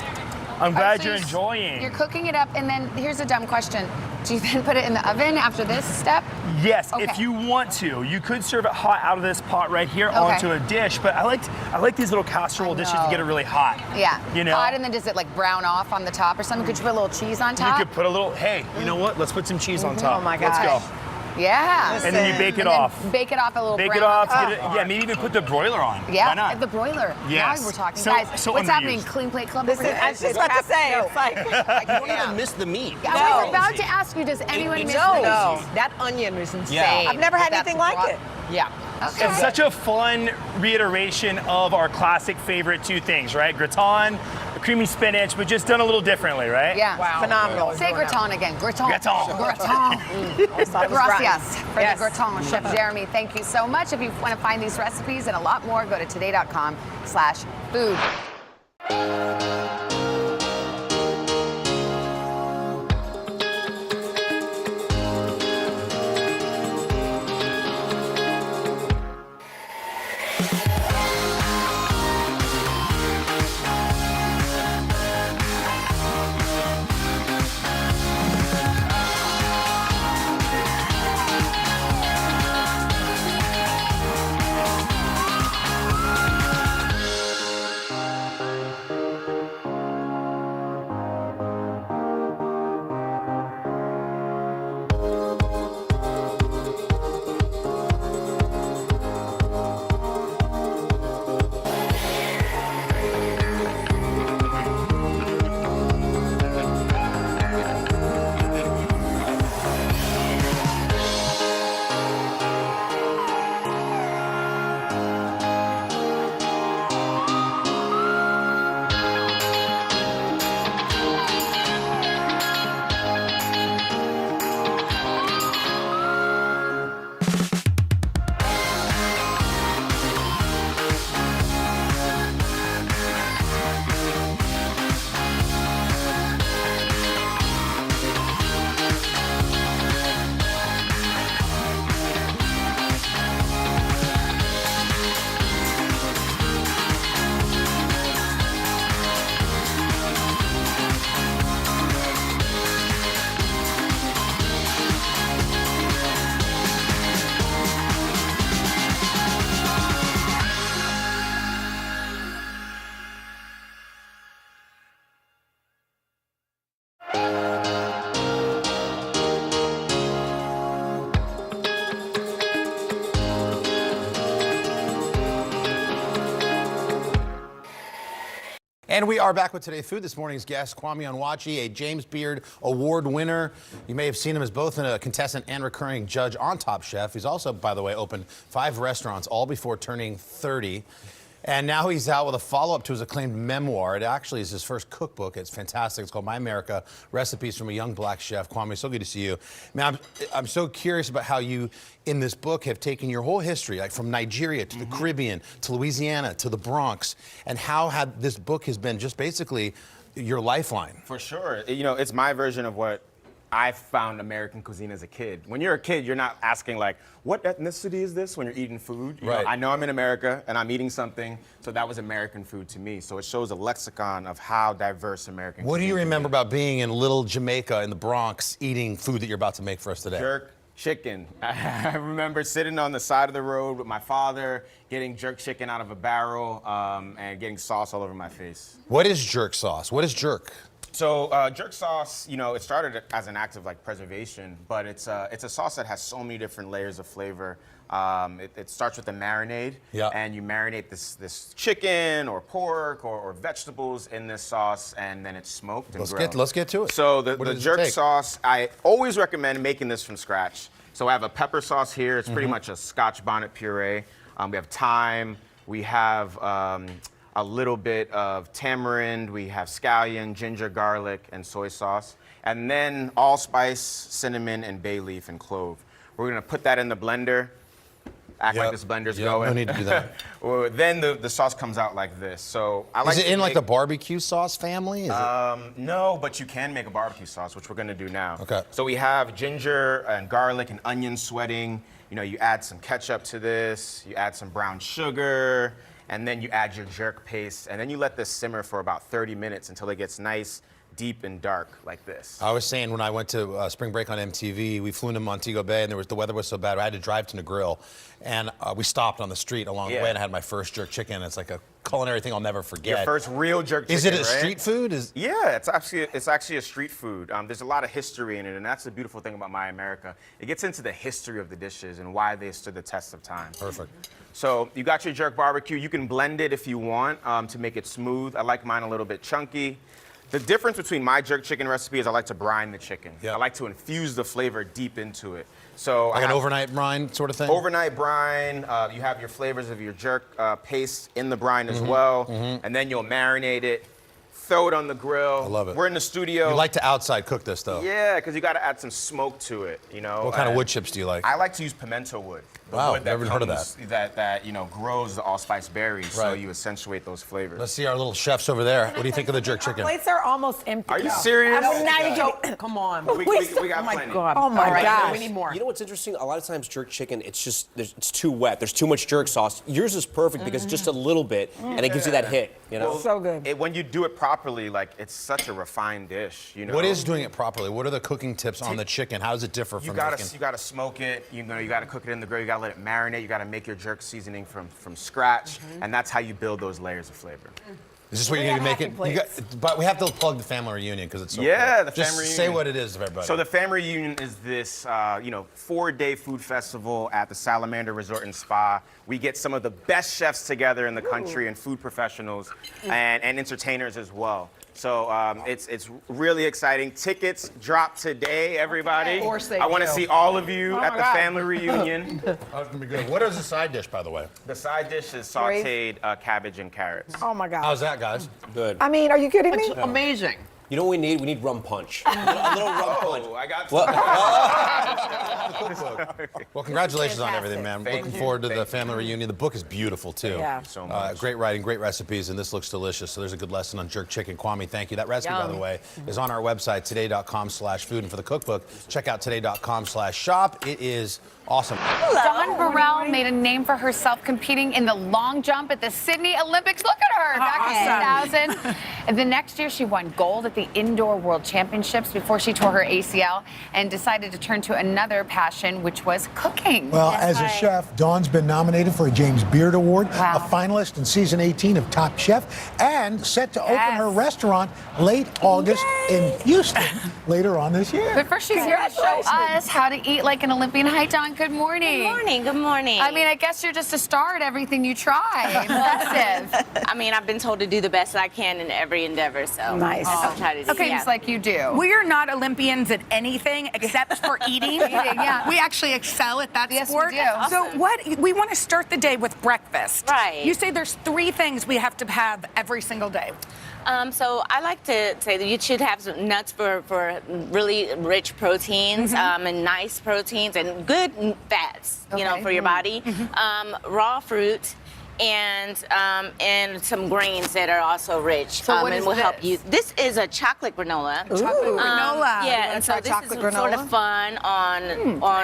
I'm glad so you're you're- enjoying. You're cooking it up, and then here's a dumb question. Do you then put it in the oven after this step? Yes, Okay. if you want to. You could serve it hot out of this pot right here Okay. onto a dish, but I like these little casserole dishes to get it really hot. Yeah. You know? Hot, and then does it like brown off on the top or something? Could you put a little cheese on top? You could put a little, hey, you know what? Let's put some cheese on top. Oh my Let's gosh. go. Yeah. And then you bake it And then off. Bake it off a little Bake brown it off. on Get top. it, yeah, maybe even put the broiler on. Yeah, Why not? the broiler. Yes. Now we're talking. So- Guys, so what's happening? underused. Clean Plate Club This over is, here? I was just about to say, it's like, You don't even miss the meat. I was about to ask you, does anyone miss no, the no, that onion was insane. Yeah. I've never had That's anything like raw. it. Yeah. Okay. It's such a fun reiteration of our classic favorite two things, right? Gratin, creamy spinach, but just done a little differently, right? Yeah. Wow. Phenomenal. Say gratin again. Gratin. Gratin. Gratin. Gracias for the gratin, Chef Jeremy. Thank you so much. If you want to find these recipes and a lot more, go to today.com/food. And we are back with Today Food. This morning's guest, Kwame Onwuachi, a James Beard Award winner. You may have seen him as both a contestant and recurring judge on Top Chef. He's also, by the way, opened 5 restaurants, all before turning 30. And now he's out with a follow-up to his acclaimed memoir. It actually is his first cookbook. It's fantastic. It's called My America, Recipes from a Young Black Chef. Kwame, so good to see you. Man, I'm so curious about how you, in this book, have taken your whole history, like from Nigeria to the Caribbean, to Louisiana, to the Bronx, and how this book has been just basically your lifeline. For sure. You know, it's my version of what I found American cuisine as a kid. When you're a kid, you're not asking like, what ethnicity is this when you're eating food? You know, I know I'm in America and I'm eating something, so that was American food to me. So it shows a lexicon of how diverse American What do cuisine you can remember about being in little Jamaica in the Bronx eating food that you're about to make for us today? Jerk chicken. I remember sitting on the side of the road with my father, getting jerk chicken out of a barrel and getting sauce all over my face. What is jerk sauce? What is jerk? So jerk sauce, you know, it started as an act of like preservation, but it's a sauce that has so many different layers of flavor. It starts with a marinade, and you marinate this chicken or pork or vegetables in this sauce, and then it's smoked and grilled. Let's get to it. So the jerk sauce, I always recommend making this from scratch. So I have a pepper sauce here. It's pretty much a Scotch bonnet puree. We have thyme. We have a little bit of tamarind, we have scallion, ginger, garlic, and soy sauce. And then allspice, cinnamon, and bay leaf and clove. We're gonna put that in the blender. Act like this blender's going. No need to do that. Well, then the sauce comes out like this. So I like Is it in like the barbecue sauce family? Is no, but you can make a barbecue sauce, which we're gonna do now. Okay. So we have ginger and garlic and onion sweating. You know, you add some ketchup to this, you add some brown sugar, and then you add your jerk paste, and then you let this simmer for about 30 minutes until it gets nice, deep, and dark like this. I was saying when I went to spring break on MTV, we flew into Montego Bay, and the weather was so bad, I had to drive to Negril, and we stopped on the street along the way, and I had my first jerk chicken. It's like a culinary thing I'll never forget. Your first real jerk chicken, Is it a right? street food? Yeah, it's actually a street food. There's a lot of history in it, and that's the beautiful thing about My America. It gets into the history of the dishes and why they stood the test of time. Perfect. So you got your jerk barbecue. You can blend it if you want to make it smooth. I like mine a little bit chunky. The difference between my jerk chicken recipe is I like to brine the chicken. I like to infuse the flavor deep into it. So Like an overnight brine sort of thing? Overnight brine. You have your flavors of your jerk paste in the brine as well, and then you'll marinate it. Throw it on the grill. I love it. We're in the studio. You like to outside cook this, though? Yeah, because you got to add some smoke to it, you know. What kind of wood chips do you like? I like to use pimento wood. The Wow, wood that never heard of comes- that you know grows the allspice berries, so Right. you accentuate those flavors. Let's see our little chefs over there. What do you think of the jerk chicken? Plates are almost empty. Are you serious? I'm not even joking. Come on. We got oh my plenty. God. Oh my gosh. We need more. You know what's interesting? A lot of times jerk chicken, it's too wet. There's too much jerk sauce. Yours is perfect because it's just a little bit, and it gives you that hit. You know. Well, so good. When you do it properly, like it's such a refined dish. You know. What is doing it properly? What are the cooking tips on the chicken? How does it differ You from gotta making? you gotta smoke it. You know you gotta cook it in the grill. You gotta let it marinate. You gotta make your jerk seasoning from scratch, and that's how you build those layers of flavor. Is this what you're gonna make it? But we have to plug the family reunion because it's so Yeah, cool. the Just family say reunion. what it is to everybody. So the family reunion is this, 4-day food festival at the Salamander Resort and Spa. We get some of the best chefs together in the country and food professionals and entertainers as well. So it's really exciting. Tickets drop today, everybody. Of course they I want to do. see all of you Oh at my the God. family reunion. That's gonna be good. What is the side dish, by the way? The side dish is sauteed cabbage and carrots. Oh my God. How's that, guys? Good. I mean, are you kidding me? It's Amazing. You know what we need? We need rum punch. A little rum punch. I got Well, congratulations on everything, man. Thank Looking you. forward to the Thank family reunion. The book is beautiful, too. Yeah. Thank you so much. Great writing, great recipes, and this looks delicious. So there's a good lesson on jerk chicken. Kwame, thank you. That recipe, by the way, is on our website, today.com/food. And for the cookbook, check out today.com/shop. It is awesome. Dawn Burrell made a name for herself competing in the long jump at the Sydney Olympics. Look at her back in 2000. And the next year, she won gold at the Indoor World Championships before she tore her ACL and decided to turn to another passion, which was cooking. Well, as a chef, Dawn's been nominated for a James Beard Award, Wow. a finalist in season 18 of Top Chef, and set to open her restaurant late August in Houston later on this year. But first, she's here to show us how to eat like an Olympian. Hi, Dawn. Good morning. Good morning. Good morning. I mean, I guess you're just a star at everything you try. Impressive. I mean, I've been told to do the best I can in every endeavor, so Nice. I'll try to do. Okay, yeah. like you do. We are not Olympians at anything except for eating. Yeah. We actually excel at that Yes, we sport. do. So we want to start the day with breakfast. Right. You say there's 3 things we have to have every single day. So I like to say that you should have some nuts for really rich proteins and nice proteins and good fats, for your body. Raw fruit. And some grains that are also rich, So what and is will help this? you. This is a chocolate granola. Chocolate granola. Yeah, and so this is granola? sort of fun on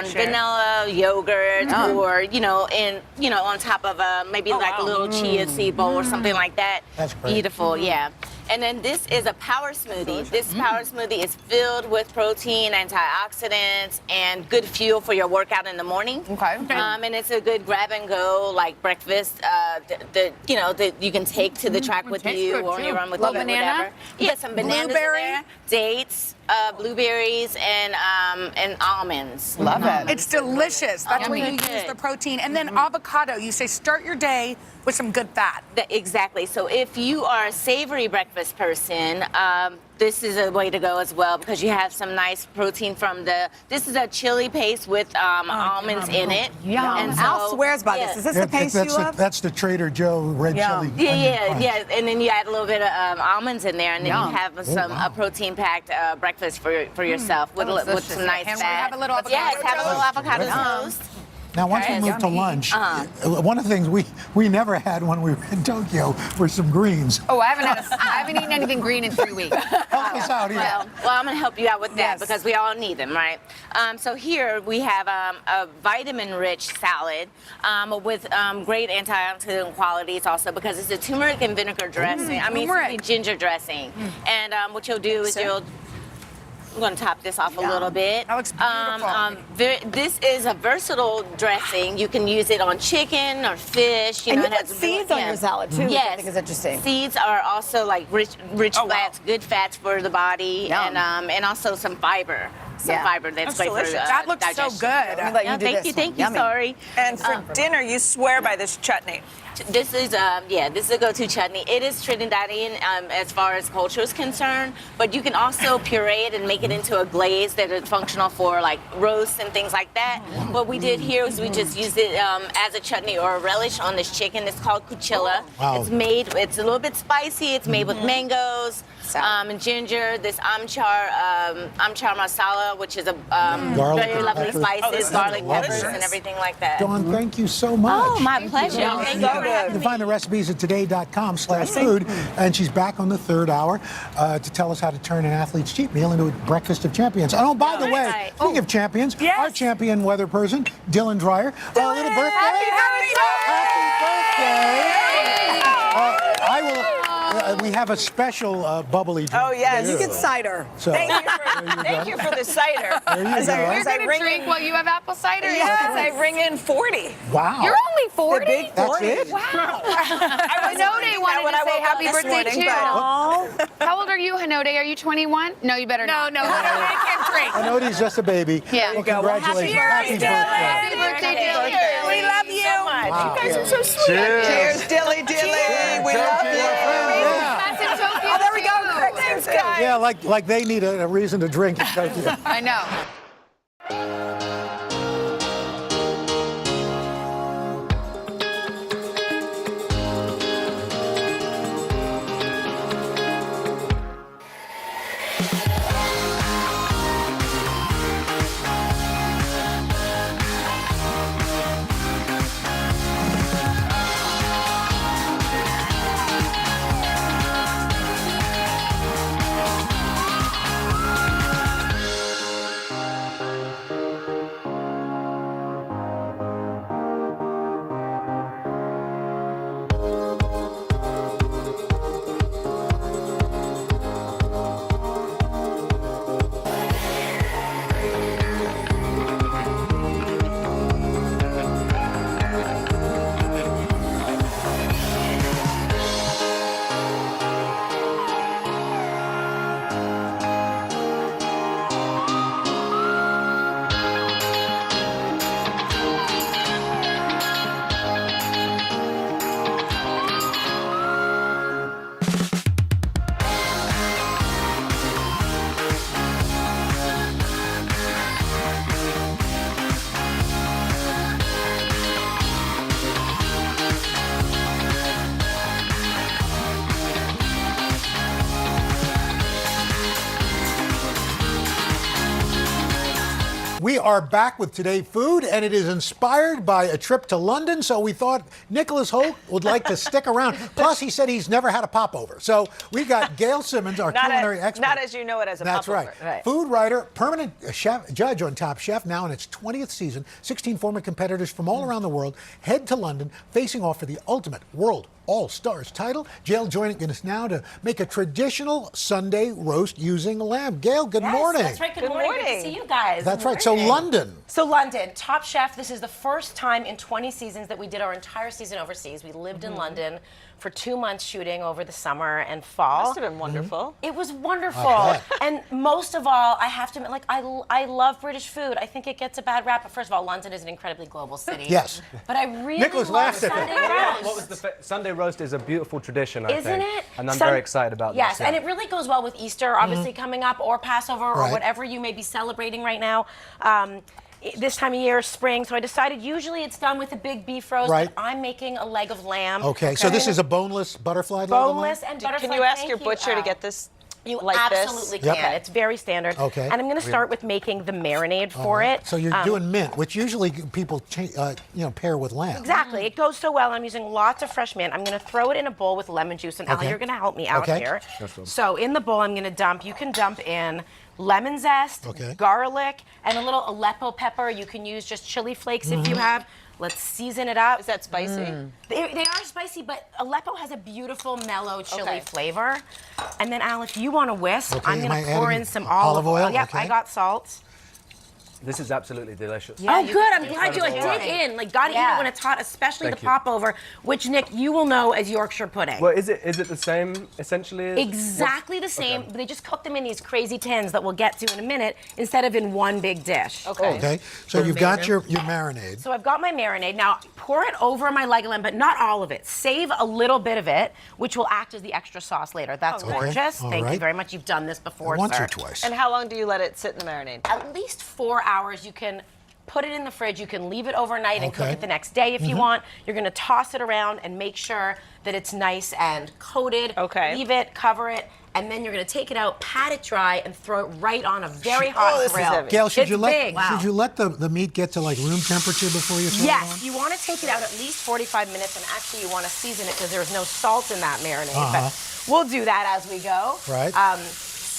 Sure. vanilla yogurt, or on top of maybe a little chia seed bowl or something like that. That's great. Beautiful, yeah. And then this is a power smoothie. This power smoothie is filled with protein, antioxidants, and good fuel for your workout in the morning. Okay. And it's a good grab and go breakfast that you can take to the track with tastes you good, or on too. your run with Little you, banana? whatever. Yeah, some bananas Blueberry? in there, dates, blueberries, and almonds. Love it. It's delicious. That's where you Yummy. use the protein. And then avocado. You say start your day with some good fat. Exactly. So if you are a savory breakfast person, this is a way to go as well because you have some nice protein from this is a chili paste with almonds in it. And so, Al swears by this. Is this the paste you love? That's the Trader Joe red chili. Yeah. And then you add a little bit of almonds in there, and then you have some a protein-packed breakfast for yourself with some nice Can we fat. have a little avocado Yes, have a little toast? avocado toast. Now, once we move to lunch, one of the things we never had when we were in Tokyo were some greens. Oh, I haven't eaten anything green in 3 weeks. Help us out here. Well, I'm going to help you out with that because we all need them, right? So here we have a vitamin-rich salad with great antioxidant qualities also because it's a turmeric and vinegar dressing. It's ginger dressing. And what you'll do is I'm going to top this off a little bit. That looks beautiful. This is a versatile dressing. You can use it on chicken or fish. And you it put has seeds on your salad, too, which I Yes, think is interesting. Seeds are also like rich fats, good fats for the body, and also some fiber. Fiber that's great delicious. for That looks digestion. so good. Thank you. Sorry. And for dinner, you swear by this chutney. This is this is a go-to chutney. It is Trinidadian as far as culture is concerned, but you can also puree it and make it into a glaze that is functional for like roasts and things like that. What we did here is we just used it as a chutney or a relish on this chicken. It's called cuchilla. Wow. It's a little bit spicy. It's made with mangoes and ginger. This amchar masala, which is a Garlic very and lovely peppers. spices, garlic peppers, delicious. and everything like that. Dawn, thank you so much. Oh, my pleasure. Thank you. You can find the recipes at today.com/food. And she's back on the third hour to tell us how to turn an athlete's cheat meal into a breakfast of champions. And by the way, speaking of champions, our champion weather person, Dylan Dreyer. A little birthday. Happy birthday. We have a special bubbly drink. Oh, yes. You get cider. So, Thank you for the cider. There you go. You're going to drink while you have apple cider? Yes, I ring in 40. Wow. You're only 40? The big 40. That's it? Wow. I Hanode wanted to say happy birthday too. How old are you, Hanode? Are you 21? No, you better not. No, I can't drink. I know he's just a baby. Yeah. Well, congratulations. Happy birthday, Happy birthday, Dylan. We love you so much. Wow. You guys are so sweet. Cheers, Dilly. We love you. That's in Tokyo. Oh, there we go. too. Thanks, guys. Yeah, like they need a reason to drink in Tokyo. I know. We are back with Today Food, and it is inspired by a trip to London, so we thought Nicholas Holt would like to stick around. Plus, he said he's never had a popover. So we got Gail Simmons, our culinary expert. Not as you know it as a That's popover. right. Food writer, permanent judge on Top Chef, now in its 20th season. 16 former competitors from all around the world head to London, facing off for the ultimate World All-Stars title. Gail joining us now to make a traditional Sunday roast using lamb. Gail, good morning. That's right. Good morning. Good to see you guys. That's right. So London. So London, Top Chef. This is the first time in 20 seasons that we did our entire season overseas. We lived in London for 2 months shooting over the summer and fall. Must have been wonderful. It was wonderful. And most of all, I have to admit, like, I love British food. I think it gets a bad rap. But first of all, London is an incredibly global city. Yes. But I really Nicholas love laughed at Sunday that. roast. What was the Sunday roast is a beautiful tradition, I Isn't think. it? And I'm Sun- very excited about Yes, this. and it really goes well with Easter, obviously coming up, or Passover, or Right. whatever you may be celebrating right now. This time of year, spring, so I decided usually it's done with a big beef roast, Right. but I'm making a leg of lamb. Okay, so this is a boneless butterfly leg of lamb? Boneless and butterfly. Can you ask thank your butcher to get this You like absolutely this? can. It's very standard. Okay. And I'm going to start with making the marinade All for right. it. So you're doing mint, which usually people pair with lamb. Exactly. It goes so well. I'm using lots of fresh mint. I'm going to throw it in a bowl with lemon juice. And Al, Okay. you're going to help me out Okay. here. Yes, ma'am. So in the bowl, I'm going to dump, you can dump in lemon zest, garlic, and a little Aleppo pepper. You can use just chili flakes if you have. Let's season it up. Is that spicy? They are spicy, but Aleppo has a beautiful, mellow chili Okay. flavor. And then, Al, if you want to whisk, Okay, I'm am going I to pour adding in some olive olive oil? oil. Yep, Okay. I got salt. This is absolutely delicious. Oh, good. I'm glad you Incredible. dig in. Like, gotta eat it when it's hot, especially Thank the you. popover, which, Nick, you will know as Yorkshire pudding. Well, is it the same essentially? As Exactly the same, but they just cook them in these crazy tins that we'll get to in a minute instead of in one big dish. Okay. So you've got your marinade. So I've got my marinade. Now, pour it over my leg of lamb, but not all of it. Save a little bit of it, which will act as the extra sauce later. That's Okay. gorgeous. All Thank you right. very much. You've done this before, Once sir. or twice. And how long do you let it sit in the marinade? At least 4 hours. You can put it in the fridge. You can leave it overnight and cook Okay. it the next day if you Mhm. want. You're going to toss it around and make sure that it's nice and coated. Okay. Leave it, cover it, and then you're going to take it out, pat it dry, and throw it right on a very hot grill. Gail, should It's you let big. should you let the meat get to like room temperature before you throw it on? Yes, you want to take it out at least 45 minutes, and actually you want to season it because there's no salt in that marinade. Uh-huh. But we'll do that as we go. Right.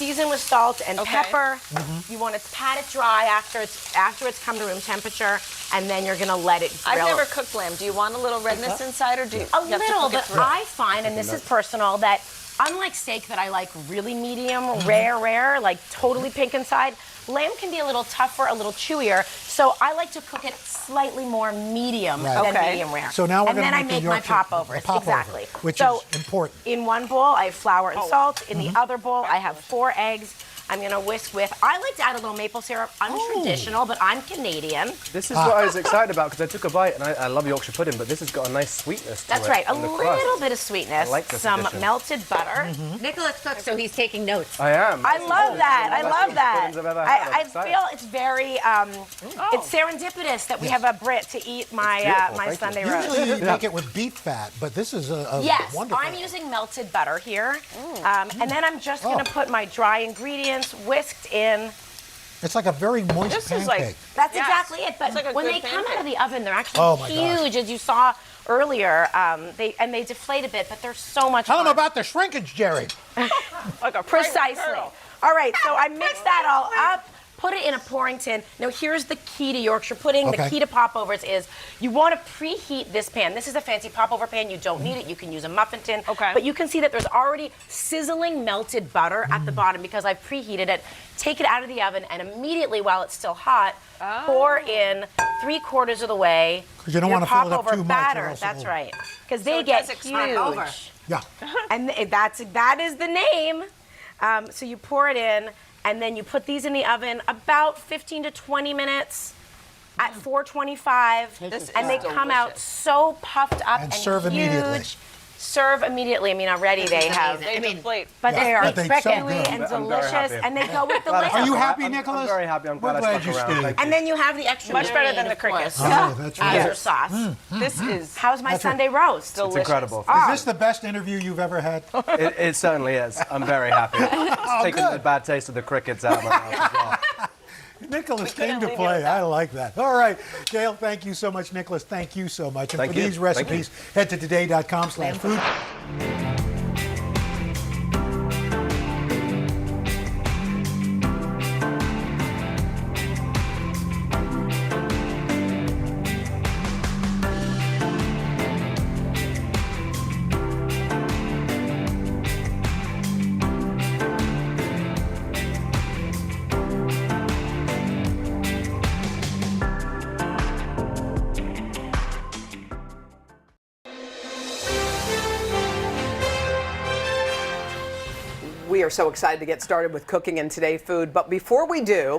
Season with salt and pepper. Mhm. You want to pat it dry after it's come to room temperature, and then you're gonna let it grill. I've never cooked lamb. Do you want a little redness inside, or do you? A you have to little, cook it but through? I find, and this is personal, that unlike steak that I like really medium, rare, like totally pink inside, lamb can be a little tougher, a little chewier. So I like to cook it slightly more medium Right. than Okay. medium rare. So now we're and gonna then I make make the my Yorkshire- popovers. the popover, Exactly. which so is important. in one bowl, I have flour and salt. In Mhm. the other bowl, I have 4 eggs. I'm gonna whisk with, I like to add a little maple syrup. I'm traditional, but I'm Canadian. This is what I was excited about because I took a bite and I love Yorkshire pudding, but this has got a nice sweetness to That's it. right, a in the little crust. bit of sweetness, I like this some addition. melted butter. Mhm. cooks, so he's taking notes. I am. I love that. I love that. Puddings I've ever had. I'm I excited. feel it's very, it's serendipitous that we have a Brit to eat my beautiful, my thank you. Sunday roast. Usually you make it with beef fat, but this is a Yes, wonderful. I'm using melted butter here, and then I'm just gonna put my dry ingredients whisked in. It's like a very moist This pancake. is like that's exactly it. But It's like a when good they come out of the oven, they're actually Oh, my gosh. huge, as you saw earlier. They deflate a bit, but they're so much. Tell them fun. about the shrinkage, Jerry. Like a Precisely. All right, so I mix that all up, put it in a pouring tin. Now here's the key to Yorkshire pudding. Okay. The key to popovers is you want to preheat this pan. This is a fancy popover pan. You don't need it. You can use a muffin tin. Okay. But you can see that there's already sizzling melted butter at the bottom because I've preheated it. Take it out of the oven and immediately while it's still hot, pour in 3/4 of the way 'Cause you don't your wanna fill it up popover too much or batter. else it That's will- right. Because So they it get does huge. expand over. Yeah. And that is the name. So you pour it in, and then you put these in the oven about 15 to 20 minutes at 425, This and is they come out so puffed up and serve huge. immediately. Serve immediately. I mean, already they have. They deflate. But Yeah, they are but they so chewy good. and I'm very delicious, happy. and they go with the Glad I lamb. Are you stuck happy, around. Nicholas? I'm very happy. I'm We're glad I glad stuck you around. stayed. Thank And then you have the extra Much better than marinade, the of course. crickets. Oh, that's As right. your sauce. This is How's my That's right. Sunday roast? delicious. It's incredible. Is this the best interview you've ever had? It certainly is. I'm very happy. It's taken the bad taste of the crickets out of my mouth as well. Nicholas came to play. I like that. All right, Gail, thank you so much. Nicholas, thank you so much. And Thank for you. these Thank recipes, head to today.com/food. We are so excited to get started with cooking and Today Food. But before we do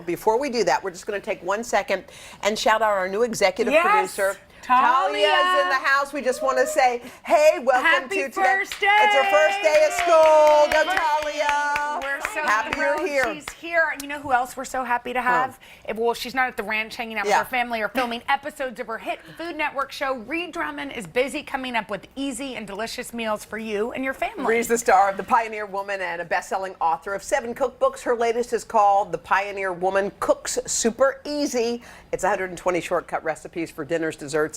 that, we're just going to take 1 second and shout out our new executive producer. Talia's in the house. We just want to say, hey, welcome Happy to today. first day! It's her first day of school. Go, Talia. We're so happy you're thrilled here. She's here. And you know who else we're so happy to have? Well, she's not at the ranch hanging out with her family or filming episodes of her hit Food Network show. Ree Drummond is busy coming up with easy and delicious meals for you and your family. Ree's the star of The Pioneer Woman and a best-selling author of 7 cookbooks. Her latest is called The Pioneer Woman Cooks Super Easy. It's 120 shortcut recipes for dinners, desserts,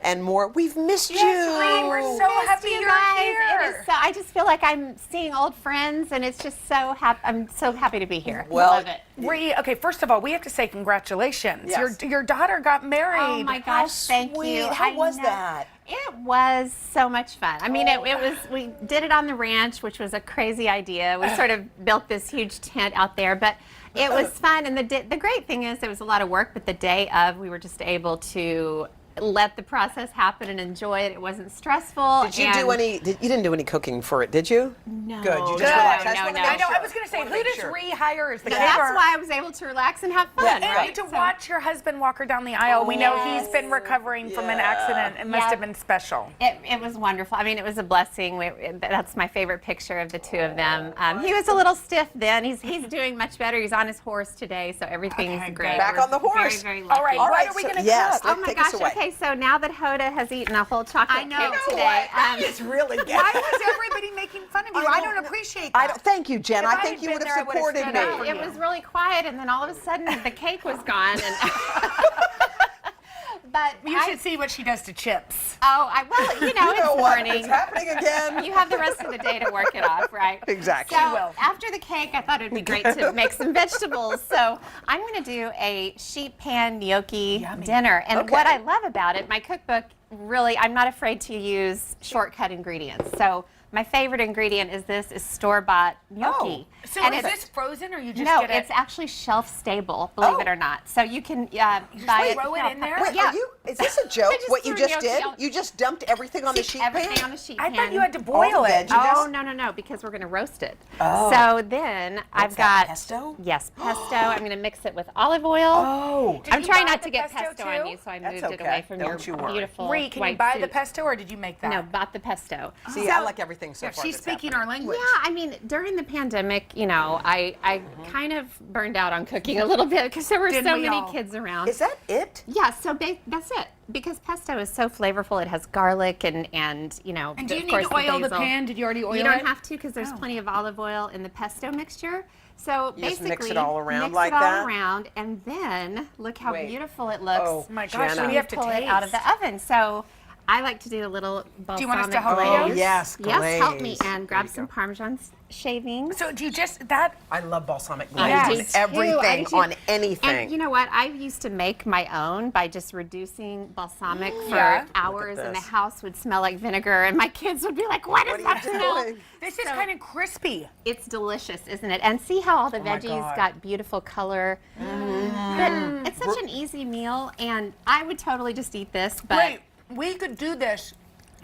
and more. We've missed you. Ree, we're so happy you you're guys. here. It is so, I just feel like I'm seeing old friends, and it's just so happy. I'm so happy to be here. Well, love it. Ree, okay, first of all, we have to say congratulations. Yes. Your daughter got married. Oh my gosh, thank you. How was know. that? It was so much fun. I mean, it was, we did it on the ranch, which was a crazy idea. We sort of built this huge tent out there, but it was fun. And the great thing is, it was a lot of work, but the day of, we were just able to let the process happen and enjoy it. It wasn't stressful. Did you do any? You didn't do any cooking for it, did you? No. Good. You just No, relaxed. no, I just wanna no. make I know, sure. I was going to say, who does Ree hire as the So caterer? that's why I was able to relax and have fun. Yeah, right? And to watch your husband walk her down the aisle, we know he's been recovering from an accident. It must have been special. It was wonderful. I mean, it was a blessing. That's my favorite picture of the two of them. He was a little stiff then. He's doing much better. He's on his horse today, so everything's great. Back We're on the horse. Very, very lucky. All right, what are we going to yes, cook? Oh my take gosh, us away. okay, so now that Hoda has eaten a whole chocolate cake today. It's really good. Why was everybody making fun of you? I don't appreciate that. Thank you, Jen. If I I think had you been would there, I have would've supported stood me. up for It was really quiet, and then all of a sudden the cake was gone. And but You should see what she does to chips. well, you know, You know it's what? morning. It's happening again. You have the rest of the day to work it off, right? Exactly. So after the cake, I thought it'd be great to make some vegetables. So I'm going to do a sheet pan gnocchi dinner. And what I love about it, my cookbook, really, I'm not afraid to use shortcut ingredients. So my favorite ingredient is store-bought gnocchi. So and is it's- this frozen or you just no, get it? it's actually shelf-stable, believe it or not. So you can buy it. throw it in there? Wait, Yeah. is this a joke? just What you threw just gnocchi did? on- You just dumped everything on the sheet pan? Everything on the sheet I pan. thought you had to boil the it. veggies? Oh, no, because we're going to roast it. So then I've got pesto? Yes, pesto. I'm going to mix it with olive oil. Oh. I'm you trying buy not the to get pesto pesto on too? you, so I That's moved it okay. away from Don't you your worry. beautiful Ree, can you white buy soup. the pesto or did you make that? No, bought the pesto. See, I like everything so far. She's that's speaking happening. our language. Yeah, I mean, during the pandemic, you know, I kind of burned out on cooking a little bit because there were Didn't so we many all? kids around. Is that it? Yeah, so that's it. Because pesto is so flavorful, it has garlic and you know, And do you of need course, to oil the basil. pan? Did you already oil You don't it? have to because there's plenty of olive oil in the pesto mixture. So You just basically, mix it all around mix like it all that? around, and then look how Wait. beautiful it looks. Oh, my gosh, Jenna. we have to pull it out of the taste. oven. So I like to do a little balsamic you want us to help you? glaze. Oh, yes, Yes, help me glaze. and grab some Parmesan shavings. So do you just that? I love balsamic I glaze. do too. I Everything do too. on anything. And you know what? I used to make my own by just reducing balsamic for Yeah. hours, and the this. house would smell like vinegar, and my kids would be like, "What is that smell?" doing? This is kind of crispy. It's delicious, isn't it? And see how all the my veggies God. got beautiful color. But it's such an easy meal, and I would totally just eat this. But Wait, we could do this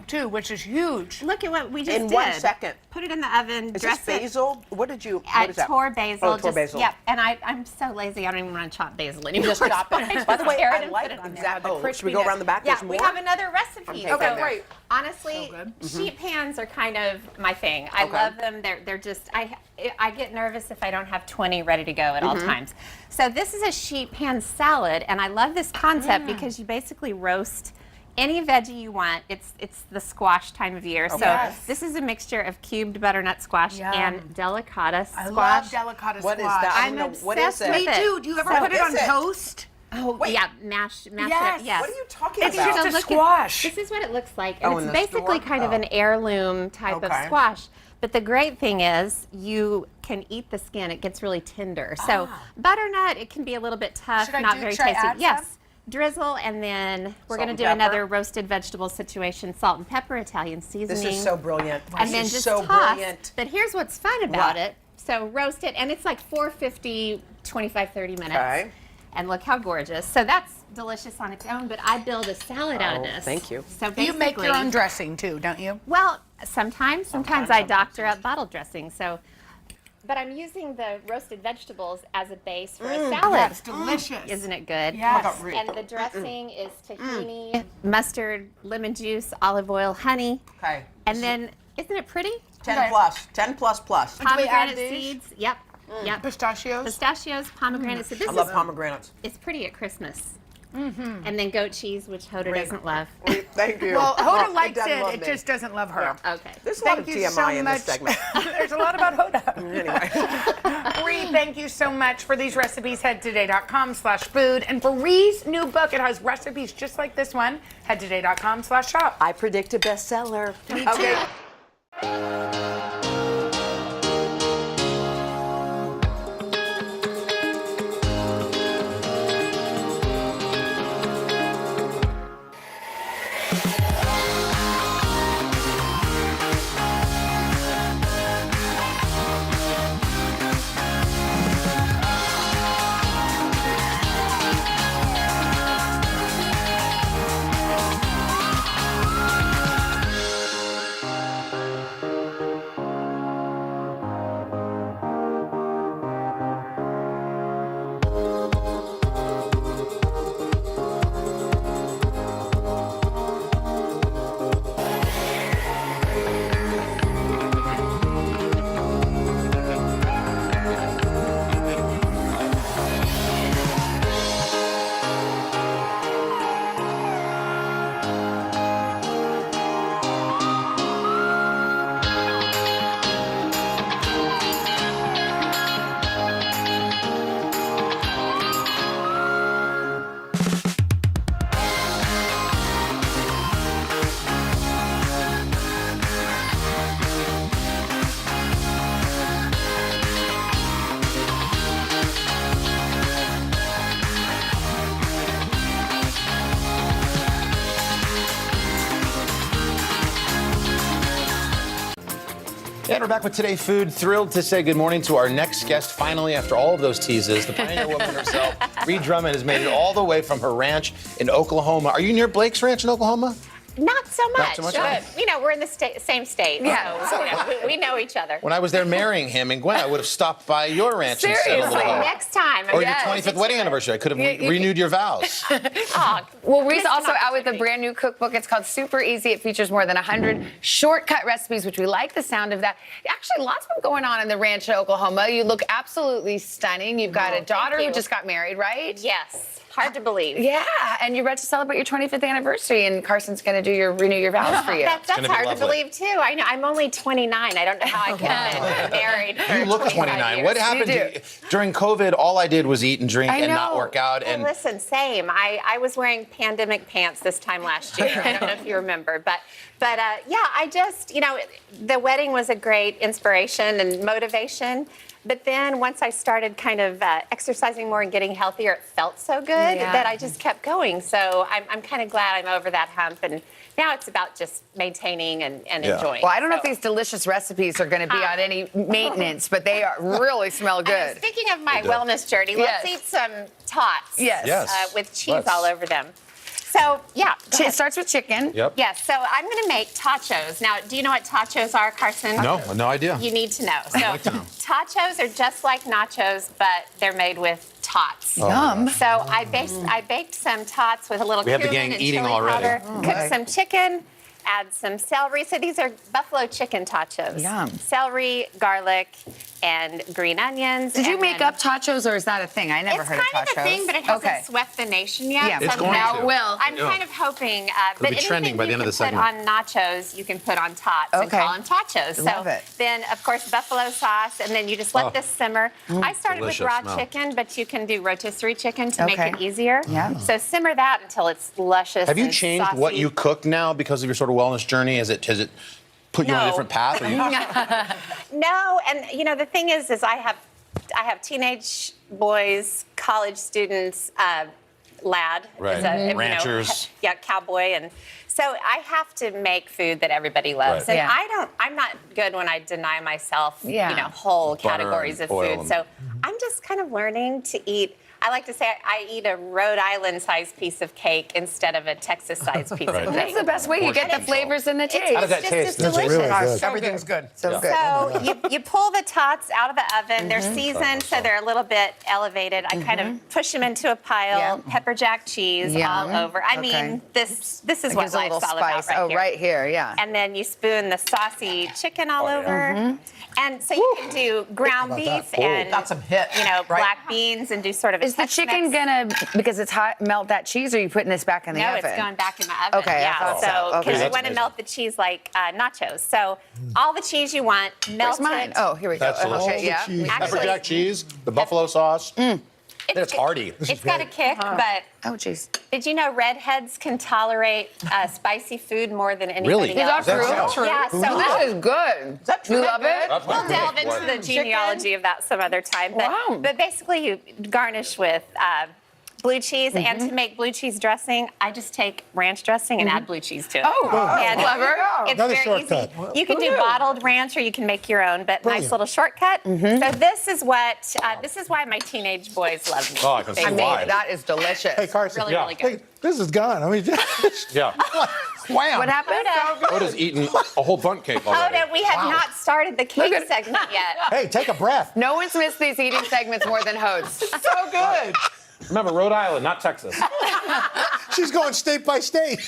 too, which is huge. look at what we just In did. 1 second. Put it in the oven. Is dress this it. basil? What did you? I What is that? tore basil. Oh, tore basil. Yep. And I'm so lazy. I don't even want to chop basil anymore. Just chop So I it. just By the way, tear it I and like put it on there. exactly. Oh, should we go around the back? Yeah, There's we more? have another recipe. taking So, that. honestly, sheet pans are kind of my thing. I love them. They're just I get nervous if I don't have 20 ready to go at all times. So this is a sheet pan salad, and I love this concept because you basically roast Any veggie you want. It's the squash time of year. Okay. So Yes. this is a mixture of cubed butternut squash Yum. and delicata squash. I love delicata What is squash. that? I I'm don't know. What is obsessed it? with Me it. too. Do you ever So- put it on toast? Oh, yeah, mash it Yes. up. Yes. What are you talking It's about? just a look at- squash. this is what it looks like. Oh, And in it's the basically store? kind of an heirloom type of Okay. squash. But the great thing is you can eat the skin. It gets really tender. So butternut, it can be a little bit tough, Should I not do- very should I tasty. add Yes. some? Drizzle, and then we're Salt going to and do pepper? another roasted vegetable situation, salt and pepper, Italian seasoning. This is so brilliant. And This then is just so toss. brilliant. But here's what's fun about What? it. So roast it, and it's like 450, 25, 30 minutes. Okay. And look how gorgeous. So that's delicious on its own, but I build a salad out of Oh, this. thank you. So You make your basically- own dressing too, don't you? Well, sometimes I doctor up bottled dressing. So, but I'm using the roasted vegetables as a base for a salad. That's delicious. Isn't it good? Yes. And the dressing is tahini, mustard, lemon juice, olive oil, honey. Okay. And then, isn't it pretty? 10 plus. 10 plus plus. Do we add Pomegranate these? seeds. Yep. Yep. Pistachios? Pistachios, pomegranate seeds. This I love is pomegranates. it's pretty at Christmas. And then goat cheese, which Hoda doesn't love. Thank you. Well, Hoda likes doesn't it. love It me. just doesn't love her. Okay. There's a lot Thank of you TMI so in much. this segment. There's a lot about Hoda. Anyway. Ree, thank you so much for these recipes. Head today.com/food. And for Ree's new book, it has recipes just like this one. Head today.com/shop. I predict a bestseller. Me too. And we're back with Today Food. Thrilled to say good morning to our next guest. Finally, after all of those teases, the pioneer woman herself, Ree Drummond, has made it all the way from her ranch in Oklahoma. Are you near Blake's ranch in Oklahoma? Not so much. Not so much? But, we're in the same state, Yeah. so we know each other. When I was there marrying him and Gwen, I would have stopped by your ranch and said Seriously, hello. next time. Or your 25th wedding anniversary. I could have renewed your vows. Well, Ree's also out with a brand new cookbook. It's called Super Easy. It features more than 100 shortcut recipes, which we like the sound of that. Actually, lots of going on in the ranch in Oklahoma. You look absolutely stunning. You've got a daughter who just got married, right? Yes. Hard to believe. Yeah, and you're about to celebrate your 25th anniversary, and Carson's going to renew your vows for you. That's hard to believe too. I know. I'm only 29. I don't know how I can be married. For You look 25 29. years. What happened to you? During COVID, all I did was eat and drink I and not know. work out. Well, And listen, same. I was wearing pandemic pants this time last year. I don't know if you remember, but yeah, I just, the wedding was a great inspiration and motivation. But then once I started kind of exercising more and getting healthier, it felt so good that I just kept going. So I'm kind of glad I'm over that hump. And now it's about just maintaining and enjoying. Well, I don't know if these delicious recipes are going to be on any maintenance, but they really smell good. Speaking of my wellness journey, let's eat some tots. With cheese all over them. So, yeah. It starts with chicken. Yep. Yes, so I'm going to make tachos. Now, do you know what tachos are, Carson? no idea. You need to know. I'd like to know. Tachos are just like nachos, but they're made with tots. Oh, Yum. So I baked some tots with a little We have the cumin gang and eating chili already. powder. Oh, Cooked okay. some chicken, add some celery. So these are buffalo chicken tachos. Yum. Celery, garlic, and green onions. Did you and make then- up tachos, or is that a thing? I never heard of tachos. It's kind of a thing, but it hasn't swept the nation yet. Yeah, so it's going now to. it will. I'm kind of hoping. But be trending anything by the you end of can the segment. put on nachos, you can put on tots and Okay. call them tachos. Love So it. then, of course, buffalo sauce, and then you just let this simmer. I started with delicious raw smell. chicken, but you can do rotisserie chicken to make Okay. it easier. Yeah. So simmer that until it's luscious. Have you and changed what saucy. you cook now because of your sort of wellness journey? Has it put you on a No. different path? Or you... No, and the thing is I have teenage boys, college students, lad, Right. is a, Ranchers. Cowboy, and so I have to make food that everybody loves. Right. And Yeah. I'm not good when I deny myself, Yeah. whole Butter categories and of oil food. and- So I'm just kind of learning to eat. I like to say I eat a Rhode Island-sized piece of cake instead of a Texas-sized piece Right. of That's cake. the best way. You get the flavors and the taste. How does that It's taste? just That's delicious. really good. Everything's good. So good. So you pull the tots out of the oven. They're seasoned, so they're a little bit elevated. I kind of push them into a pile, Yeah. pepper jack cheese Yum. all over. I Okay. mean, this is It what gives a little life's all spice. about right here. Right here, yeah. And then you spoon the saucy chicken all over. And so you can do ground beef and That's some hit, right? black beans and do sort of a Is the chicken Tex-Mex. gonna, because it's hot, melt that cheese, or are you putting this back in the No, oven? it's going back in the oven. Okay, I yeah. thought so. So Okay. because you That's want to amazing. melt the cheese like nachos. So all the cheese you want, melt Where's mine? it. Oh, here we go. That's delicious. Okay, yeah. Cheese. Actually- Pepper jack cheese, the buffalo sauce. Then it's hearty. It's got a kick, but Oh, jeez. did you know redheads can tolerate spicy food more than anybody Really? else? Is that true? Yeah, so This is good. You love it? That's my we'll delve favorite. into the genealogy of that some other time. But, Wow. but basically, you garnish with blue cheese, and to make blue cheese dressing, I just take ranch dressing and add blue chease to it. Oh, And clever. It's Another very shortcut. easy. You can do bottled ranch, or you can make your own, but nice little shortcut. So this is why my teenage boys love me. Oh, I can see I mean, why. that is delicious. Hey, Carson. Really, really good. This is gone. I mean, Yeah. wham. What happened? Oda's eaten a whole bundt cake already. Hoda, we have not started the cake segment yet. Hey, take a breath. No one's missed these eating segments more than Hodes. So good. Remember, Rhode Island, not Texas. She's going state by state.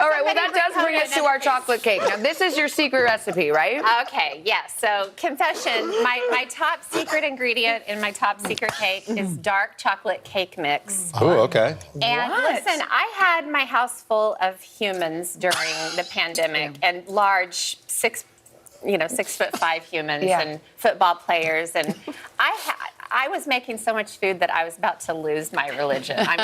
All right, well, that does bring us to our chocolate cake. Now, this is your secret recipe, right? Okay, yes. So, confession, my top secret ingredient in my top secret cake is dark chocolate cake mix. Ooh, okay. And listen, I had my house full of humans during the pandemic, and large 6'5" humans and football players, and I was making so much food that I was about to lose my religion. I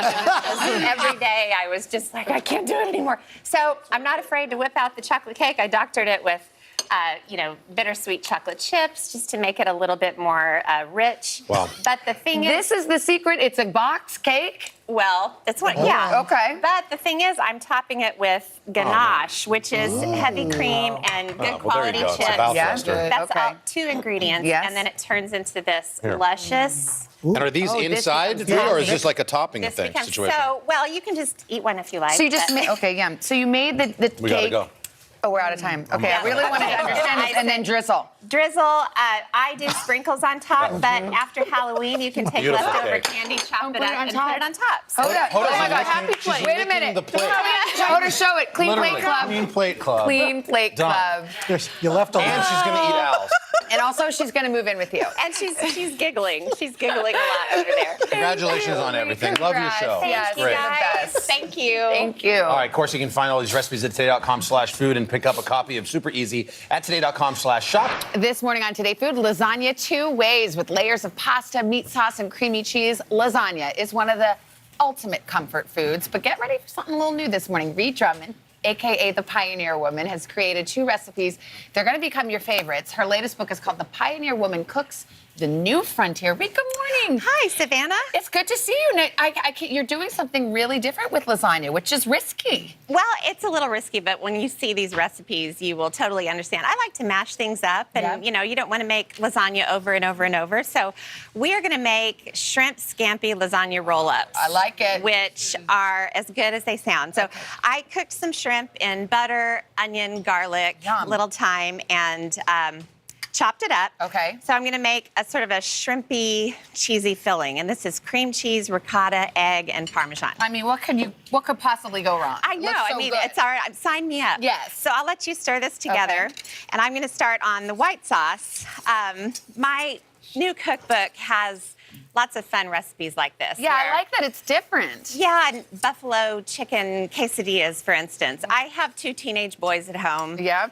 mean, every day I was just like, I can't do it anymore. So I'm not afraid to whip out the chocolate cake. I doctored it with, bittersweet chocolate chips just to make it a little bit more rich. Wow. But the thing This is the secret. It's a box cake. well, that's what, yeah. Okay. But the thing is, I'm topping it with ganache, which is heavy cream and good well, there you quality go. It's a chips. Balthester. That's Okay. all 2 ingredients, Yes. and then it turns into this Here. luscious. And are these this inside becomes too, or is good. this like a topping This thing becomes situation? so well. You can just eat one if you like. So you just but- made, okay, yeah. So you made the We gotta cake. go. Oh, we're out of time. Okay, Yeah. I really wanted to understand this. And then drizzle. drizzle. I do sprinkles on top, but after Halloween, you can take Beautiful leftover cake. candy, chop And it put up, it on and top. put it on top. So Hold up. Hold Oh on, my she's God. licking- Happy she's plate. Wait a licking minute. the plate. Hold her, show it. Clean Literally. Plate Club. Clean Plate Club. Clean Plate Done. Club. You left a And she's gonna eat Al's. And also, she's going to move in with you. And she's giggling. She's giggling a lot over there. Congratulations on everything. Love your show. Yes, Thank you you're the guys. best. Thank you. Thank you. All right, of course, you can find all these recipes at today.com/food and pick up a copy of Super Easy at today.com/shop. This morning on Today Food, lasagna 2 ways with layers of pasta, meat sauce, and creamy cheese. Lasagna is one of the ultimate comfort foods, but get ready for something a little new this morning. Reed Drummond, AKA the Pioneer Woman, has created 2 recipes. They're going to become your favorites. Her latest book is called The Pioneer Woman Cooks the New Frontier. Reed, good morning. Hi, Savannah. It's good to see you. Now, you're doing something really different with lasagna, which is risky. Well, it's a little risky, but when you see these recipes, you will totally understand. I like to mash things up, and you don't want to make lasagna over and over and over. So we are going to make shrimp scampi lasagna roll-ups. I like it. Which are as good as they sound. So I cooked some shrimp in butter, onion, garlic, little thyme, and chopped it up. Okay. So I'm going to make a sort of a shrimpy, cheesy filling. And this is cream cheese, ricotta, egg, and Parmesan. I mean, what could possibly go wrong? I know. Looks so I mean, good. it's all right. Sign me up. Yes. So I'll let you stir this together. Okay. And I'm going to start on the white sauce. My new cookbook has lots of fun recipes like this. Yeah, I like that it's different. Yeah, and buffalo chicken quesadillas, for instance. I have 2 teenage boys at home. Yeah.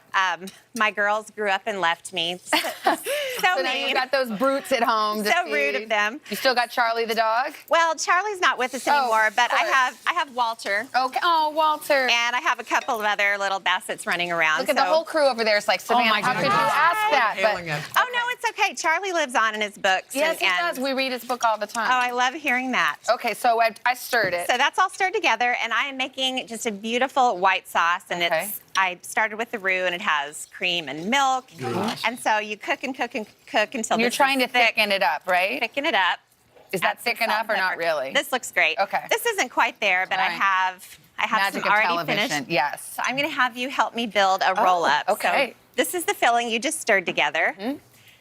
My girls grew up and left me. So now mean. you've got those brutes at home. So rude of them. You still got Charlie the dog? Well, Charlie's not with us anymore, but I have Walter. Okay. Oh, Walter. And I have a couple of other little bassets running around. Look at the whole crew over there. It's like, Savannah, my how could you goodness. ask that? Oh, no, it's okay. Charlie lives on in his books. Yes, he does. We read his book all the time. Oh, I love hearing that. Okay, so I stirred it. So that's all stirred together, and I am making just a beautiful white sauce, and I started with the roux, and it has cream and milk. And so you cook and cook and cook until You're this trying is to thicken it up, right? Thicken it up. Is that thick enough or not really? This looks great. Okay. This isn't quite there, but All I right. have Magic some of already television, finished. yes. So I'm going to have you help me build a roll up. okay. So this is the filling you just stirred together.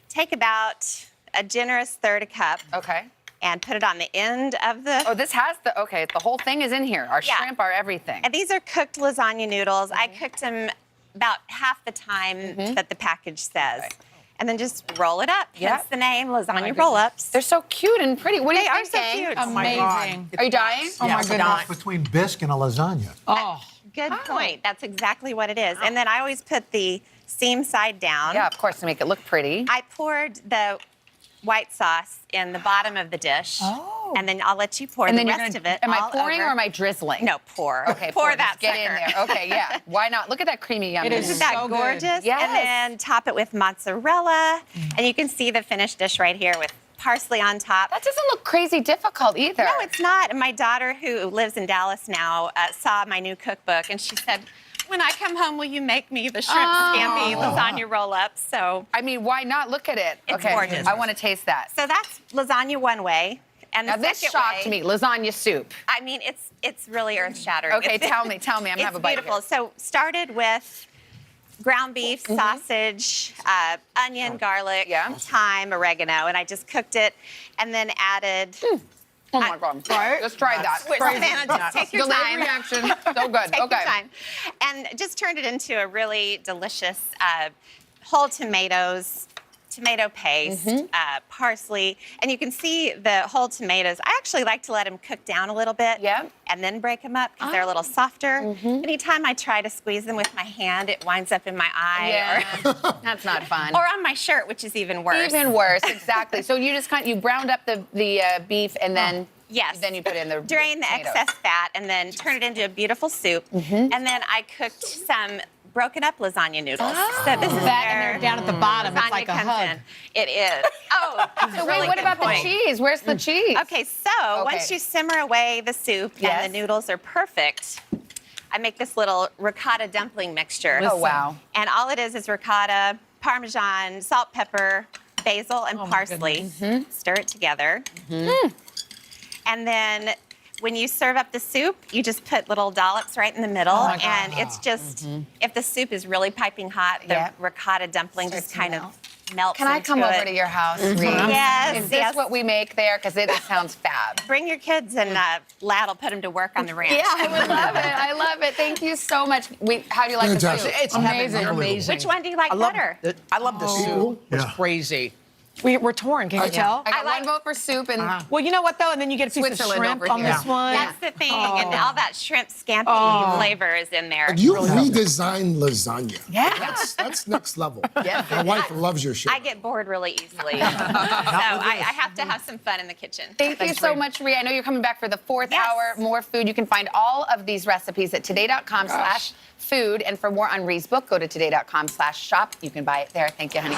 Take about a generous third a cup. Okay. And put it on the end of the... Oh, this has the whole thing is in here. Our shrimp, our everything. And these are cooked lasagna noodles. I cooked them about half the time that the package says. And then just roll it up. Hence the name, lasagna roll-ups. They're so cute and pretty. What do you They are think, so gang? cute. Oh my God. Are you dying? Oh my goodness. Between bisque and a lasagna. Oh. Good point. That's exactly what it is. And then I always put the seam side down. Yeah, of course, to make it look pretty. I poured the white sauce in the bottom of the dish. Oh. And then I'll let you pour And the then rest of it. Am I all pouring over. or am I drizzling? No, pour. Okay, pour Just that get sucker. in there. Okay, yeah. Why not? Look at that creamy yummy. Isn't that gorgeous? Yes. And then top it with mozzarella. And you can see the finished dish right here with parsley on top. That doesn't look crazy difficult either. No, it's not. And my daughter, who lives in Dallas now, saw my new cookbook, and she said, when I come home, will you make me the shrimp scampi lasagna roll-up? So, I mean, why not? Look at it. It's okay, gorgeous. I want to taste that. So that's lasagna one way. And Now the this second shocked way, me. Lasagna soup. I mean, it's really earth-shattering. Okay, It's- tell me. I'm gonna have a bite It's beautiful. here. So started with ground beef, sausage, onion, garlic, thyme, oregano, and I just cooked it, and then added. Oh my God! Let's try that. Savannah, just take your Delayed time. reaction. So good. Take Okay. your time. And just turned it into a really delicious whole tomatoes, tomato paste, parsley. And you can see the whole tomatoes. I actually like to let them cook down a little bit and then break them up because they're a little softer. Anytime I try to squeeze them with my hand, it winds up in my eye. Yeah. That's not fun. Or on my shirt, which is even worse. Even worse, exactly. So you just you browned up the beef and then then you put in the drain the tomatoes. excess fat and then turn it into a beautiful soup. And then I cooked some broken up lasagna noodles. So this is That where and they're down at the bottom. It's lasagna like a comes hug. in. It is. Oh, that's So a really wait, what good about point. the cheese? Where's the cheese? Okay, so once you simmer away the soup and the noodles are perfect, I make this little ricotta dumpling mixture. Oh, wow. And all it is ricotta, Parmesan, salt, pepper, basil, and parsley. Stir it together. And then when you serve up the soup, you just put little dollops right in the middle. Oh my God. And it's just, if the soup is really piping hot, the ricotta dumpling just kind of melts Can I into come it. over to your house, Reed? Yes, Is this yes. what we make there? Because it sounds fab. Bring your kids and Lad will put them to work on the ranch. Yeah, I would love it. I love it. Thank you so much. How do you like Fantastic. the soup? It's amazing. Amazing. Which one do you like I love better? I love the soup. It's crazy. We're torn, can you tell? I got one vote for soup and Well, you know what, though? And then you get a piece Switzerland of shrimp over on here. this one. That's the thing. And all that shrimp scampi flavor is in there. You redesigned lasagna. Yeah. That's next level. Yeah. My wife loves your shit. I get bored really easily. So I have to have some fun in the kitchen. Thank you so much, Rhea. I know you're coming back for the fourth hour. More food. You can find all of these recipes at today.com/food. And for more on Rhea's book, go to today.com/shop. You can buy it there. Thank you, honey.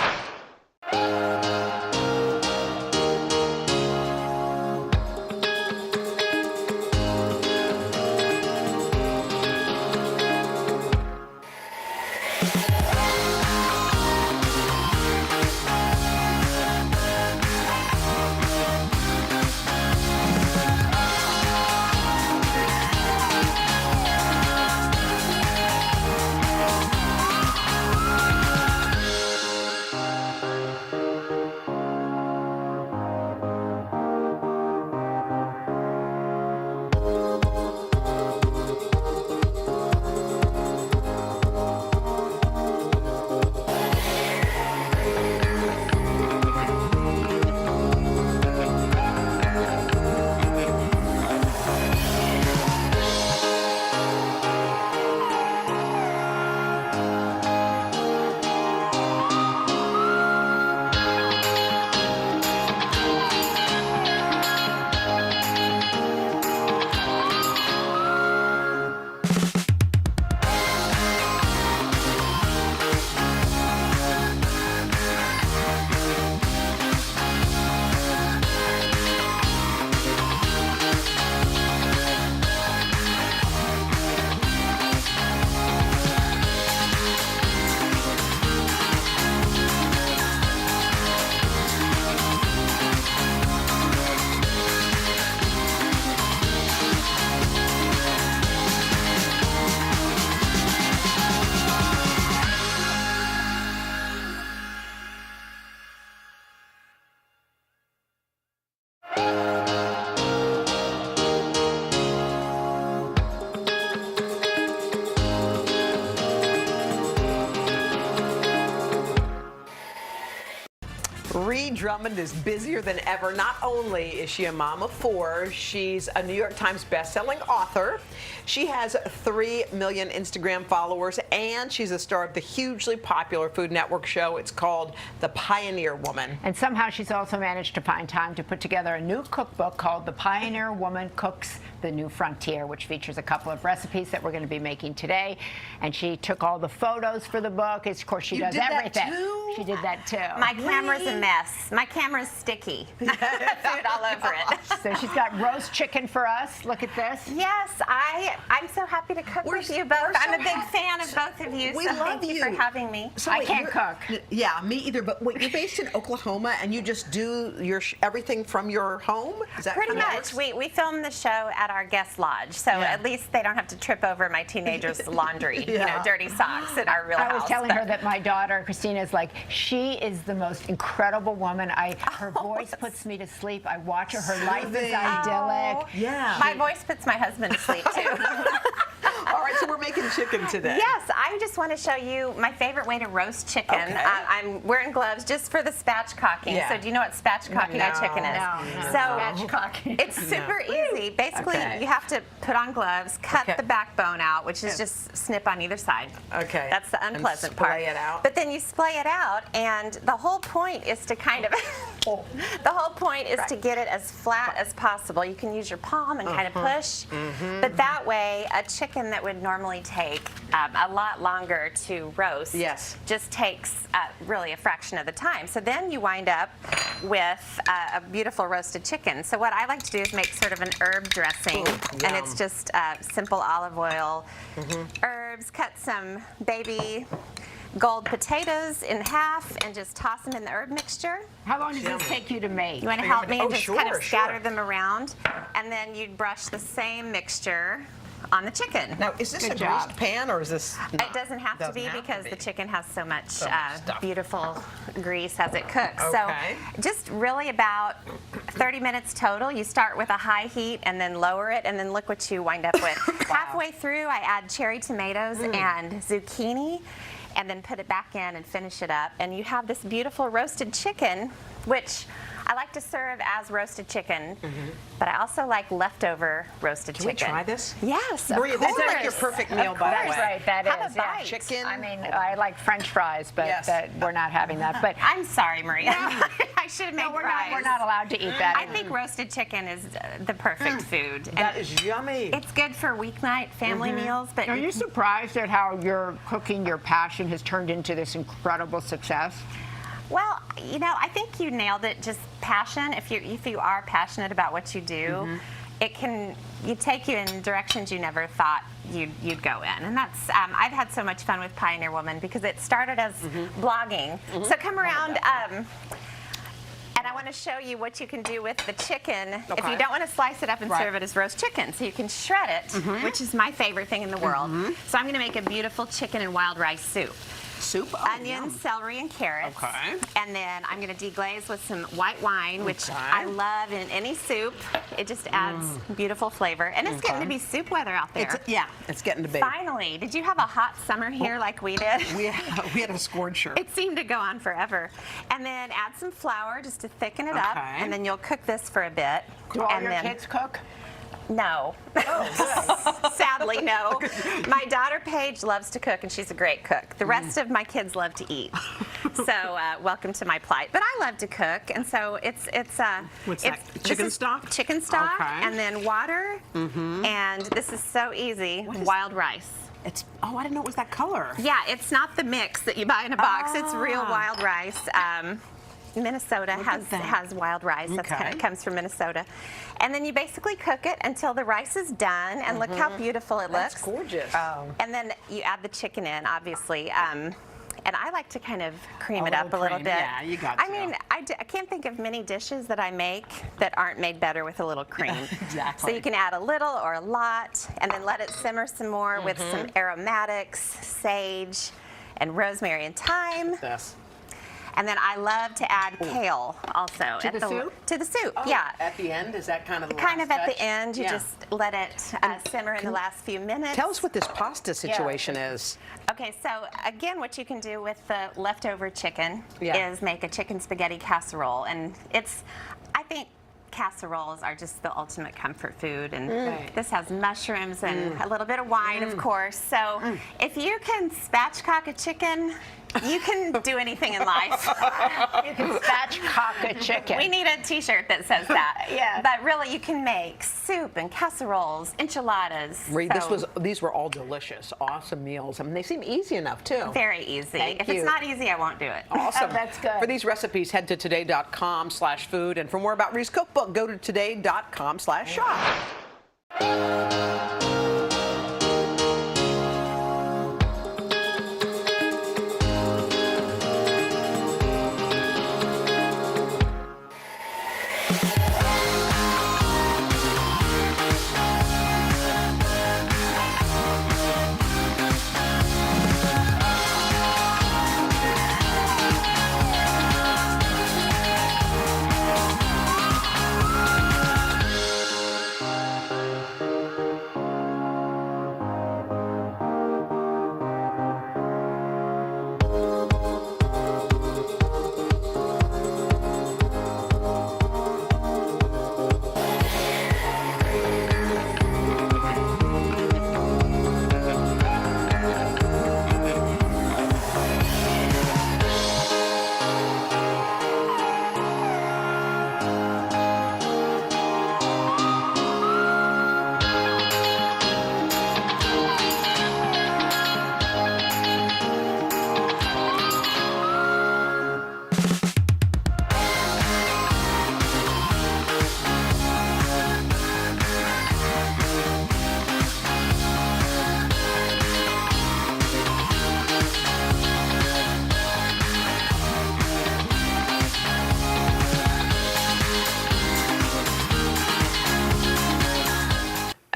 Ree Drummond is busier than ever. Not only is she a mom of 4, she's a New York Times bestselling author. She has 3 million Instagram followers, and she's a star of the hugely popular Food Network show. It's called The Pioneer Woman. And somehow she's also managed to find time to put together a new cookbook called The Pioneer Woman Cooks the New Frontier, which features a couple of recipes that we're going to be making today. And she took all the photos for the book. Of course, she does everything. She did that too. My camera's a mess. My camera's sticky. Food all over it. So she's got roast chicken for us. Look at this. Yes, I'm so happy to cook with you both. I'm a big fan of both of you. We so love thank you for having me. So I wait, can't cook. Yeah, me either. But wait, you're based in Oklahoma, and you just do your everything from your home? Is that Pretty how it much. works? We film the show at our guest lodge, so at least they don't have to trip over my teenagers' laundry, dirty socks in our real house. I was telling her that my daughter, Christina, is like, she is the most incredible woman. Her voice puts me to sleep. I watch her. Her life is idyllic. Yeah. My voice puts my husband to sleep, too. All right, so we're making chicken today. Yes, I just want to show you my favorite way to roast chicken. Okay. I'm wearing gloves just for the spatchcocking. Yeah. So do you know what spatchcocking No. a chicken is? No. So Spatchcocking. it's super easy. Basically, you have to put on gloves, cut the backbone out, which is just snip on either side. Okay. That's the unpleasant And part. splay it out. But then you splay it out, and the whole point is to kind of the whole point is to get it as flat as possible. You can use your palm and kind of push, but that way a chicken that would normally take a lot longer to roast just takes really a fraction of the time. So then you wind up with a beautiful roasted chicken. So what I like to do is make sort of an herb dressing, and it's just simple olive oil, herbs, cut some baby gold potatoes in half and just toss them in the herb mixture. How long does this take you to make? You want to help me and just kind of scatter them around, and then you'd brush the same mixture on the chicken. Now, is this a greased pan or is this not? It doesn't have to be because the chicken has so much stuff. beautiful grease as it cooks. Okay. So just really about 30 minutes total. You start with a high heat and then lower it, and then look what you wind up with. Halfway through, I add cherry tomatoes and zucchini, and then put it back in and finish it up. And you have this beautiful roasted chicken, which I like to serve as roasted chicken, but I also like leftover roasted chicken. Can we try this? Yes, Maria, of this is course. like your perfect meal, by the way. Right, that Have is. a bite. Chicken. I mean, I like French fries, but we're not having that. But I'm sorry, Maria. I should have made fries. we're not allowed to eat that. I think roasted chicken is the perfect food. That is yummy. It's good for weeknight family meals. But Are you surprised at how your cooking, your passion, has turned into this incredible success? Well, I think you nailed it. Just passion. If you are passionate about what you do, it can take you in directions you never thought you'd go in. And that's I've had so much fun with Pioneer Woman because it started as blogging. So come around. And I want to show you what you can do with the chicken if you don't want to slice it up and serve it as roast chicken. So you can shred it, which is my favorite thing in the world. So I'm going to make a beautiful chicken and wild rice soup. Onions, celery, and carrots. And then I'm going to deglaze with some white wine, which I love in any soup. It just adds beautiful flavor. And it's getting to be soup weather out there. It's getting to be. Finally, did you have a hot summer here like we did? We had a scorched shirt. It seemed to go on forever. And then add some flour just to thicken it up. And then you'll cook this for a bit. Do all your kids cook? No. Sadly, no. My daughter Paige loves to cook, and she's a great cook. The rest of my kids love to eat. So welcome to my plight. But I love to cook, and so it's what's that? Chicken stock? Chicken stock, and then water. And this is so easy. Wild rice. I didn't know it was that color. Yeah, it's not the mix that you buy in a box. It's real wild rice. Minnesota has wild rice. It comes from Minnesota. And then you basically cook it until the rice is done, and look how beautiful it looks. That's gorgeous. And then you add the chicken in, obviously. And I like to kind of cream it up a little bit. Yeah, you got to. I mean, I can't think of many dishes that I make that aren't made better with a little cream. Exactly. So you can add a little or a lot, and then let it simmer some more with some aromatics, sage, and rosemary and thyme. Yes. And then I love to add kale also. To the soup? To the soup, Oh, yeah. At the end, is that kind of the Kind of last at touch? the end, you Yeah. just let it simmer in the last few minutes. Tell us what this pasta situation is. Okay, so again, what you can do with the leftover chicken Yeah. is make a chicken spaghetti casserole. And I think casseroles are just the ultimate comfort food. And this has mushrooms and a little bit of wine, of course. So if you can spatchcock a chicken, you can do anything in life. You can spatchcock a chicken. We need a t-shirt that says that. Yeah. But really, you can make soup and casseroles, enchiladas. Reed, So these were all delicious, awesome meals. I mean, they seem easy enough, too. very easy. Thank If you. it's not easy, I won't do it. Awesome. That's good. For these recipes, head to today.com/food. And for more about Reed's cookbook, go to today.com/shop.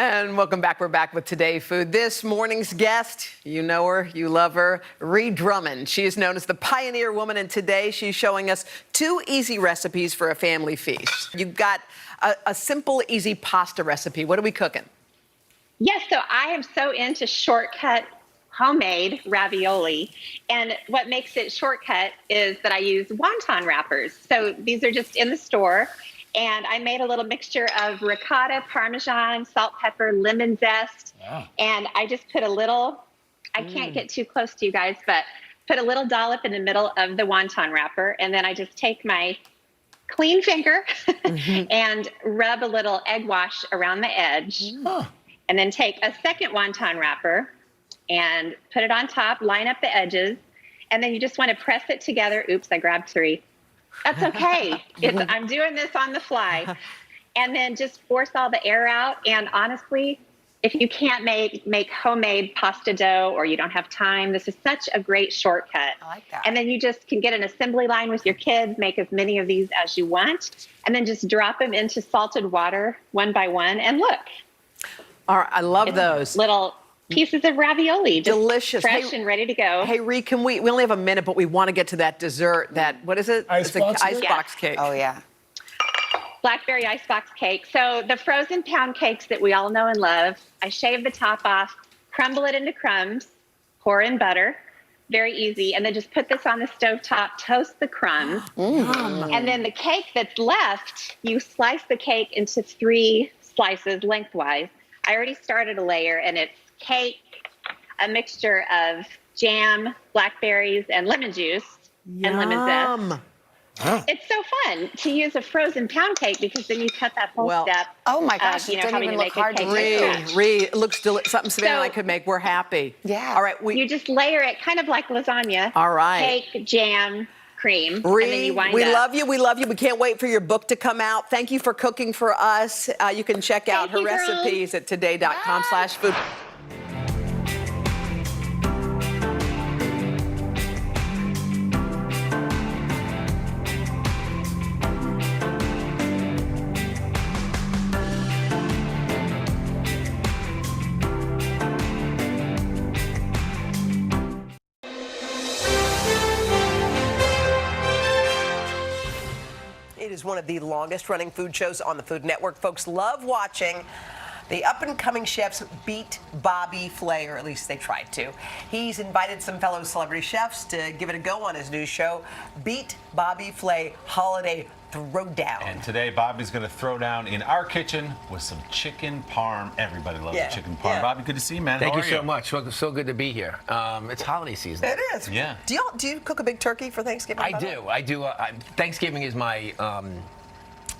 And welcome back. We're back with Today Food. This morning's guest, you know her, you love her, Ree Drummond. She is known as the Pioneer Woman, and today she's showing us 2 easy recipes for a family feast. You've got a simple, easy pasta recipe. What are we cooking? Yes, so I am so into shortcut homemade ravioli. And what makes it shortcut is that I use wonton wrappers. So these are just in the store. And I made a little mixture of ricotta, Parmesan, salt, pepper, lemon zest. And I just put a little, I can't get too close to you guys, but put a little dollop in the middle of the wonton wrapper. And then I just take my clean finger and rub a little egg wash around the edge. And then take a second wonton wrapper and put it on top, line up the edges. And then you just want to press it together. Oops, I grabbed 3. That's okay. I'm doing this on the fly. And then just force all the air out. And honestly, if you can't make homemade pasta dough or you don't have time, this is such a great shortcut. I like that. And then you just can get an assembly line with your kids, make as many of these as you want, and then just drop them into salted water one by one. And look. All right, I love those. Little pieces of ravioli. Just Delicious. Fresh and ready to go. Hey, Ree, can we only have a minute, but we want to get to that dessert, what is it? Icebox cake? Icebox cake. Oh, yeah. Blackberry icebox cake. So the frozen pound cakes that we all know and love, I shave the top off, crumble it into crumbs, pour in butter, very easy, and then just put this on the stovetop, toast the crumbs, and then the cake that's left, you slice the cake into 3 slices lengthwise. I already started a layer, and it's cake, a mixture of jam, blackberries, and lemon juice, and lemon zest. It's so fun to use a frozen pound cake because then you cut that whole step. Oh my gosh, of, it didn't even look hard to do. Ree, it looks something Savannah and I could make. We're happy. Yeah. All right. You just layer it kind of like lasagna. All right. Cake, jam, cream. Ree, and then you wind we up. love you. We love you. We can't wait for your book to come out. Thank you for cooking for us. You can check out her you, girls. recipes at today.com/food. is one of the longest-running food shows on the Food Network. Folks love watching the up-and-coming chefs beat Bobby Flay, or at least they tried to. He's invited some fellow celebrity chefs to give it a go on his new show, Beat Bobby Flay Holiday Throwdown. And today, Bobby's going to throw down in our kitchen with some chicken parm. Everybody loves the chicken parm. Bobby, good to see you, man. Thank How you are so much. So good to be here. It's holiday season. It is. Yeah. Do you cook a big turkey for Thanksgiving? I do. Thanksgiving is my.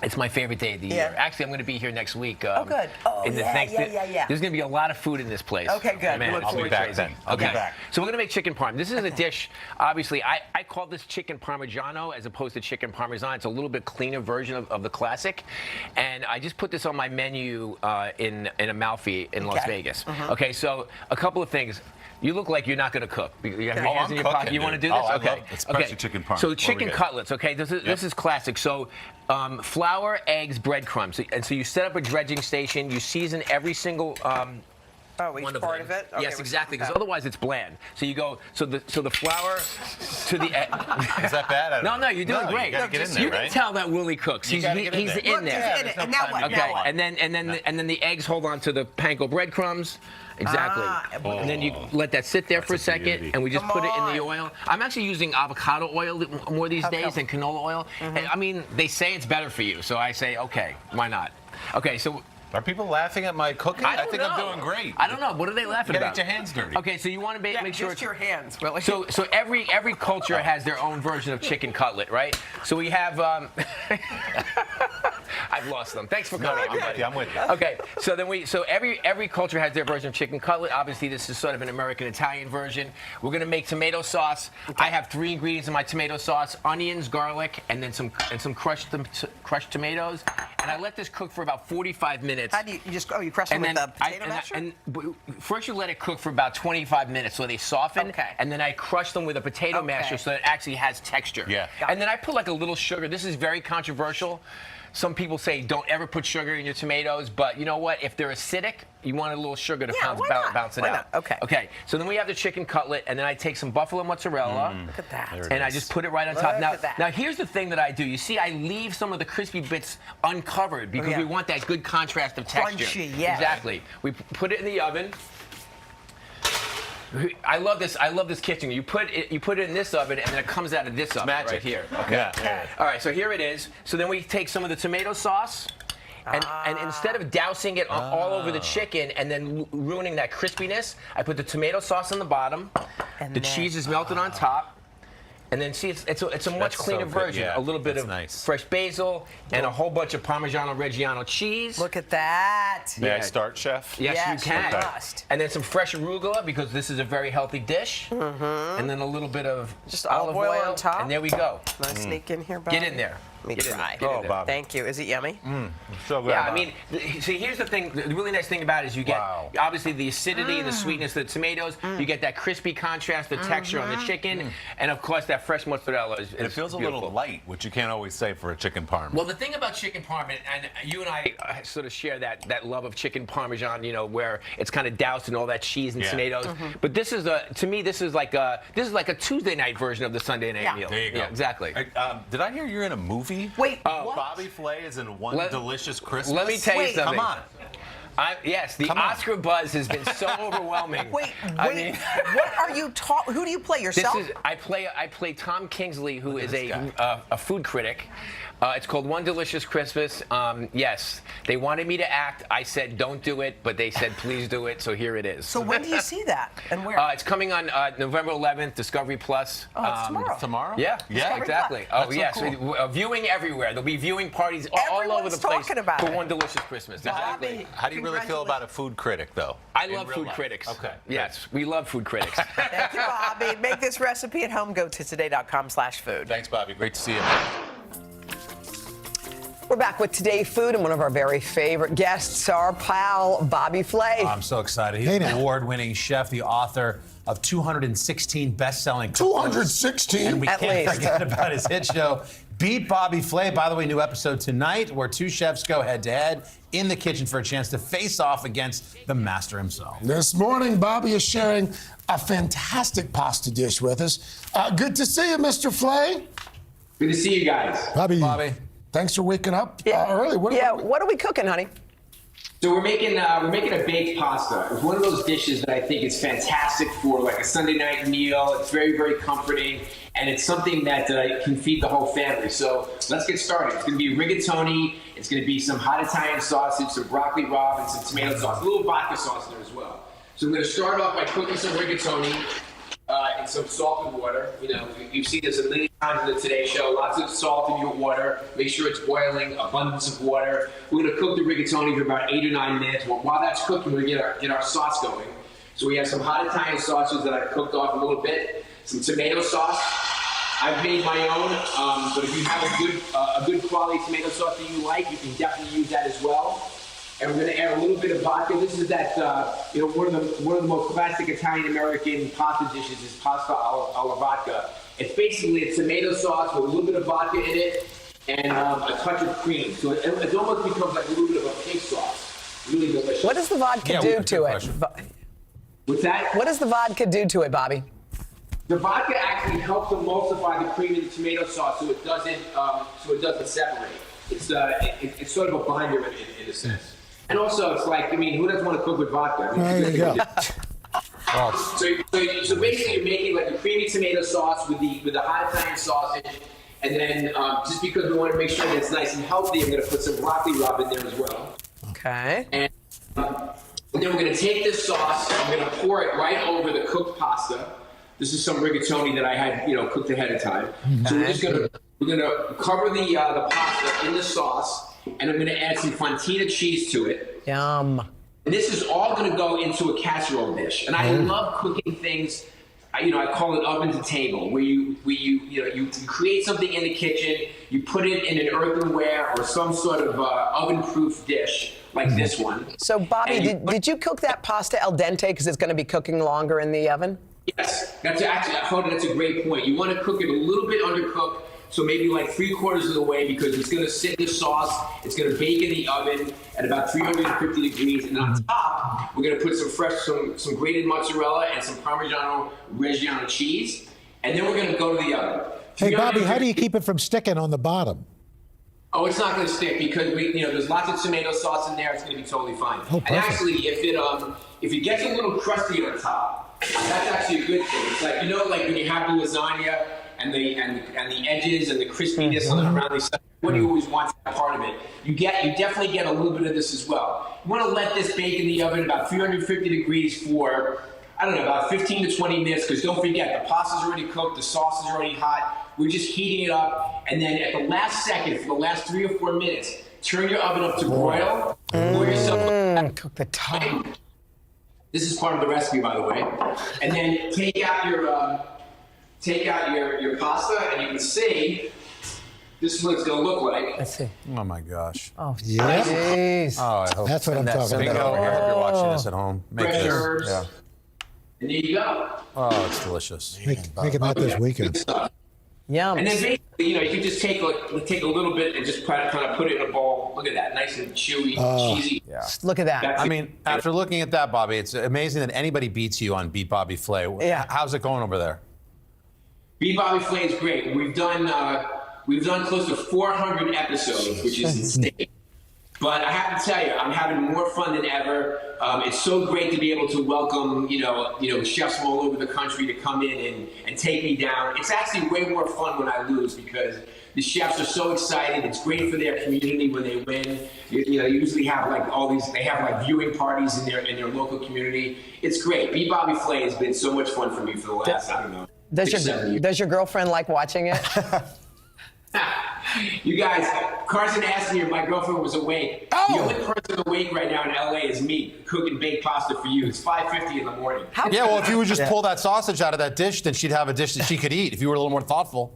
It's my favorite day of the year. Actually, I'm going to be here next week. Good. Oh, yeah. There's going to be a lot of food in this place. Okay, good. Man, I'll be back then. I'll be Okay. back. So we're going to make chicken parm. This is a dish, obviously, I call this chicken parmigiano as opposed to chicken parmesan. It's a little bit cleaner version of the classic. And I just put this on my menu in Amalfi in Las Vegas. Okay, so a couple of things. You look like you're not going to cook. You have your hands in your pocket. You want to do this? I okay. love especially chicken parm. So chicken cutlets. Okay, this is classic. So flour, eggs, breadcrumbs. And so you set up a dredging station. You season every single. Each part of it? Okay, yes, exactly. Because otherwise it's bland. So you go. So the flour to the egg. Is that bad? No, you're doing great. You gotta get in there, you can tell that Willie cooks. He's in there. And now what? Okay, and then the eggs hold on to the panko breadcrumbs. Exactly. And then you let that sit there for a second, and we just put it in the oil. I'm actually using avocado oil more these days than canola oil. And, I mean, they say it's better for you, so I say, okay, why not? Okay, so. Are people laughing at my cooking? I think I'm doing great. I don't know. What are they laughing you about? Get your hands dirty. Okay, so you want to make sure just your hands, Willie. So every culture has their own version of chicken cutlet, right? So we have. I've lost them. Thanks for coming. I'm with you. Okay, so every culture has their version of chicken cutlet. Obviously, this is sort of an American-Italian version. We're gonna make tomato sauce. I have 3 ingredients in my tomato sauce: onions, garlic, and then some crushed tomatoes. And I let this cook for about 45 minutes. How do you you crush them with the potato masher? First you let it cook for about 25 minutes so they soften. Okay. And then I crush them with a potato masher so it actually has texture. Yeah. And then I put like a little sugar. This is very controversial. Some people say don't ever put sugar in your tomatoes, but you know what? If they're acidic, you want a little sugar to bounce it out. Okay. Okay. So then we have the chicken cutlet, and then I take some buffalo mozzarella. Look at that. And I just put it right on top. Now here's the thing that I do. You see, I leave some of the crispy bits uncovered because we want that good contrast of texture. Crunchy, yeah. Exactly. We put it in the oven. I love this kitchen. You put it in this oven, and then it comes out of this oven right here. Okay. Yeah. All right. So here it is. So then we take some of the tomato sauce, and instead of dousing it all over the chicken and then ruining that crispiness, I put the tomato sauce on the bottom. And the cheese is melted on top. And then see, it's a much cleaner version. Yeah, a little bit of fresh basil and a whole bunch of Parmigiano Reggiano cheese. Look at that. May I start, chef? Yes, you can. Must. And then some fresh arugula because this is a very healthy dish. And then a little bit of just olive oil on top. And there we go. Can I sneak in here, Bobby? Get in there. Get in there. Oh, Bobby. Thank you. Is it yummy? So good. Yeah, I mean, see, here's the thing. The really nice thing about it is you get obviously the acidity and the sweetness of the tomatoes. You get that crispy contrast, the texture on the chicken, and of course that fresh mozzarella is It feels beautiful. a little light, which you can't always say for a chicken parm. Well, the thing about chicken parm, and you and I sort of share that love of chicken parmesan, you know, where it's kind of doused in all that cheese and tomatoes. But this is to me, this is like a Tuesday night version of the Sunday night meal. There you go. Yeah, exactly. Did I hear you're in a movie? Wait, Bobby Flay is in One Delicious Christmas. Let me tell you something. Come on. Yes, the Oscar buzz has been so overwhelming. Wait, what are you talking? Who do you play yourself? I play Tom Kingsley, who is a food critic. It's called One Delicious Christmas. Yes, they wanted me to act. I said don't do it, but they said please do it. So here it is. So when do you see that and where? It's coming on November 11th, Discovery Plus. Oh, it's tomorrow. Tomorrow? Yeah, Discovery exactly. Plus. Oh, yes. So viewing everywhere. There'll be viewing parties all over the place talking about for it. One Delicious Christmas. Exactly. How do you really feel about a food critic, though? I love food critics. Okay. Yes, we love food critics. Thank you, Bobby. Make this recipe at home. Go to today.com/food. Thanks, Bobby. Great to see you. We're back with Today Food, and one of our very favorite guests, our pal, Bobby Flay. I'm so excited. He's an award-winning chef, the author of 216 best-selling cookbooks. 216? And we At can't least. forget about his hit show, Beat Bobby Flay. By the way, new episode tonight where 2 chefs go head-to-head in the kitchen for a chance to face off against the master himself. This morning, Bobby is sharing a fantastic pasta dish with us. Good to see you, Mr. Flay. Good to see you guys. Bobby. thanks for waking up early. What are we cooking, honey? So we're making a baked pasta. It's one of those dishes that I think is fantastic for like a Sunday night meal. It's very, very comforting, and it's something that can feed the whole family. So let's get started. It's going to be rigatoni. It's going to be some hot Italian sausage, some broccoli rabe, and some tomato sauce. A little vodka sauce in there as well. So I'm going to start off by cooking some rigatoni in some salt and water. You know, you've seen this a million times in the Today Show. Lots of salt in your water. Make sure it's boiling. Abundance of water. We're going to cook the rigatoni for about 8 or 9 minutes. Well, while that's cooking, we're going to get our sauce going. So we have some hot Italian sauces that I've cooked off a little bit. Some tomato sauce. I've made my own, but if you have a good quality tomato sauce that you like, you can definitely use that as well. And we're going to add a little bit of vodka. This is that, one of the most classic Italian-American pasta dishes is pasta alla vodka. It's basically a tomato sauce with a little bit of vodka in it and a touch of cream. So it almost becomes like a little bit of a pig sauce. Really delicious. What does the vodka do to it? What's that? What does the vodka do to it, Bobby? The vodka actually helps emulsify the cream in the tomato sauce so it doesn't separate. It's sort of a binder in a sense. And also, it's like, I mean, who doesn't want to cook with vodka? I mean, There you go. So basically, you're making like a creamy tomato sauce with the hot Italian sausage, and then just because we want to make sure that it's nice and healthy, I'm going to put some broccoli rabe in there as well. Okay. And then we're going to take this sauce, I'm going to pour it right over the cooked pasta. This is some rigatoni that I had, cooked ahead of time. So we're going to cover the pasta in the sauce. And I'm going to add some fontina cheese to it. Yum. And this is all going to go into a casserole dish. And I love cooking things. I call it oven to table, where you create something in the kitchen, you put it in an earthenware or some sort of oven-proof dish like this one. So, Bobby, did you cook that pasta al dente because it's going to be cooking longer in the oven? Yes, that's a great point. You want to cook it a little bit undercooked. So maybe like 3/4 of the way, because it's going to sit in the sauce. It's going to bake in the oven at about 350 degrees. And on top, we're going to put some grated mozzarella and some Parmigiano Reggiano cheese. And then we're going to go to the oven. Hey, Bobby, how do you keep it from sticking on the bottom? Oh, it's not going to stick because there's lots of tomato sauce in there. It's going to be totally fine. Oh, and actually, if it gets a little crusty on top, that's actually a good thing. It's like like when you have the lasagna. And the edges and the crispiness around the side. What do you always want that part of it? You definitely get a little bit of this as well. You want to let this bake in the oven about 350 degrees for, about 15 to 20 minutes, because don't forget, the pasta's already cooked, the sauce is already hot. We're just heating it up, and then at the last second, for the last 3 or 4 minutes, turn your oven up to broil. Pour yourself cook the top. This is part of the recipe, by the way. And then take out your pasta, and you can see this is what it's going to look like. Let's see. Oh my gosh. Oh, yeah. Jeez. Oh, I hope That's what I'm talking about. I hope you're watching this at home. Make Fresh this. herbs. Yeah. And there you go. Oh, it's delicious. Making that this weekend. Yum. And then basically, you can just take a little bit and just kind of put it in a bowl. Look at that, nice and chewy, cheesy. Yeah. Look at that. I mean, after looking at that, Bobby, it's amazing that anybody beats you on Beat Bobby Flay. Yeah. How's it going over there? Beat Bobby Flay is great. We've done close to 400 episodes, which is insane. But I have to tell you, I'm having more fun than ever. It's so great to be able to welcome, chefs from all over the country to come in and take me down. It's actually way more fun when I lose because the chefs are so excited. It's great for their community when they win. You usually have they have viewing parties in their local community. It's great. Beat Bobby Flay has been so much fun for me for the last, I don't know. Does your girlfriend like watching it? You guys, Carson asked me if my girlfriend was awake. The only person awake right now in LA is me cooking baked pasta for you. It's 5:50 in the morning. Well, if you would just pull that sausage out of that dish, then she'd have a dish that she could eat if you were a little more thoughtful.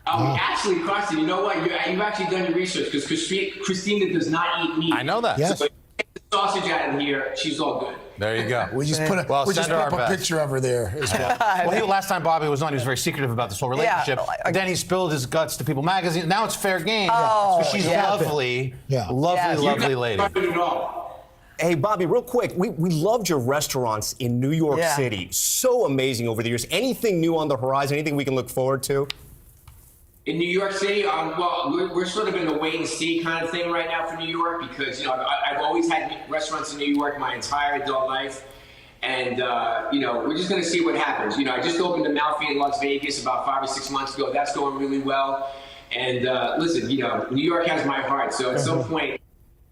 Actually, Carson, you know what? You've actually done your research because Christina does not eat meat. I know that. Yes. So take the sausage out of here, she's all good. There you go. We just put up a picture of her there as well. Well, last time Bobby was on, he was very secretive about this whole relationship. Yeah. Then he spilled his guts to People Magazine. Now it's fair game. Oh, So she's lovely, lovely lady. Hey, Bobby, real quick, we loved your restaurants in New York City. So amazing over the years. Anything new on the horizon? Anything we can look forward to? In New York City, well, we're sort of in a wait and see kind of thing right now for New York because, you know, I've always had restaurants in New York my entire adult life. And, you know, we're just going to see what happens. You know, I just opened a Malfi in Las Vegas about 5 or 6 months ago. That's going really well. And listen, you know, New York has my heart. So at some point,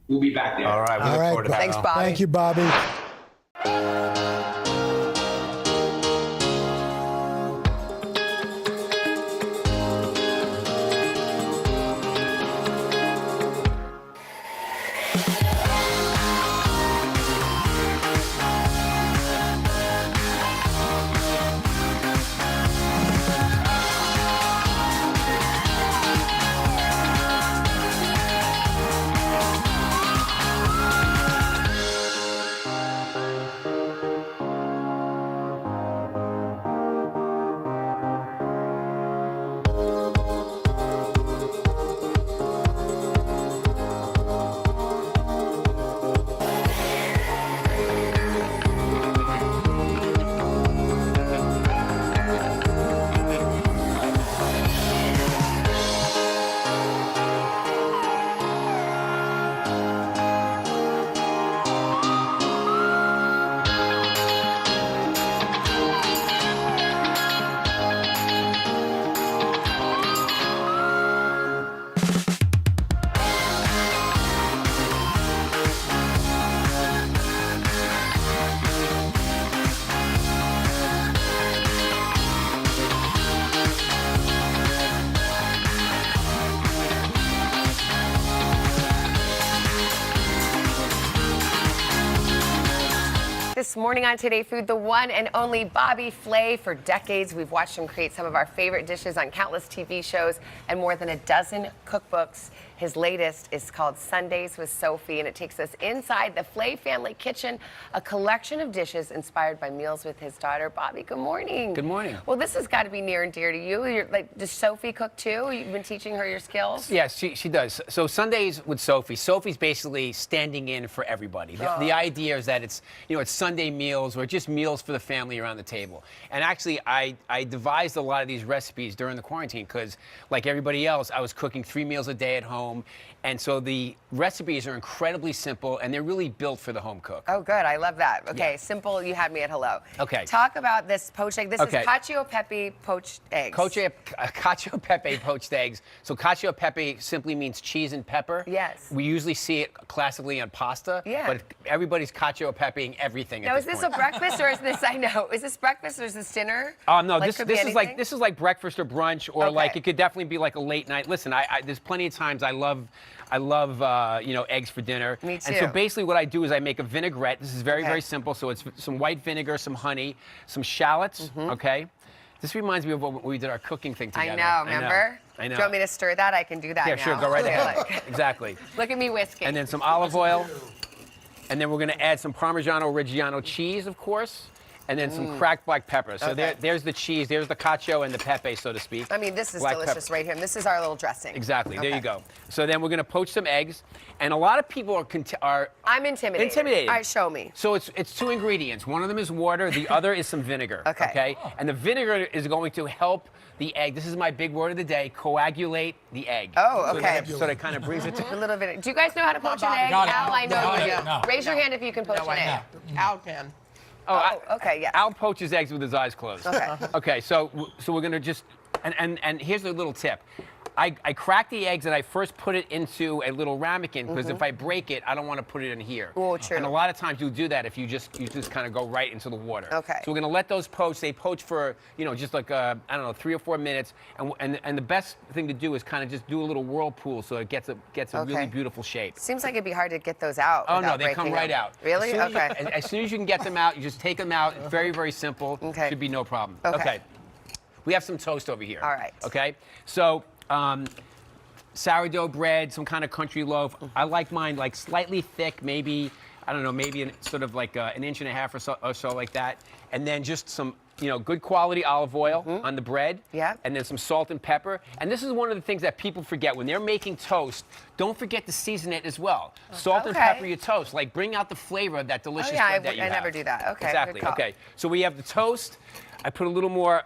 we'll be back there. All right. We look forward to that. Thanks, Bobby. Thank you, Bobby. This morning on Today Food, the one and only Bobby Flay. For decades, we've watched him create some of our favorite dishes on countless TV shows and more than a dozen cookbooks. His latest is called Sundays with Sophie, and it takes us inside the Flay family kitchen, a collection of dishes inspired by meals with his daughter. Bobby, good morning. Good morning. Well, this has got to be near and dear to you. Does Sophie cook too? You've been teaching her your skills? Yes, she does. So Sundays with Sophie. Sophie's basically standing in for everybody. The idea is that it's Sunday meals or just meals for the family around the table. And actually, I devised a lot of these recipes during the quarantine because, like everybody else, I was cooking 3 meals a day at home. And so the recipes are incredibly simple, and they're really built for the home cook. Oh, good. I love that. Okay, simple. You had me at hello. Okay. Talk about this poached egg. This is cacio pepe poached eggs. Cacio pepe poached eggs. So cacio pepe simply means cheese and pepper. Yes. We usually see it classically on pasta. Yeah. But everybody's cacio pepeing everything. Now, is this a breakfast or is this? I know. Is this breakfast or is this dinner? No. Like, This is like breakfast or brunch, or like it could definitely be like a late night. Listen, there's plenty of times I love eggs for dinner. Me too. And so basically what I do is I make a vinaigrette. This is very simple. So it's some white vinegar, some honey, some shallots, okay? This reminds me of when we did our cooking thing together. I know, remember? I know. Do you want me to stir that? I can do that now. Yeah, sure, go right ahead. Exactly. Look at me whisking. And then some olive oil. And then we're gonna add some Parmigiano Reggiano cheese, of course. And then some cracked black pepper. So there's the cheese, there's the cacio and the pepe, so to speak. I mean, this is Black delicious right here. And this is our little dressing. Exactly. There you go. So then we're going to poach some eggs, and a lot of people are I'm intimidated. All right, show me. So it's 2 ingredients. One of them is water. The other is some vinegar. Okay. And the vinegar is going to help the egg. This is my big word of the day: coagulate the egg. Oh, okay. So that kind of brings it to a little bit. Do you guys know how to poach an egg? Got it. Al, I know you do. No. Raise your hand if you can poach an egg. Al can. Okay, yes. Al poaches eggs with his eyes closed. Okay. Okay, so we're gonna just, and here's a little tip. I crack the eggs and I first put it into a little ramekin because if I break it, I don't want to put it in here. Oh, true. And a lot of times you do that if you just kind of go right into the water. Okay. So we're gonna let those poach. They poach for just like I don't know, 3 or 4 minutes. And the best thing to do is kind of just do a little whirlpool so it gets a really beautiful shape. Seems like it'd be hard to get those out. Oh no, without they come breaking right them. out. Really? As soon as you can get them out, you just take them out. It's very, very simple. Okay. Should be no problem. Okay. We have some toast over here. All right. Okay. So sourdough bread, some kind of country loaf. I like mine like slightly thick, maybe, I don't know, maybe sort of like an inch and a half or so like that. And then just some good quality olive oil on the bread. Yeah. And then some salt and pepper. And this is one of the things that people forget. When they're making toast, don't forget to season it as well. Salt and pepper your toast. Like, bring out the flavor of that delicious bread that you have. I never do that. Okay. Exactly. Good call. Okay. So we have the toast. I put a little more.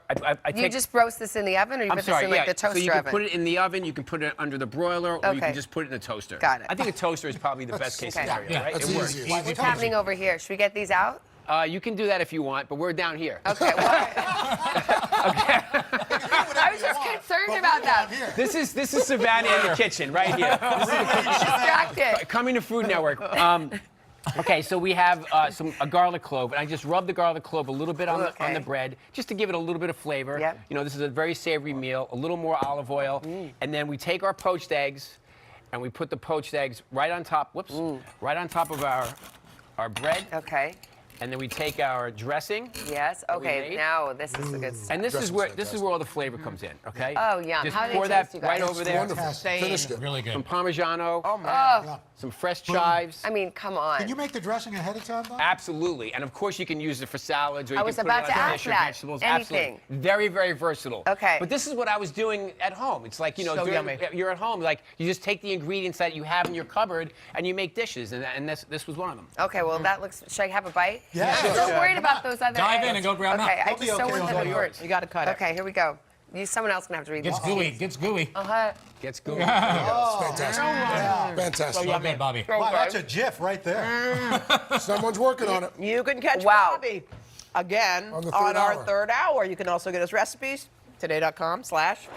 You just roast this in the oven, or you put this in like the toaster so you can oven? put it in the oven, you can put it under the broiler, or you Okay. can just put it in the toaster. Got it. I think a toaster is probably the best case scenario, right? That's It works. easy. What's happening over here? Should we get these out? You can do that if you want, but we're down here. Okay. Well, I was just concerned about that. This is Savannah in the kitchen right here. This is Distracted. Coming to Food Network. Okay, so we have a garlic clove, and I just rub the garlic clove a little bit on the bread, just to give it a little bit of flavor. Yep. This is a very savory meal. A little more olive oil, and then we take our poached eggs, and we put the poached eggs right on top. Right on top of our bread. Okay. And then we take our dressing. Yes. Okay. Now this is the good stuff. And this is where all the flavor comes in. Okay. Oh, yum. Just How do they pour that taste, you guys? right over there. Wonderful. Finished it. Really good. Some Parmigiano. Oh man. Some fresh chives. I mean, come on. Can you make the dressing ahead of time, though? Absolutely. And of course, you can use it for salads, or you I can was put about it to on ask fish or that. vegetables. Anything. Absolutely. Very, very versatile. Okay. But this is what I was doing at home. It's like, So yummy. you're at home. Like, you just take the ingredients that you have in your cupboard and you make dishes. And this was one of them. Okay. Well, that looks. Should I have a bite? Yeah, I'm so worried about those other. Dive in eggs. and go grab 'em Okay. up. I They'll be just so okay. want They'll them be yours. You got to cut it. Okay. Here we go. Someone else gonna have to read Gets this. gooey. Gets gooey. Gets gooey. Fantastic. Fantastic. So yummy, Bobby. Wow, that's a GIF right there. Someone's working on it. You can catch Wow. Bobby again On the on third our hour. third hour. You can also get us recipes. Today.com/food.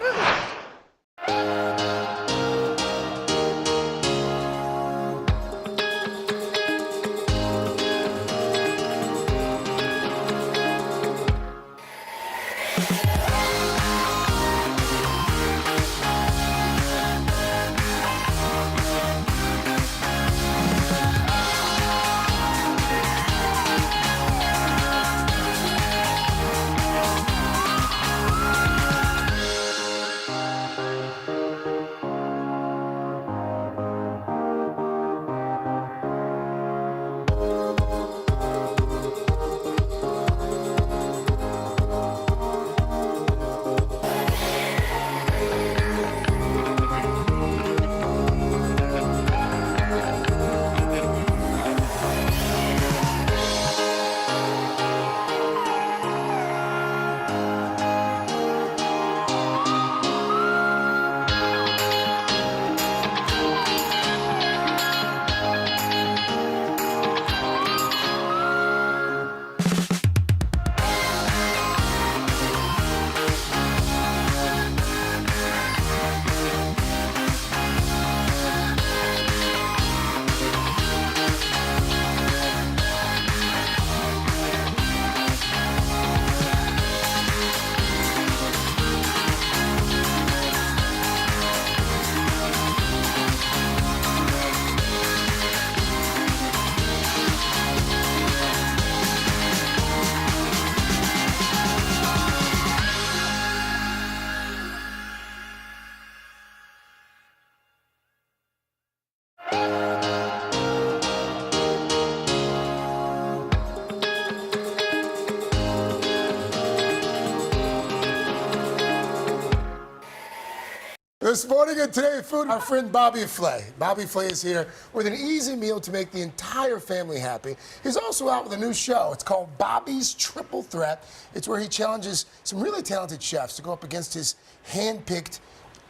This morning at Today Food, our friend Bobby Flay. Bobby Flay is here with an easy meal to make the entire family happy. He's also out with a new show. It's called Bobby's Triple Threat. It's where he challenges some really talented chefs to go up against his hand-picked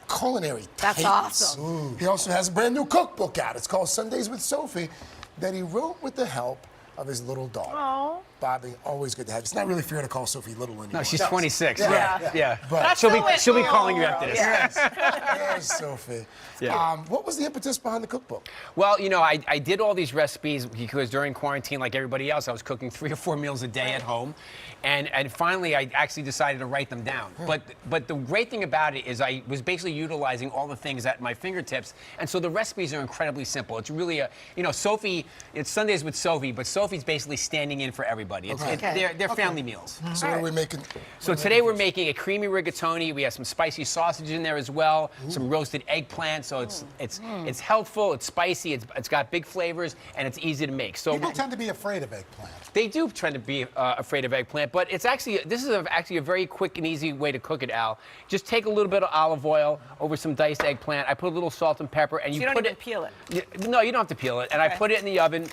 culinary That's titans. awesome. He also has a brand new cookbook out. It's called Sundays with Sophie that he wrote with the help of his little dog. Oh. Bobby, always good to have you. It's not really fair to call Sophie little anymore. No, she's 26. Yeah. Yeah. But She'll be calling you after this. Yes. Yes, Sophie. Yeah. What was the impetus behind the cookbook? Well, I did all these recipes because during quarantine, like everybody else, I was cooking 3 or 4 meals a day at home. And finally, I actually decided to write them down. But the great thing about it is I was basically utilizing all the things at my fingertips. And so the recipes are incredibly simple. It's really Sophie, it's Sundays with Sophie, but Sophie's basically standing in for everybody. everybody. Okay. They're family meals. So what are we making? So today we're making a creamy rigatoni. We have some spicy sausage in there as well, some roasted eggplant. So it's healthful, it's spicy, it's got big flavors, and it's easy to make. So People tend to be afraid of eggplant. they do tend to be afraid of eggplant, but this is actually a very quick and easy way to cook it, Al. Just take a little bit of olive oil over some diced eggplant. I put a little salt and pepper, and So you you put don't it. even peel it. No, you don't have to peel it. And I Okay. put it in the oven.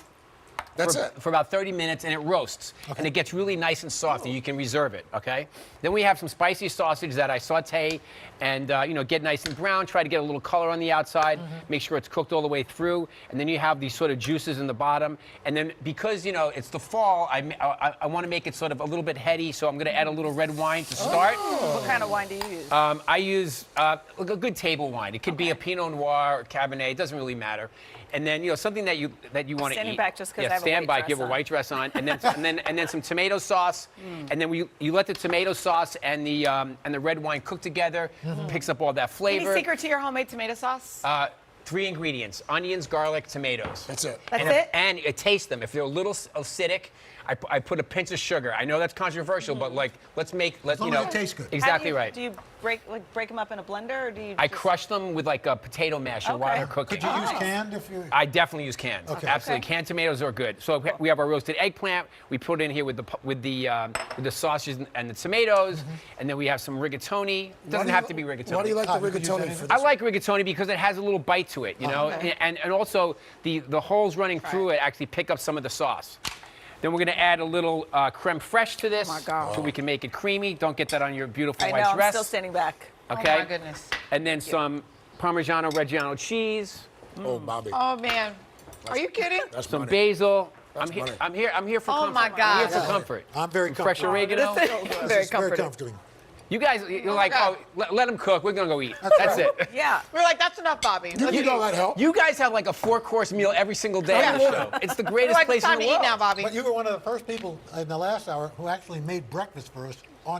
That's it. For about 30 minutes, and it roasts, and it gets really nice and soft, and you can reserve it, okay? Then we have some spicy sausage that I saute and, get nice and brown, try to get a little color on the outside, make sure it's cooked all the way through, and then you have these sort of juices in the bottom, and then because, it's the fall, I want to make it sort of a little bit heady, so I'm going to add a little red wine to start. What kind of wine do you use? I use a good table wine. It could be a Pinot Noir or Cabernet. It doesn't really matter. And then something that you want to eat. Standing back just 'cause I have a stand white back. dress You have a on. white dress on, and then some tomato sauce, and then you let the tomato sauce and the red wine cook together. Picks up all that flavor. Any secret to your homemade tomato sauce? 3 ingredients: onions, garlic, tomatoes. That's it. That's and it? And you taste them. If they're a little acidic, I put a pinch of sugar. I know that's controversial, but let's As long as it tastes good. Exactly right. Do you break them up in a blender, or do you? I just- crush them with like a potato masher while they're cooking. Could you use canned if you? I definitely use canned. Okay. Absolutely, canned tomatoes are good. So we have our roasted eggplant. We put it in here with the sausages and the tomatoes, and then we have some rigatoni. It doesn't have to be rigatoni. Why do you like the rigatoni for this? I like rigatoni because it has a little bite to it, and also the holes running through it actually pick up some of the sauce. Then we're going to add a little creme fraiche to this, so we can make it creamy. Don't get that on your beautiful I white know. dress. I'm still standing back. Okay. Oh my goodness. And then some Parmigiano Reggiano cheese. Oh, Bobby. Oh man. Are you kidding? That's Some money. basil. That's I'm here for Oh comfort. my I'm God. here for comfort. I'm very Some fresh comfortable. oregano. Very Very comforting. You guys, you're like, let them cook. We're gonna go eat. That's it. Yeah. We're like, that's enough, Bobby. You need all that help. You guys have like a 4-course meal every single day on the show. It's the We're greatest like, place it's time in to the eat world. now, Bobby. But you were one of the first people in the last hour who actually made breakfast for us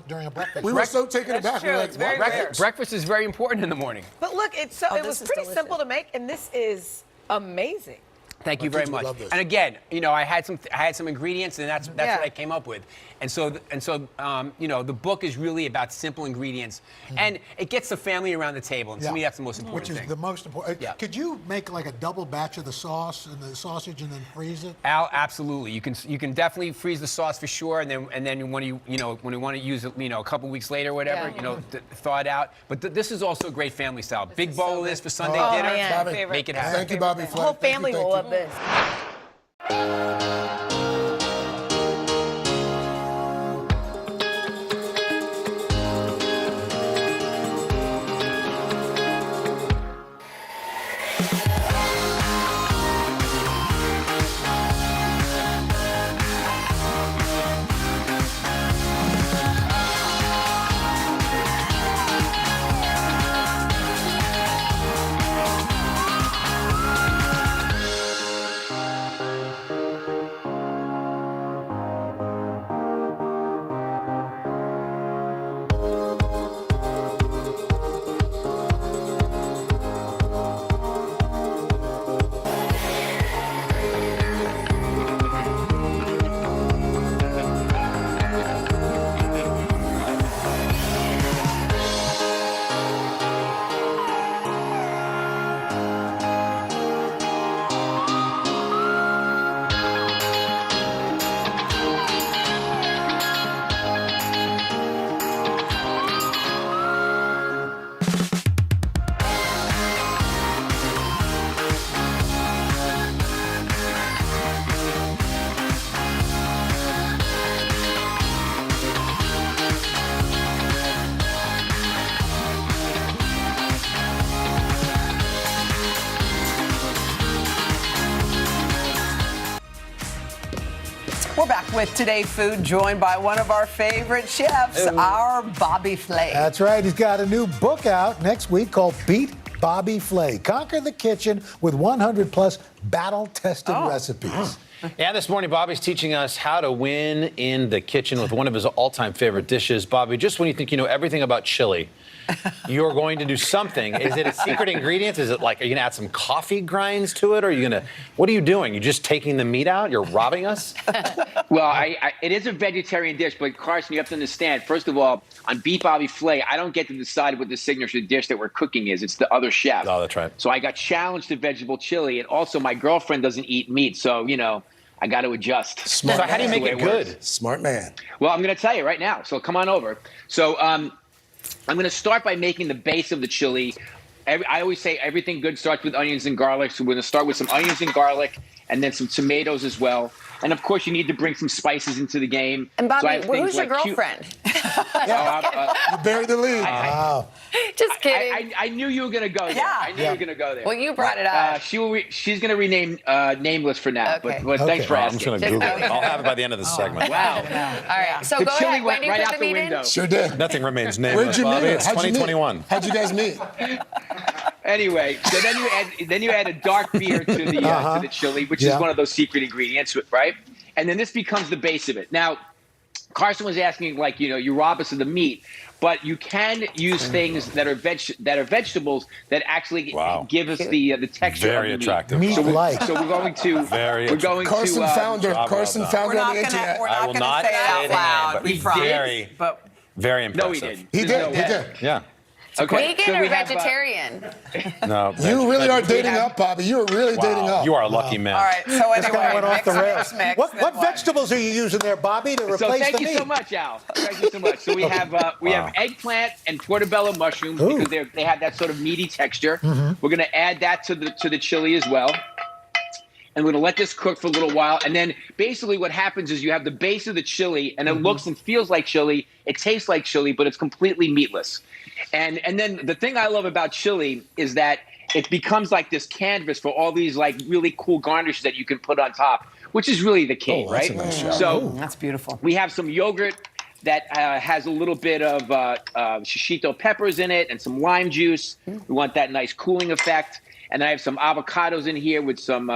during a breakfast. We were so taken That's aback. true. We're like, It's very what? rare. Breakfast is very important in the morning. But look, it Oh, was this is pretty delicious. simple to make, and this is amazing. Thank you My very kids would much. love this. And again, I had some ingredients, and that's what I came up with. And so the book is really about simple ingredients, and it gets the family around the table. And to me, that's the most important Which is thing. the most important. Yeah. Could you make like a double batch of the sauce and the sausage and then freeze it? Al, absolutely. You can definitely freeze the sauce for sure, and then when you want to use it, a couple weeks later, or whatever, thaw it out. But this is also great family style. Big bowl of this for Sunday Oh, dinner. man. Bobby, Make it happen. Thank you, Bobby. The whole family will love this. We're back with Today Food, joined by one of our favorite chefs, our Bobby Flay. That's right. He's got a new book out next week called Beat Bobby Flay. Conquer the kitchen with 100 plus battle-tested recipes. And this morning, Bobby's teaching us how to win in the kitchen with one of his all-time favorite dishes. Bobby, just when you think you know everything about chili, you're going to do something. Is it a secret ingredient? Is it like, are you going to add some coffee grinds to it? Or are you going to, what are you doing? You're just taking the meat out? You're robbing us? Well, it is a vegetarian dish, but Carson, you have to understand, first of all, on beef Bobby Flay, I don't get to decide what the signature dish that we're cooking is. It's the other chef. Oh, that's right. So I got challenged to vegetable chili, and also my girlfriend doesn't eat meat, so, I got to adjust. Smart. So How do you make it good? Smart man. Well, I'm going to tell you right now, so come on over. So I'm going to start by making the base of the chili. I always say everything good starts with onions and garlic, so we're going to start with some onions and garlic, and then some tomatoes as well. And of course, you need to bring some spices into the game. And Bobby, so I have who's things your like girlfriend? You buried the lead. Wow. Just kidding. I knew you were going to go there. Yeah. I knew you were going to go there. Well, you brought it up. She's going to rename nameless for now. Okay. But thanks for I'm asking. just going to Google it. I'll have it by the end of this segment. Wow. All right. So The go chili ahead. When went do you right put out the the meat window. in? Sure did. Nothing remains Where'd nameless, you meet Bobby. her? It's How'd you meet? 2021. How'd you guys meet? Anyway, so then you add a dark beer to the chili, which is one of those secret ingredients, right? And then this becomes the base of it. Now, Carson was asking, you rob us of the meat, but you can use things that are vegetables that actually give us the texture. Very of the attractive. Meat. Meat-like. So we're going to. Very We're going Carson to. found her. Carson found her on the internet. We're not going to say it out loud. We promise. Very No, impressive. he didn't. He There's did. no He way. did. Yeah. Okay. Vegan so or we have, vegetarian? No. You really are dating up, Bobby. You are really dating up. You are a lucky man. All right, so This guy anyway, went off the rails. mix. What vegetables are you using there, Bobby, to replace So thank the you meat? so much, Al. Thank you so much. So we have eggplant and portobello mushrooms because they have that sort of meaty texture. Mm-hmm. We're going to add that to the chili as well. And we're going to let this cook for a little while. And then basically what happens is you have the base of the chili, and it looks and feels like chili. It tastes like chili, but it's completely meatless. And then the thing I love about chili is that it becomes like this canvas for all these really cool garnishes that you can put on top, which is really the key, that's right? a nice job. So That's beautiful. we have some yogurt that has a little bit of shishito peppers in it and some lime juice. We want that nice cooling effect. And then I have some avocados in here with some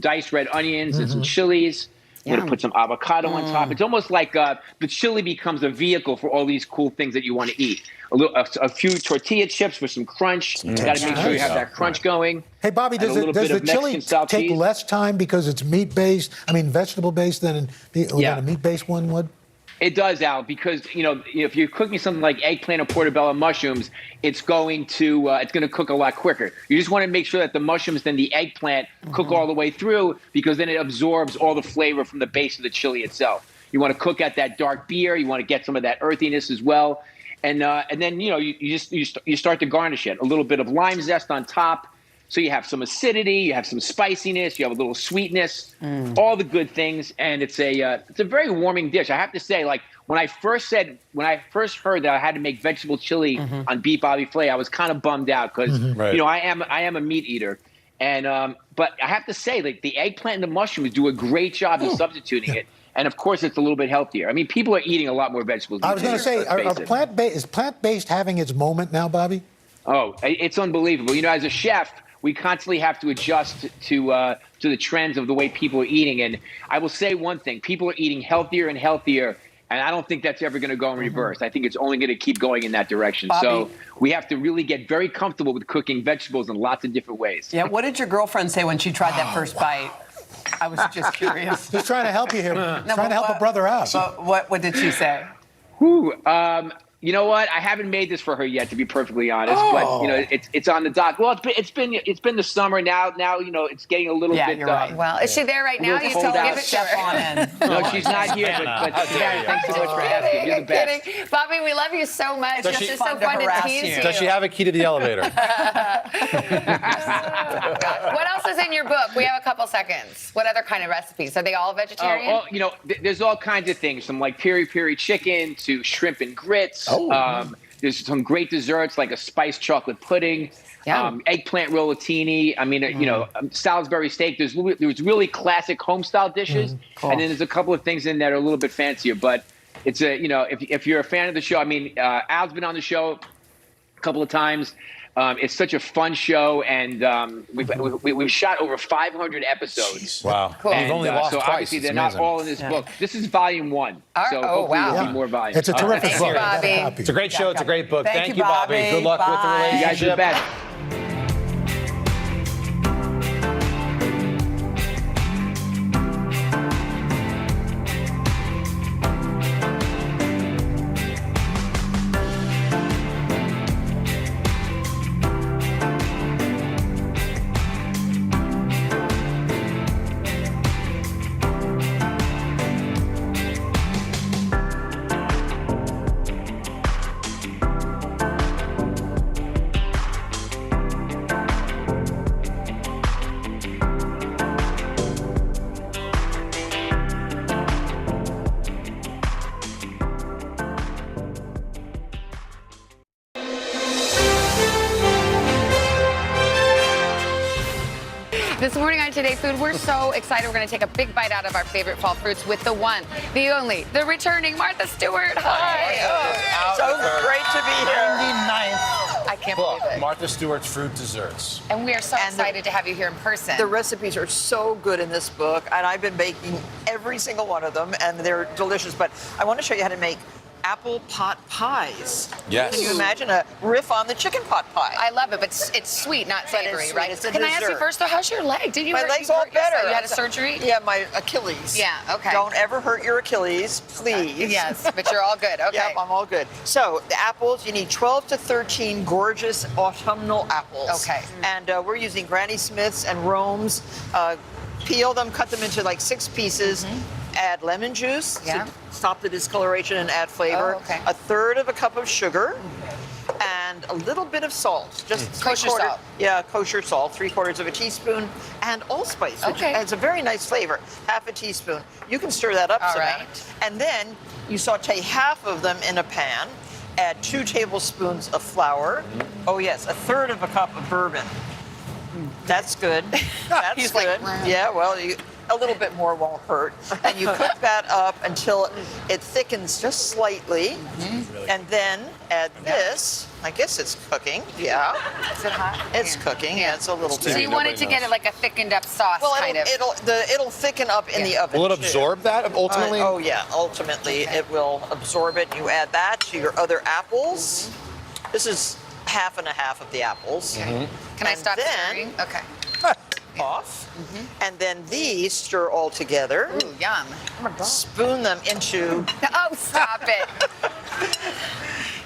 diced red onions and some chilies. I'm going to put some avocado on top. It's almost like the chili becomes a vehicle for all these cool things that you want to eat. A few tortilla chips for some crunch. You got to make sure you have that crunch going. Hey, Bobby, And a does little the bit of chili Mexican style take cheese. less time because it's vegetable-based than a meat-based one would? It does, Al, because if you're cooking something like eggplant or portobello mushrooms, it's going to cook a lot quicker. You just want to make sure that the mushrooms and the eggplant cook all the way through, because then it absorbs all the flavor from the base of the chili itself. You want to cook at that dark beer. You want to get some of that earthiness as well, and then you start to garnish it. A little bit of lime zest on top. So you have some acidity, you have some spiciness, you have a little sweetness, all the good things, and it's a very warming dish. I have to say, when I first heard that I had to make vegetable chili on beef Bobby Flay, I was kind of bummed out because I am a meat eater, and but I have to say, the eggplant and the mushrooms do a great job of substituting it. And of course, it's a little bit healthier. I mean, people are eating a lot more vegetables. I was going to say, is plant-based having its moment now, Bobby? Oh, it's unbelievable. As a chef, we constantly have to adjust to the trends of the way people are eating. And I will say one thing, people are eating healthier and healthier, and I don't think that's ever going to go in reverse. I think it's only going to keep going in that direction. Bobby. So we have to really get very comfortable with cooking vegetables in lots of different ways. Yeah, what did your girlfriend say when she tried that first bite? I was just curious. Just trying to help you here. Trying to help a brother out. What did she say? You know what? I haven't made this for her yet, to be perfectly honest. But it's on the dock. Well, it's been the summer now. Now it's getting a little bit. You're right. Well, is she there right now? You tell her, give it to her. No, she's not here. But Karen, thanks so much for asking. You're the best. Kidding. Bobby, we love you so much. It's just so fun to tease you. Does she have a key to the elevator? What else is in your book? We have a couple seconds. What other kind of recipes? Are they all vegetarian? There's all kinds of things, from peri-peri chicken to shrimp and grits. There's some great desserts like a spiced chocolate pudding, eggplant rollatini. I mean, Salisbury steak. There's really classic home-style dishes, cool. and then there's a couple of things in that are a little bit fancier. But it's if you're a fan of the show, Al's been on the show couple of times. It's such a fun show, and we've shot over 500 episodes. Wow. Cool. You've only lost so twice. obviously they're It's not amazing. all in this book. This is volume 1. So Oh, hopefully wow. there'll be more volumes. It's a terrific book. Bobby. It's a great show. It's a great book. Thank you, Bobby. Good luck with the Bye. You guys are relationship. the best. This morning on Today Food, we're so excited. We're going to take a big bite out of our favorite fall fruits with the one, the only, the returning Martha Stewart. Hi. So great to be here. I can't believe it. Martha Stewart's Fruit Desserts. And we are so excited to have you here in person. The recipes are so good in this book, and I've been baking every single one of them, and they're delicious. But I want to show you how to make apple pot pies. Yes. Can you imagine a riff on the chicken pot pie? I love it, but it's sweet, not But it's savory, sweet. right? It's a Can I ask you dessert. first, though, how's your leg? Did you My hurt- leg's you all hurt yourself? better. You had a surgery? Yeah, my Achilles. Yeah, okay. Don't ever hurt your Achilles, please. Yes, but you're all good. Okay. Yep, I'm all good. So the apples, you need 12 to 13 gorgeous autumnal apples. Okay. And we're using Granny Smiths and Romes. Peel them, cut them into like 6 pieces. Add lemon juice to stop the discoloration and add flavor. Oh, okay. A third of a cup of sugar. And a little bit of salt, just Kosher salt. Yeah, kosher salt, 3/4 of a teaspoon, and allspice, which adds a very nice flavor. Half a teaspoon. You can stir that up All some, right. and then you saute half of them in a pan. Add 2 tablespoons of flour. Oh yes, a third of a cup of bourbon. That's good. That's He's good. like, Yeah, well, a little bit more won't hurt. And you cook that up until it thickens just slightly. And then add this. I guess it's cooking. Yeah. Is it hot? It's cooking. Yeah, it's a little bit. So you wanted to get it like a thickened up sauce, Well, kind of. it'll thicken up in the oven. Will it too. absorb that ultimately? Oh yeah, ultimately it will absorb it. You add that to your other apples. This is half and a half of the apples. Can I stop stirring? Okay. Off. And then these stir all together. Ooh, yum. Spoon them into. Oh, stop it.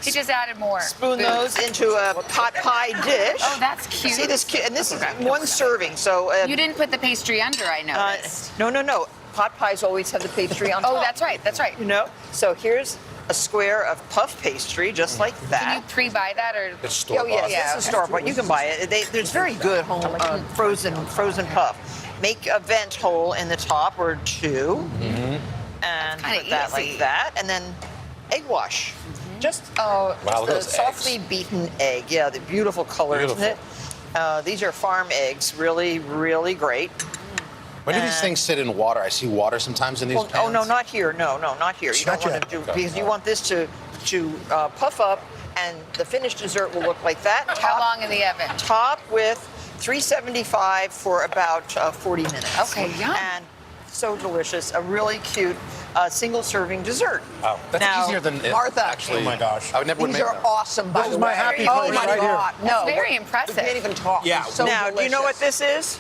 He just added more. Spoon those into a pot pie dish. Oh, that's cute. See this cute, and this is one serving. So You didn't put the pastry under, I noticed. No. Pot pies always have the pastry on top. Oh, that's right. That's right. You know. So here's a square of puff pastry, just like that. Can you pre-buy that or? It's store Oh yes, it's a store-bought. You can buy it. There's very good home frozen puff. Make a vent hole in the top or 2, and put that like that, and then egg wash. Just Wow, look at the those softly beaten egg. Yeah, the beautiful color, isn't it? These are farm eggs, really, really great. When do these things sit in water? I see water sometimes in these pans. Oh no, not here. No, not here. You don't want to do because you want this to puff up, and the finished dessert will look like that. How long in the oven? Top with 375 for about 40 minutes. Okay, yum. And so delicious. A really cute single serving dessert. Wow, that's Now, easier than Martha. Actually, oh my gosh, I would never would These make are that. awesome. By This the is my way. happy Oh place my right here. God! That's No, very we impressive. can't even talk. Yeah. It's so Now, delicious. do you know what this is?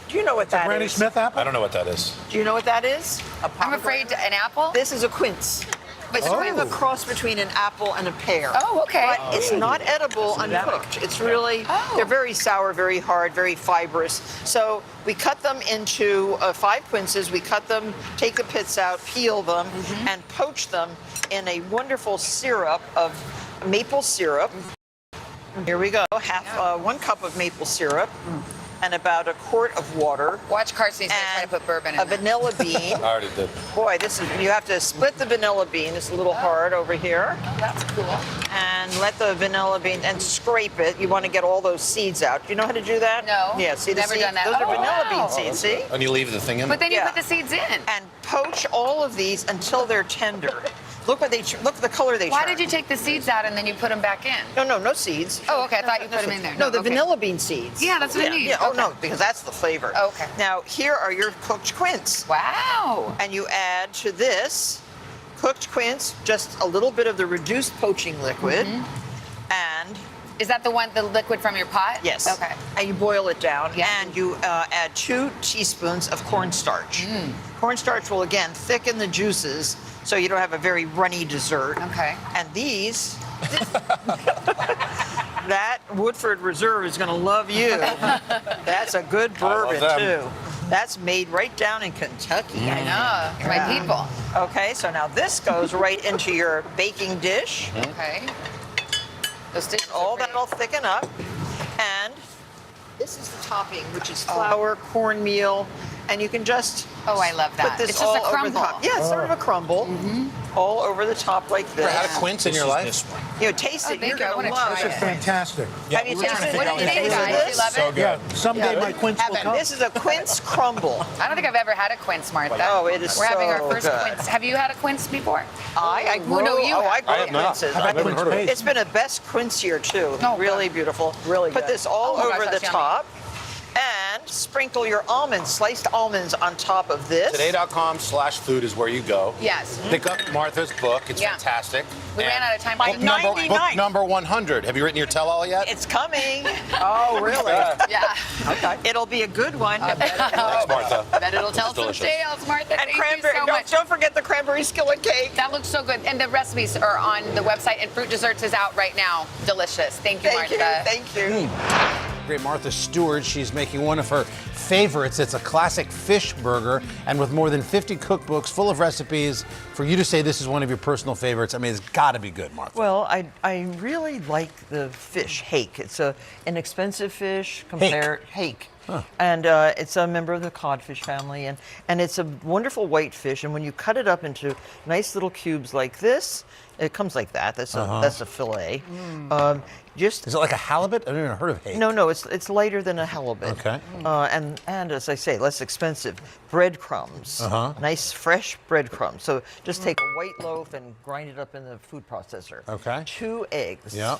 Do you know what that is? Granny Smith apple? I don't know what that is. Do you know what that is? I'm afraid an apple? This is a quince. It's kind of a cross between an apple and a pear. Oh, okay. But it's not edible uncooked. It's really, they're very sour, very hard, very fibrous. So we cut them into 5 quinces. We cut them, take the pits out, peel them, and poach them in a wonderful syrup of maple syrup. Here we go. 1 cup of maple syrup. And about a quart of water. Watch Carson, he's going to try to put bourbon in a vanilla bean. I already did. Boy, you have to split the vanilla bean. It's a little hard over here. Oh, that's cool. And let the vanilla bean, and scrape it. You want to get all those seeds out. Do you know how to do that? No. Yeah, see the Never seeds? done that. Those are Oh, vanilla wow. bean seeds, see? And you leave the thing in? But then you Yeah. put the seeds in. And poach all of these until they're tender. Look what look at the color they Why turn. did you take the seeds out and then you put them back in? No seeds. Oh, okay. I thought you put them in there. No, the okay. vanilla bean seeds. Yeah, that's what I mean. Yeah. Oh Okay. no, because that's the flavor. Okay. Now here are your cooked quince. Wow. And you add to this cooked quince just a little bit of the reduced poaching liquid, and is that the liquid from your pot? Yes. Okay. And you boil it down, and you add 2 teaspoons of cornstarch. Cornstarch will again thicken the juices, so you don't have a very runny dessert. Okay. And these. That Woodford Reserve is going to love you. That's a good bourbon, too. That's made right down in Kentucky. I know. My people. Okay, so now this goes right into your baking dish. Okay. Those dishes all that'll thicken up. And this is the topping, which is flour, cornmeal, and you can just I love that. put this It's just all a over the crumble. top. Yeah, it's sort of a crumble. All over the top like this. Ever had a quince in your life? You know, taste it. You're I going to wanna love try it. it. Fantastic. Have you tasted it? What do you think, Tasted guys? this? You love it? So good. Yeah, someday my quince will come. This is a quince crumble. I don't think I've ever had a quince, Martha. Oh, it is We're having our so first good. quince. Have you had a quince before? I grew. Oh, no, you I have. grew have not. quinces. I've never heard of it. It's been a best quince year too. Oh, really beautiful. Really Put good. this all Oh my gosh, over the that's yummy. top, and sprinkle your almonds, sliced almonds, on top of this. Today.com/food is where you go. Yes. Pick up Martha's book. It's Yeah. fantastic. We ran out of time. By Book number, 99. book number 100. Have you written your tell-all yet? It's coming. Oh, really? Yeah. Okay. It'll be a good one. Thanks, Martha. Bet it'll tell some delicious. tales, Martha. And Thank cranberry. you so don't, much. don't forget the cranberry skillet cake. That looks so good. And the recipes are on the website, and Fruit Desserts is out right now. Delicious. Thank you, Thank you. Martha. Thank you. Great Martha Stewart. She's making one of her favorites. It's a classic fish burger, and with more than 50 cookbooks full of recipes, for you to say this is one of your personal favorites, I mean, it's got to be good, Martha. Well, I really like the fish hake. It's an inexpensive fish compared hake. Huh. And it's a member of the codfish family, and it's a wonderful white fish. And when you cut it up into nice little cubes like this, it comes like that. That's a fillet. Just is it like a halibut? I've never even heard of hake. no, it's lighter than a halibut. Okay. And as I say, less expensive. Breadcrumbs, nice fresh breadcrumbs. So just take a white loaf and grind it up in the food processor. Okay. 2 eggs. Yeah.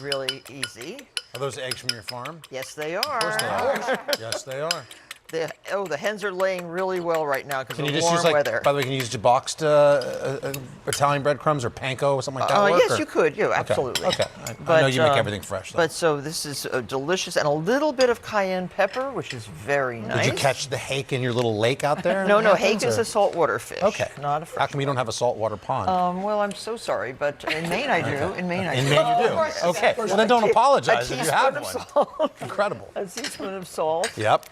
Really easy. Are those eggs from your farm? Yes, they are. Of course they are. Yes, they are. The hens are laying really well right now because Can of you just warm use weather. by the way, can you use boxed Italian breadcrumbs or panko or something like that? work, Yes, or? you could. Yeah, Okay, absolutely. Okay. I know you make everything fresh, though. But so this is delicious, and a little bit of cayenne pepper, which is very nice. Did you catch the hake in your little lake out there? No, hake is a saltwater fish. Okay. Not a fresh. How come you don't have a saltwater pond? Well, I'm so sorry, but in Maine I do. Okay. In Maine I do. In Maine you do. Okay. Well, then don't apologize if you have one. Salt. Incredible. A teaspoon of salt. Yep.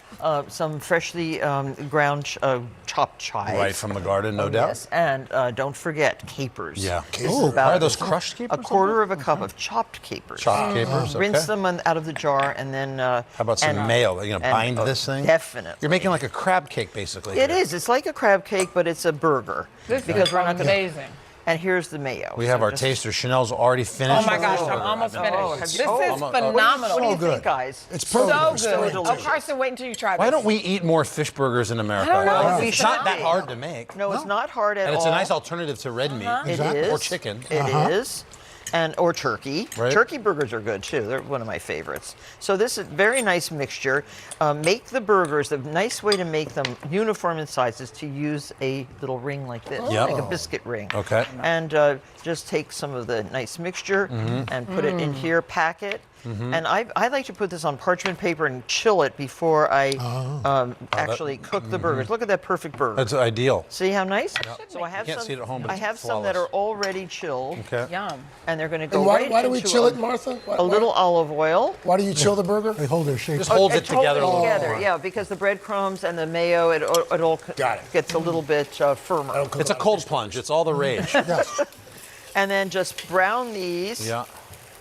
Some freshly ground chopped chives. Right from the garden, no doubt. Yes, and don't forget capers. Yeah. This is Ooh, about are those crushed capers? A quarter of a cup of chopped capers. Chopped capers, Rinse okay. them out of the jar, and then. How about some mayo? Are you gonna bind this thing? Definitely. You're making like a crab cake, basically. It is. It's like a crab cake, but it's a burger. This because is we're not gonna. amazing. And here's the mayo. We have So our just- taster. Chanel's already finished. Oh my gosh, her I'm burger. almost I've been- finished. have This you- is phenomenal. What do you think, guys? It's So perfect. good. So Oh, delicious. Carson, wait until you try this. Why don't we eat more fish burgers in America? I don't know. We It's should not that be. hard to make. No, it's not hard at all. And it's a nice alternative to red meat It is. or chicken. It is. Or turkey. Right. Turkey burgers are good too. They're one of my favorites. So this is a very nice mixture. Make the burgers. The nice way to make them uniform in size is to use a little ring like this, Yep. like a biscuit ring. Okay. And just take some of the nice mixture and put it in here, pack it. And I like to put this on parchment paper and chill it before I actually cook the burgers. Look at that perfect burger. That's ideal. See how nice? So I have can't some. see it at home, but I it's have some that are flawless. already chilled, Okay. Yum. and they're going to go And why, right why do we into chill a, it, Martha? a little olive oil. Why do you chill the burger? They hold their shape. Just holds it Hold together a little together, more. yeah, because the breadcrumbs and the mayo, it all Got it. gets a little bit firmer. It's a cold plunge. It's all the rage. Yes. And then just brown these Yeah.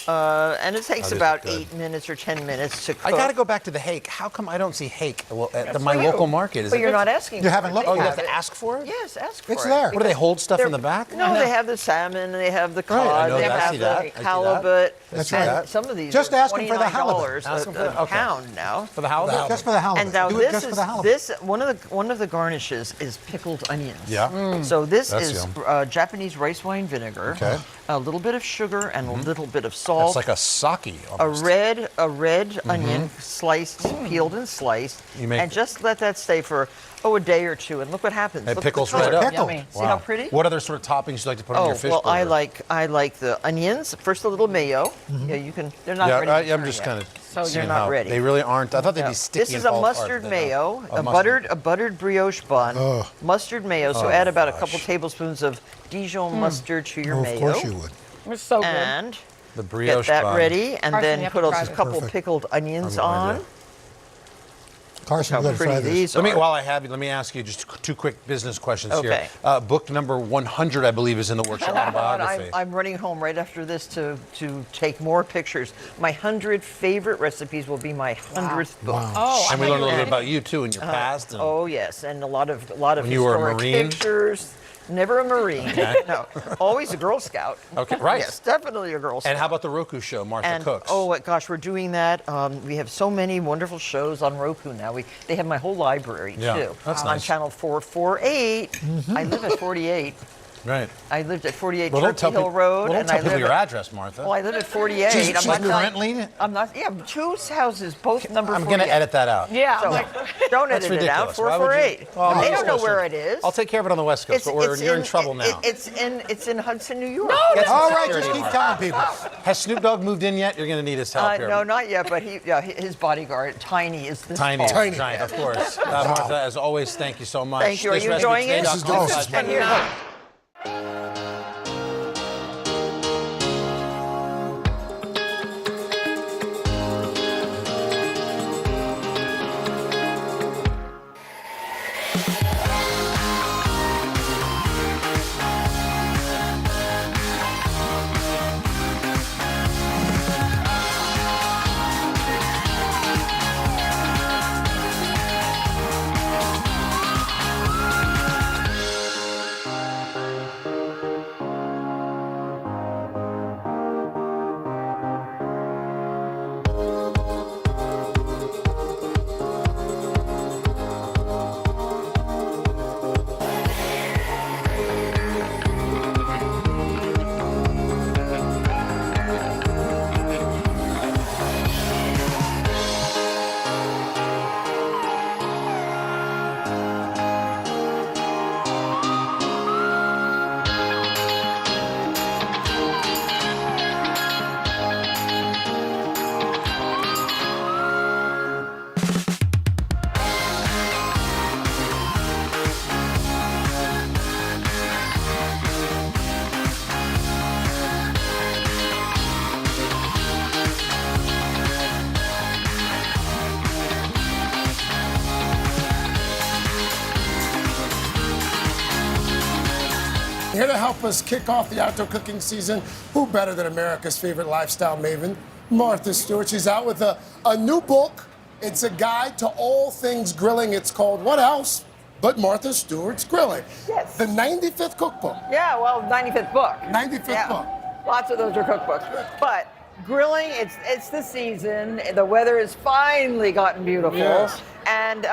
And it takes this about is good. 8 minutes or 10 minutes to cook. I got to go back to the hake. How come I don't see hake at my for you. local market? But you're not asking You for haven't it. looked? They Oh, you have have to it. ask for it? Yes, ask for it. It's there. What do they hold stuff in the back? No, they have the salmon, they have the Right, I cod, know they that. I have see the that. I see that. halibut. That's and right. some of these Just are ask 'em for the halibut. $29 Ask 'em for a the- okay. pound now. For the halibut? Just for the halibut. And now Do it this just for is the halibut. one of the garnishes is pickled onions. Yeah. So this That's is yum. Japanese rice wine vinegar, Okay. a little bit of sugar, and a little bit of salt. It's like a sake A almost. red onion, sliced, peeled and sliced, You make- and just let that stay for a day or two, and look what happens. It Look at pickles the right color. up. Yummy. See how pretty? What other sort of toppings you like to put on your fish well, burger? I like the onions. First, a little mayo. Yeah, you can. They're not ready. Yeah, to I'm turn just yet. kind of. So you're not ready. They really aren't. I thought they'd No. be sticky. This is and a fall apart, mustard but they mayo, don't. a buttered brioche bun, mustard mayo. So Oh, add about a couple tablespoons of Dijon mustard to your mayo. Of course you would. It's so good. And The brioche get that bun. ready, and Carson, you then have put to a try this. couple Perfect. pickled onions I'm on. ready. Carson, How you got to pretty try this. these Let me, are. while I have you, let me ask you just two quick business questions Okay. here. Book number 100, I believe, is in the works. Your autobiography. I'm running home right after this to take more pictures. My 100 favorite recipes will be my 100th book. Oh, And we learned a little bit about you too and your past. And Oh yes, and a lot of When you were a historic Marine? pictures. Never a Marine. Okay. No, always a Girl Scout. Okay, right. Yes, definitely a Girl Scout. And how about the Roku show, Martha And Cooks? oh gosh, we're doing that. We have so many wonderful shows on Roku now. They have my whole library Yeah, too. that's on nice. channel 448. I live at 48. Right. I lived at 48 Well, don't Turkey tell Hill people- Road, well, don't and tell I people live your at, address, Martha. Well, I live at 48. She's currently? I'm not. Yeah, two houses, both number. I'm 48. going to edit that out. Yeah. So, don't That's edit it out. ridiculous. Why would you- 448. Well, they I'm don't know supposed where to. it is. I'll take care of it on the West Coast, but you're in trouble now. It's in Hudson, New York. Get some All right, security, just keep Martha. telling people. Has Snoop Dogg moved in yet? You're going to need his help here. No, not yet. But his bodyguard, Tiny, is this Tiny, tall. giant, of course. Martha, as always, thank you so much. Thank you. Are This you recipe enjoying it? today, This is Dr. delicious. Fudge. And here, look. Here to help us kick off the outdoor cooking season, who better than America's favorite lifestyle maven, Martha Stewart. She's out with a new book. It's a guide to all things grilling. It's called What Else But Martha Stewart's Grilling. Yes. The 95th cookbook. Yeah, well, 95th book. 95th book. Lots of those are cookbooks. But grilling, it's the season. The weather has finally gotten beautiful. Yes. And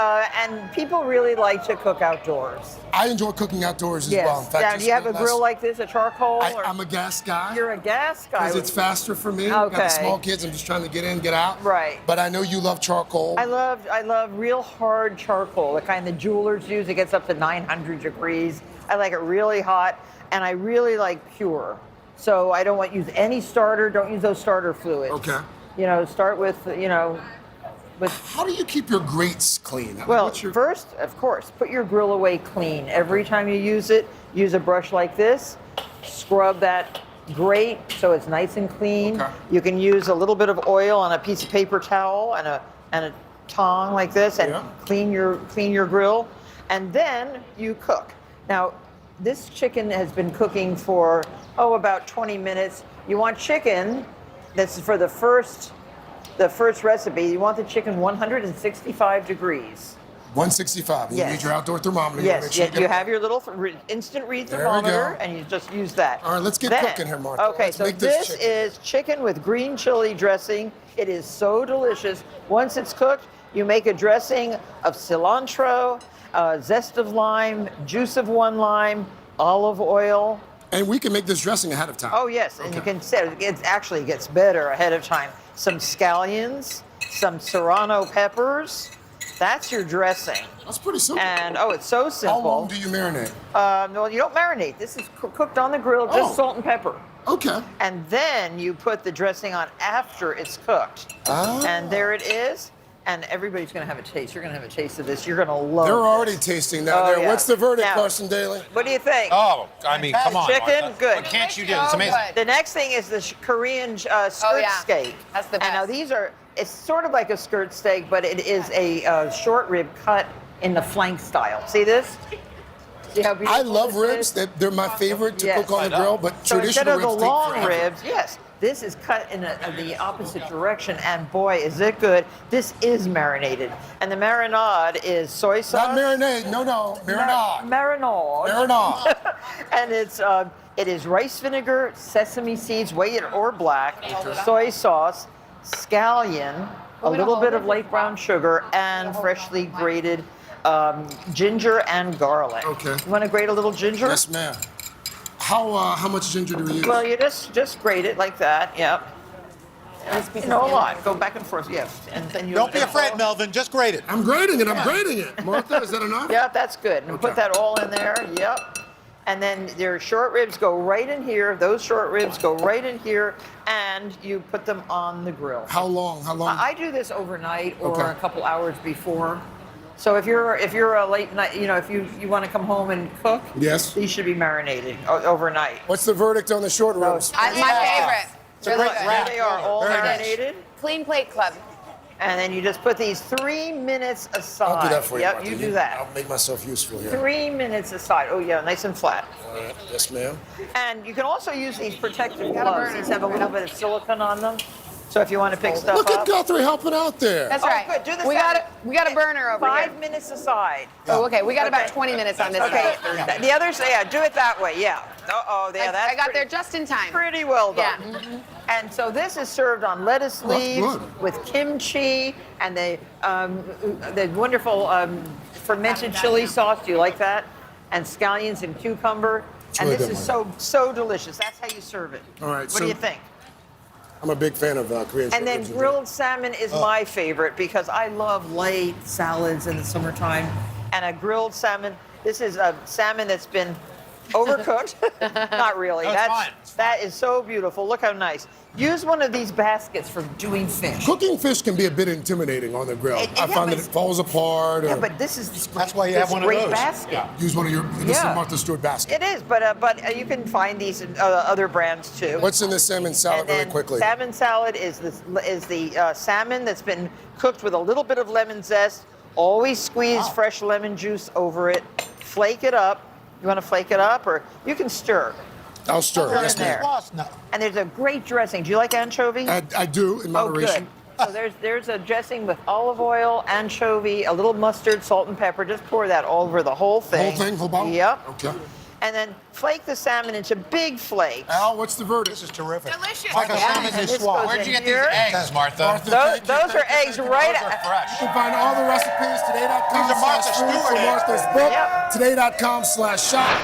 people really like to cook outdoors. I enjoy cooking outdoors as Yes. well. In fact, Now, just do you have a last- grill like this, a charcoal? I'm a gas guy. You're a gas guy. Because it's faster for me. Got Okay. the small kids. I'm just trying to get in, get out. Right. But I know you love charcoal. I love real hard charcoal, the kind the jewelers use. It gets up to 900 degrees. I like it really hot, and I really like pure. So I don't want to use any starter. Don't use those starter fluids. Okay. Start with, How do you keep your grates clean? Well, first, of course, put your grill away clean. Every time you use it, use a brush like this. Scrub that grate so it's nice and clean. Okay. You can use a little bit of oil on a piece of paper towel and a tong like this, and clean your grill. And then you cook. Now, this chicken has been cooking for about 20 minutes. You want chicken this is for the first recipe. You want the chicken 165 degrees. 165. You need your outdoor thermometer. Yes, you have your little instant read thermometer, and you just use that. All right, let's get cooking here, Martha. Okay, Let's so make this chicken. is chicken with green chili dressing. It is so delicious. Once it's cooked, you make a dressing of cilantro, zest of lime, juice of 1 lime, olive oil. And we can make this dressing ahead of time. Oh, yes, and you can set it actually gets better ahead of time. Some scallions, some serrano peppers. That's your dressing. That's pretty simple. And it's so simple. How long do you marinate? No, you don't marinate. This is cooked on the grill, just salt and pepper. Okay. And then you put the dressing on after it's cooked. Ah. And there it is. And everybody's going to have a taste. You're going to have a taste of this. You're going to love it. They're already tasting down there. Yeah. What's the verdict, Now, Carson Daly? What do you think? Oh, I mean, come on, Chicken, Martha. good. What can't you do? It's amazing. The next thing is the Korean skirt steak. That's the And now best. it's sort of like a skirt steak, but it is a short rib cut in the flank style. See this? See how beautiful I love this ribs. is? They're my favorite to Yes. cook on the grill, but So instead traditional of the ribs take long forever. ribs, yes, this is cut in the opposite direction, and boy, is it good. This is marinated, and the marinade is soy sauce. Not marinade. No, marinade. Marinade. Marinade. And it is rice vinegar, sesame seeds, white or black, soy sauce, scallion, a little bit of light brown sugar, and freshly grated ginger and garlic. Okay. You want to grate a little ginger? Yes, ma'am. How much ginger do we use? Well, you just grate it like that. Yep. You know, a lot. Go back and forth. Yes. And then you Don't be afraid, Melvin. Just grate it. I'm grating it. I'm grating it. Martha, is that enough? Yeah, that's good. And put that all in there. Yep. And then your short ribs go right in here. Those short ribs go right in here, and you put them on the grill. How long? I do this overnight or Okay. a couple hours before. So if you're a late night, if you want to come home and cook, Yes. these should be marinating overnight. What's the verdict on the short ribs? My favorite. It's a Really great good. wrap. There they are, all Very nice. marinated. Clean Plate Club. And then you just put these 3 minutes aside. I'll do that for you, Yep, Martha. you do that. I'll make myself useful here. 3 minutes aside. Oh yeah, nice and flat. All right. Yes, ma'am. And you can also use these protective gloves. These have a little bit of silicone on them. So if you want to pick stuff Look up. at Guthrie helping out there. That's Oh, right. good. Do the we salad. got a burner over here. 5 minutes aside. Oh, okay. We got about Okay. 20 minutes on this. Okay. side. The others, do it that way. Yeah. Yeah. That's I got pretty- there just in time. Pretty well done. Yeah. Mhm. And so this is served on lettuce leaves good. with kimchi and the wonderful fermented chili sauce. Do you like that? And scallions and cucumber. It's And really this good, is so delicious. That's how you serve it. All right, What so- do you think? I'm a big fan of Korean. And then ribs grilled salmon is my favorite because I love light salads in the summertime. And a grilled salmon, this is a salmon that's been overcooked. Not really. No, it's fine. That is so beautiful. Look how nice. Use one of these baskets for doing fish. Cooking fish can be a bit intimidating on the grill. I yeah, find but that it falls apart. Yeah, or- but this is That's why you have one of great those. basket. Yeah. Use one of your. This Yeah. is Martha Stewart basket. It is, but you can find these in other brands too. What's in the salmon salad, And really then quickly? Salmon salad is the salmon that's been cooked with a little bit of lemon zest. Always squeeze fresh lemon juice over it. Flake it up. You want to flake it up, or you can stir. I'll stir. Put it Yes, in there. ma'am. No. And there's a great dressing. Do you like anchovy? I do in Oh, moderation. good. So there's a dressing with olive oil, anchovy, a little mustard, salt, and pepper. Just pour that all over the whole thing. Whole thing, whole bottle? Yep. Okay. And then flake the salmon into big flakes. Al, what's the verdict? This is terrific. Delicious. It's like a Yeah, salmon and this niçoise. goes Where'd in you get here. these eggs, Martha? Martha, Those, thank you, those thank are you, eggs thank you. right Those are fresh. You can find all the recipes today.com. These are Martha /food Stewart for eggs. Martha's book. Yep. Today.com/shop.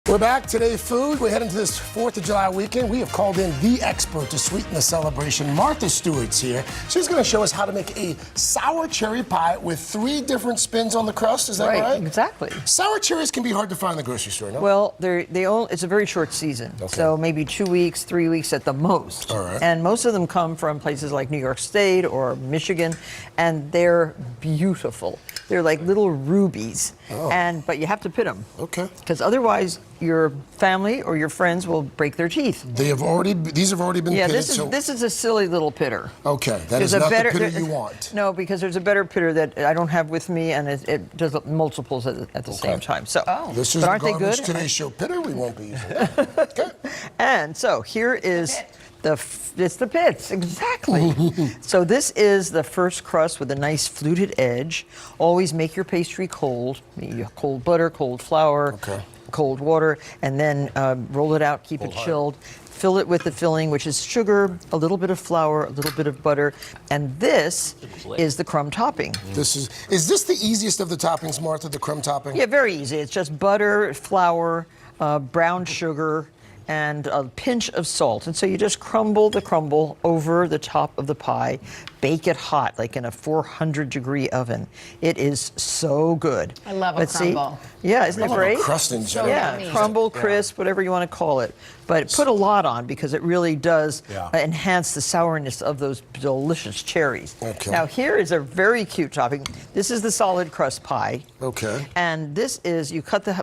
We're back. Today, food. We're heading to this 4th of July weekend. We have called in the expert to sweeten the celebration. Martha Stewart's here. She's going to show us how to make a sour cherry pie with 3 different spins on the crust. Is that right? Exactly. Sour cherries can be hard to find in the grocery store, no? Well, it's a very short season, so maybe 2 weeks, 3 weeks at the most. All right. And most of them come from places like New York State or Michigan, and they're beautiful. They're like little rubies, but you have to pit them. Okay. Because otherwise, your family or your friends will break their teeth. These have already been pitted. This is a silly little pitter. Okay, that is not the pitter you want. No, because there's a better pitter that I don't have with me, and it does multiples at the same time. So, This is but the aren't they Garnish good? Today Show pitter. We won't be using that. Okay. And so here is it's the pits, exactly. So this is the first crust with a nice fluted edge. Always make your pastry cold. Cold butter, cold flour, cold water, and then roll it out, keep it chilled. Fill it with the filling, which is sugar, a little bit of flour, a little bit of butter, and this is the crumb topping. Is this the easiest of the toppings, Martha, the crumb topping? Yeah, very easy. It's just butter, flour, brown sugar, and a pinch of salt. And so you just crumble the crumble over the top of the pie, bake it hot, like in a 400-degree oven. It is so good. I love a crumble. Yeah, isn't it great? Crust in general. Yeah, crumble, crisp, whatever you want to call it. But put a lot on because it really does enhance the sourness of those delicious cherries. Okay. Now here is a very cute topping. This is the solid crust pie. Okay. And this is you cut the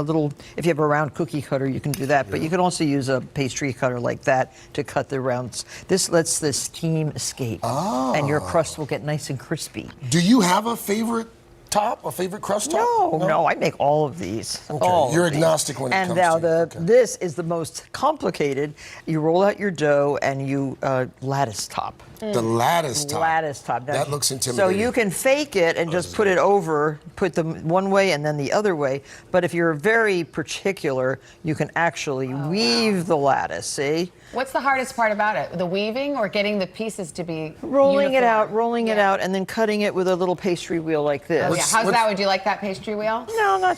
little. If you have a round cookie cutter, you can do that. But you can also use a pastry cutter like that to cut the rounds. This lets the steam escape, and your crust will get nice and crispy. Do you have a favorite top, a favorite crust top? No, I make all of these. Okay. All You're of these. agnostic when it and comes now to this is the most complicated. You roll out your dough and you lattice top. The lattice top. Lattice top. Now, that looks intimidating. So you can fake it and just put it over, put them one way and then the other way. But if you're very particular, you can actually weave the lattice, see? What's the hardest part about it? The weaving or getting the pieces to be rolling uniform? it out, and then cutting it with a little pastry wheel like this. Oh, yeah. How's that? Would you like that pastry wheel? No. No,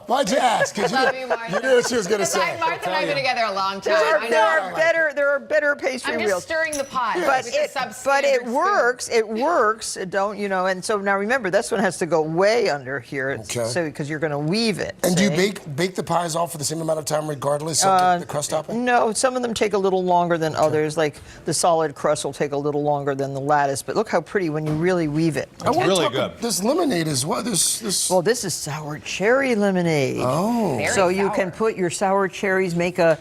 why'd you ask? Because you knew what she was going to say. Martha and I have been together a long time. There are better pastry I'm wheels. just stirring the pot. But it works. It works. And so now remember, this one has to go way under here. So because you're going to weave it. And do you bake the pies all for the same amount of time, regardless of the crust topping? No, some of them take a little longer than others. Like the solid crust will take a little longer than the lattice. But look how pretty when you really weave it. It's really good. This lemonade is what? Well, this is sour cherry lemonade. Oh, so you can put your sour cherries, make a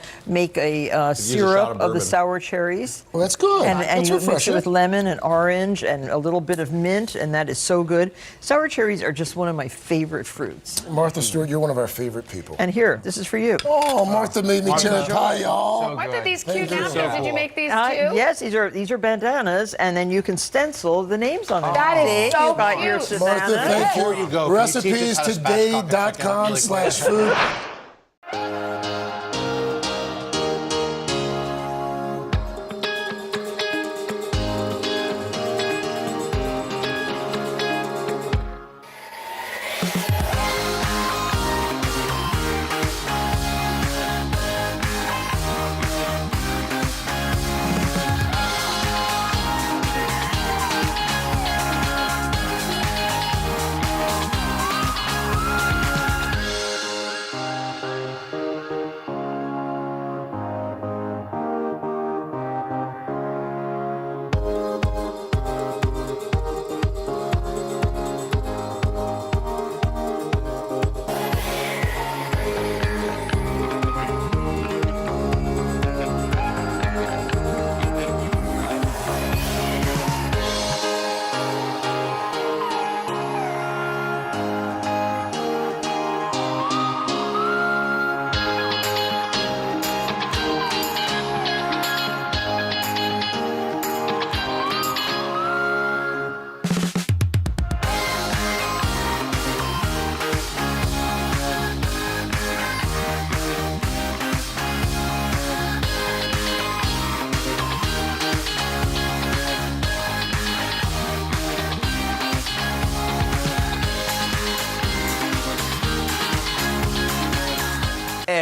syrup of the sour cherries. Well, that's good. And you mix it with lemon and orange and a little bit of mint, and that is so good. Sour cherries are just one of my favorite fruits. Martha Stewart, you're one of our favorite people. And here, this is for you. Oh, Martha made me cherry pie, y'all. Aren't these cute napkins? Did you make these too? Yes, these are bandanas, and then you can stencil the names on them. That is so you got cute. your Martha, Savannah. thank you. Before you go, Recipes-today.com/food.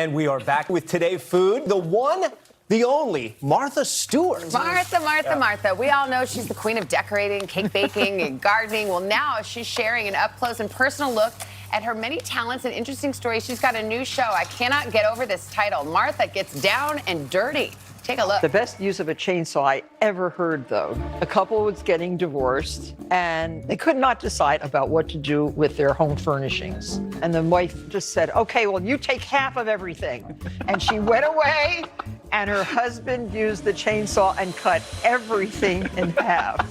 And we are back with Today Food, the one, the only, Martha Stewart. Martha. We all know she's the queen of decorating, cake baking, and gardening. Well, now she's sharing an up-close and personal look at her many talents and interesting stories. She's got a new show. I cannot get over this title. Martha Gets Down and Dirty. Take a look. The best use of a chainsaw I ever heard, though. A couple was getting divorced, and they could not decide about what to do with their home furnishings. And the wife just said, okay, well, you take half of everything. And she went away, and her husband used the chainsaw and cut everything in half.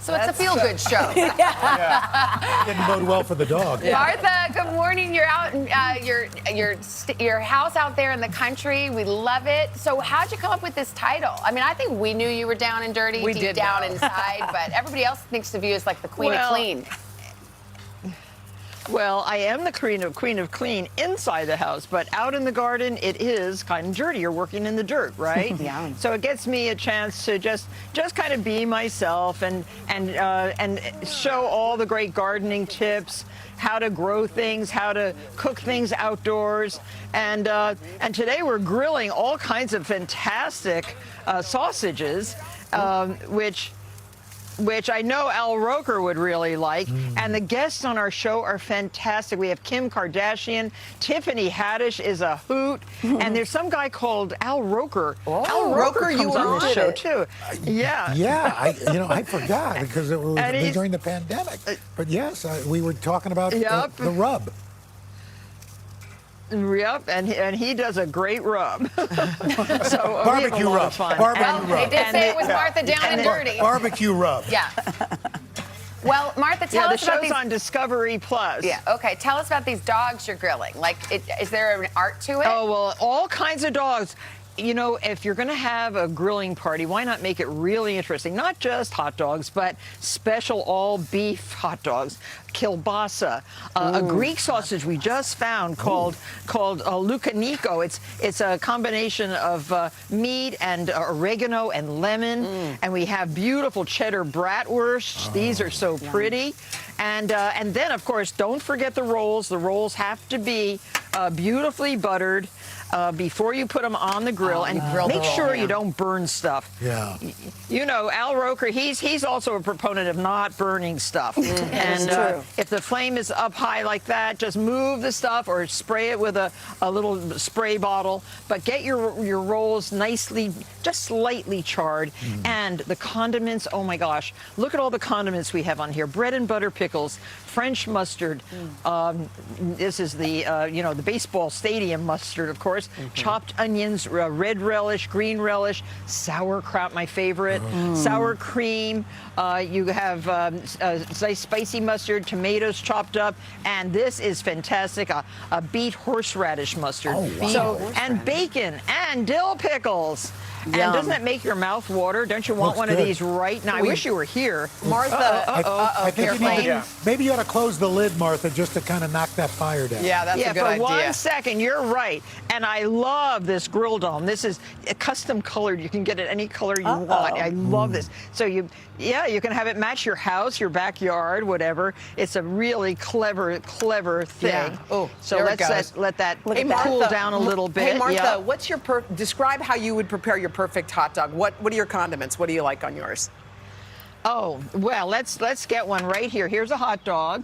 So it's a feel-good show. Didn't bode well for the dog. Martha, good morning. You're out in your house out there in the country. We love it. So how'd you come up with this title? I mean, I think we knew you were down and dirty, deep down inside, but everybody else thinks of you as like the queen of clean. Well, I am the queen of clean inside the house, but out in the garden, it is kind of dirty. You're working in the dirt, right? Yeah. So it gets me a chance to just kind of be myself and show all the great gardening tips, how to grow things, how to cook things outdoors, and today we're grilling all kinds of fantastic sausages, which I know Al Roker would really like. And the guests on our show are fantastic. We have Kim Kardashian, Tiffany Haddish is a hoot, and there's some guy called Al Roker. Al Roker comes on this show too. Yeah. Yeah, I forgot because it was during the pandemic. But yes, we were talking about the rub. Yep, and he does a great rub. So barbecue rub. Well, they did say it was Martha Down and Dirty. Barbecue rub. Yeah. Well, Martha, tell us about these. The show's on Discovery Plus. Yeah. Okay. Tell us about these dogs you're grilling. Like, is there an art to it? Oh well, all kinds of dogs. You know, if you're going to have a grilling party, why not make it really interesting? Not just hot dogs, but special all-beef hot dogs, kielbasa, a Greek sausage we just found called lucanico. It's a combination of meat and oregano and lemon, and we have beautiful cheddar bratwurst. These are so pretty. And then, of course, don't forget the rolls. The rolls have to be beautifully buttered. Before you put them on the grill, and make sure you don't burn stuff. Yeah. You know, Al Roker, he's also a proponent of not burning stuff. And if the flame is up high like that, just move the stuff or spray it with a little spray bottle. But get your rolls nicely, just slightly charred. And the condiments, oh my gosh, look at all the condiments we have on here. Bread and butter pickles, French mustard. This is the the baseball stadium mustard, of course. Chopped onions, red relish, green relish, sauerkraut, my favorite, sour cream. You have nice spicy mustard, tomatoes chopped up, and this is fantastic, a beet horseradish mustard. And bacon and dill pickles. And doesn't that make your mouth water? Don't you want one of these right now? I wish you were here. Martha, I think maybe you ought to close the lid, Martha, just to kind of knock that fire down. Yeah, that's a good idea. For 1 second, you're right. And I love this grill dome. This is custom colored. You can get it any color you want. I love this. So you can have it match your house, your backyard, whatever. It's a really clever thing. Yeah. Oh, so let's let that cool down a little bit. Hey, Martha, what's your describe how you would prepare your perfect hot dog? What are your condiments? What do you like on yours? Oh, well, let's get one right here. Here's a hot dog.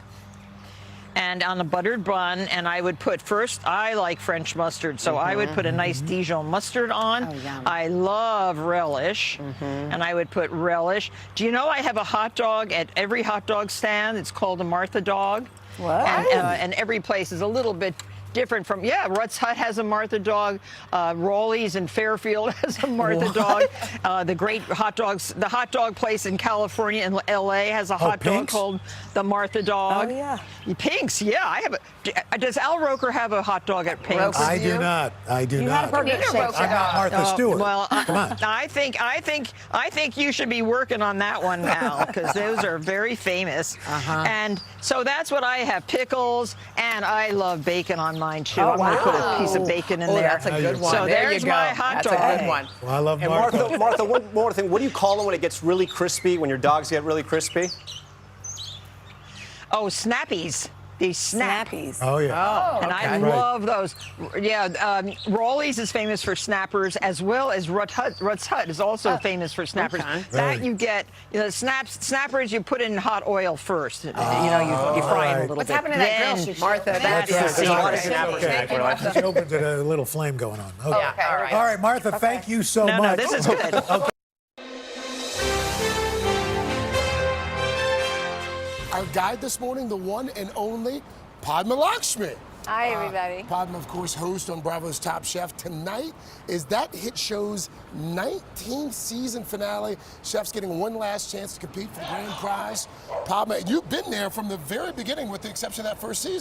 And on a buttered bun, and I would put I like French mustard, so I would put a nice Dijon mustard on. I love relish, and I would put relish. Do you know I have a hot dog at every hot dog stand? It's called a Martha dog. What? And every place is a little bit different from, Rutt's Hut has a Martha dog, Rawley's in Fairfield has a Martha dog, the great hot dogs, the hot dog place in California and LA has a hot dog called the Martha dog. Oh, yeah. Pink's, I have does Al Roker have a hot dog at Pink's? I do not. I do not. Had a I'm not Martha Stewart. Well, come on. I think you should be working on that one, Al, because those are very famous. And so that's what I have, pickles, and I love bacon on mine too. I'm going to put a piece of bacon in there. That's a good one. So there's my hot dog. That's a good one. Well, I love And Martha. Martha, one more thing. What do you call them when it gets really crispy, when your dogs get really crispy? Oh, snappies. these snappies. Oh, yeah. And I okay. love those. Yeah, Rollies is famous for snappers, as well as Rutt's Hut is also famous for snappers. Okay. That you get, snappers you put in hot oil first. You fry them a little What's bit. happening to that grill? Martha, That's that's the a lot of secret. snappers. She opens it, a little flame going on. Okay. Okay, all right. All right, Martha, thank you so No, much. this is good. Our guide this morning, the one and only Padma Lakshmi. Hi, everybody. Padma, of course, host on Bravo's Top Chef. Tonight is that hit show's 19th season finale. Chefs getting one last chance to compete for the grand prize. Padma, you've been there from the very beginning with the exception of that first season.